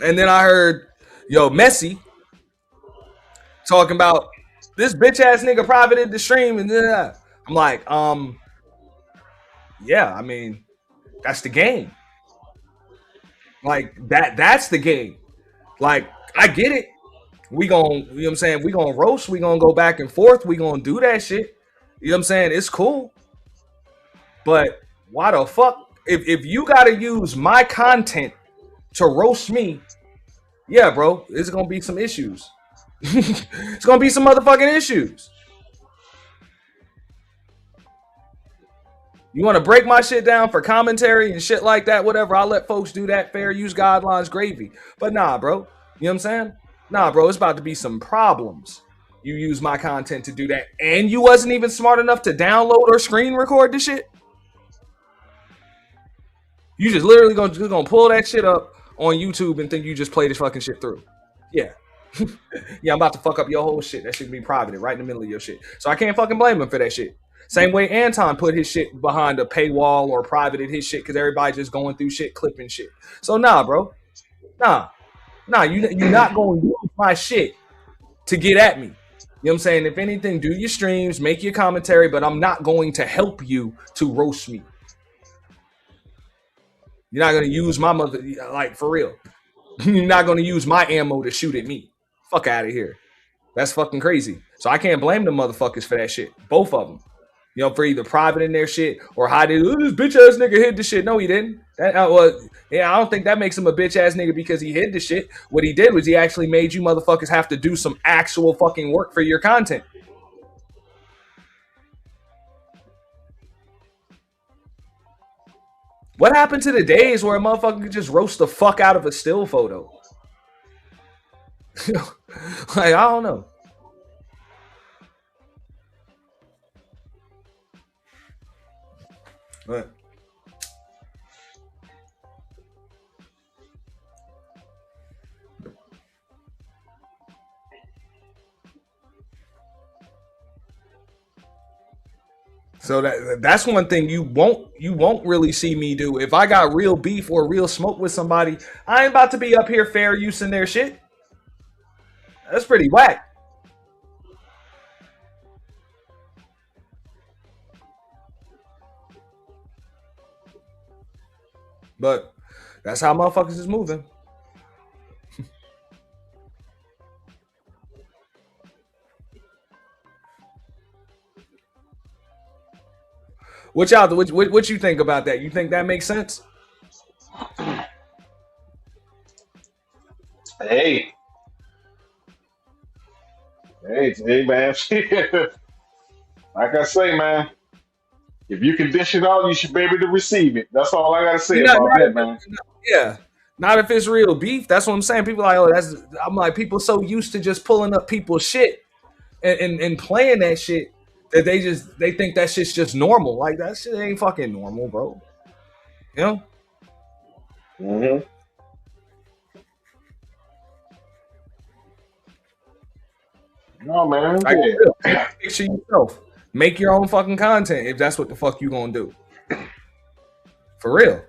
And then I heard, Messi talking about this bitch ass nigga privated the stream, and then I'm like, yeah, I mean, that's the game. Like that's the game. Like, I get it. We gon', you know what I'm saying? We gonna roast, we gonna go back and forth, we gonna do that shit. You know what I'm saying? It's cool. But why the fuck? If you gotta use my content to roast me, yeah, bro, it's gonna be some issues. It's gonna be some motherfucking issues. You want to break my shit down for commentary and shit like that, whatever, I'll let folks do that. Fair use guidelines, gravy. But nah, bro. You know what I'm saying? Nah, bro, it's about to be some problems. You use my content to do that, and you wasn't even smart enough to download or screen record this shit? You just literally gonna pull that shit up on YouTube and think you just play this fucking shit through. Yeah. Yeah, I'm about to fuck up your whole shit. That shit be privated right in the middle of your shit. So I can't fucking blame him for that shit. Same way Anton put his shit behind a paywall or privated his shit because everybody just going through shit, clipping shit. So nah, bro. Nah, you're not going to use my shit to get at me. You know what I'm saying? If anything, do your streams, make your commentary, but I'm not going to help you to roast me. You're not going to use my mother, like, for real. You're not going to use my ammo to shoot at me. Fuck out of here. That's fucking crazy. So I can't blame them motherfuckers for that shit. Both of them. You know, for either privating their shit or hiding. This bitch ass nigga hid the shit. No, he didn't. I don't think that makes him a bitch ass nigga because he hid the shit. What he did was he actually made you motherfuckers have to do some actual fucking work for your content. What happened to the days where a motherfucker could just roast the fuck out of a still photo? Like, I don't know. But so that's one thing you won't really see me do. If I got real beef or real smoke with somebody, I ain't about to be up here fair using their shit. That's pretty whack. But that's how motherfuckers is moving. What you think about that? You think that makes sense? Hey, man. Like I say, man, if you can dish it out, you should be able to receive it. That's all I gotta say about that, man. Yeah. Not if it's real beef. That's what I'm saying. People are like, I'm like, people so used to just pulling up people's shit and playing that shit that they think that shit's just normal. Like, that shit ain't fucking normal, bro. You know? Mm-hmm. No, man. Like, picture yourself. Make your own fucking content if that's what the fuck you gonna do. For real.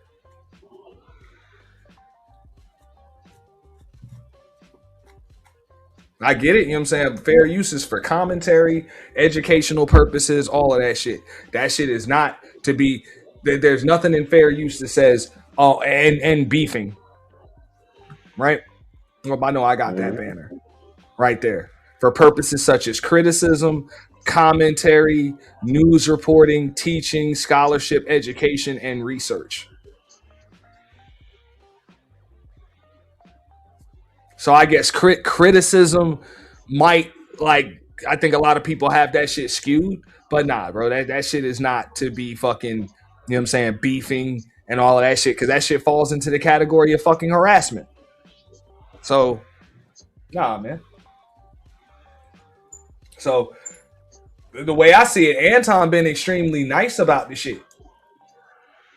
I get it, you know what I'm saying? Fair use is for commentary, educational purposes, all of that shit. That shit is not to be, there's nothing in fair use that says, oh, and beefing. Right? Well, I know I got that banner right there. For purposes such as criticism, commentary, news reporting, teaching, scholarship, education, and research. So I guess criticism might, like, I think a lot of people have that shit skewed, but nah, bro, that shit is not to be fucking, you know what I'm saying, beefing and all of that shit, because that shit falls into the category of fucking harassment. So, nah, man. So the way I see it, Anton been extremely nice about the shit.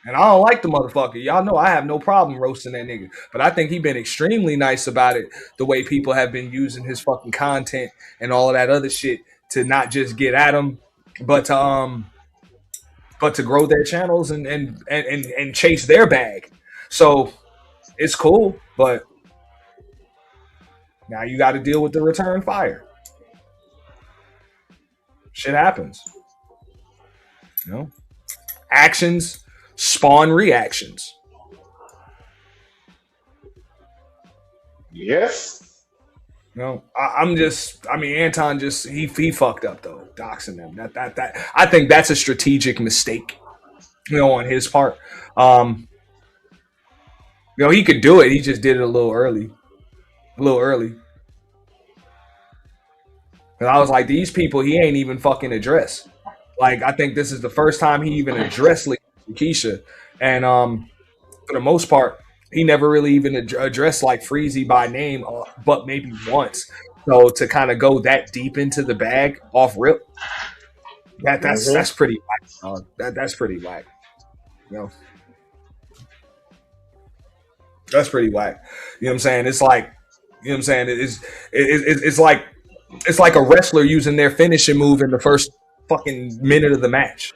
And I don't like the motherfucker. Y'all know I have no problem roasting that nigga. But I think he been extremely nice about it, the way people have been using his fucking content and all of that other shit to not just get at him, but to grow their channels and chase their bag. So it's cool, but now you got to deal with the return fire. Shit happens. You know? Actions spawn reactions. Yes. No, Anton just he fucked up though, doxing them. That I think that's a strategic mistake, on his part. He could do it. He just did it a little early. And I was like, these people he ain't even fucking address. Like, I think this is the first time he even addressed Keisha, and for the most part, he never really even addressed like Freezy by name, but maybe once. So to kind of go that deep into the bag off rip, that's pretty whack. That's pretty whack. That's pretty whack. You know what I'm saying? It's like, it's like a wrestler using their finishing move in the first fucking minute of the match.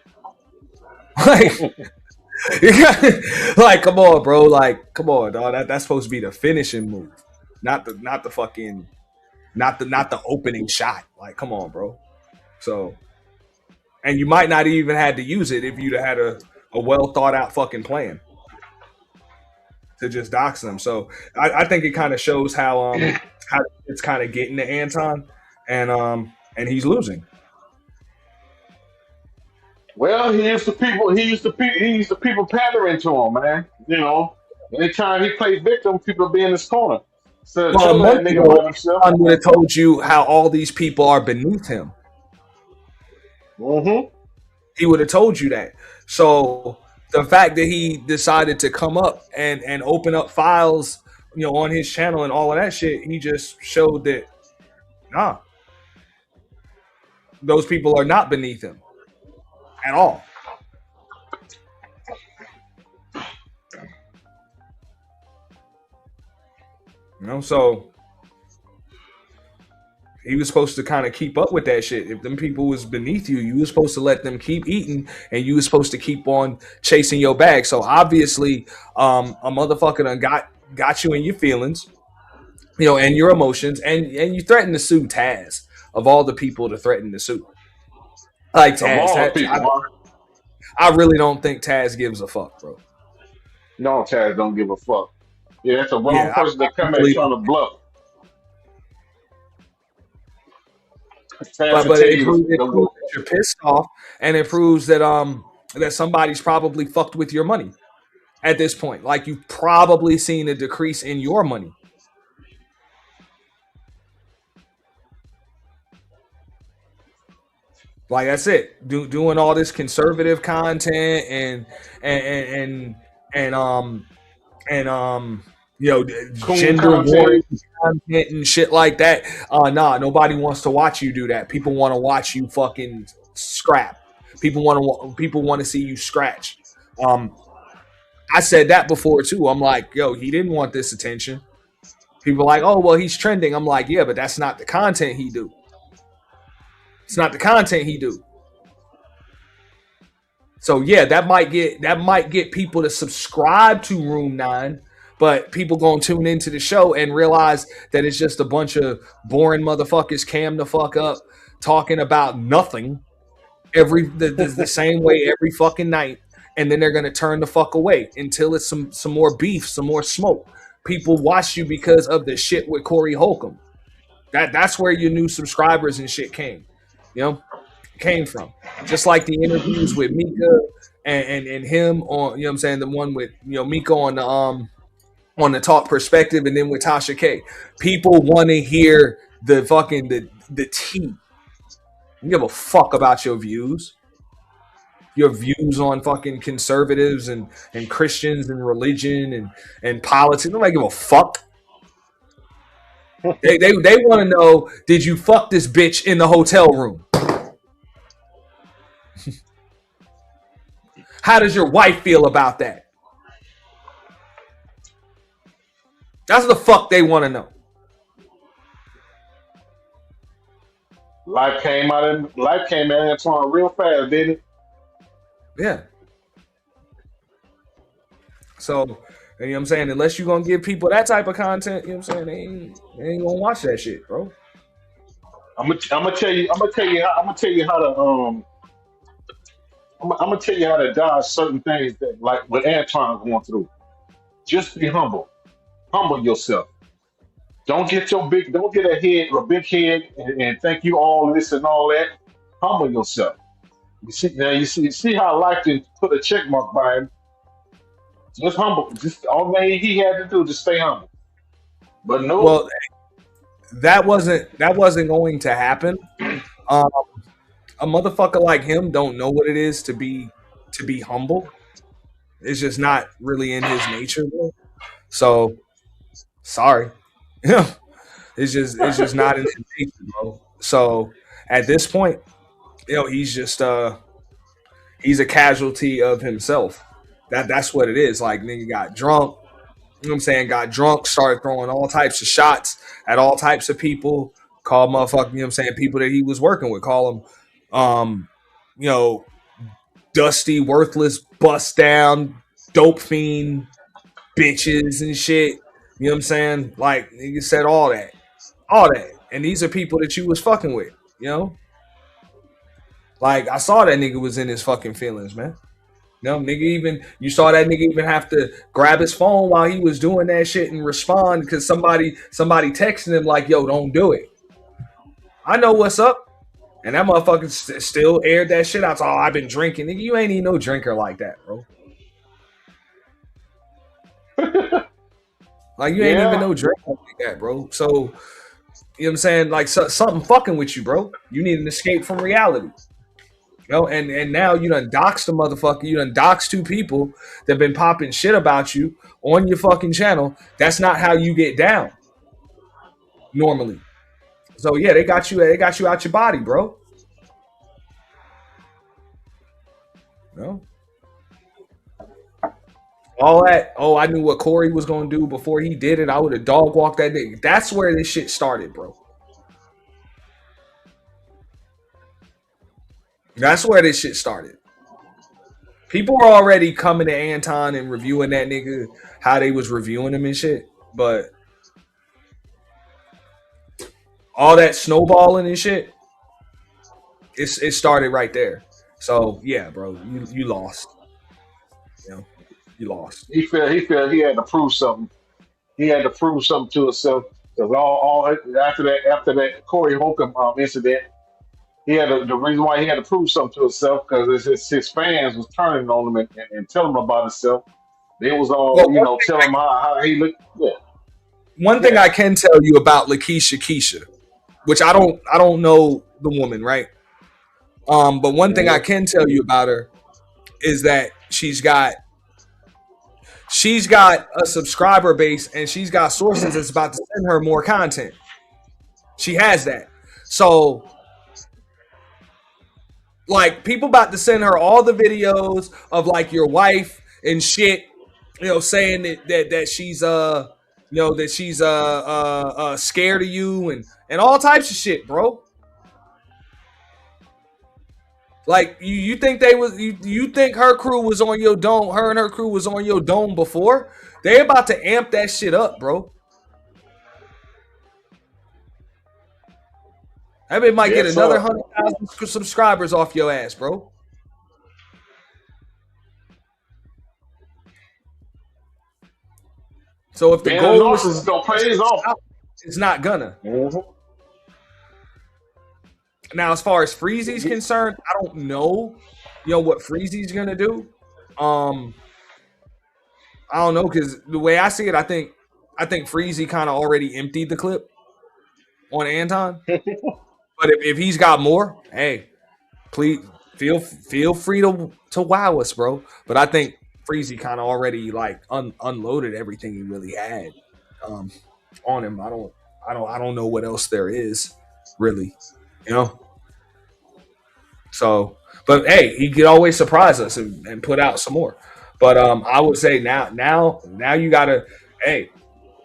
Like, come on, bro. Like, come on, dog. That's supposed to be the finishing move, not the opening shot. Like, come on, bro. So, and you might not even had to use it if you'd had a well thought out fucking plan to just dox them. So I think it kind of shows how it's kind of getting to Anton, and he's losing. Well, he used to people pandering to him, man. Anytime he played victim, people be in his corner. So a month ago, I would have told you how all these people are beneath him. Mm-hmm. He would have told you that. So the fact that he decided to come up and open up files, on his channel and all of that shit, he just showed that, those people are not beneath him at all. So he was supposed to kind of keep up with that shit. If them people was beneath you, you were supposed to let them keep eating, and you were supposed to keep on chasing your bag. So obviously, a motherfucker done got you in your feelings, and your emotions, and you threatened to sue Taz, of all the people to threaten to sue. Like Taz, I really don't think Taz gives a fuck, bro. No, Taz don't give a fuck. Yeah, that's a wrong person to come in trying to bluff. But it proves that you're pissed off, and it proves that that somebody's probably fucked with your money at this point. Like, you've probably seen a decrease in your money. Like, that's it. Doing all this conservative content and gender warring content and shit like that. Nobody wants to watch you do that. People want to watch you fucking scrap. People want to see you scratch. I said that before too. I'm like, he didn't want this attention. People are like, oh well, he's trending. I'm like, yeah, but that's not the content he do. It's not the content he do. So yeah, that might get people to subscribe to Room 9, but people gonna tune into the show and realize that it's just a bunch of boring motherfuckers cam the fuck up talking about nothing the same way every fucking night, and then they're gonna turn the fuck away until it's some more beef, some more smoke. People watch you because of the shit with Corey Holcomb. That's where your new subscribers and shit came. Came from. Just like the interviews with Mika and him on, you know what I'm saying, the one with, Mika on the Talk Perspective, and then with Tasha K. People want to hear the fucking the tea. You give a fuck about your views. Your views on fucking conservatives and Christians and religion and politics. Nobody give a fuck. They want to know, did you fuck this bitch in the hotel room? How does your wife feel about that? That's the fuck they want to know. Life came out of Antoine real fast, didn't it? Yeah. So, you know what I'm saying? Unless you're going to give people that type of content, you know what I'm saying? They ain't going to watch that shit, bro. I'm gonna tell you how to dodge certain things that, like what Antoine going through. Just be humble. Humble yourself. Don't get a big head, and think you all this and all that. Humble yourself. You see how life can put a check mark by him. Just humble. Just all he had to do, just stay humble. But no. Well, that wasn't going to happen. A motherfucker like him don't know what it is to be humble. It's just not really in his nature, bro. So sorry. it's just not in his nature, bro. So at this point, he's just he's a casualty of himself. That's what it is. Like, nigga got drunk. You know what I'm saying? Got drunk, started throwing all types of shots at all types of people. Called motherfucking, you know what I'm saying, people that he was working with. Call him, dusty, worthless, bust down, dope fiend, bitches and shit. You know what I'm saying? Like, nigga said all that. And these are people that you was fucking with, you know? Like, I saw that nigga was in his fucking feelings, man. You saw that nigga even have to grab his phone while he was doing that shit and respond because somebody texting him like, yo, don't do it. I know what's up. And that motherfucker still aired that shit out. So, I've been drinking. Nigga, you ain't even no drinker like that, bro. Like, you ain't even no drinker like that, bro. So, you know what I'm saying? Like, something fucking with you, bro. You need an escape from reality. And now you done doxed the motherfucker. You done doxed two people that been popping shit about you on your fucking channel. That's not how you get down normally. So yeah, they got you out your body, bro. All that, I knew what Corey was gonna do before he did it. I would have dog walked that nigga. That's where this shit started, bro. That's where this shit started. People were already coming to Anton and reviewing that nigga, how they was reviewing him and shit. But all that snowballing and shit, it started right there. So yeah, bro, you lost. You lost. He felt he had to prove something. He had to prove something to himself. Because all after that Corey Holcomb incident, he had the reason why he had to prove something to himself because his fans was turning on him and telling him about himself. They was all telling him how he looked. Yeah. One thing I can tell you about Lakeisha Keisha, which I don't know the woman, right? But one thing I can tell you about her is that she's got a subscriber base and she's got sources that's about to send her more content. She has that. So, like, people about to send her all the videos of like your wife and shit, saying that she's that she's scared of you and all types of shit, bro. Like, you think you think her crew was on your dome? Her and her crew was on your dome before. They about to amp that shit up, bro. That bitch might get another 100,000 subscribers off your ass, bro. So if the goal is gonna play his off, it's not gonna. Now, as far as Freezy's concerned, I don't know, what Freezy's gonna do. I don't know, because the way I see it, I think Freezy kind of already emptied the clip on Anton. But if he's got more, hey, please feel free to wow us, bro. But I think Freezy kind of already like unloaded everything he really had on him. I don't know what else there is really, So But hey, he could always surprise us and put out some more. But I would say now you gotta, hey,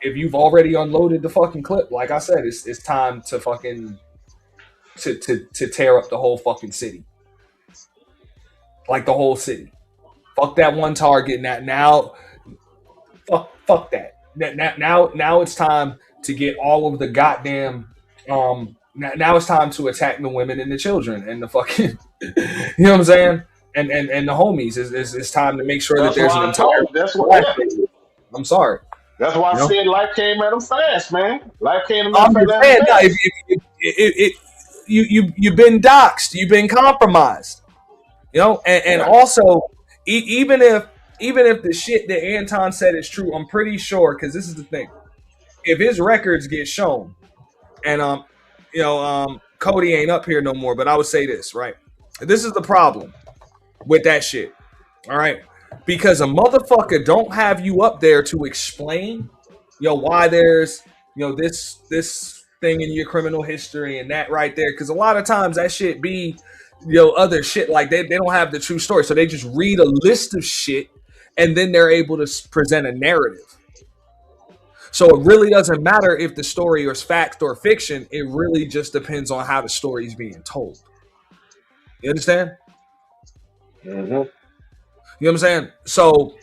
if you've already unloaded the fucking clip, like I said, it's time to fucking to tear up the whole fucking city. Like the whole city. Fuck that one target. Now fuck that. Now it's time to get all of the goddamn now it's time to attack the women and the children and the fucking you know what I'm saying? And the homies. It's time to make sure that there's an entire I'm sorry. That's why I said life came at him fast, man. Life came at him fast. You've been doxxed, you've been compromised. You know, and also even if the shit that Anton said is true, I'm pretty sure, because this is the thing. If his records get shown, and Cody ain't up here no more, but I would say this, right? This is the problem with that shit. All right. Because a motherfucker don't have you up there to explain, why there's, this thing in your criminal history and that right there. Because a lot of times that shit be, other shit, like they don't have the true story. So they just read a list of shit and then they're able to present a narrative. So it really doesn't matter if the story is fact or fiction. It really just depends on how the story is being told. You understand? Mm-hmm. You know what I'm saying? So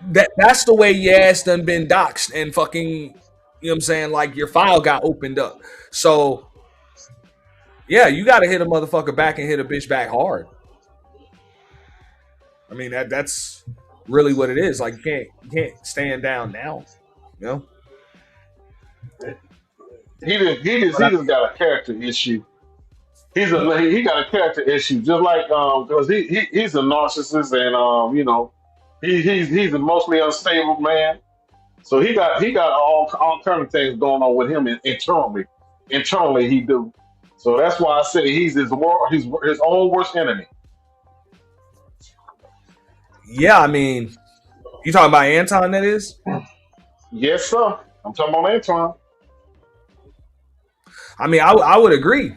that's the way your ass done been doxxed and fucking, you know what I'm saying? Like your file got opened up. So yeah, you got to hit a motherfucker back and hit a bitch back hard. I mean, that's really what it is. Like you can't stand down now. You know? He just got a character issue. He got a character issue, just like because he's a narcissist and he's a mostly unstable man. So he got all kind of things going on with him internally. Internally, he do. So that's why I say he's his own worst enemy. Yeah, I mean, you talking about Anton? That is. Yes, sir. I'm talking about Anton. I mean, I would agree.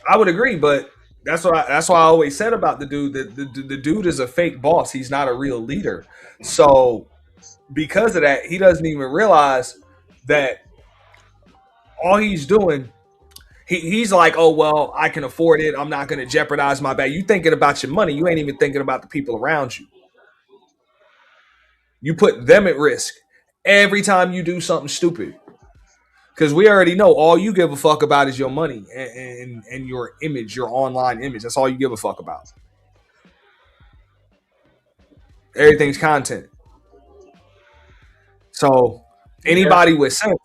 I would agree, but that's why I always said about the dude that the dude is a fake boss. He's not a real leader. So because of that, he doesn't even realize that all he's doing, he's like, oh, well, I can afford it. I'm not going to jeopardize my bag. You thinking about your money. You ain't even thinking about the people around you. You put them at risk every time you do something stupid. Because we already know all you give a fuck about is your money and your image, your online image. That's all you give a fuck about. Everything's content. So anybody with sense,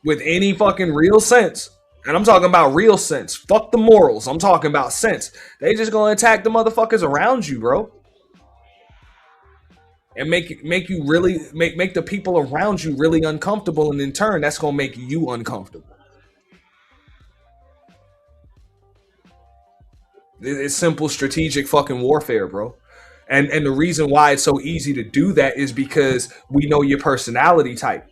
with any fucking real sense, and I'm talking about real sense, fuck the morals, I'm talking about sense, they just gonna attack the motherfuckers around you, bro. And make you really make the people around you really uncomfortable, and in turn, that's gonna make you uncomfortable. It's simple strategic fucking warfare, bro. And the reason why it's so easy to do that is because we know your personality type.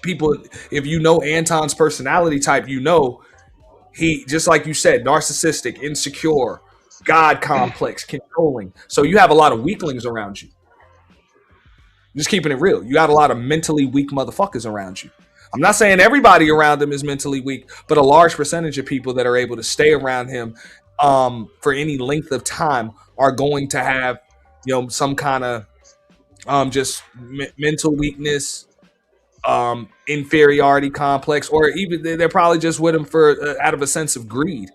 People, if you know Anton's personality type, you know he, just like you said, narcissistic, insecure, God complex, controlling. So you have a lot of weaklings around you. Just keeping it real. You got a lot of mentally weak motherfuckers around you. I'm not saying everybody around him is mentally weak, but a large percentage of people that are able to stay around him for any length of time are going to have, some kind of just mental weakness, inferiority complex, or even they're probably just with him for out of a sense of greed.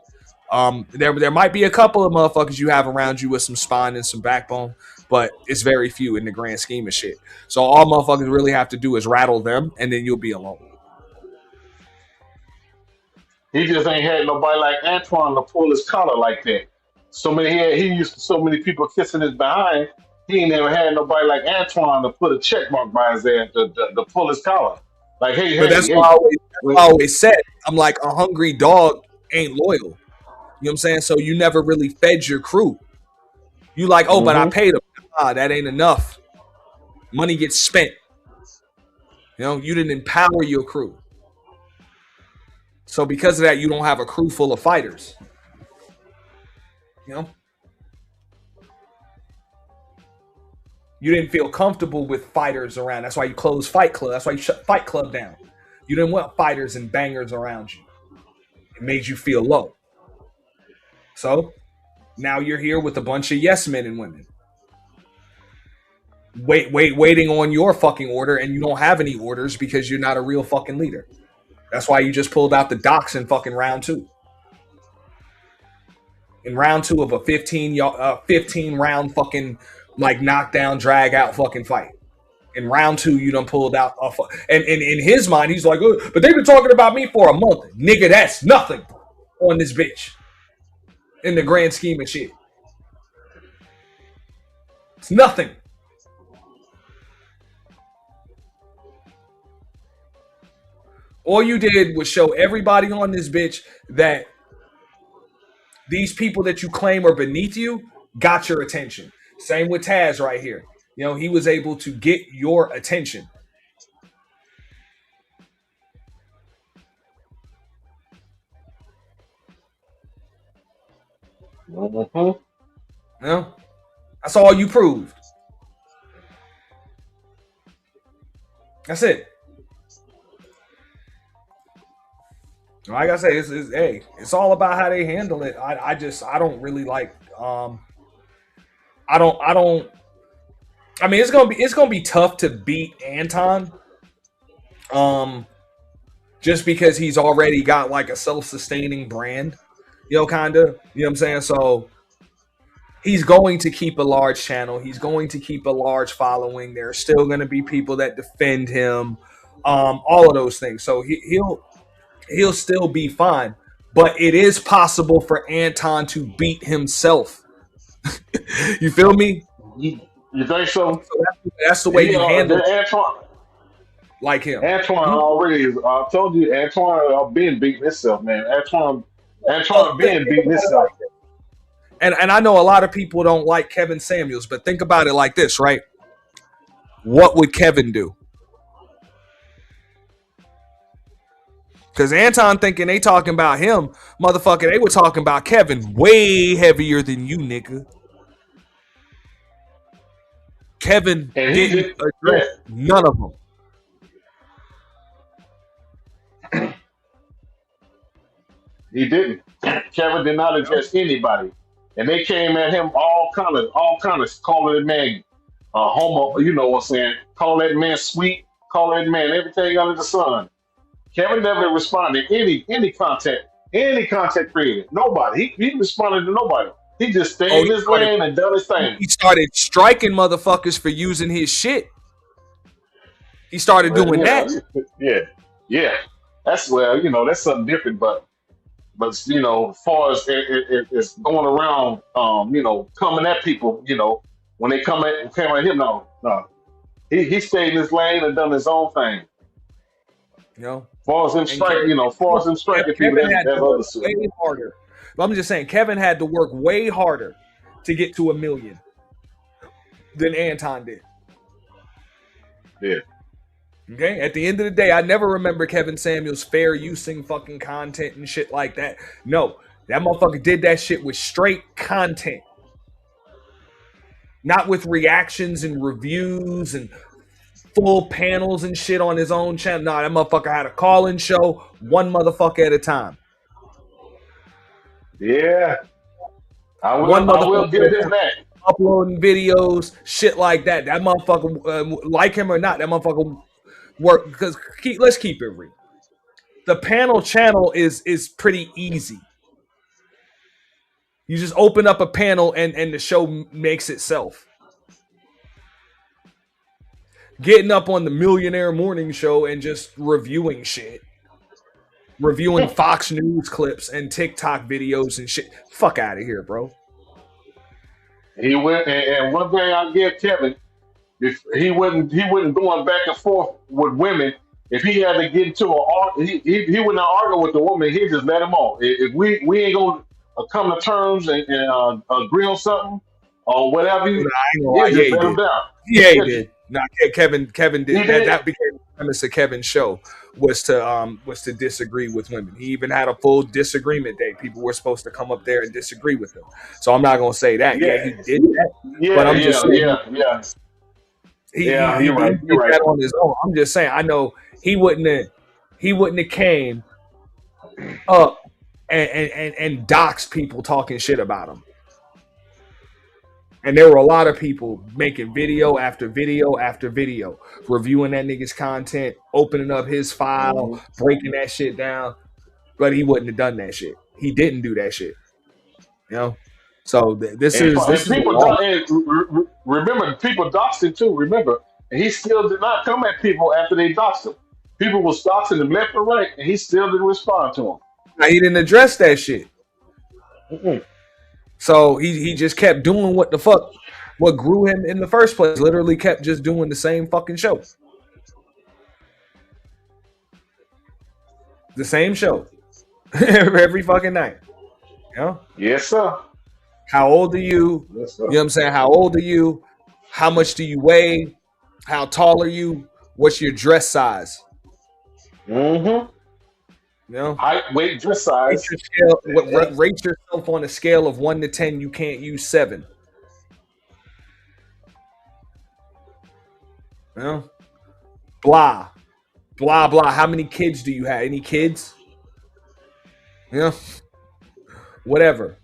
There might be a couple of motherfuckers you have around you with some spine and some backbone, but it's very few in the grand scheme of shit. So all motherfuckers really have to do is rattle them, and then you'll be alone. He just ain't had nobody like Antoine to pull his collar like that. He used to so many people kissing his behind. He ain't never had nobody like Antoine to put a check mark by his ass to pull his collar. Like, But that's why I always said, I'm like, a hungry dog ain't loyal. You know what I'm saying? So you never really fed your crew. You like, oh, but I paid him. That ain't enough. Money gets spent. You didn't empower your crew. So because of that, you don't have a crew full of fighters. You know, you didn't feel comfortable with fighters around. That's why you closed Fight Club. That's why you shut Fight Club down. You didn't want fighters and bangers around you. It made you feel low. So now you're here with a bunch of yes men and women. Waiting on your fucking order, and you don't have any orders because you're not a real fucking leader. That's why you just pulled out the docs in fucking round 2. In round 2 of a 15 round fucking like knockdown, drag out fucking fight. In round 2, you done pulled out and in his mind, he's like, oh, but they've been talking about me for a month. Nigga, that's nothing on this bitch. In the grand scheme of shit. It's nothing. All you did was show everybody on this bitch that these people that you claim are beneath you got your attention. Same with Taz right here. You know, he was able to get your attention. You know, that's all you proved. That's it. Like I say, it's all about how they handle it. I don't really like. I mean, it's gonna be tough to beat Anton. Just because he's already got like a self-sustaining brand, you know, kinda. You know what I'm saying? So he's going to keep a large channel. He's going to keep a large following. There are still going to be people that defend him. All of those things. So he'll still be fine, but it is possible for Anton to beat himself. You feel me? You think so? That's the way you handle it. Antoine, like him. Antoine already is. I told you, Antoine been beating himself, man. Antoine been beating himself. And I know a lot of people don't like Kevin Samuels, but think about it like this, right? What would Kevin do? Because Anton thinking they talking about him, motherfucker, they were talking about Kevin way heavier than you, nigga. Kevin didn't address none of them. He didn't. Kevin did not address anybody, and they came at him all kind of calling that man homo. You know what I'm saying? Call that man sweet. Call that man everything under the sun. Kevin never responded any contact created. Nobody. He responded to nobody. He just stayed in his lane and done his thing. He started striking motherfuckers for using his shit. He started doing that. Yeah. That's that's something different. But as far as it's going around, coming at people, when they came at him, no. He stayed in his lane and done his own thing. As far as him striking, people, that's other stuff. Way harder. But I'm just saying, Kevin had to work way harder to get to 1 million than Anton did. Yeah. Okay. At the end of the day, I never remember Kevin Samuels fair using fucking content and shit like that. No, that motherfucker did that shit with straight content, not with reactions and reviews and full panels and shit on his own channel. Nah, that motherfucker had a call-in show, one motherfucker at a time. Yeah. I will give him that. Uploading videos, shit like that. That motherfucker, like him or not, that motherfucker work. Because let's keep it real. The panel channel is pretty easy. You just open up a panel and the show makes itself. Getting up on the Millionaire Morning Show and just reviewing shit. Reviewing Fox News clips and TikTok videos and shit. Fuck out of here, bro. He went, and one thing I give Kevin, if he wouldn't going back and forth with women. If he had to get into he wouldn't argue with the woman. He'd just let him on. If we ain't gonna come to terms and agree on something or whatever, he'd just let him down. Yeah, he did. Nah, Kevin did. That became premise of Kevin's show was to disagree with women. He even had a full disagreement day. People were supposed to come up there and disagree with him. So I'm not gonna say that. Yeah, he did that. But I'm just saying, he you're right. did that on his own. I'm just saying. I know he wouldn't have came up and doxed people talking shit about him. And there were a lot of people making video after video after video, reviewing that nigga's content, opening up his file, breaking that shit down. But he wouldn't have done that shit. He didn't do that shit. You know? So this is people remember people doxed him too. Remember, and he still did not come at people after they doxed him. People was doxing him left and right, and he still didn't respond to them. Now, he didn't address that shit. So he just kept doing what grew him in the first place. Literally kept just doing the same fucking show. The same show. Every fucking night. You know? Yes, sir. How old are you? Yes, sir. You know what I'm saying? How old are you? How much do you weigh? How tall are you? What's your dress size? Mm-hmm. You know? Height, weight, dress size. Rate yourself on a scale of 1 to 10. You can't use 7. You know? Blah. Blah, blah. How many kids do you have? Any kids? You know? Whatever.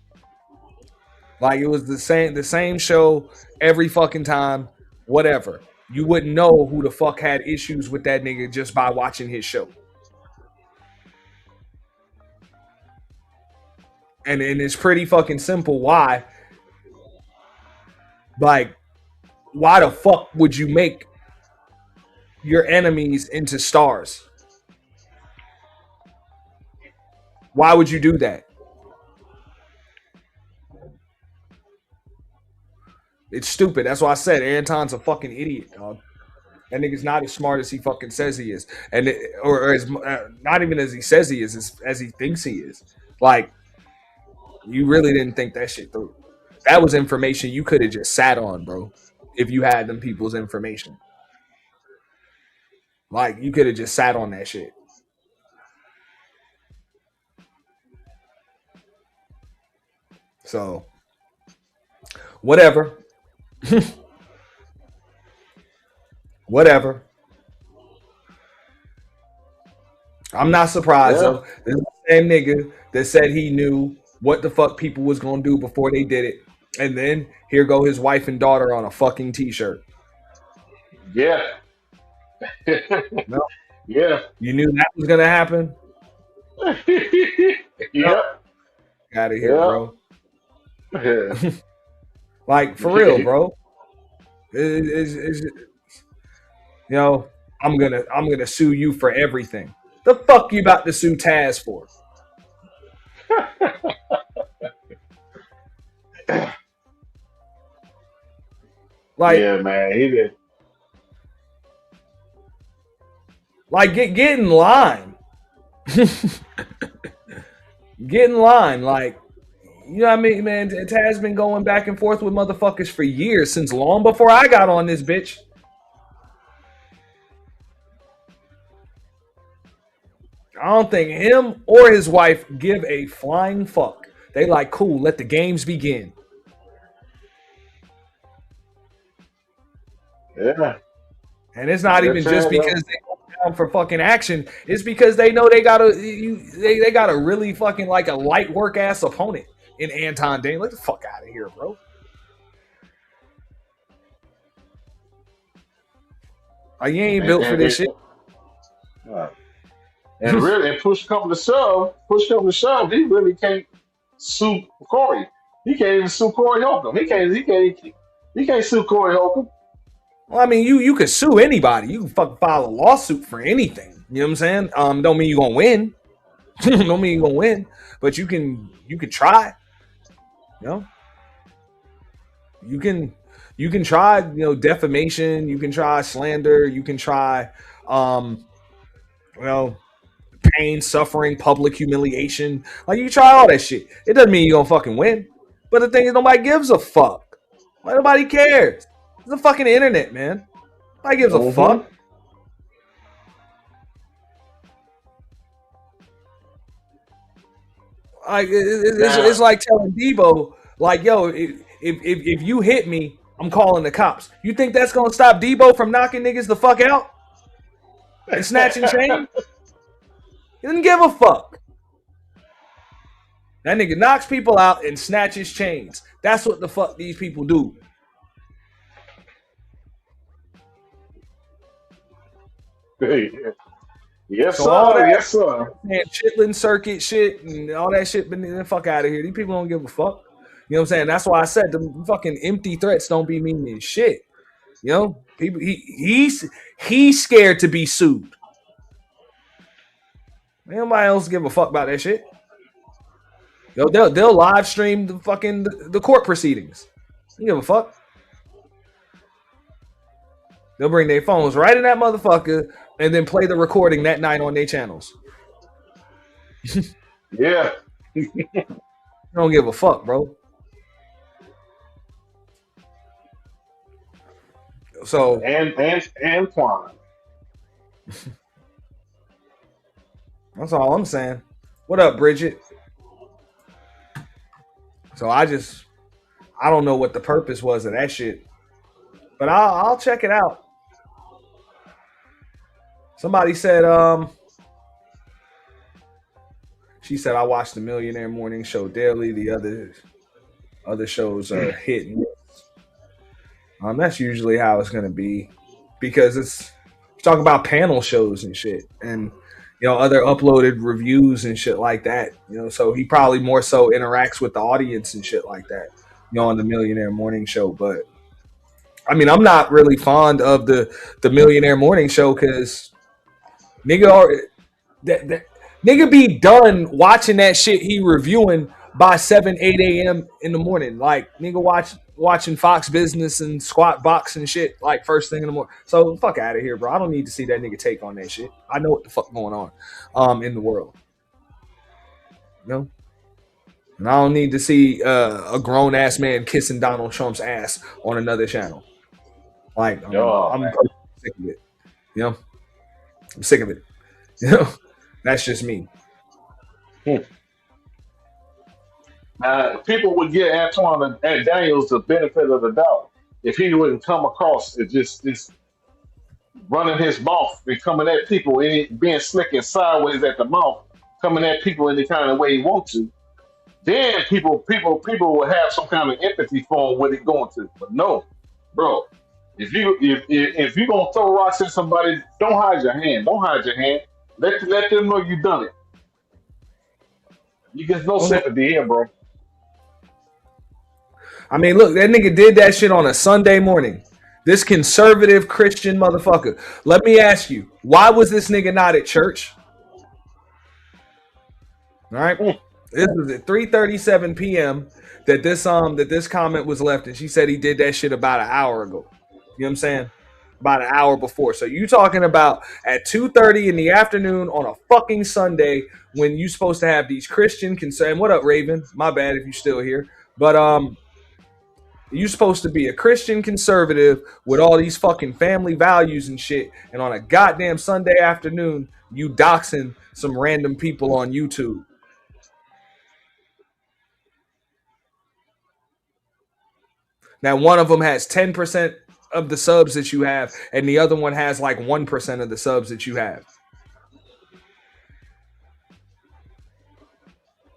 Like, it was the same show every fucking time. Whatever. You wouldn't know who the fuck had issues with that nigga just by watching his show. And it's pretty fucking simple why. Like, why the fuck would you make your enemies into stars? Why would you do that? It's stupid. That's why I said Anton's a fucking idiot, dog. That nigga's not as smart as he fucking says he is. And not even as he says he is, as he thinks he is. Like, you really didn't think that shit through. That was information you could have just sat on, bro, if you had them people's information. Like, you could have just sat on that shit. So, whatever. Whatever. I'm not surprised, though. This is the same nigga that said he knew what the fuck people was gonna do before they did it. And then here go his wife and daughter on a fucking t-shirt. Yeah. No. Yeah. You knew that was gonna happen? Yep. Out of here, bro. Like, for real, bro. You know, I'm gonna sue you for everything. The fuck you about to sue Taz for? Like, yeah, man, he did. Like, get in line. Get in line. Like, you know what I mean, man? Taz been going back and forth with motherfuckers for years, since long before I got on this bitch. I don't think him or his wife give a flying fuck. They like, cool, let the games begin. Yeah. And it's not even just because they go down for fucking action. It's because they know they got a really fucking like a light work ass opponent in Anton Dane. Let the fuck out of here, bro. Like, you ain't built for this shit. And really, and push come to shove, he really can't sue Corey. He can't even sue Corey Holcomb. He can't sue Corey Holcomb. Well, I mean, you could sue anybody. You can fucking file a lawsuit for anything. You know what I'm saying? Don't mean you're gonna win. Don't mean you're gonna win. But you can try. You know? You can try, you know, defamation, you can try slander, you can try pain, suffering, public humiliation. Like, you try all that shit. It doesn't mean you're gonna fucking win. But the thing is, nobody gives a fuck. Nobody cares. It's the fucking internet, man. Nobody gives a fuck. Like it's like telling Debo, like, yo, if you hit me, I'm calling the cops. You think that's gonna stop Debo from knocking niggas the fuck out and snatching chains? He doesn't give a fuck. That nigga knocks people out and snatches chains. That's what the fuck these people do. Hey, yes, So sir. all that, Yes, sir. man, Chitlin circuit shit and all that shit, but the fuck out of here. These people don't give a fuck. You know what I'm saying? That's why I said the fucking empty threats don't be meaning shit. You know, people he's scared to be sued. Nobody else give a fuck about that shit. Yo, they'll live stream the fucking the court proceedings. Don't give a fuck. They'll bring their phones right in that motherfucker and then play the recording that night on their channels. Yeah. Don't give a fuck, bro. So Antoine. That's all I'm saying. What up, Bridget? So I don't know what the purpose was of that shit, but I'll check it out. Somebody said, she said, I watch the Millionaire Morning Show daily. The other shows are hit and miss. That's usually how it's gonna be, because it's talk about panel shows and shit, and other uploaded reviews and shit like that. So he probably more so interacts with the audience and shit like that, on the Millionaire Morning Show. But I mean, I'm not really fond of the Millionaire Morning Show because nigga be done watching that shit he reviewing by 7, 8 a.m. in the morning. Like, nigga watching Fox Business and Squat Box and shit like first thing in the morning. So fuck out of here, bro. I don't need to see that nigga take on that shit. I know what the fuck going on in the world. And I don't need to see a grown ass man kissing Donald Trump's ass on another channel. Like, I'm sick of it. I'm sick of it. That's just me. People would give Antoine and Daniels the benefit of the doubt if he wouldn't come across it just running his mouth and coming at people and being slick and sideways at the mouth, coming at people any kind of way he wants to. Then people will have some kind of empathy for him when it going to. But no, bro, if you gonna throw rocks at somebody, don't hide your hand. Don't hide your hand. Let them know you done it. You get no sympathy here, bro. I mean, look, that nigga did that shit on a Sunday morning. This conservative Christian motherfucker. Let me ask you, why was this nigga not at church? All right. This was at 3:37 p.m. that this comment was left, and she said he did that shit about an hour ago. You know what I'm saying? About an hour before. So you talking about at 2:30 in the afternoon on a fucking Sunday when you supposed to have these Christian concern. What up, Raven? My bad if you're still here. But you supposed to be a Christian conservative with all these fucking family values and shit, and on a goddamn Sunday afternoon, you doxing some random people on YouTube. Now, one of them has 10% of the subs that you have, and the other one has like 1% of the subs that you have.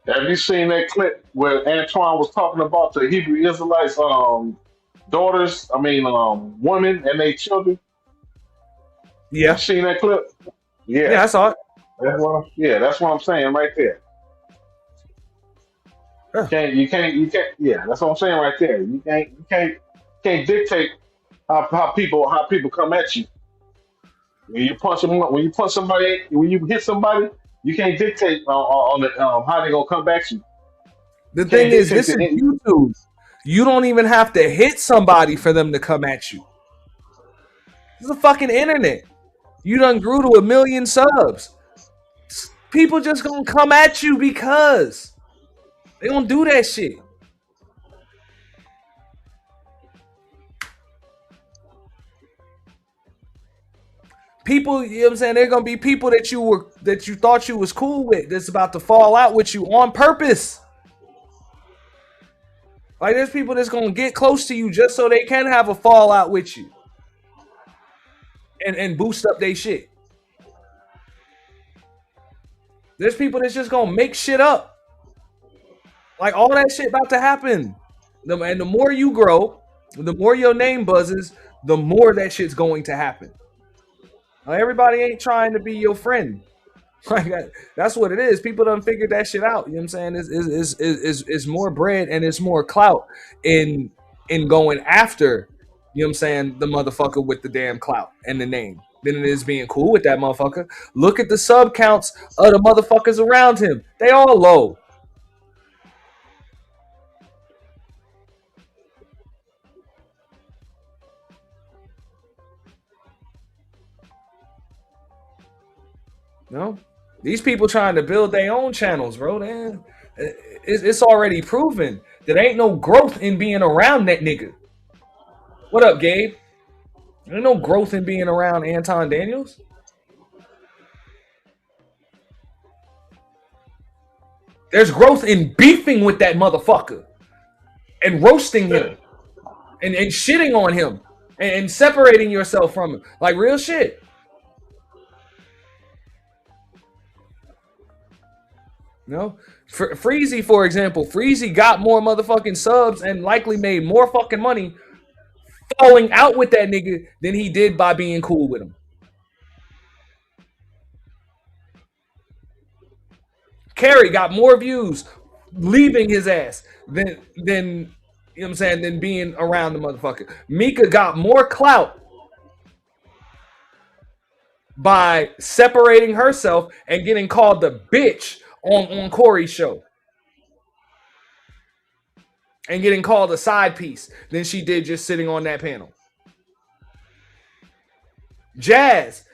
Have you seen that clip where Antoine was talking about the Hebrew Israelites' daughters? I mean, women and their children. Yeah, you seen that clip? Yeah, I saw it. That's what I'm saying right there. You can't. Yeah, that's what I'm saying right there. You can't dictate how people come at you. When you punch somebody, when you hit somebody, you can't dictate on how they gonna come back to you. The thing is, this is YouTube. You don't even have to hit somebody for them to come at you. This is the fucking internet. You done grew to 1 million subs. People just gonna come at you because they gonna do that shit. people, you know what I'm saying? There are gonna be people that you thought you was cool with that's about to fall out with you on purpose. Like there's people that's gonna get close to you just so they can have a fallout with you. And boost up their shit. There's people that's just gonna make shit up. Like all that shit about to happen. And the more you grow, the more your name buzzes, the more that shit's going to happen. Like, everybody ain't trying to be your friend. Like that's what it is. People done figured that shit out. You know what I'm saying? It's more bread and it's more clout in going after, you know what I'm saying, the motherfucker with the damn clout and the name than it is being cool with that motherfucker. Look at the sub counts of the motherfuckers around him. They all low. No, these people trying to build their own channels, bro. Man, it's already proven that ain't no growth in being around that nigga. What up, Gabe? Ain't no growth in being around Anton Daniels. There's growth in beefing with that motherfucker and roasting him and shitting on him and separating yourself from him. Like real shit. You know, Freezy, for example, Freezy got more motherfucking subs and likely made more fucking money falling out with that nigga than he did by being cool with him. Carrie got more views leaving his ass than you know what I'm saying, than being around the motherfucker. Mika got more clout by separating herself and getting called the bitch on Corey's show and getting called a side piece than she did just sitting on that panel. Jazz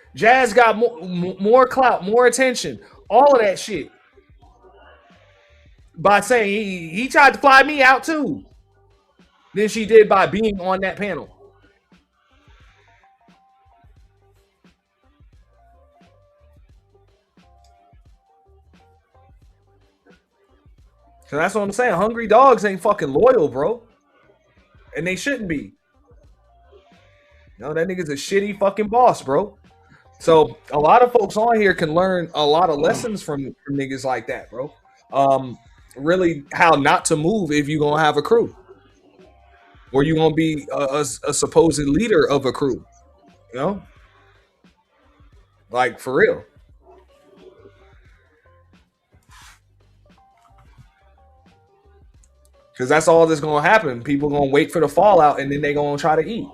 got more clout, more attention, all of that shit by saying he tried to fly me out too than she did by being on that panel. So that's what I'm saying. Hungry dogs ain't fucking loyal, bro. And they shouldn't be. No, that nigga's a shitty fucking boss, bro. So a lot of folks on here can learn a lot of lessons from niggas like that, bro. Really how not to move if you're going to have a crew. Or you're going to be a supposed leader of a crew. You know? Like, for real. Because that's all that's going to happen. People going to wait for the fallout and then they're going to try to eat.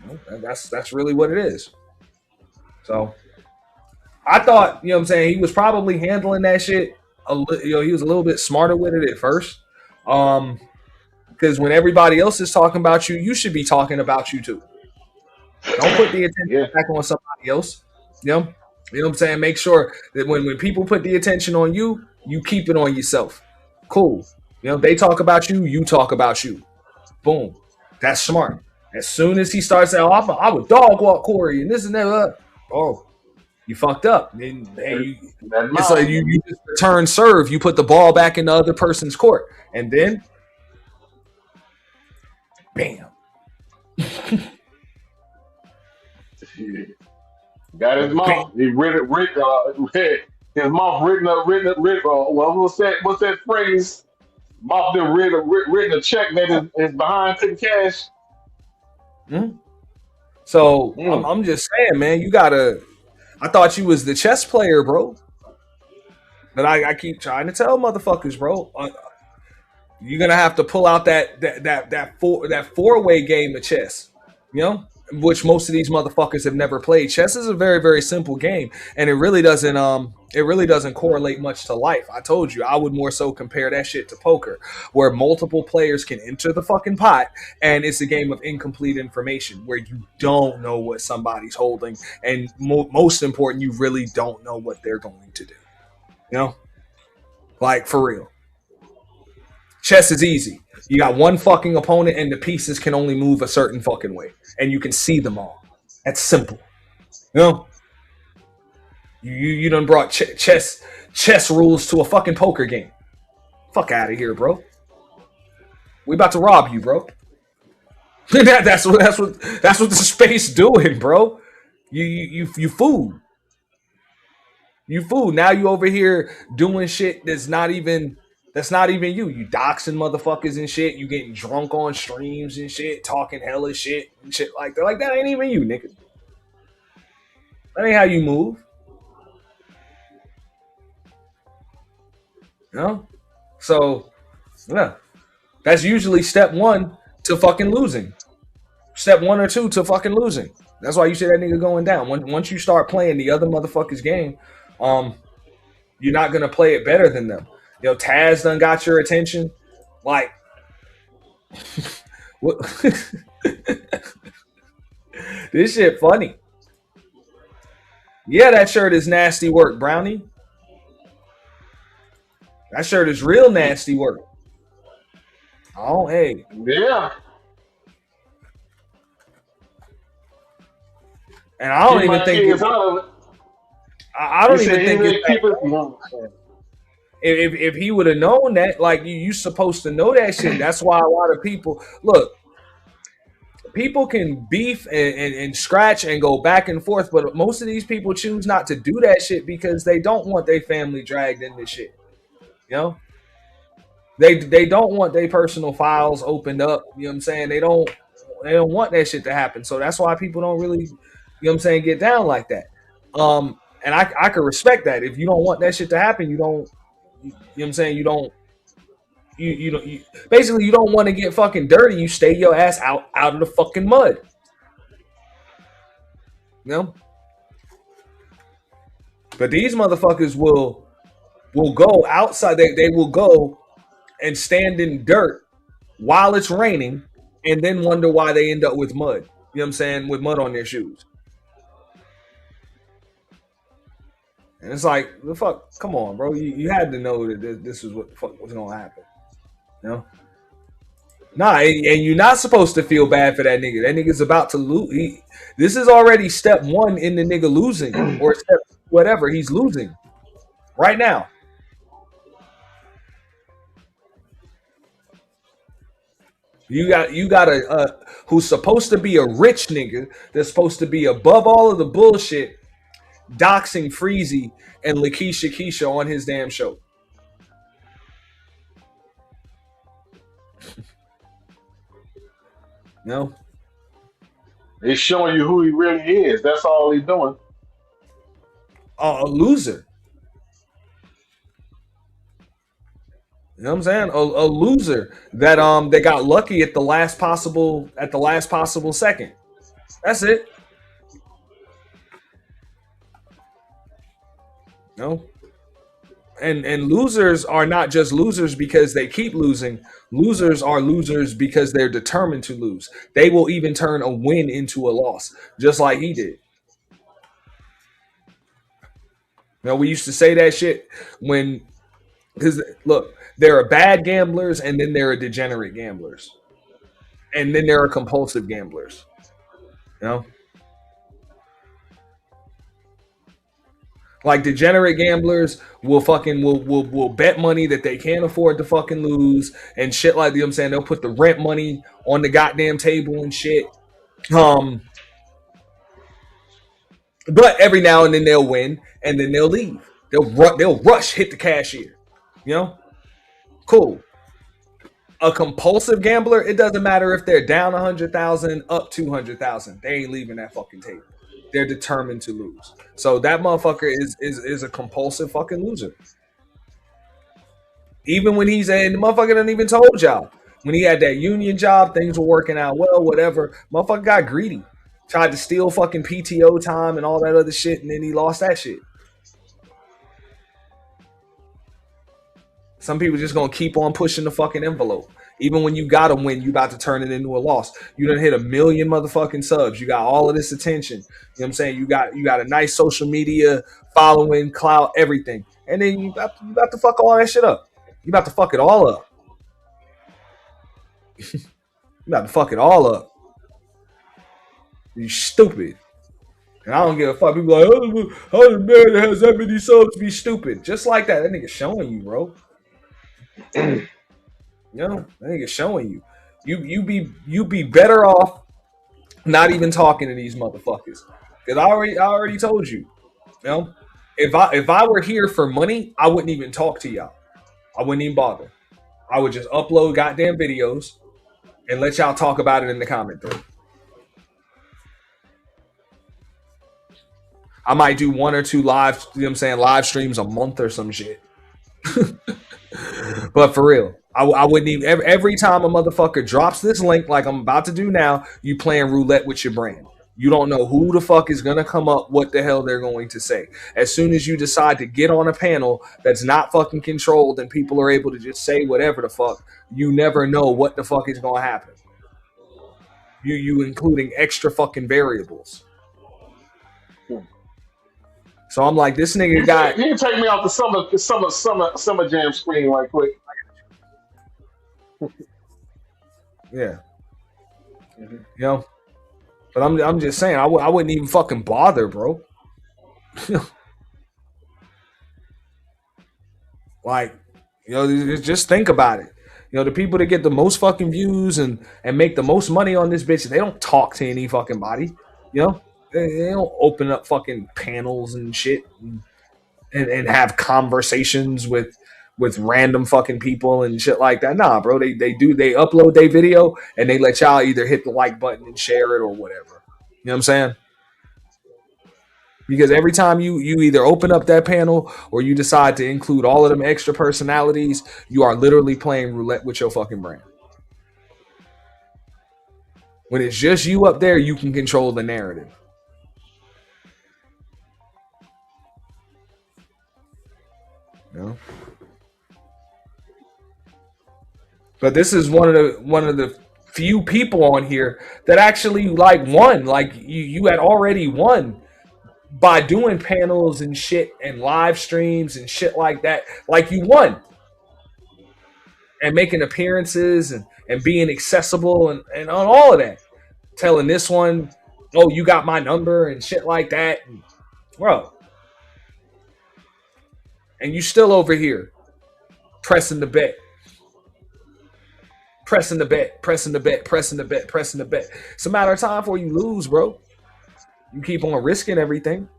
You know, that's really what it is. So I thought, you know what I'm saying, he was probably handling that shit. He was a little bit smarter with it at first. Because when everybody else is talking about you, you should be talking about you too. Don't put the attention back on somebody else. You know what I'm saying? Make sure that when people put the attention on you, you keep it on yourself. Cool. You know, they talk about you, you talk about you. Boom. That's smart. As soon as he starts saying, I would dog walk Corey and this and that, oh, you fucked up. And it's like you just return serve. You put the ball back in the other person's court. And then, bam. Got his mouth. He his mouth written up. What's that phrase? Mouth done written a check that is behind to the cash. Mm-hmm. So I'm just saying, man, you gotta. I thought you was the chess player, bro. But I keep trying to tell motherfuckers, bro. You're gonna have to pull out that four-way game of chess, you know, which most of these motherfuckers have never played. Chess is a very, very simple game, and it really doesn't correlate much to life. I told you I would more so compare that shit to poker, where multiple players can enter the fucking pot, and it's a game of incomplete information where you don't know what somebody's holding, and most important, you really don't know what they're going to do. You know, like for real. Chess is easy. You got one fucking opponent and the pieces can only move a certain fucking way. And you can see them all. That's simple. You know, you done brought chess rules to a fucking poker game. Fuck out of here, bro. We about to rob you, bro. that's what the space doing, bro. You fool. You fool. Now you over here doing shit that's not even you. You doxing motherfuckers and shit. You getting drunk on streams and shit, talking hella shit and shit like that. Like that ain't even you, nigga. That ain't how you move. You know? So, yeah. That's usually step 1 to fucking losing. Step 1 or 2 to fucking losing. That's why you see that nigga going down. Once you start playing the other motherfucker's game, you're not gonna play it better than them. You know, Taz done got your attention. Like, what? This shit funny. Yeah, that shirt is nasty work, Brownie. That shirt is real nasty work. Oh, hey. Yeah. And I don't even think I don't even think it's if he would have known that, like you supposed to know that shit. That's why a lot of people look. People can beef and scratch and go back and forth, but most of these people choose not to do that shit because they don't want their family dragged into shit. You know, they don't want their personal files opened up. You know what I'm saying? They don't want that shit to happen. So that's why people don't really, you know what I'm saying, get down like that. And I can respect that. If you don't want that shit to happen, you don't. You know what I'm saying? You don't. You basically you don't want to get fucking dirty. You stay your ass out of the fucking mud. You know? But these motherfuckers will go outside. They will go and stand in dirt while it's raining and then wonder why they end up with mud. You know what I'm saying? With mud on their shoes. And it's like, the fuck, come on, bro. You had to know that this was what the fuck was gonna happen. You know? Nah, and you're not supposed to feel bad for that nigga. That nigga's about to lose. This is already step 1 in the nigga losing, or step whatever. He's losing right now. You got a who's supposed to be a rich nigga that's supposed to be above all of the bullshit, doxing Freezy and Lakeisha Keisha on his damn show. No, it's showing you who he really is. That's all he's doing. A loser. You know what I'm saying? A loser that they got lucky at the last possible second. That's it. No. And losers are not just losers because they keep losing. Losers are losers because they're determined to lose. They will even turn a win into a loss, just like he did. Now, we used to say that shit when, because look, there are bad gamblers and then there are degenerate gamblers. And then there are compulsive gamblers. You know? Like degenerate gamblers will bet money that they can't afford to fucking lose and shit like that. You know what I'm saying? They'll put the rent money on the goddamn table and shit. But every now and then they'll win and then they'll leave. They'll rush, hit the cashier. You know? Cool. A compulsive gambler, it doesn't matter if they're down 100,000, up 200,000. They ain't leaving that fucking table. They're determined to lose. So that motherfucker is a compulsive fucking loser. Even when he's the motherfucker done even told y'all. When he had that union job, things were working out well, whatever. Motherfucker got greedy. Tried to steal fucking PTO time and all that other shit, and then he lost that shit. Some people just gonna keep on pushing the fucking envelope. Even when you gotta win, you about to turn it into a loss. You done hit 1 million motherfucking subs. You got all of this attention. You know what I'm saying? You got a nice social media following, clout, everything. And then you about to fuck all that shit up. You about to fuck it all up. You about to fuck it all up. You stupid. And I don't give a fuck. People like, oh, how the man that has that many subs be stupid? Just like that. That nigga showing you, bro. You know, that nigga showing you. You be better off not even talking to these motherfuckers. Cause I already told you. You know, if I were here for money, I wouldn't even talk to y'all. I wouldn't even bother. I would just upload goddamn videos and let y'all talk about it in the comment thread. I might do 1 or 2 live, you know what I'm saying, live streams a month or some shit. But for real, I wouldn't even, every time a motherfucker drops this link like I'm about to do now, you playing roulette with your brand. You don't know who the fuck is going to come up, what the hell they're going to say. As soon as you decide to get on a panel that's not fucking controlled and people are able to just say whatever the fuck, you never know what the fuck is going to happen. You including extra fucking variables. So I'm like, this nigga got. You can take me off the summer jam screen right quick. Yeah. You know, but I'm just saying, I wouldn't even fucking bother, bro. Like, you know, just think about it. You know, the people that get the most fucking views and make the most money on this bitch, they don't talk to any fucking body. You know, they don't open up fucking panels and shit and have conversations with random fucking people and shit like that. Nah, bro, they upload their video and they let y'all either hit the like button and share it or whatever. You know what I'm saying? Because every time you either open up that panel or you decide to include all of them extra personalities, you are literally playing roulette with your fucking brand. When it's just you up there, you can control the narrative. You know? But this is one of the few people on here that actually like won. Like you had already won by doing panels and shit and live streams and shit like that. Like you won. And making appearances and being accessible and on all of that. Telling this one, oh, you got my number and shit like that. And, bro. And you still over here pressing the bet. Pressing the bet, pressing the bet, pressing the bet, pressing the bet. It's a matter of time before you lose, bro. You keep on risking everything.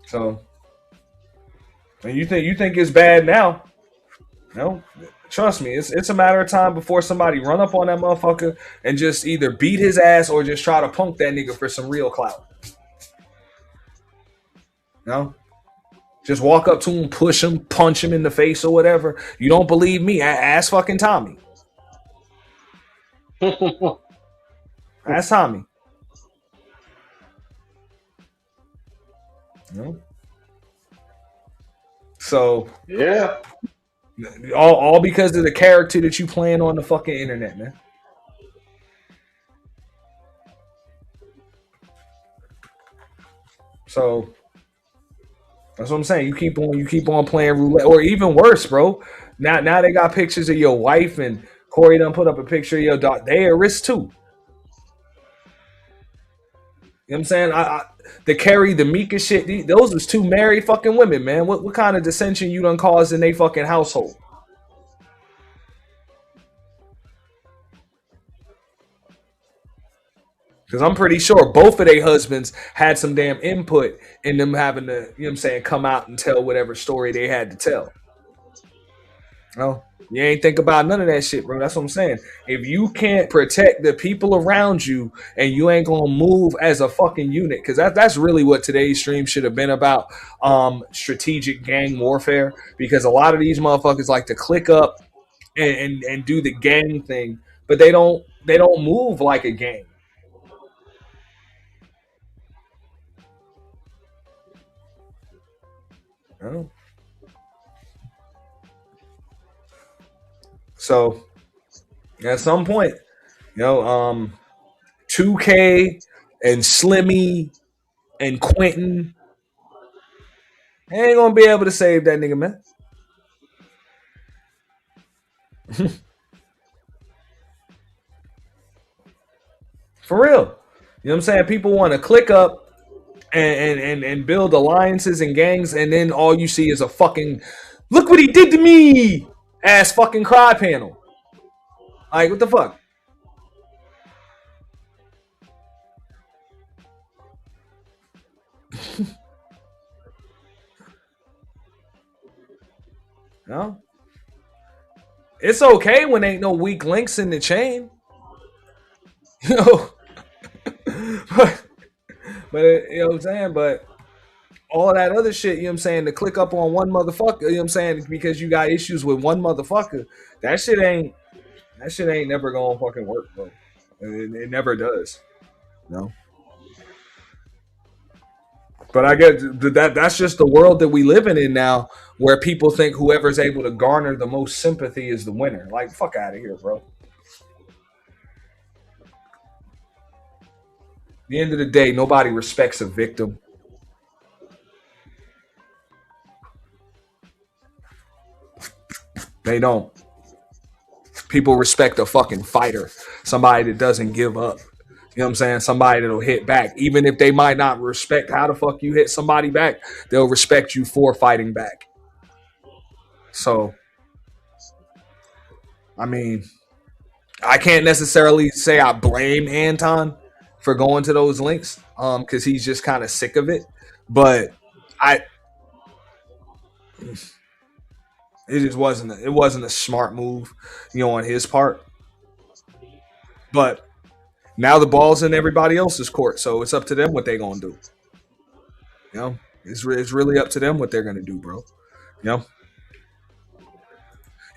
So, and you think it's bad now? No, trust me, it's a matter of time before somebody run up on that motherfucker and just either beat his ass or just try to punk that nigga for some real clout. No. Just walk up to him, push him, punch him in the face or whatever. You don't believe me? Ask fucking Tommy. Ask Tommy. No. So yeah, all because of the character that you playing on the fucking internet, man. So that's what I'm saying. You keep on playing roulette, or even worse, bro. Now they got pictures of your wife, and Corey done put up a picture of your daughter. They at risk too. You know what I'm saying? The Carrie, the Mika shit, those was 2 married fucking women, man. What kind of dissension you done caused in their fucking household? Because I'm pretty sure both of their husbands had some damn input in them having to, you know what I'm saying, come out and tell whatever story they had to tell. No, you ain't think about none of that shit, bro. That's what I'm saying. If you can't protect the people around you and you ain't gonna move as a fucking unit, because that's really what today's stream should have been about, strategic gang warfare. Because a lot of these motherfuckers like to click up and do the gang thing, but they don't move like a gang. Oh. So at some point, you know, 2K and Slimmy and Quentin ain't gonna be able to save that nigga, man. For real. You know what I'm saying? People want to click up and build alliances and gangs, and then all you see is a fucking look what he did to me ass fucking cry panel. Like, what the fuck? No? It's okay when ain't no weak links in the chain. You know? but you know what I'm saying? But all that other shit, you know what I'm saying, to click up on one motherfucker, you know what I'm saying, because you got issues with one motherfucker, that shit ain't never gonna fucking work, bro. It never does. No. But I get that's just the world that we living in now, where people think whoever's able to garner the most sympathy is the winner. Like, fuck out of here, bro. At the end of the day, nobody respects a victim. They don't. People respect a fucking fighter, somebody that doesn't give up. You know what I'm saying? Somebody that'll hit back. Even if they might not respect how the fuck you hit somebody back, they'll respect you for fighting back. So, I mean, I can't necessarily say I blame Anton for going to those links, because he's just kind of sick of it. But it just wasn't a smart move, you know, on his part. But now the ball's in everybody else's court, so it's up to them what they're gonna do. You know, it's really up to them what they're gonna do, bro. You know,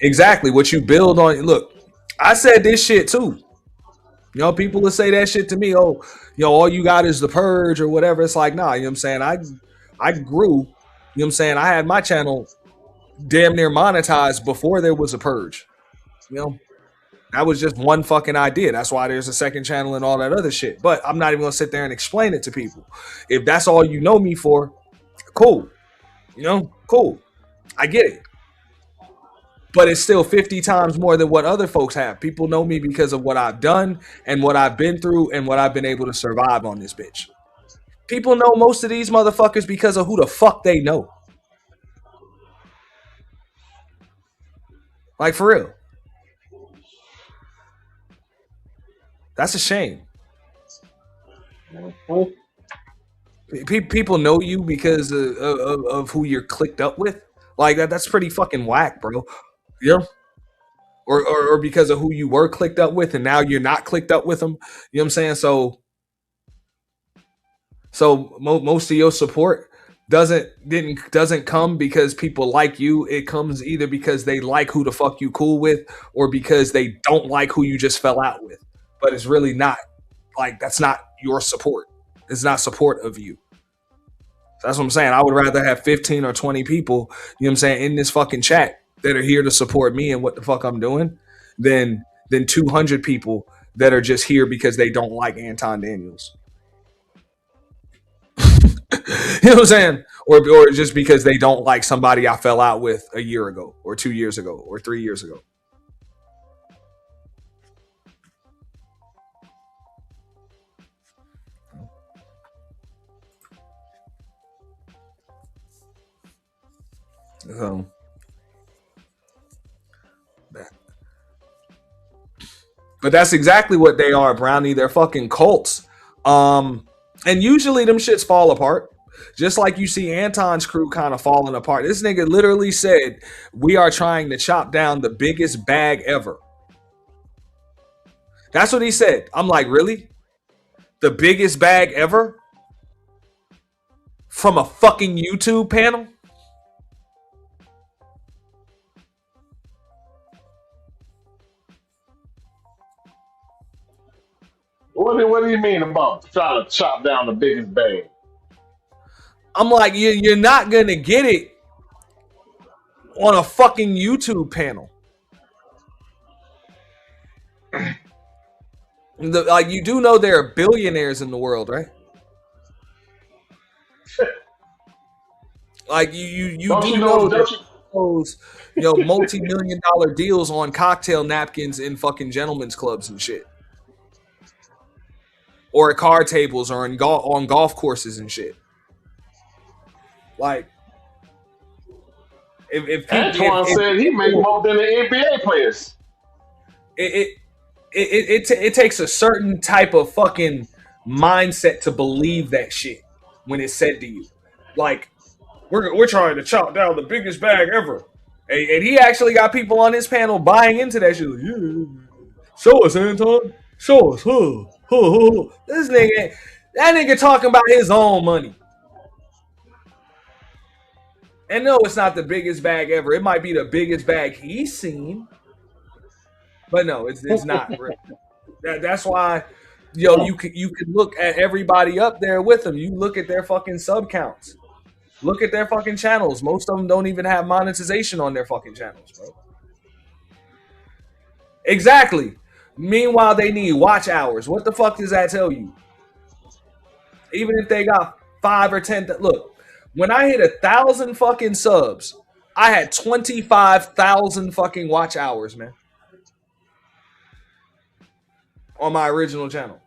exactly what you build on. Look, I said this shit too. You know, people will say that shit to me. Oh, you know, all you got is the purge or whatever. It's like, nah. You know what I'm saying? I grew. You know what I'm saying? I had my channel damn near monetized before there was a purge. You know, that was just one fucking idea. That's why there's a second channel and all that other shit. But I'm not even gonna sit there and explain it to people. If that's all you know me for, cool. You know, cool. I get it. But it's still 50 times more than what other folks have. People know me because of what I've done and what I've been through and what I've been able to survive on this bitch. People know most of these motherfuckers because of who the fuck they know. Like, for real. That's a shame. People know you because of who you're clicked up with. Like, that's pretty fucking whack, bro. You know? Or because of who you were clicked up with and now you're not clicked up with them. You know what I'm saying? So most of your support doesn't come because people like you. It comes either because they like who the fuck you cool with or because they don't like who you just fell out with. But it's really not, like, that's not your support. It's not support of you. That's what I'm saying. I would rather have 15 or 20 people, you know what I'm saying, in this fucking chat that are here to support me and what the fuck I'm doing than 200 people that are just here because they don't like Anton Daniels. You know what I'm saying? Or just because they don't like somebody I fell out with a year ago or 2 years ago or 3 years ago. But that's exactly what they are, Brownie. They're fucking cults. And usually them shits fall apart. Just like you see Anton's crew kind of falling apart. This nigga literally said, we are trying to chop down the biggest bag ever. That's what he said. I'm like, really? The biggest bag ever? From a fucking YouTube panel? What do you mean about trying to chop down the biggest bag? I'm like, you're not going to get it on a fucking YouTube panel. Like, you do know there are billionaires in the world, right? Like, you do know those, you know, multi-million-dollar deals on cocktail napkins in fucking gentlemen's clubs and shit. or at card tables or on golf courses and shit. Like, if Antoine said he made more than the NBA players. It takes a certain type of fucking mindset to believe that shit when it's said to you. Like, we're trying to chop down the biggest bag ever. And he actually got people on his panel buying into that shit. Like, yeah. Show us, Anton. Show us. This nigga, that nigga talking about his own money. And no, it's not the biggest bag ever. It might be the biggest bag he's seen. But no, it's not. That's why, you can look at everybody up there with them. You look at their fucking sub counts. Look at their fucking channels. Most of them don't even have monetization on their fucking channels, bro. Exactly. Meanwhile, they need watch hours. What the fuck does that tell you? Even if they got 5 or 10, look, when I hit 1,000 fucking subs, I had 25,000 fucking watch hours, man, on my original channel.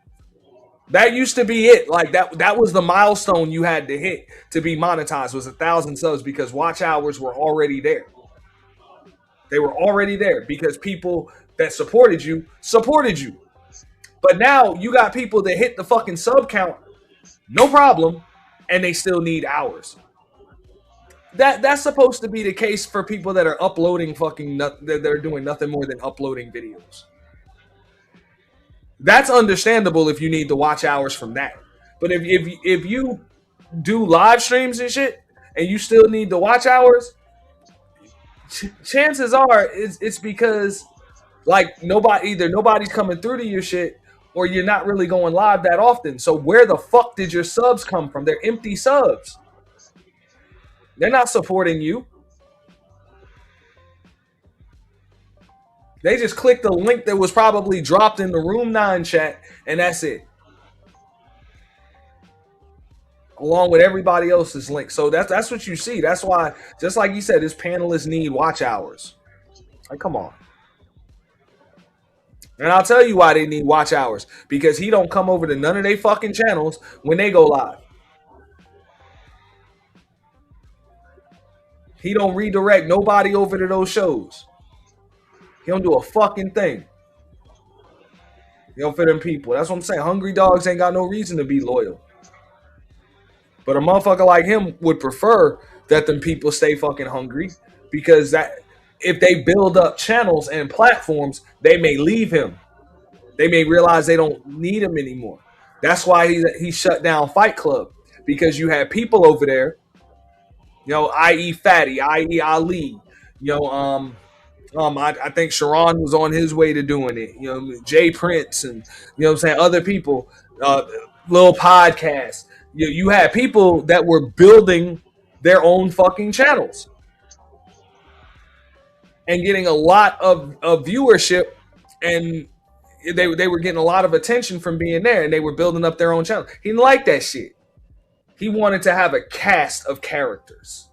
That used to be it. Like that was the milestone you had to hit to be monetized, was 1,000 subs, because watch hours were already there. They were already there because people that supported you. But now you got people that hit the fucking sub count, no problem, and they still need hours. That's supposed to be the case for people that are uploading they're doing nothing more than uploading videos. That's understandable if you need the watch hours from that. But if you do live streams and shit and you still need the watch hours, chances are it's because like nobody's coming through to your shit, or you're not really going live that often. So where the fuck did your subs come from? They're empty subs. They're not supporting you. They just clicked the link that was probably dropped in the Room 9 chat, and that's it. Along with everybody else's link. So that's what you see. That's why, just like you said, this panelists need watch hours. Like, come on. And I'll tell you why they need watch hours. Because he don't come over to none of their fucking channels when they go live. He don't redirect nobody over to those shows. He don't do a fucking thing. He don't fit them people. That's what I'm saying. Hungry dogs ain't got no reason to be loyal. But a motherfucker like him would prefer that them people stay fucking hungry, because that if they build up channels and platforms, they may leave him. They may realize they don't need him anymore. That's why he shut down Fight Club, because you had people over there, i.e. Fatty, i.e. Ali, I think Sharon was on his way to doing it. Jay Prince and other people, little podcasts. You had people that were building their own fucking channels and getting a lot of viewership, and they were getting a lot of attention from being there, and they were building up their own channel. He didn't like that shit. He wanted to have a cast of characters.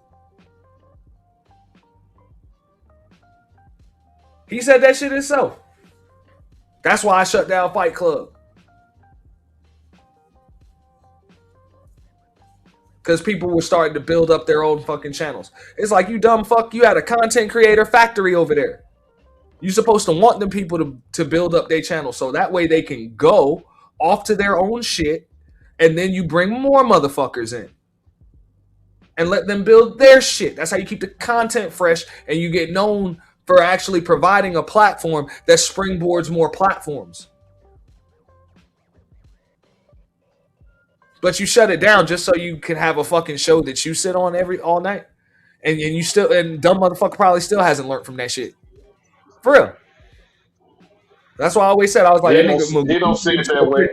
He said that shit himself. That's why I shut down Fight Club. Because people were starting to build up their own fucking channels. It's like, you dumb fuck, you had a content creator factory over there. You're supposed to want them people to build up their channel so that way they can go off to their own shit, and then you bring more motherfuckers in and let them build their shit. That's how you keep the content fresh, and you get known for actually providing a platform that springboards more platforms. But you shut it down just so you can have a fucking show that you sit on all night, and you still, and dumb motherfucker probably still hasn't learned from that shit. For real. That's why I always said, I was like, they don't see it that way.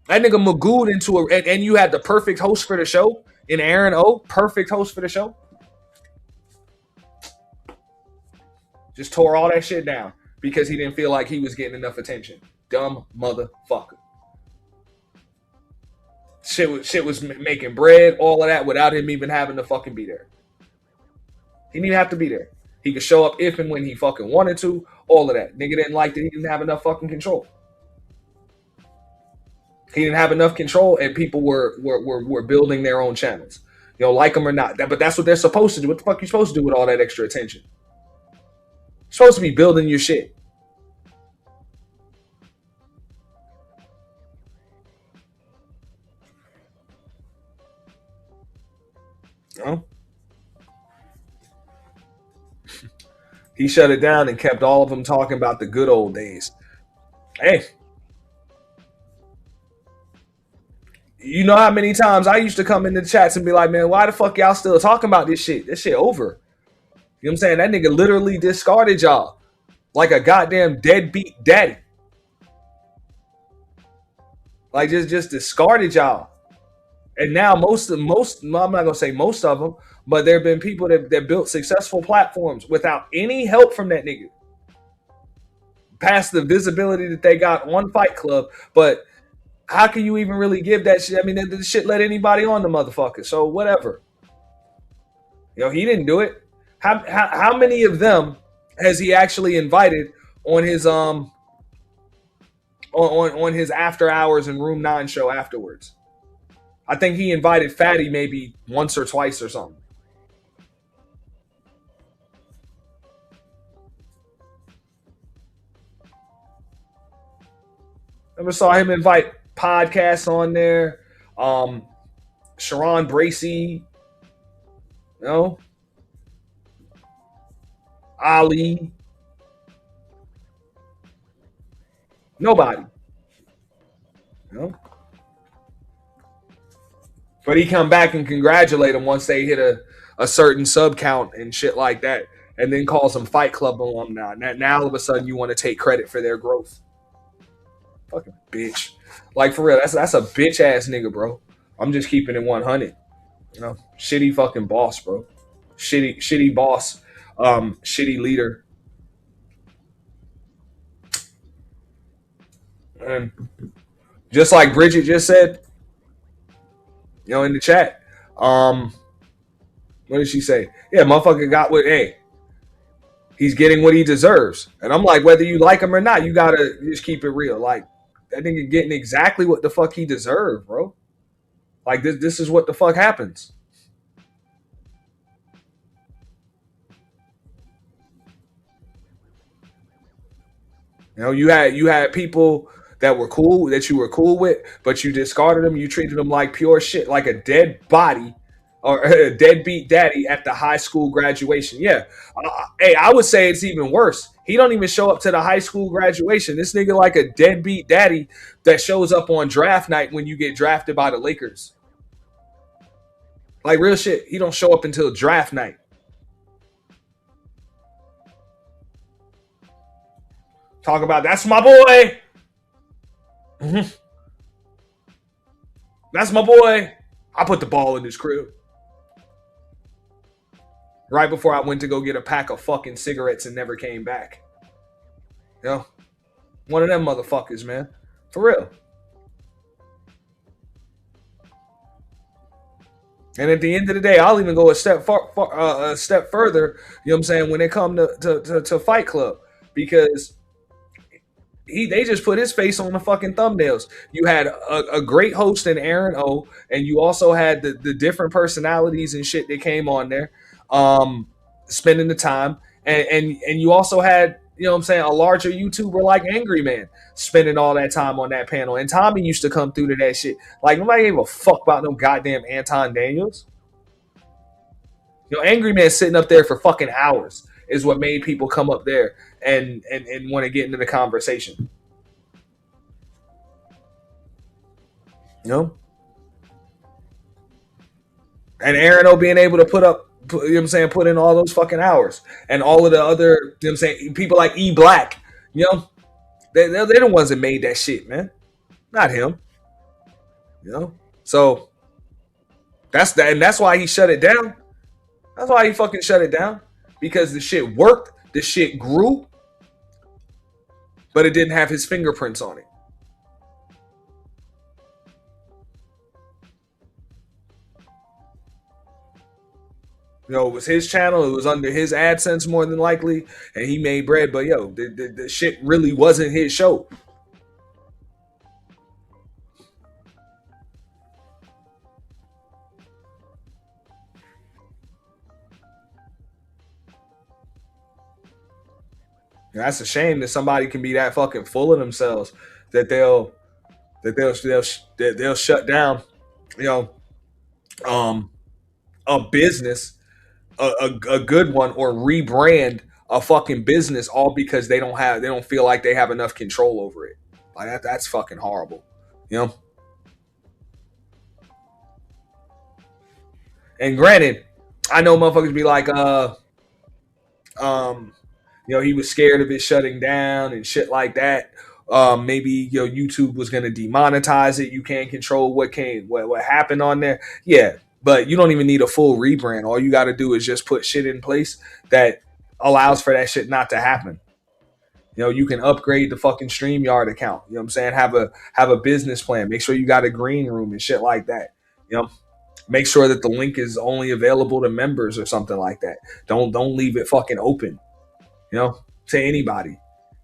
That nigga magooed into it, and you had the perfect host for the show in Aaron O. Perfect host for the show. Just tore all that shit down because he didn't feel like he was getting enough attention. Dumb motherfucker. Shit was making bread, all of that, without him even having to fucking be there. He didn't even have to be there. He could show up if and when he fucking wanted to, all of that. Nigga didn't like that he didn't have enough fucking control. He didn't have enough control, and people were building their own channels. You know, like them or not. But that's what they're supposed to do. What the fuck are you supposed to do with all that extra attention? You're supposed to be building your shit. You know? He shut it down and kept all of them talking about the good old days. Hey, you know how many times I used to come into the chats and be like, man, why the fuck y'all still talking about this shit? This shit over. You know what I'm saying? That nigga literally discarded y'all like a goddamn deadbeat daddy. Like just discarded y'all. And now most, I'm not gonna say most of them, but there have been people that built successful platforms without any help from that nigga. Past the visibility that they got on Fight Club, but how can you even really give that shit? I mean, this shit let anybody on the motherfucker. So whatever. You know, he didn't do it. How many of them has he actually invited on his on his after hours and Room 9 show afterwards? I think he invited Fatty maybe once or twice or something. Never saw him invite podcasts on there. Sharon Bracey, you know, Ali, nobody, you know. But he come back and congratulate them once they hit a certain sub count and shit like that, and then calls them Fight Club alumni. Now all of a sudden you want to take credit for their growth. Fucking bitch. Like, for real, that's a bitch ass nigga, bro. I'm just keeping it 100. You know, shitty fucking boss, bro. Shitty boss. Shitty leader. And just like Bridget just said, you know, in the chat, what did she say? Yeah, motherfucker got what, hey, he's getting what he deserves. And I'm like, whether you like him or not, you gotta just keep it real. Like, that nigga getting exactly what the fuck he deserved, bro. Like, this is what the fuck happens. You know, you had people that were cool, that you were cool with, but you discarded them. You treated them like pure shit, like a dead body or a deadbeat daddy at the high school graduation. Yeah. Hey, I would say it's even worse. He don't even show up to the high school graduation. This nigga like a deadbeat daddy that shows up on draft night when you get drafted by the Lakers. Like, real shit. He don't show up until draft night. Talk about, that's my boy. Mm-hmm. That's my boy. I put the ball in his crib. Right before I went to go get a pack of fucking cigarettes and never came back. You know? One of them motherfuckers, man. For real. And at the end of the day, I'll even go a step further, you know what I'm saying, when it come to Fight Club. Because they just put his face on the fucking thumbnails. You had a great host in Aaron O, and you also had the different personalities and shit that came on there, spending the time, and you also had, you know what I'm saying, a larger YouTuber like Angry Man spending all that time on that panel. And Tommy used to come through to that shit. Like, nobody gave a fuck about no goddamn Anton Daniels. You know, Angry Man sitting up there for fucking hours is what made people come up there and want to get into the conversation. You know? And Aaron O being able to you know what I'm saying, put in all those fucking hours. And all of the other, you know what I'm saying, people like E Black, you know, they're the ones that made that shit, man. Not him. You know? So that's that, and that's why he shut it down. That's why he fucking shut it down. Because the shit worked, the shit grew, but it didn't have his fingerprints on it. You know, it was his channel, it was under his AdSense more than likely, and he made bread, but the shit really wasn't his show. That's a shame that somebody can be that fucking full of themselves that they'll shut down, you know, a business, a good one, or rebrand a fucking business, all because they don't feel like they have enough control over it. Like that's fucking horrible, you know. And granted, I know motherfuckers be like, you know, he was scared of it shutting down and shit like that. Maybe YouTube was gonna demonetize it. You can't control what happened on there. Yeah, but you don't even need a full rebrand. All you got to do is just put shit in place that allows for that shit not to happen. You know, you can upgrade the fucking StreamYard account. You know what I'm saying? Have a business plan. Make sure you got a green room and shit like that. You know, make sure that the link is only available to members or something like that. Don't leave it fucking open, you know, to anybody.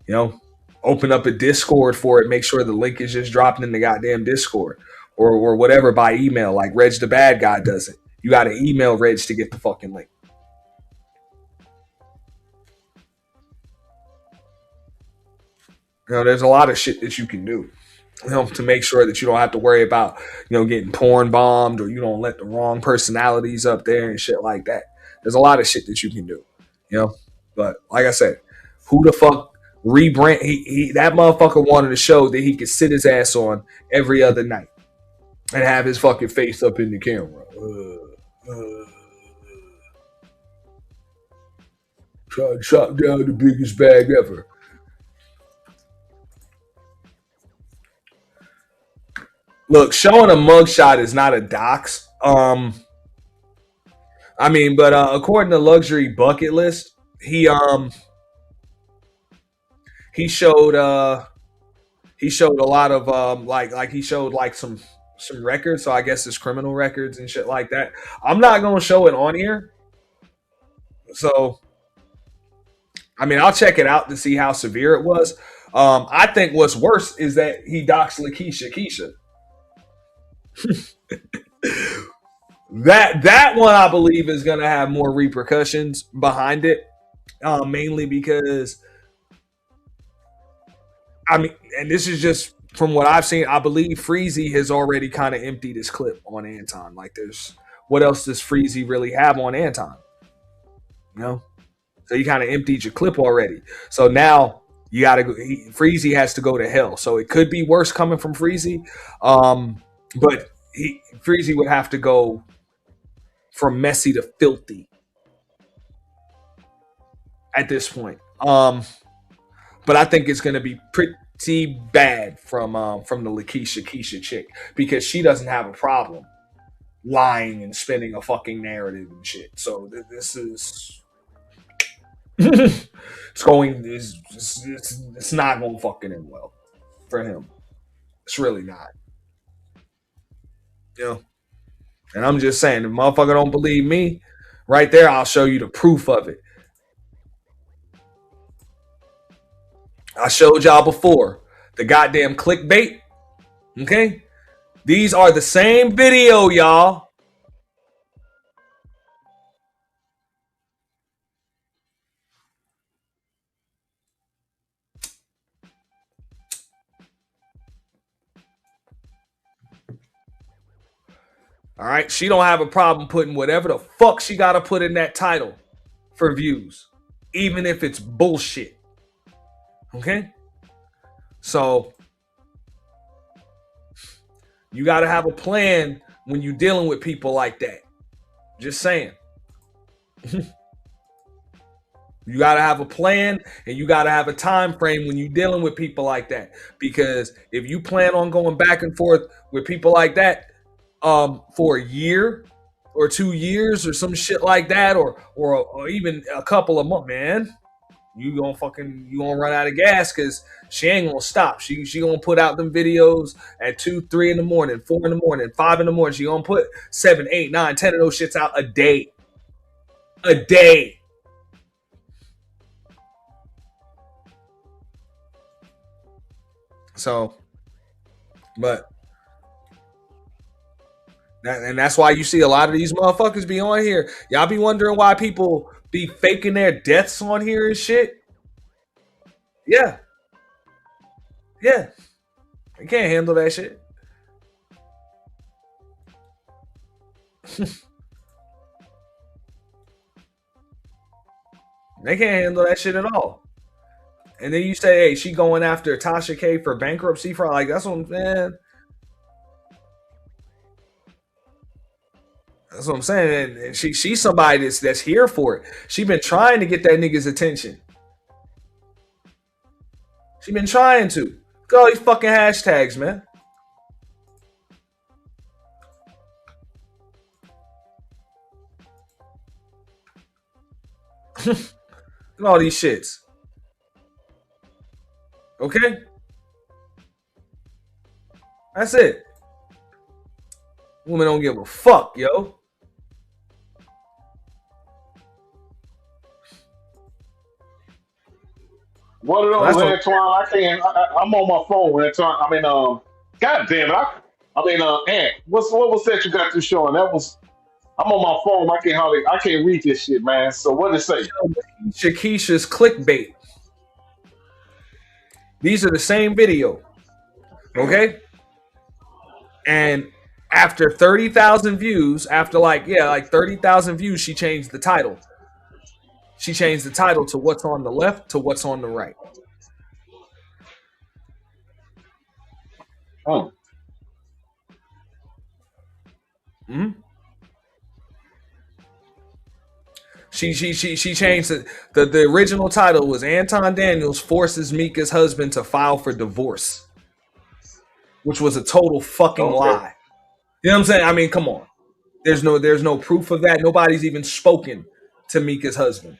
You know, open up a Discord for it. Make sure the link is just dropping in the goddamn Discord or whatever by email, like Reg the Bad Guy does it. You got to email Reg to get the fucking link. You know, there's a lot of shit that you can do, you know, to make sure that you don't have to worry about, you know, getting porn bombed, or you don't let the wrong personalities up there and shit like that. There's a lot of shit that you can do, you know. But like I said, who the fuck rebrand? That motherfucker wanted a show that he could sit his ass on every other night and have his fucking face up in the camera. Try to chop down the biggest bag ever. Look, showing a mugshot is not a dox. I mean, but according to Luxury Bucket List, he showed a lot of like he showed like some records. So I guess it's criminal records and shit like that. I'm not gonna show it on here. So I mean, I'll check it out to see how severe it was. I think what's worse is that he doxed Lakeisha Keisha. that one I believe is going to have more repercussions behind it, mainly because I mean, and this is just from what I've seen, I believe Freezy has already kind of emptied his clip on Anton. Like, there's what else does Freezy really have on Anton? You know, so you kind of emptied your clip already. So now you got to go. Freezy has to go to hell. So it could be worse coming from Freezy. But Freezy would have to go from messy to filthy at this point. But I think it's going to be pretty bad from the Lakeisha Keisha chick, because she doesn't have a problem lying and spinning a fucking narrative and shit. So this is it's not going to fucking end well for him. It's really not. You know, and I'm just saying, if motherfucker don't believe me, right there, I'll show you the proof of it. I showed y'all before the goddamn clickbait. Okay, these are the same video, y'all. All right, she don't have a problem putting whatever the fuck she got to put in that title for views, even if it's bullshit. Okay? So you got to have a plan when you're dealing with people like that. Just saying. You got to have a plan, and you got to have a time frame when you're dealing with people like that. Because if you plan on going back and forth with people like that, for a year or 2 years or some shit like that, or even a couple of months, man, you gonna run out of gas, because she ain't gonna stop. She gonna put out them videos at 2, 3 in the morning, 4 in the morning, 5 in the morning. She gonna put 7, 8, 9, 10 of those shits out a day. So, but. And that's why you see a lot of these motherfuckers be on here. Y'all be wondering why people be faking their deaths on here and shit. Yeah. Yeah. They can't handle that shit. They can't handle that shit at all. And then you say, hey, she going after Tasha K for bankruptcy fraud. Like, that's what I'm saying. That's what I'm saying. And she's somebody that's here for it. She been trying to get that nigga's attention. She been trying to. Look at all these fucking hashtags, man. Look at all these shits. Okay? That's it. Women don't give a fuck, yo. One of those, Antoine. I can't. I'm on my phone, Antoine. I mean, God damn it. Ant. What was that you got through showing? That was. I'm on my phone. I can't read this shit, man. So what did it say? Shakisha's clickbait. These are the same video. Okay? And after 30,000 views, after like 30,000 views, she changed the title. She changed the title to what's on the left to what's on the right. Oh. Hmm? She changed it. The original title was Anton Daniels forces Mika's husband to file for divorce, which was a total fucking lie. You know what I'm saying? I mean, come on. There's no proof of that. Nobody's even spoken to Mika's husband.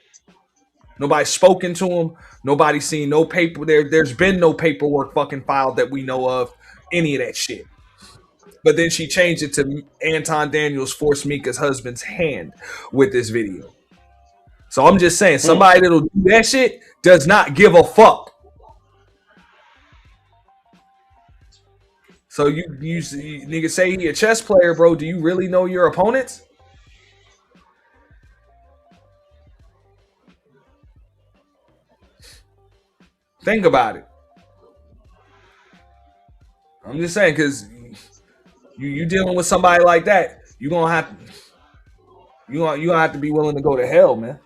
Nobody's spoken to him. Nobody's seen no paper. There's been no paperwork fucking filed that we know of. Any of that shit. But then she changed it to Anton Daniels forced Mika's husband's hand with this video. So I'm just saying, somebody that'll do that shit does not give a fuck. So you niggas say he a chess player, bro. Do you really know your opponents? Think about it. I'm just saying, because you dealing with somebody like that, you're gonna have to be willing to go to hell, man.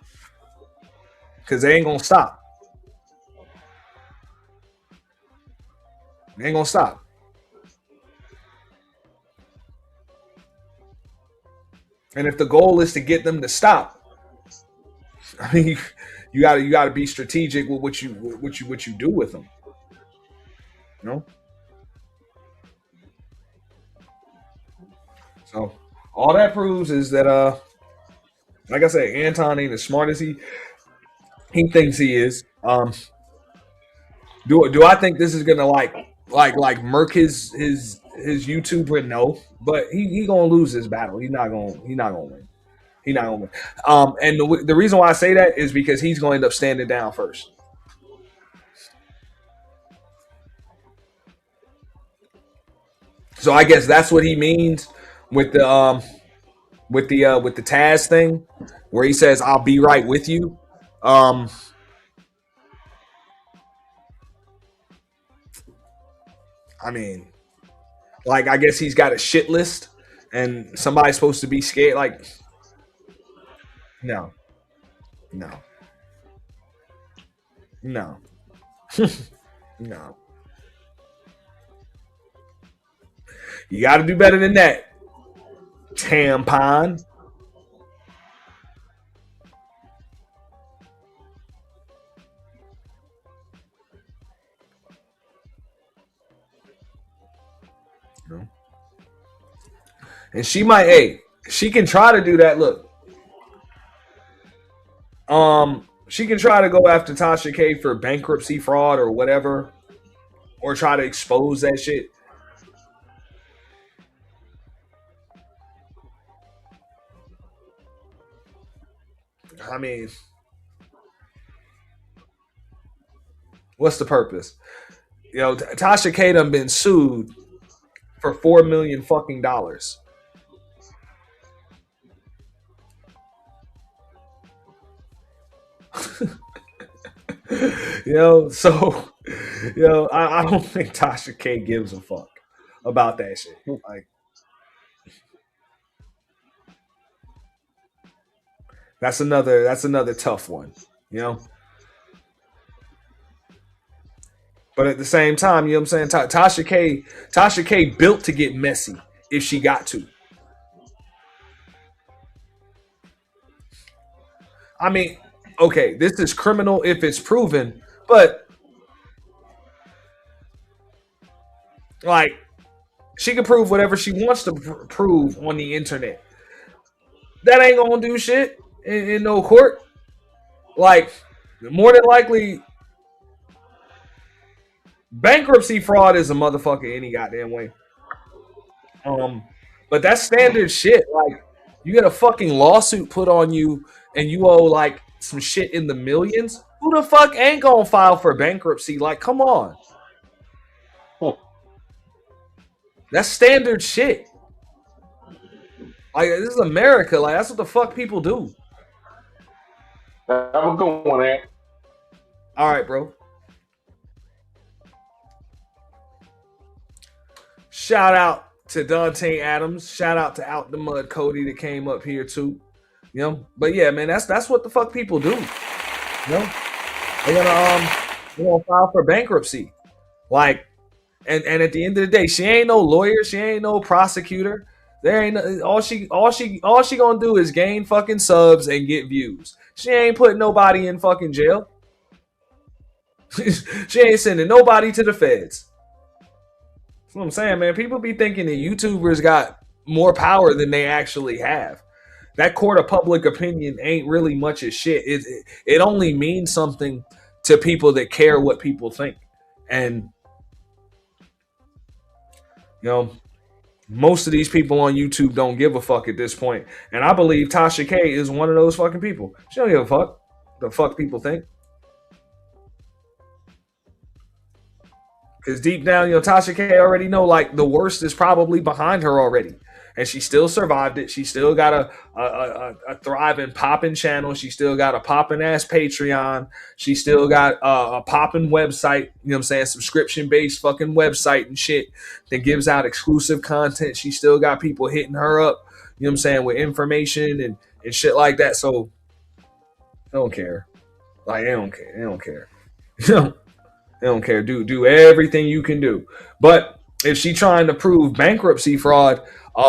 Because they ain't gonna stop. They ain't gonna stop. And if the goal is to get them to stop, I mean, you gotta be strategic with what you do with them. You know? So all that proves is that like I said, Anton ain't as smart as he thinks he is. Do I think this is gonna like murk his YouTuber? No, but he gonna lose this battle. He's not gonna win. He's not gonna win. And the reason why I say that is because he's gonna end up standing down first. So I guess that's what he means with the Taz thing, where he says, "I'll be right with you." I mean, like, I guess he's got a shit list, and somebody's supposed to be scared. Like, no. No. You got to do better than that, tampon. No. And she can try to do that. Look, she can try to go after Tasha K for bankruptcy fraud or whatever, or try to expose that shit. I mean, what's the purpose? You know, Tasha K done been sued for $4 million fucking dollars. So I don't think Tasha K gives a fuck about that shit. Like, that's another tough one, But at the same time, you know what I'm saying? Tasha K built to get messy if she got to. I mean, okay, this is criminal if it's proven, but like, she can prove whatever she wants to prove on the internet. That ain't gonna do shit in no court. Like, more than likely, bankruptcy fraud is a motherfucker any goddamn way. But that's standard shit. Like, you get a fucking lawsuit put on you and you owe like some shit in the millions. Who the fuck ain't gonna file for bankruptcy? Like, come on. That's standard shit. Like, this is America. Like, that's what the fuck people do. Have a good one, Ant. All right, bro. Shout out to Dante Adams. Shout out to Out the Mud Cody that came up here too. But yeah, man, that's what the fuck people do. They're gonna file for bankruptcy. Like, and at the end of the day, she ain't no lawyer, she ain't no prosecutor. There ain't all she gonna do is gain fucking subs and get views. She ain't putting nobody in fucking jail. She ain't sending nobody to the feds. That's what I'm saying, man. People be thinking that YouTubers got more power than they actually have. That court of public opinion ain't really much of shit. It only means something to people that care what people think. And, most of these people on YouTube don't give a fuck at this point. And I believe Tasha K is one of those fucking people. She don't give a fuck the fuck people think. Because deep down, Tasha K already know, like, the worst is probably behind her already. And she still survived it. She still got a thriving, popping channel. She still got a popping ass Patreon. She still got a popping website, subscription-based fucking website and shit that gives out exclusive content. She still got people hitting her up, with information and shit like that. So, I don't care. Like, they don't care. They don't care. They don't care. Do everything you can do. But if she trying to prove bankruptcy fraud,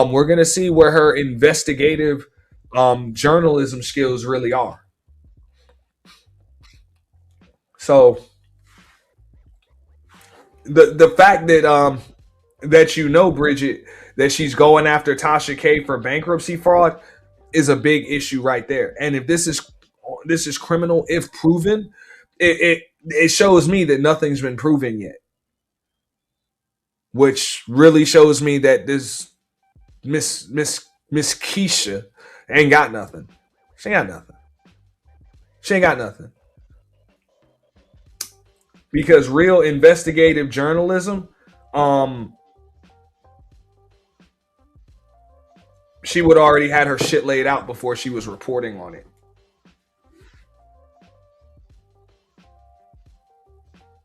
we're gonna see where her investigative journalism skills really are. So the fact that Bridget, that she's going after Tasha K for bankruptcy fraud is a big issue right there. And if this is criminal if proven, it shows me that nothing's been proven yet, which really shows me that this Miss Keisha ain't got nothing. She ain't got nothing. Because real investigative journalism, she would already had her shit laid out before she was reporting on it.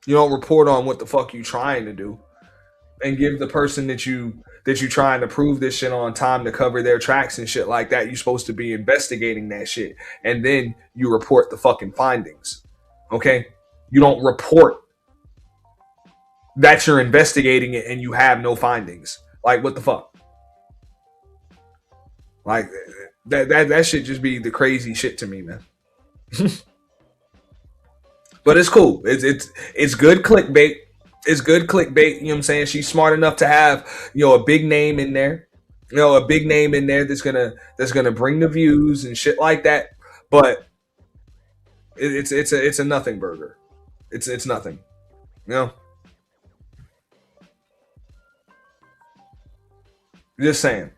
You don't report on what the fuck you trying to do and give the person that you trying to prove this shit on time to cover their tracks and shit like that. You're supposed to be investigating that shit. And then you report the fucking findings. Okay? You don't report that you're investigating it and you have no findings. Like, what the fuck? Like, that should just be the crazy shit to me, man. But it's cool. It's good clickbait. It's good clickbait. You know what I'm saying? She's smart enough to have, a big name in there. A big name in there that's gonna bring the views and shit like that. But it's a nothing burger. It's nothing. Just saying.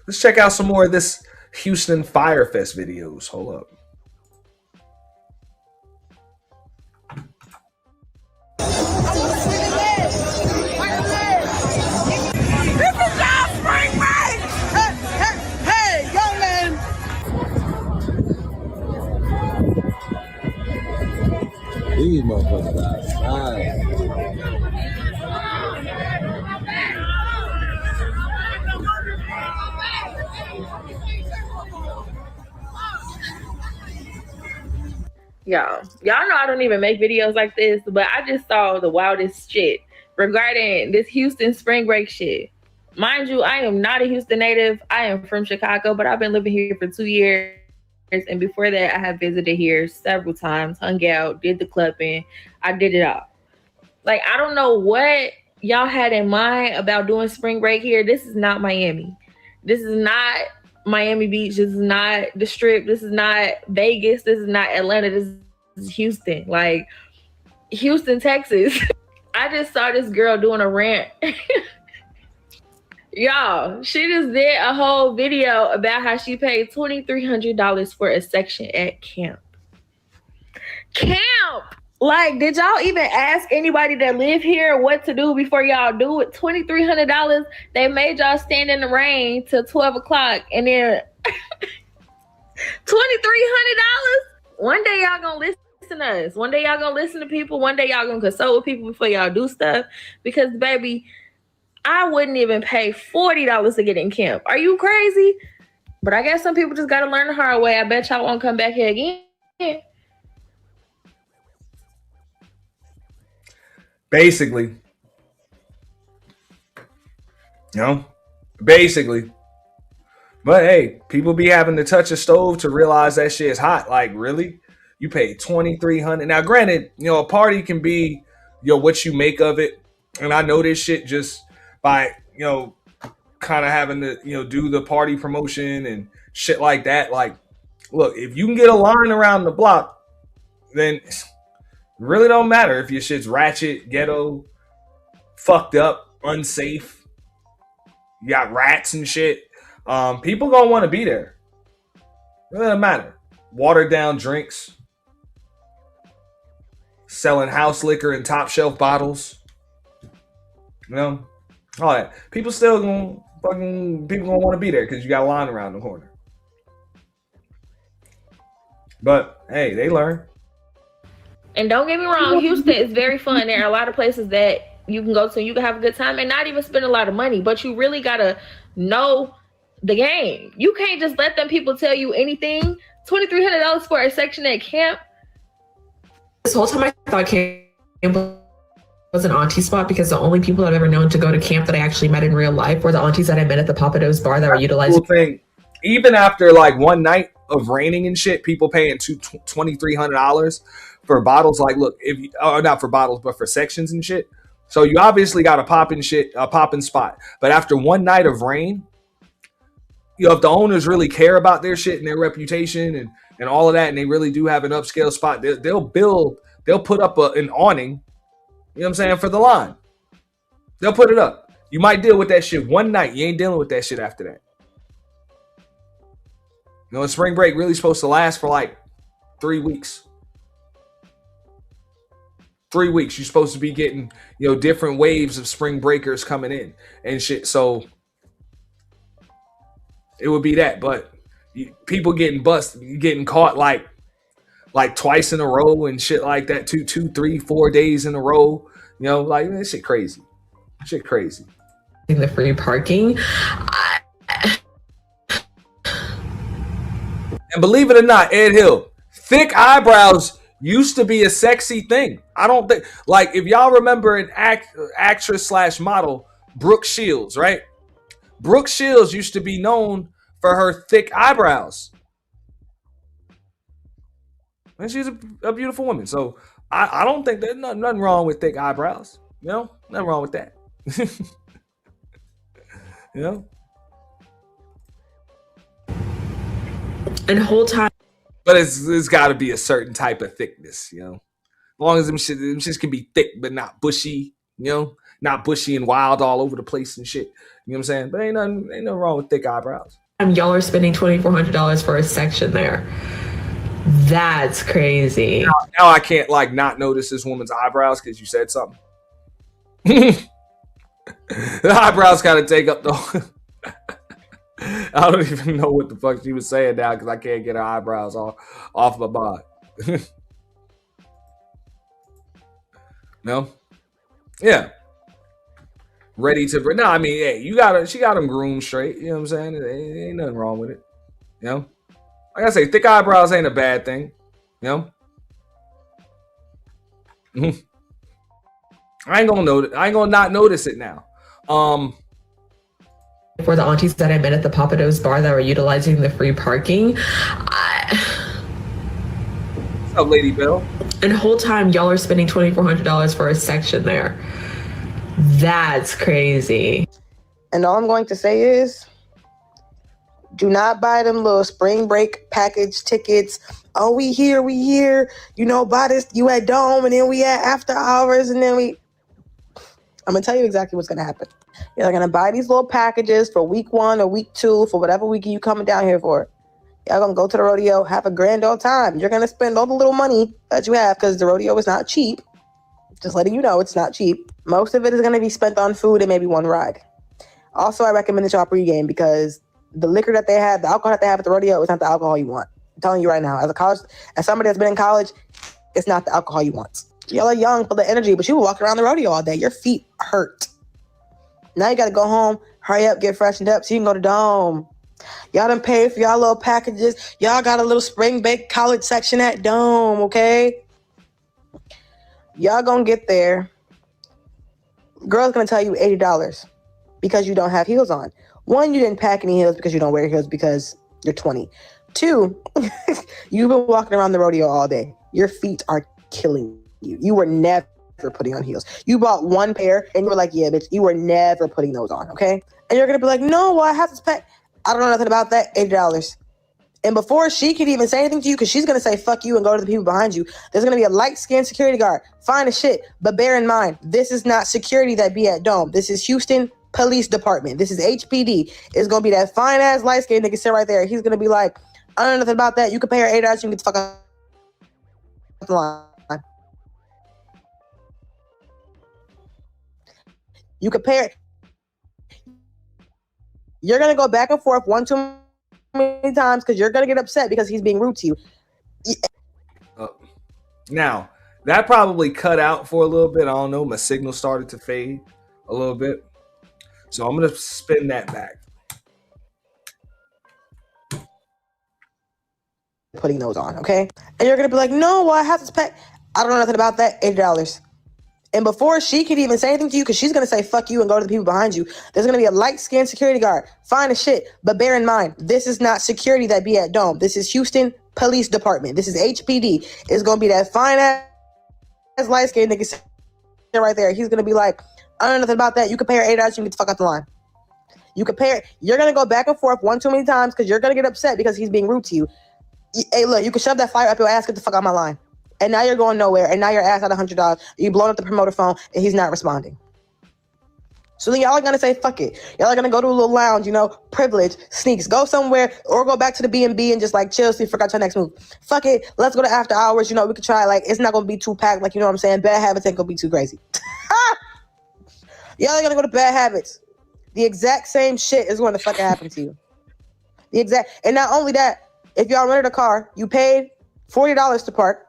Let's check out some more of this Houston Fyre Fest videos. Hold up. This is y'all spring break! These motherfuckers outside. Y'all know I don't even make videos like this, but I just saw the wildest shit regarding this Houston spring break shit. Mind you, I am not a Houston native. I am from Chicago, but I've been living here for 2 years. And before that, I have visited here several times, hung out, did the clubbing. I did it all. Like, I don't know what y'all had in mind about doing spring break here. This is not Miami. This is not Miami Beach. This is not the Strip. This is not Vegas. This is not Atlanta. This is Houston. Like, Houston, Texas. I just saw this girl doing a rant. Y'all, she just did a whole video about how she paid $2,300 for a section at camp. Camp! Like, did y'all even ask anybody that live here what to do before y'all do it? $2,300. They made y'all stand in the rain till 12 o'clock, and then $2,300. One day y'all gonna listen to us. One day y'all gonna listen to people. One day y'all gonna consult with people before y'all do stuff. Because, baby, I wouldn't even pay $40 to get in camp. Are you crazy? But I guess some people just gotta learn the hard way. I bet y'all won't come back here again. Basically. Basically. But hey, people be having to touch a stove to realize that shit is hot. Like, really? You paid $2,300. Now, granted, a party can be, what you make of it. And I know this shit just by, kind of having to, do the party promotion and shit like that. Like, look, if you can get a line around the block, then really don't matter if your shit's ratchet, ghetto, fucked up, unsafe. You got rats and shit. People gonna want to be there. It doesn't matter. Watered down drinks, selling house liquor in top shelf bottles. All that. People still gonna want to be there because you got a line around the corner. But hey, they learn. And don't get me wrong, Houston is very fun. There are a lot of places that you can go to, you can have a good time and not even spend a lot of money, but you really gotta know the game. You can't just let them people tell you anything. $2,300 for a section at camp. This whole time I thought camp was an auntie spot because the only people I've ever known to go to camp that I actually met in real life were the aunties that I met at the Papados bar that were utilizing. Cool thing. Even after like one night of raining and shit, people paying $2,300 for bottles. Like, look, not for bottles, but for sections and shit. So you obviously got a popping spot. But after one night of rain, if the owners really care about their shit and their reputation and all of that, and they really do have an upscale spot, they'll put up an awning, you know what I'm saying, for the line. They'll put it up. You might deal with that shit one night. You ain't dealing with that shit after that. Spring break really supposed to last for like 3 weeks. 3 weeks. You're supposed to be getting, different waves of spring breakers coming in and shit. So it would be that. But people getting busted, getting caught like twice in a row and shit like that. 2, 3, 4 days in a row. Like, that shit crazy. Shit crazy. The free parking. And believe it or not, Ed Hill, thick eyebrows used to be a sexy thing. I don't think, like, if y'all remember an actress/model, Brooke Shields, right? Brooke Shields used to be known for her thick eyebrows. And she's a beautiful woman. So I don't think there's nothing wrong with thick eyebrows. Nothing wrong with that. And whole time. But it's got to be a certain type of thickness, As long as them shits can be thick but not bushy, not bushy and wild all over the place and shit. You know what I'm saying? But ain't nothing wrong with thick eyebrows. Y'all are spending $2,400 for a section there. That's crazy. Now I can't not notice this woman's eyebrows because you said something. The eyebrows gotta take up the. I don't even know what the fuck she was saying now because I can't get her eyebrows off my bod. No, yeah, ready to. No, I mean, hey, you got her. She got them groomed straight. You know what I'm saying? Ain't nothing wrong with it. You know, like I say, thick eyebrows ain't a bad thing. You know, I ain't gonna notice. I ain't gonna not notice it now. For the aunties that I met at the Papados bar that were utilizing the free parking, What's up, Lady Bell? And the whole time y'all are spending $2,400 for a section there. That's crazy. And all I'm going to say is, do not buy them little spring break package tickets. Oh, we here, you know, buy this, you at Dome, and then we at after hours, and then we... I'm going to tell you exactly what's going to happen. You're going to buy these little packages for week 1 or week 2, for whatever week you coming down here for. Y'all going to go to the rodeo, have a grand old time. You're going to spend all the little money that you have, because the rodeo is not cheap. Just letting you know, it's not cheap. Most of it is going to be spent on food and maybe one ride. Also, I recommend that y'all pregame, because the liquor that they have, the alcohol that they have at the rodeo is not the alcohol you want. I'm telling you right now, as somebody that's been in college, it's not the alcohol you want. Y'all are young, full of energy, but you were walking around the rodeo all day. Your feet hurt. Now you got to go home, hurry up, get freshened up so you can go to Dome. Y'all done paid for y'all little packages. Y'all got a little spring break college section at Dome, okay? Y'all gonna get there. Girl's gonna tell you $80 because you don't have heels on. 1, you didn't pack any heels because you don't wear heels because you're 20. 2, you've been walking around the rodeo all day. Your feet are killing you. You were never putting on heels. You bought 1 pair and you were like, yeah, bitch, you were never putting those on, okay? And you're gonna be like, no, well, I have to pack. I don't know nothing about that. $80. And before she could even say anything to you, because she's going to say fuck you and go to the people behind you, there's going to be a light-skinned security guard. Fine as shit. But bear in mind, this is not security that be at Dome. This is Houston Police Department. This is HPD. It's going to be that fine-ass light-skinned nigga sit right there. He's going to be like, I don't know nothing about that. You can pay her $8. You can get the fuck out the line. You can pay her. You're going to go back and forth 1 too many times because you're going to get upset because he's being rude to you. Now, that probably cut out for a little bit. I don't know. My signal started to fade a little bit. So I'm going to spin that back. Putting those on, okay? And you're going to be like, no, well, I have to pay. I don't know nothing about that. $80. And before she could even say anything to you, because she's going to say fuck you and go to the people behind you, there's going to be a light-skinned security guard. Fine as shit. But bear in mind, this is not security that be at Dome. This is Houston Police Department. This is HPD. It's going to be that fine-ass light-skinned nigga sit right there. He's going to be like, I don't know nothing about that. You can pay her $8. You can get the fuck out the line. You can pay her. You're going to go back and forth 1 too many times because you're going to get upset because he's being rude to you. Hey, look, you can shove that flyer up your ass, get the fuck out of my line. And now you're going nowhere. And now your ass at $100. You blowing up the promoter phone and he's not responding. So then y'all are going to say, fuck it. Y'all are going to go to a little lounge, you know, privilege, sneaks, go somewhere or go back to the B&B and just like chill so you forgot your next move. Fuck it. Let's go to after hours. You know, we could try, like, it's not going to be too packed. Like, you know what I'm saying? Bad habits ain't going to be too crazy. Y'all are going to go to bad habits. The exact same shit is going to fucking happen to you. And not only that, if y'all rented a car, you paid $40 to park,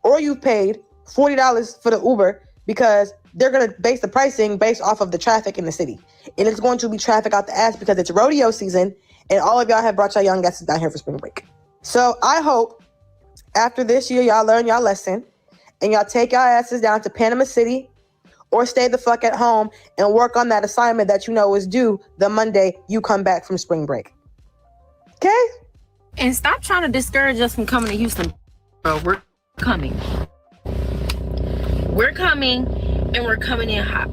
or you paid $40 for the Uber because they're going to base the pricing based off of the traffic in the city. And it's going to be traffic out the ass because it's rodeo season and all of y'all have brought y'all young guests down here for spring break. So I hope after this year, y'all learn y'all lesson and y'all take y'all asses down to Panama City or stay the fuck at home and work on that assignment that you know is due the Monday you come back from spring break. Okay? And stop trying to discourage us from coming to Houston, bro. We're coming. We're coming, and we're coming in hot.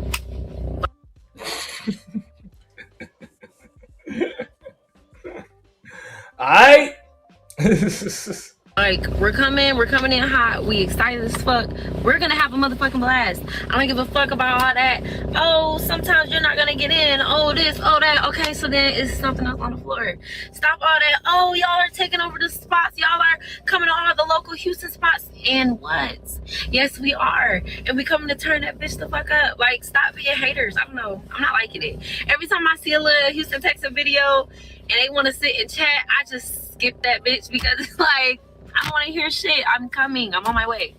Alright. Like, we're coming in hot. We excited as fuck. We're gonna have a motherfucking blast. I don't give a fuck about all that. Oh, sometimes you're not gonna get in. Oh, this, oh, that. Okay, so then it's something else on the floor. Stop all that. Oh, y'all are taking over the spots. Y'all are coming to all the local Houston spots. And what? Yes, we are. And we coming to turn that bitch the fuck up. Like, stop being haters. I don't know. I'm not liking it. Every time I see a little Houston Texas video and they want to sit and chat, I just skip that bitch because it's like, I don't want to hear shit. I'm coming. I'm on my way.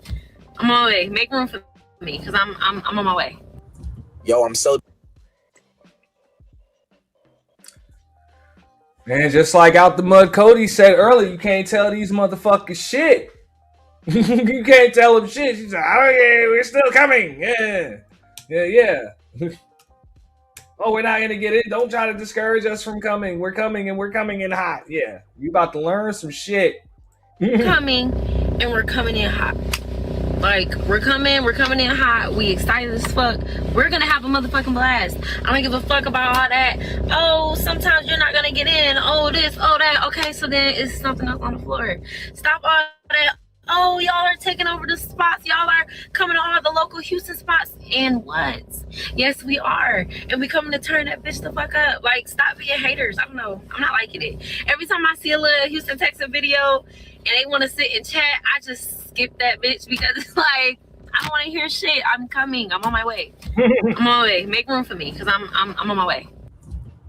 Make room for me, because I'm on my way. Yo, I'm so. Man, just like out the mud, Cody said earlier, you can't tell these motherfuckers shit. You can't tell them shit. She's like, oh yeah, we're still coming. Yeah. Oh, we're not gonna get it. Don't try to discourage us from coming. We're coming, and we're coming in hot. Yeah, you about to learn some shit. Coming, and we're coming in hot. Like, we're coming in hot. We excited as fuck. We're gonna have a motherfucking blast. I don't give a fuck about all that. Oh, sometimes you're not gonna get in. Oh, this, oh, that. Okay, so then it's something else on the floor. Stop all that. Oh, y'all are taking over the spots. Y'all are coming to all the local Houston spots. And what? Yes, we are. And we coming to turn that bitch the fuck up. Like, stop being haters. I don't know. I'm not liking it. Every time I see a little Houston, Texas video and they want to sit and chat, I just skip that bitch because it's like, I don't want to hear shit. I'm coming. I'm on my way. I'm on my way. Make room for me because I'm on my way.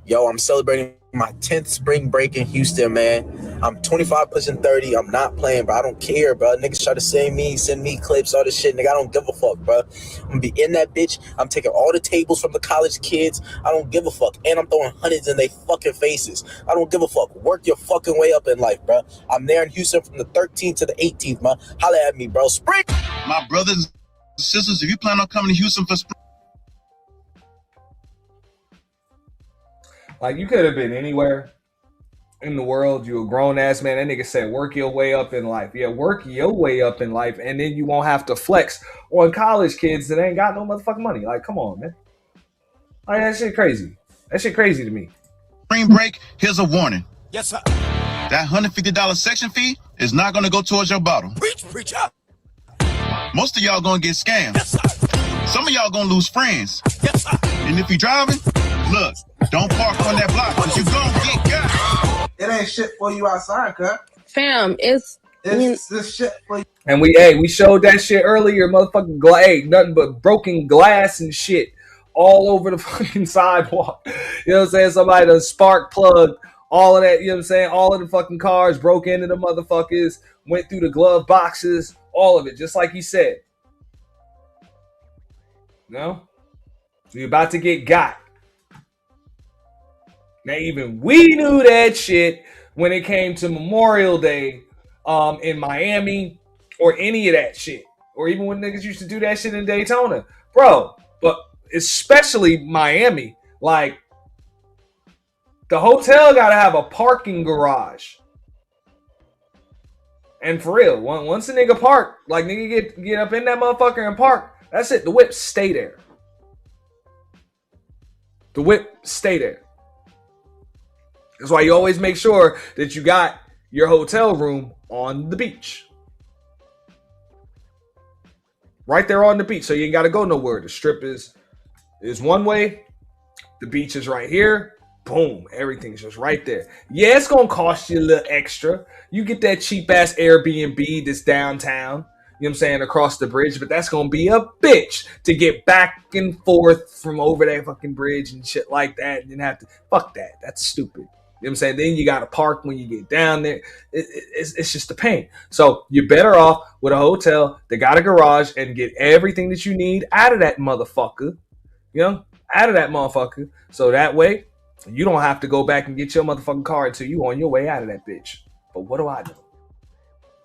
Yo, I'm celebrating my 10th spring break in Houston, man. I'm 25 pushing 30. I'm not playing, bro. I don't care, bro. Niggas try to send me clips, all this shit. Nigga, I don't give a fuck, bro. I'm gonna be in that bitch. I'm taking all the tables from the college kids. I don't give a fuck. And I'm throwing hundreds in their fucking faces. I don't give a fuck. Work your fucking way up in life, bro. I'm there in Houston from the 13th to the 18th, man. Holla at me, bro. Spring! My brothers and sisters, if you plan on coming to Houston for spring, Like, you could have been anywhere in the world. You a grown ass man. That nigga said, work your way up in life. Yeah, work your way up in life, and then you won't have to flex on college kids that ain't got no motherfucking money. Like, come on, man. Like, that shit crazy. That shit crazy to me. spring break, here's a warning. Yes, sir. That $150 section fee is not going to go towards your bottle. Preach up. Most of y'all going to get scammed. Yes, sir. Some of y'all going to lose friends. Yes, sir. And if you're driving, look, don't park on that block because you're going to get got. It ain't shit for you outside, cut. Fam, it's this shit for you. And we showed that shit earlier, motherfucking nothing but broken glass and shit all over the fucking sidewalk. You know what I'm saying? Somebody done spark plugged all of that, you know what I'm saying? All of the fucking cars broke into the motherfuckers, went through the glove boxes, all of it, just like he said. No? You're about to get got. Now, even we knew that shit when it came to Memorial Day in Miami or any of that shit. Or even when niggas used to do that shit in Daytona. Bro, but especially Miami, like, the hotel got to have a parking garage. And for real, once a nigga park, like, nigga get up in that motherfucker and park, that's it. The whip stay there. The whip stay there. That's why you always make sure that you got your hotel room on the beach. Right there on the beach. So you ain't got to go nowhere. The strip is one way. The beach is right here. Boom. Everything's just right there. Yeah, it's going to cost you a little extra. You get that cheap-ass Airbnb that's downtown. You know what I'm saying? Across the bridge. But that's going to be a bitch to get back and forth from over that fucking bridge and shit like that. And then have to... Fuck that. That's stupid. You know what I'm saying? Then you got to park when you get down there. It's just a pain. So you're better off with a hotel that got a garage and get everything that you need out of that motherfucker. You know? Out of that motherfucker. So that way, you don't have to go back and get your motherfucking car until you on your way out of that bitch. But what do I do?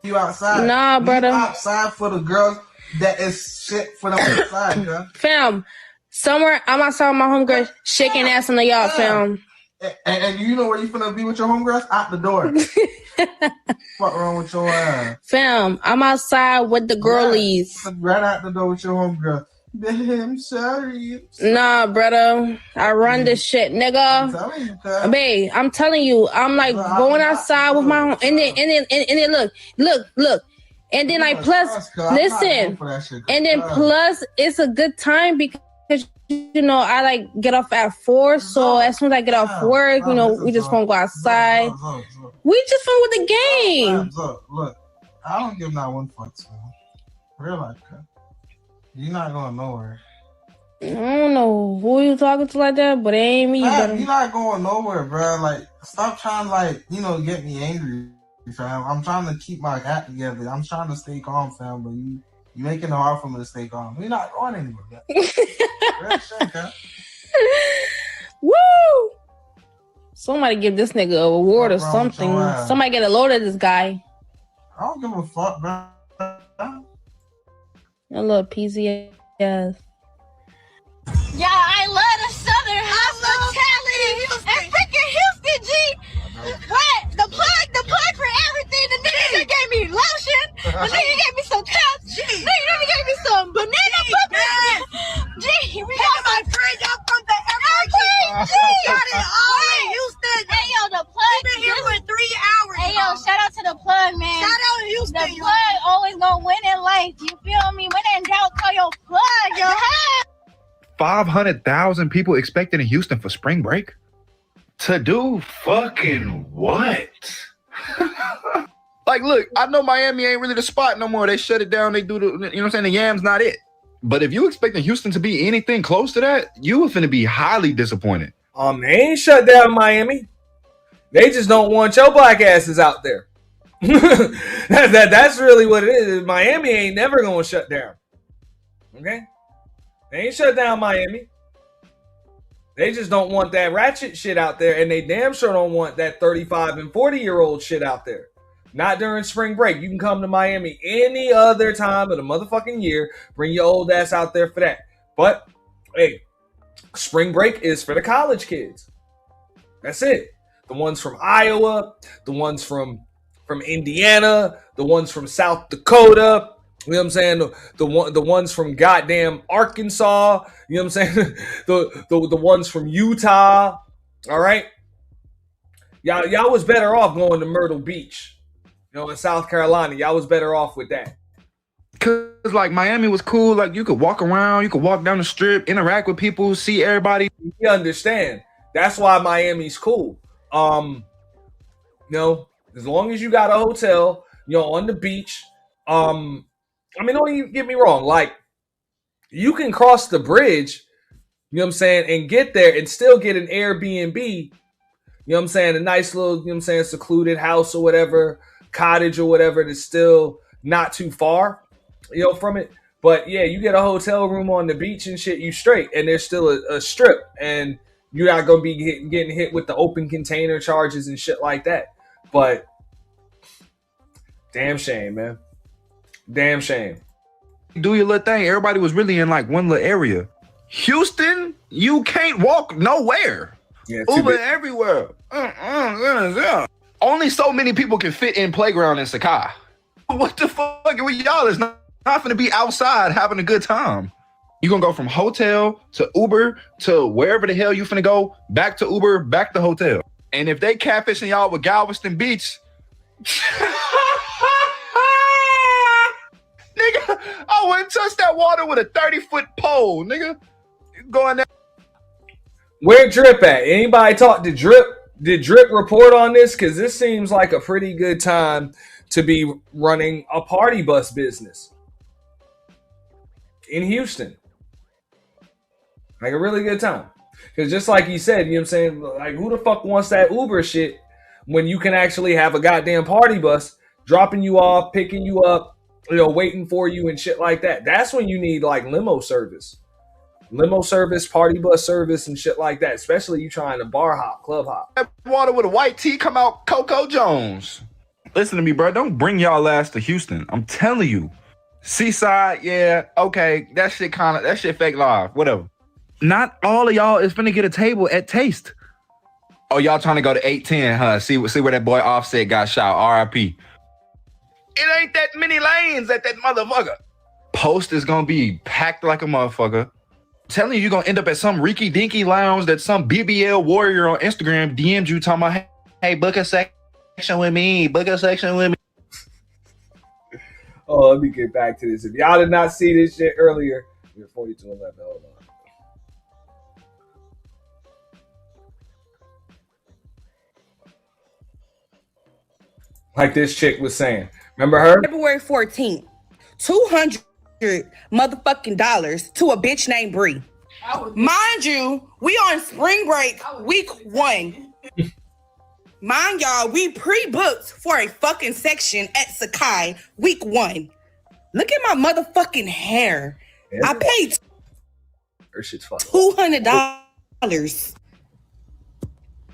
You outside. Nah, brother. You outside for the girls that is shit for the outside, girl. Fam, somewhere I'm outside with my homegirl shaking ass in the yard, fam. And you know where you finna be with your homegirls? Out the door. Fuck wrong with your ass? Fam, I'm outside with the girlies. Right out the door with your homegirl. Babe, I'm sorry. Nah, brother. I run this shit, nigga. Babe, I'm telling you, I'm like going outside with my home. And then look. And then like plus, listen. And then plus, it's a good time because, you know, I like get off at 4. So as soon as I get off work, you know, we just gonna go outside. We just fun with the game. Look, I don't give not one fuck, man. Real life, cut. You're not going nowhere. I don't know who you talking to like that, but it ain't me. You're not going nowhere, bro. Like, stop trying to, like, you know, get me angry, fam. I'm trying to keep my act together. I'm trying to stay calm, fam, but You making it hard for me to stay calm. We're not going anywhere. Real shit, huh? Woo! Somebody give this nigga an award or What's wrong with something. your ass? Somebody get a load of this guy. I don't give a fuck, bro. A little peasy ass. Yeah, I love the Southern hospitality and freaking Houston, G. What? The plug for everything. The nigga gave me lotion. The nigga gave me some cups. The nigga gave me some banana puppets. G, we got my fridge up from the airport. G, got it all in Houston. Hey, yo, the plug. Been here for 3 hours. Hey, yo, shout out to the plug, man. Shout out to Houston. The plug always gonna win in life. You feel me? When in doubt, call your plug. Yo, 500,000 people expected in Houston for spring break? To do fucking what? Like, look, I know Miami ain't really the spot no more. They shut it down. They do the, you know what I'm saying? The Yam's not it. But if you expecting Houston to be anything close to that, you are finna be highly disappointed. They ain't shut down Miami. They just don't want your black asses out there. That's really what it is. Miami ain't never gonna shut down. Okay? They ain't shut down Miami. They just don't want that ratchet shit out there, and they damn sure don't want that 35 and 40-year-old shit out there. Not during spring break. You can come to Miami any other time of the motherfucking year. Bring your old ass out there for that. But, hey, spring break is for the college kids. That's it. The ones from Iowa, the ones from Indiana, the ones from South Dakota. You know what I'm saying? The ones from goddamn Arkansas. You know what I'm saying? the ones from Utah. All right. Y'all was better off going to Myrtle Beach. You know, in South Carolina. Y'all was better off with that. Cause like Miami was cool. Like you could walk around, you could walk down the strip, interact with people, see everybody. You understand? That's why Miami's cool. You know, as long as you got a hotel, you know, on the beach. I mean, don't even get me wrong. Like, you can cross the bridge, you know what I'm saying, and get there and still get an Airbnb, you know what I'm saying, a nice little, you know what I'm saying, secluded house or whatever, cottage or whatever that's still not too far, you know, from it. But yeah, you get a hotel room on the beach and shit, you straight. And there's still a strip. And you're not going to be getting hit with the open container charges and shit like that. But damn shame, man. Damn shame. Do your little thing. Everybody was really in like one little area. Houston, you can't walk nowhere. Yeah, Uber everywhere. Only so many people can fit in playground in Sakai. What the fuck with y'all? Is not going to be outside having a good time. You're going to go from hotel to Uber to wherever the hell you finna go, back to Uber, back to hotel. And if they catfishing y'all with Galveston Beach, nigga, I wouldn't touch that water with a 30-foot pole, nigga. Going there. Where Drip at? Anybody talk to Drip? Did Drip report on this? Because this seems like a pretty good time to be running a party bus business in Houston. Like a really good time. Because just like you said, you know what I'm saying? Like, who the fuck wants that Uber shit when you can actually have a goddamn party bus dropping you off, picking you up, you know, waiting for you and shit like that? That's when you need like limo service. Limo service, party bus service, and shit like that. Especially you trying to bar hop, club hop. That water with a white tee come out Coco Jones. Listen to me, bro. Don't bring y'all ass to Houston. I'm telling you. Seaside, yeah, okay. That shit fake live. Whatever. Not all of y'all is finna get a table at Taste. Oh, y'all trying to go to 810, huh? See where that boy Offset got shot. RIP. It ain't that many lanes at that motherfucker. Post is gonna be packed like a motherfucker. Telling you, you're gonna end up at some Reeky Dinky lounge that some BBL warrior on Instagram DM'd you talking about, hey, book a section with me, Oh, let me get back to this. If y'all did not see this shit earlier, we're 42-11. Hold on. Like this chick was saying. Remember her? February 14th, $200 motherfucking dollars to a bitch named Bree. Mind you, we on spring break week 1. Mind y'all, we pre-booked for a fucking section at Sakai week 1. Look at my motherfucking hair. I paid Her shit's fucked. $200.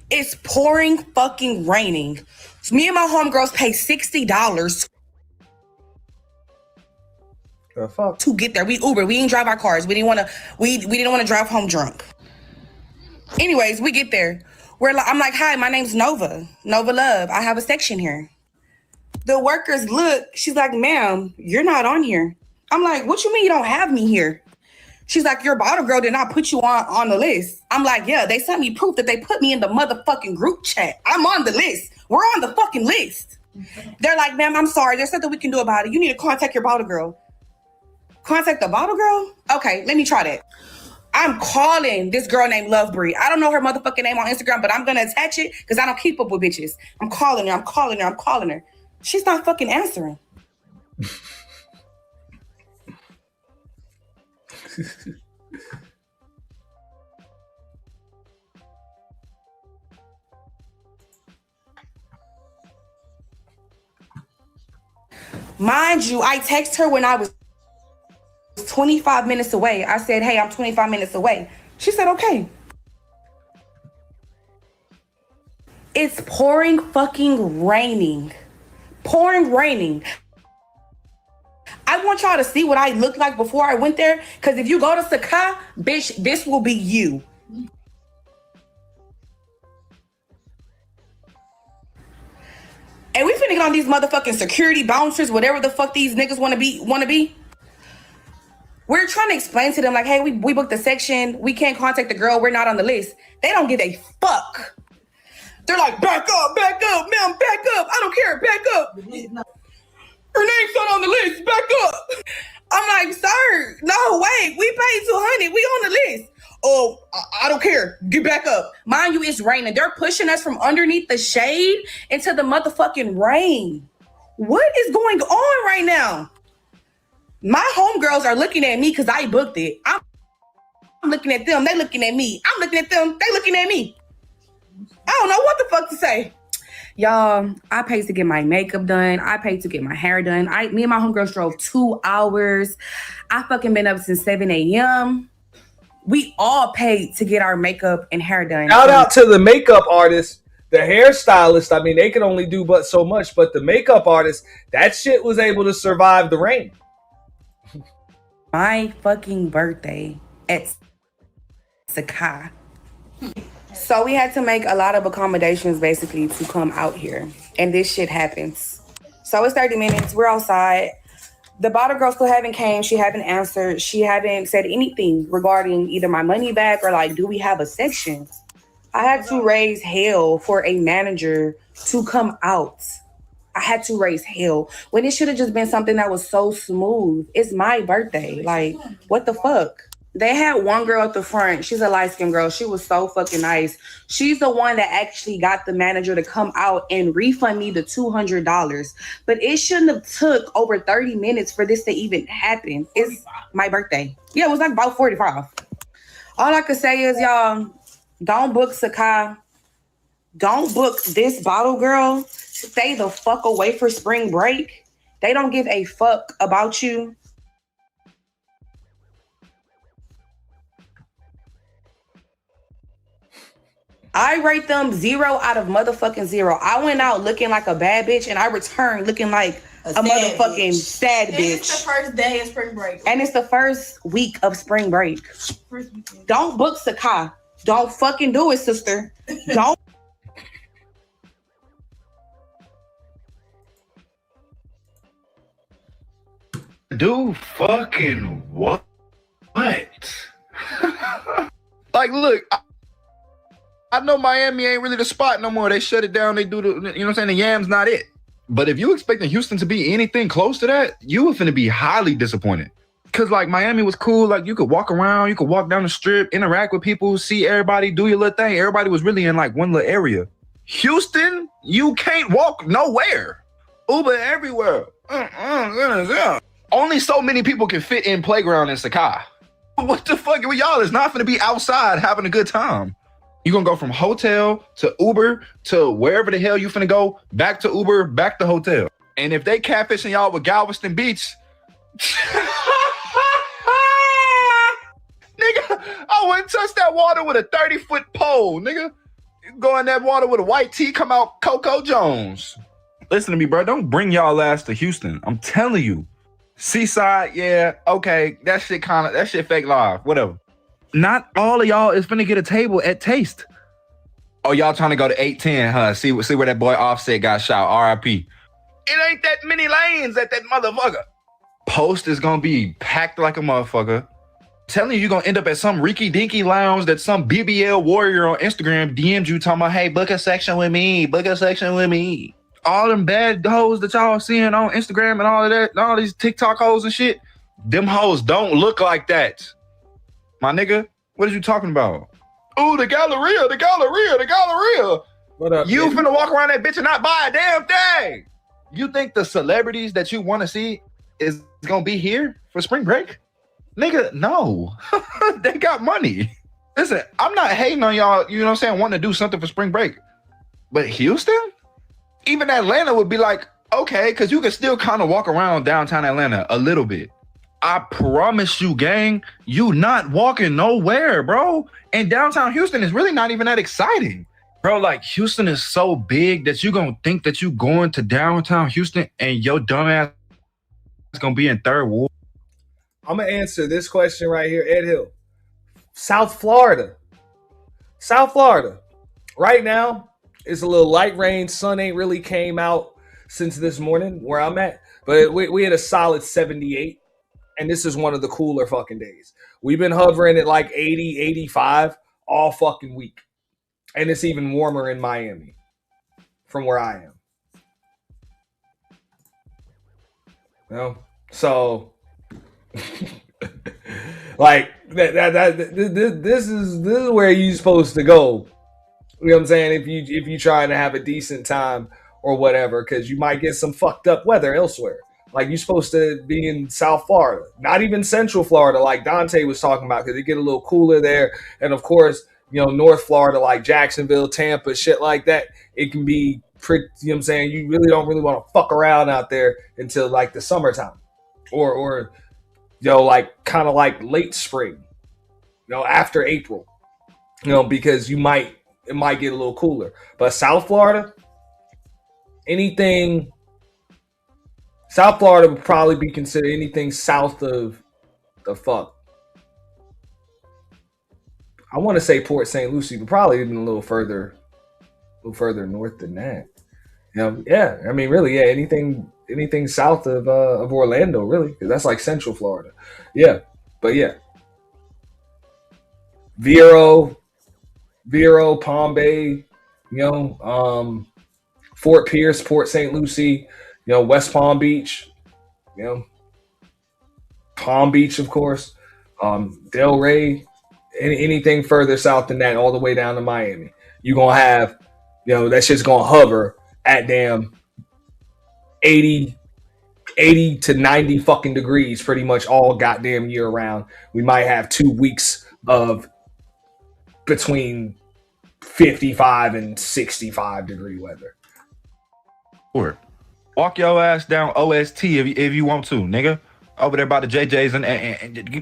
It's pouring fucking raining. So me and my homegirls paid $60 The fuck? to get there. We Uber. We didn't drive our cars. We didn't want to drive home drunk. Anyways, we get there. I'm like, hi, my name's Nova Love. I have a section here. The workers look. She's like, ma'am, you're not on here. I'm like, what you mean you don't have me here? She's like, your bottle girl did not put you on the list. I'm like, yeah, they sent me proof that they put me in the motherfucking group chat. I'm on the list. We're on the fucking list. They're like, ma'am, I'm sorry. There's nothing we can do about it. You need to contact your bottle girl. Contact the bottle girl? Okay, let me try that. I'm calling this girl named Love Bree. I don't know her motherfucking name on Instagram, but I'm going to attach it because I don't keep up with bitches. I'm calling her. She's not fucking answering. Mind you, I text her when I was 25 minutes away. I said, hey, I'm 25 minutes away. She said, okay. It's pouring fucking raining. Pouring raining. I want y'all to see what I looked like before I went there. Because if you go to Sakai, bitch, this will be you. And we finna get on these motherfucking security bouncers, whatever the fuck these niggas wanna be. We're trying to explain to them like, hey, we booked the section. We can't contact the girl. We're not on the list. They don't give a fuck. They're like, back up, ma'am, back up. I don't care, back up. Her name's not on the list, back up. I'm like, sir, no, wait, we paid $200. We on the list. Oh, I don't care. Get back up. Mind you, it's raining. They're pushing us from underneath the shade into the motherfucking rain. What is going on right now? My homegirls are looking at me because I booked it. I'm looking at them. They looking at me. I'm looking at them. They looking at me. I don't know what the fuck to say. Y'all, I paid to get my makeup done. I paid to get my hair done. Me and my homegirls drove 2 hours. I fucking been up since 7 a.m. We all paid to get our makeup and hair done. Shout out to the makeup artist, the hairstylist. I mean, they can only do but so much, but the makeup artist, that shit was able to survive the rain. My fucking birthday at Sakai. So we had to make a lot of accommodations basically to come out here. And this shit happens. So it's 30 minutes. We're outside. The bottle girl still haven't came. She haven't answered. She haven't said anything regarding either my money back or like, do we have a section? I had to raise hell for a manager to come out. I had to raise hell when it should have just been something that was so smooth. It's my birthday. Like, what the fuck? They had one girl at the front. She's a light-skinned girl. She was so fucking nice. She's the one that actually got the manager to come out and refund me the $200. But it shouldn't have took over 30 minutes for this to even happen. It's my birthday. Yeah, it was like about 45. All I could say is, y'all, don't book Sakai. Don't book this bottle girl. Stay the fuck away for spring break. They don't give a fuck about you. I rate them 0 out of motherfucking 0. I went out looking like a bad bitch and I returned looking like a motherfucking sad bitch. It's the first day of spring break. And it's the first week of spring break. Don't book Sakai. Don't fucking do it, sister. Don't. Do fucking what? Like, look, I know Miami ain't really the spot no more. They shut it down. They do the, you know what I'm saying? The Yam's not it. But if you expecting Houston to be anything close to that, you were finna be highly disappointed. Cause like Miami was cool. Like you could walk around, you could walk down the strip, interact with people, see everybody, do your little thing. Everybody was really in like one little area. Houston, you can't walk nowhere. Uber everywhere. Only so many people can fit in playground in Sakai. What the fuck with y'all? It's not gonna be outside having a good time. You're gonna go from hotel to Uber to wherever the hell you finna go, back to Uber, back to hotel. And if they catfishing y'all with Galveston Beach, Nigga, I wouldn't touch that water with a 30-foot pole, nigga. You go in that water with a white tee, come out Coco Jones. Listen to me, bro. Don't bring y'all ass to Houston. I'm telling you. Seaside, yeah, okay. That shit fake live. Whatever. Not all of y'all is finna get a table at Taste. Oh, y'all trying to go to 810, huh? See where that boy Offset got shot. RIP. It ain't that many lanes at that motherfucker. Post is gonna be packed like a motherfucker. Telling you, you're gonna end up at some Ricky Dinky lounge that some BBL warrior on Instagram DM'd you talking about, hey, book a section with me, book a section with me. All them bad hoes that y'all seeing on Instagram and all of that, and all these TikTok hoes and shit, them hoes don't look like that. My nigga, what are you talking about? Ooh, the Galleria. What up, you baby? finna walk around that bitch and not buy a damn thing. You think the celebrities that you want to see is gonna be here for spring break? Nigga, no. They got money. Listen, I'm not hating on y'all, you know what I'm saying, wanting to do something for spring break. But Houston? Even Atlanta would be like, okay, because you can still kind of walk around downtown Atlanta a little bit. I promise you, gang, you not walking nowhere, bro. And downtown Houston is really not even that exciting. Bro, like, Houston is so big that you gonna think that you going to downtown Houston and your dumb ass is gonna be in third ward. I'm gonna answer this question right here, Ed Hill. South Florida. Right now, it's a little light rain. Sun ain't really came out since this morning where I'm at. But we had a solid 78. And this is one of the cooler fucking days. We've been hovering at like 80, 85 all fucking week. And it's even warmer in Miami from where I am. You know? So like this is where you're supposed to go. You know what I'm saying? If you trying to have a decent time or whatever, because you might get some fucked up weather elsewhere. Like, you're supposed to be in South Florida, not even Central Florida, like Dante was talking about, because it get a little cooler there. And of course, you know, North Florida, like Jacksonville, Tampa, shit like that, it can be pretty, you know what I'm saying? You really don't want to fuck around out there until like the summertime or you know, like kind of like late spring, you know, after April, you know, because it might get a little cooler. But South Florida, South Florida would probably be considered anything south of the fuck. I want to say Port St. Lucie, but probably even a little further north than that. You know, yeah. I mean, really, yeah. Anything south of Orlando, really, because that's like Central Florida. Yeah, but yeah. Vero, Palm Bay, you know, Fort Pierce, Port St. Lucie. You know, West Palm Beach, you know, Palm Beach, of course, Delray, anything further south than that, all the way down to Miami. You're going to have, you know, that shit's going to hover at damn 80 to 90 fucking degrees pretty much all goddamn year round. We might have 2 weeks of between 55 and 65 degree weather. Sure. Walk your ass down OST if you want to, nigga. Over there by the JJs and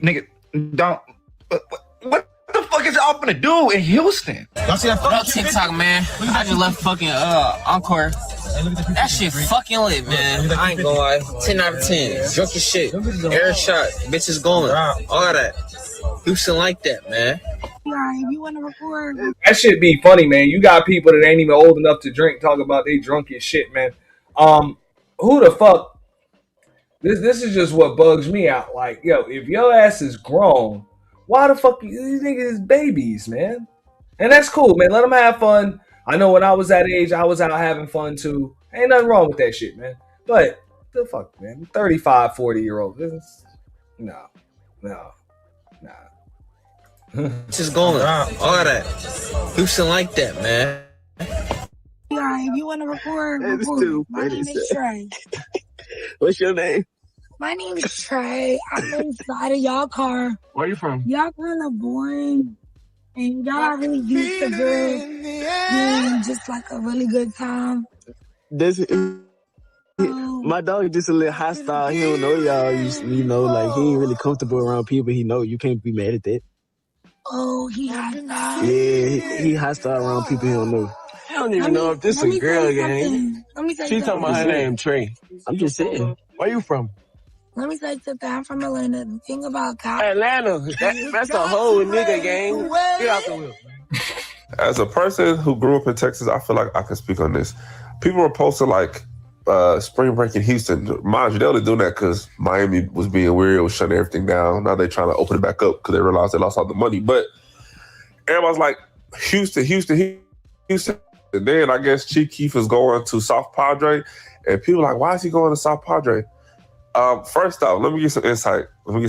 nigga, don't. What the fuck is y'all finna do in Houston? Y'all see that fucking TikTok, man? I just left fucking Encore. That shit fucking lit, man. I ain't gonna lie. 10 out of 10. Drunk as shit. Air shot. Bitches going. All that. Houston like that, man. You want to record? That shit be funny, man. You got people that ain't even old enough to drink talking about they drunk as shit, man. Who the fuck? This is just what bugs me out. Like, yo, if your ass is grown, why the fuck these niggas is babies, man? And that's cool, man. Let them have fun. I know when I was that age, I was out having fun too. Ain't nothing wrong with that shit, man. But the fuck, man, 35, 40-year-old, no. Just going. All that. Houston like that, man. If you want to record, It's too My funny, name is sir. Trey. What's your name? My name is Trey. I'm inside of y'all car. Where you from? Y'all kind of boring. And y'all not really used to good being just like a really good time. This My dog just a little hostile. He don't know y'all. You know, like he ain't really comfortable around people. He know you can't be mad at that. Oh, he hostile. Yeah, he hostile around people he don't know. I don't even know if this a girl gang. She talking about her name Trey. I'm just saying. Where you from? Let me say something. I'm from Atlanta. The thing about cops. Atlanta. That's a whole nigga gang. Get out the whip. As a person who grew up in Texas, I feel like I can speak on this. People were posting like spring break in Houston. Mind you, they only doing that because Miami was being weird, was shutting everything down. Now they're trying to open it back up because they realized they lost all the money. But everybody's like, Houston. And then I guess Chief Keef is going to South Padre. And people are like, why is he going to South Padre? First off, let me get some insight. In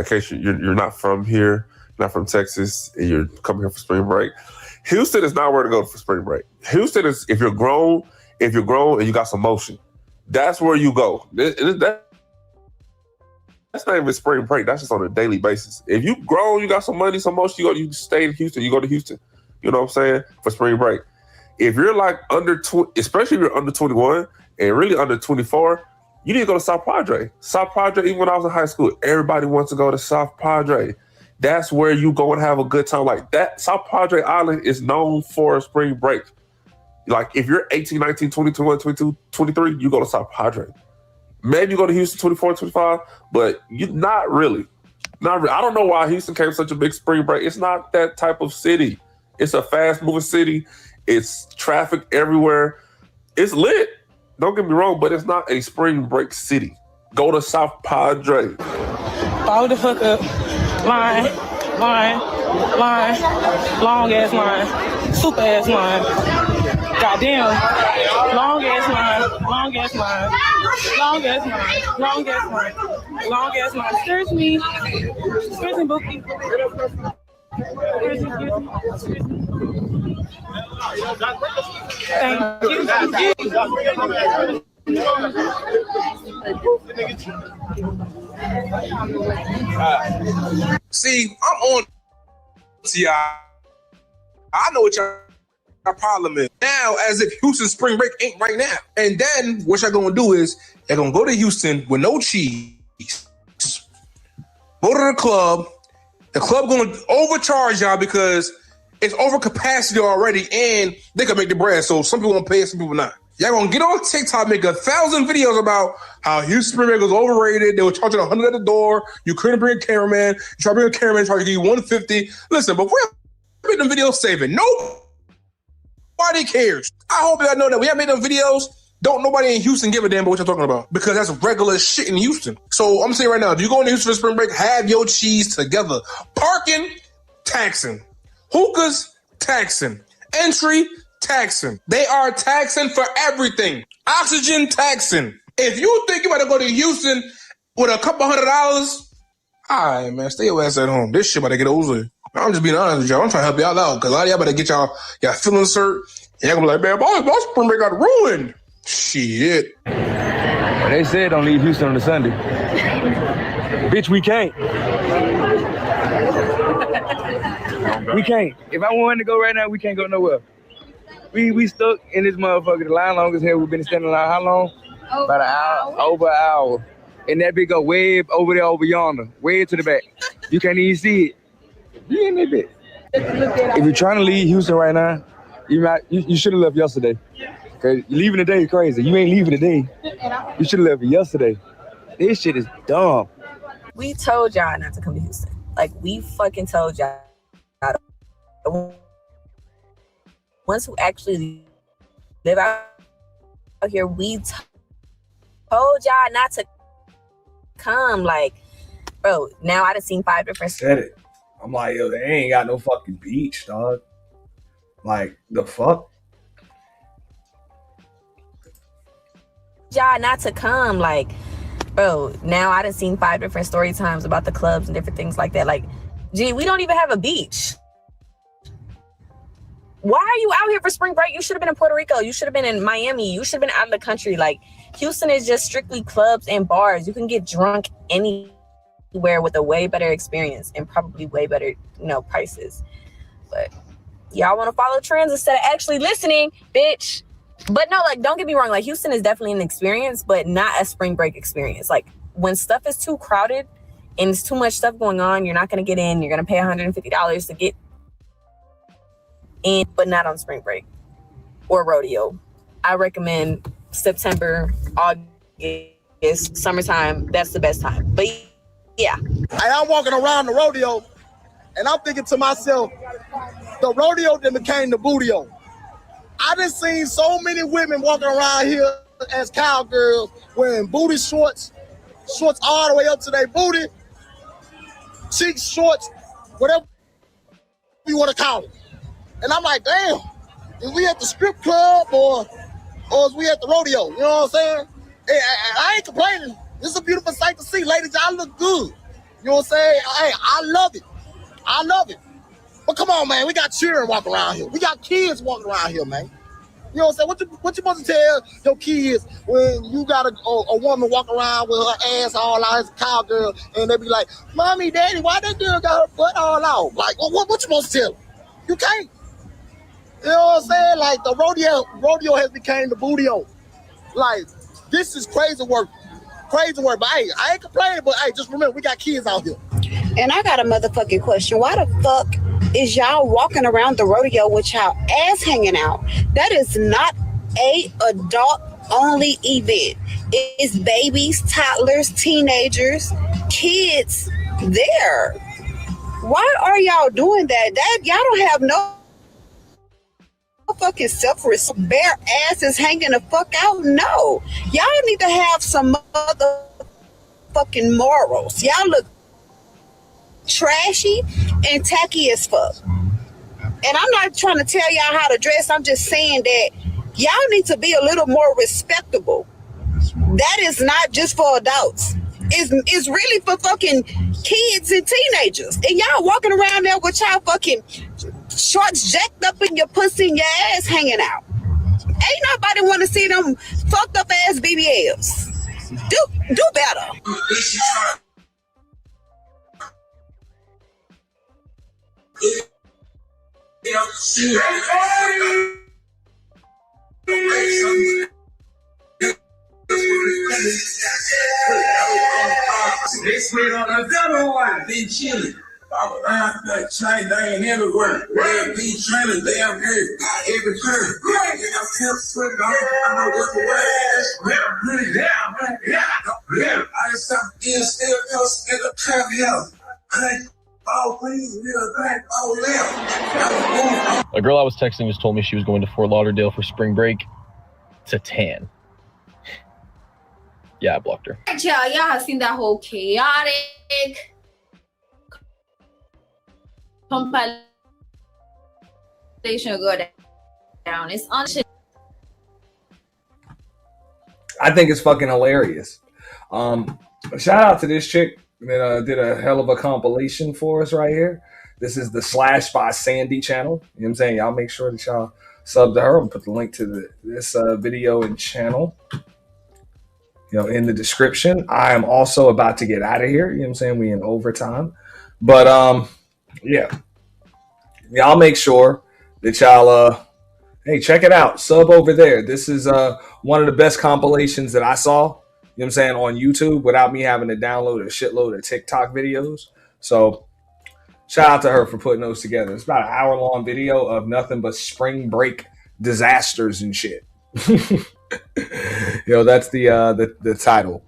case you're not from here, not from Texas, and you're coming here for spring break. Houston is not where to go for spring break. Houston is if you're grown and you got some motion. That's where you go. That's not even spring break. That's just on a daily basis. If you grown, you got some money, some motion, you stay in Houston. You go to Houston. You know what I'm saying? For spring break. If you're like under 20, especially if you're under 21 and really under 24, you need to go to South Padre. South Padre, even when I was in high school, everybody wants to go to South Padre. That's where you go and have a good time. Like that, South Padre Island is known for spring break. Like if you're 18, 19, 20, 21, 22, 23, you go to South Padre. Maybe you go to Houston 24, 25, but you not really. I don't know why Houston came such a big spring break. It's not that type of city. It's a fast moving city. It's traffic everywhere. It's lit. Don't get me wrong, but it's not a spring break city. Go to South Padre. Follow the fuck up. Line, long ass line, super ass line. Goddamn, long ass line. Excuse me, Bookie. Thank you. See, I'm on TI. I know what your problem is. Now, as if Houston spring break ain't right now. And then what y'all gonna do is they're gonna go to Houston with no cheese. Go to the club. The club gonna overcharge y'all because it's over capacity already and they can make the bread. So some people gonna pay, some people not. Y'all gonna get on TikTok, make 1,000 videos about how Houston spring break was overrated. They were charging $100 at the door. You couldn't bring a cameraman. You try to bring a cameraman, try to give you $150. Listen, but we're making them videos saving. Nobody cares. I hope y'all know that we have made them videos. Don't nobody in Houston give a damn about what you're talking about because that's regular shit in Houston. So I'm saying right now, if you go into Houston for spring break, have your cheese together. Parking, taxing. Hookahs, taxing. Entry, taxing. They are taxing for everything. Oxygen, taxing. If you think you about to go to Houston with a couple $100, all right, man, stay your ass at home. This shit about to get over. I'm just being honest with y'all. I'm trying to help y'all out because a lot of y'all better get y'all feelings hurt. And y'all gonna be like, man, my spring break got ruined. Shit. They said don't leave Houston on a Sunday. Bitch, we can't. We can't. If I wanted to go right now, we can't go nowhere. We stuck in this motherfucker. The line long as hell. We've been standing line how long? About an hour. Over an hour. And that bitch go way over there, over yonder. Way to the back. You can't even see it. You in that bitch. If you're trying to leave Houston right now, you should have left yesterday. Cause leaving today is crazy. You ain't leaving today. You should have left yesterday. This shit is dumb. We told y'all not to come to Houston. Like, we fucking told y'all. The ones who actually live out here, we told y'all not to come. Like, bro, now I done seen 5 different. Said it. I'm like, yo, they ain't got no fucking beach, dog. Like, the fuck? Y'all not to come. Like, bro, now I done seen 5 different story times about the clubs and different things like that. Like, gee, we don't even have a beach. Why are you out here for spring break? You should have been in Puerto Rico. You should have been in Miami. You should have been out of the country. Like, Houston is just strictly clubs and bars. You can get drunk anywhere with a way better experience and probably way better, prices. But y'all want to follow trends instead of actually listening, bitch. But no, like, don't get me wrong. Like, Houston is definitely an experience, but not a spring break experience. Like, when stuff is too crowded and it's too much stuff going on, you're not going to get in. You're going to pay $150 to get in, but not on spring break or rodeo. I recommend September, August, summertime. That's the best time. But yeah. And I'm walking around the rodeo, and I'm thinking to myself, the rodeo then became the bootio. I done seen so many women walking around here as cowgirls wearing booty shorts all the way up to their booty, cheek shorts, whatever you want to call it. And I'm like, damn, is we at the strip club or is we at the rodeo? You know what I'm saying? Hey, I ain't complaining. This is a beautiful sight to see. Ladies, y'all look good. You know what I'm saying? Hey, I love it. I love it. But come on, man, we got children walking around here. We got kids walking around here, man. You know what I'm saying? What you supposed to tell your kids when you got a woman walk around with her ass all out as a cowgirl and they be like, Mommy, Daddy, why that girl got her butt all out? Like, what you supposed to tell them? You can't. You know what I'm saying? Like, the rodeo has become the bootio. Like, this is crazy work. Crazy work. But hey, I ain't complaining, but hey, just remember, we got kids out here. And I got a motherfucking question. Why the fuck is y'all walking around the rodeo with y'all ass hanging out? That is not a adult-only event. It's babies, toddlers, teenagers, kids there. Why are y'all doing that? Y'all don't have no fucking self-respect. Bare asses hanging the fuck out? No. Y'all need to have some motherfucking morals. Y'all look trashy and tacky as fuck. And I'm not trying to tell y'all how to dress. I'm just saying that y'all need to be a little more respectable. That is not just for adults. It's really for fucking kids and teenagers. And y'all walking around there with y'all fucking shorts jacked up in your pussy and your ass hanging out. Ain't nobody want to see them fucked up ass BBLs. Do better. They slid on another one. Been chilling. All around that chain, they ain't everywhere. Red beat trailing, they up here. Every turn. I'm kept slipping on. I know what the way is. Put it down, man. Yeah. I just stopped being still close to the trap hill. Oh, please, real back. Oh, left. A girl I was texting just told me she was going to Fort Lauderdale for spring break to tan. Yeah, I blocked her. Y'all have seen that whole chaotic compilation go down. It's on shit. I think it's fucking hilarious. Shout out to this chick that did a hell of a compilation for us right here. This is the Slash by Sandy channel. You know what I'm saying? Y'all make sure that y'all sub to her. I'm gonna put the link to this video and channel, in the description. I am also about to get out of here. You know what I'm saying? We in overtime. But yeah. Y'all make sure that y'all hey, check it out. Sub over there. This is one of the best compilations that I saw, you know what I'm saying, on YouTube without me having to download a shitload of TikTok videos. So shout out to her for putting those together. It's about an hour-long video of nothing but spring break disasters and shit. That's the title,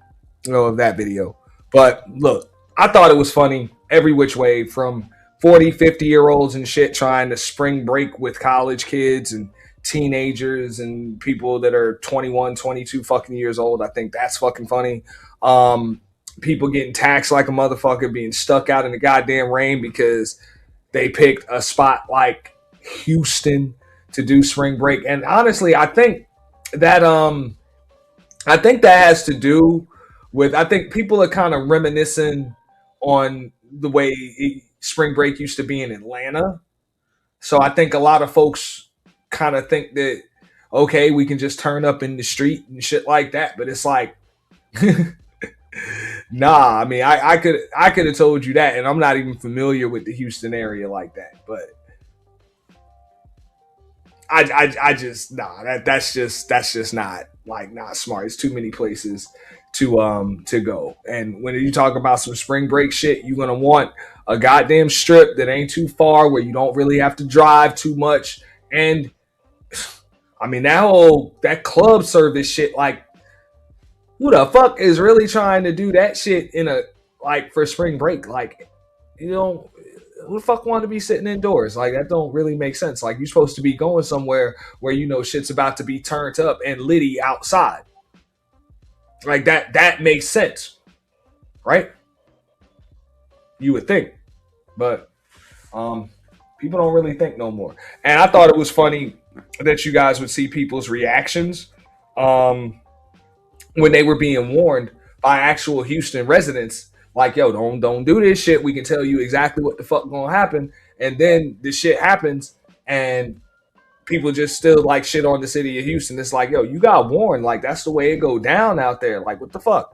of that video. But look, I thought it was funny every which way, from 40, 50-year-olds and shit trying to spring break with college kids and teenagers and people that are 21, 22 fucking years old. I think that's fucking funny. People getting taxed like a motherfucker, being stuck out in the goddamn rain because they picked a spot like Houston to do spring break. And honestly, I think that has to do with, I think people are kind of reminiscing on the way spring break used to be in Atlanta. So I think a lot of folks kind of think that, okay, we can just turn up in the street and shit like that. But it's like, nah, I mean, I could have told you that, and I'm not even familiar with the Houston area like that. But I just that's just not not smart. It's too many places to go. And when you talk about some spring break shit, you're gonna want a goddamn strip that ain't too far where you don't really have to drive too much. And I mean that club service shit, like who the fuck is really trying to do that shit in a for spring break? Like, you know, who the fuck want to be sitting indoors? Like, that don't really make sense. Like, you're supposed to be going somewhere where you know shit's about to be turned up and litty outside. Like that makes sense, right? You would think, but people don't really think no more. And I thought it was funny that you guys would see people's reactions when they were being warned by actual Houston residents, like, yo, don't do this shit. We can tell you exactly what the fuck gonna happen. And then this shit happens and people just still like shit on the city of Houston. It's like, yo, you got warned. Like, that's the way it go down out there. Like, what the fuck?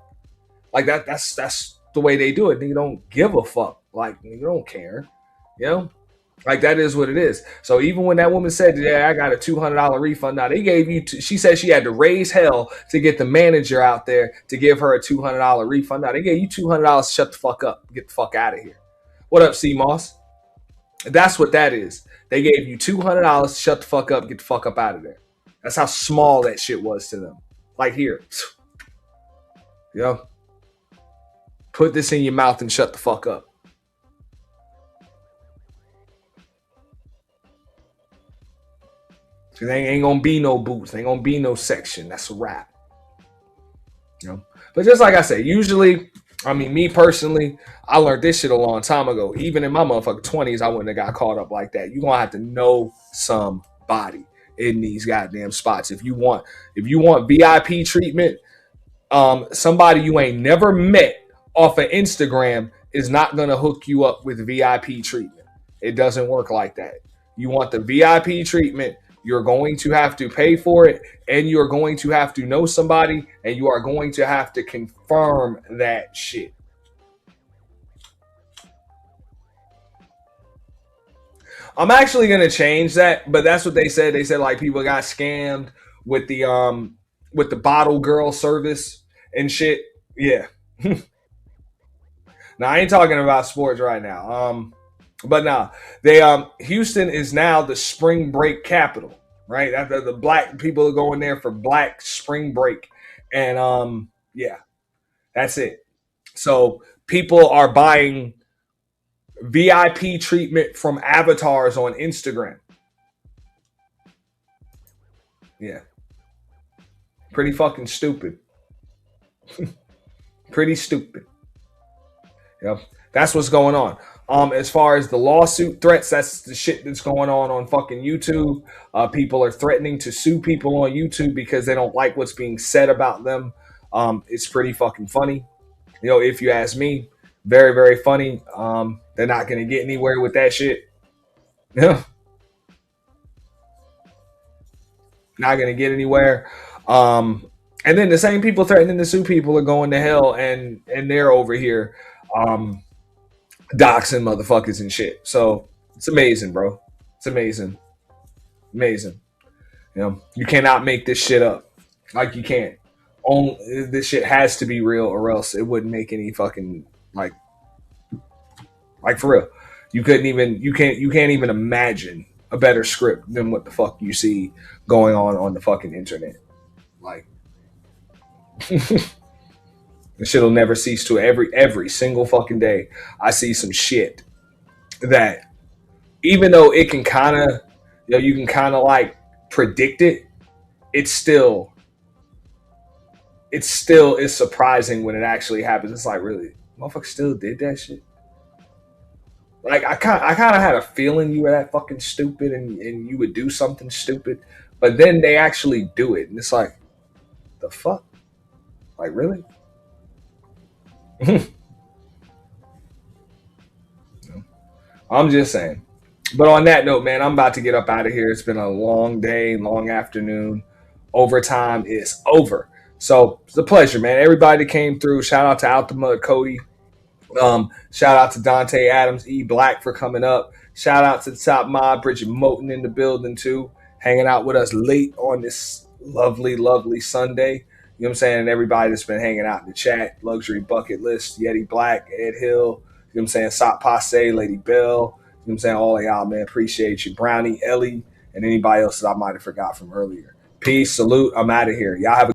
Like that's the way they do it. Nigga don't give a fuck. Like, nigga don't care. You know? Like, that is what it is. So even when that woman said, yeah, I got a $200 refund. Now they gave you, she said she had to raise hell to get the manager out there to give her a $200 refund. Now they gave you $200 to shut the fuck up. Get the fuck out of here. What up, C Moss? That's what that is. They gave you $200 to shut the fuck up, get the fuck up out of there. That's how small that shit was to them. Like, here. Yo. Put this in your mouth and shut the fuck up. There ain't gonna be no boots. Ain't gonna be no section. That's a wrap. You know? But just like I said, usually, I mean, me personally, I learned this shit a long time ago. Even in my motherfucking 20s, I wouldn't have got caught up like that. You're gonna have to know somebody in these goddamn spots. If you want VIP treatment, somebody you ain't never met off of Instagram is not gonna hook you up with VIP treatment. It doesn't work like that. You want the VIP treatment, you're going to have to pay for it, and you're going to have to know somebody, and you are going to have to confirm that shit. I'm actually going to change that, but that's what they said. They said, like, people got scammed with the bottle girl service and shit. Yeah. Now, I ain't talking about sports right now. But now, Houston is now the spring break capital, right? After the black people are going there for black spring break. And yeah, that's it. So people are buying VIP treatment from avatars on Instagram. Yeah. Pretty fucking stupid. Pretty stupid. Yep. That's what's going on. As far as the lawsuit threats, that's the shit that's going on fucking YouTube. People are threatening to sue people on YouTube because they don't like what's being said about them. It's pretty fucking funny. You know, if you ask me, very, very funny. They're not going to get anywhere with that shit. Yeah. Not going to get anywhere. And then the same people threatening to sue people are going to hell, and they're over here doxing motherfuckers and shit. So it's amazing, bro. It's amazing. Amazing. You know, you cannot make this shit up. Like, you can't. This shit has to be real, or else it wouldn't make any fucking like for real. You can't even imagine a better script than what the fuck you see going on the fucking internet. Like, the shit will never cease to. Every single fucking day I see some shit that, even though it can kind of, you know, you can kind of like predict it, it's still is surprising when it actually happens. It's like, really, motherfucker still did that shit? Like, I kind of had a feeling you were that fucking stupid and you would do something stupid, but then they actually do it, and it's like, the fuck? Like, really? I'm just saying. But on that note, man, I'm about to get up out of here. It's been a long day, long afternoon. Overtime is over. So it's a pleasure, man. Everybody that came through. Shout out to Out the Mud Cody. Shout out to Dante Adams, E Black for coming up. Shout out to the Top Mob, Bridget Moten in the building too. hanging out with us late on this lovely, lovely Sunday. You know what I'm saying? And everybody that's been hanging out in the chat, Luxury Bucket List, Yeti Black, Ed Hill, you know what I'm saying? Sop Passe, Lady Bell, you know what I'm saying? All of y'all, man, appreciate you. Brownie, Ellie, and anybody else that I might have forgot from earlier. Peace, salute, I'm out of here. Y'all have a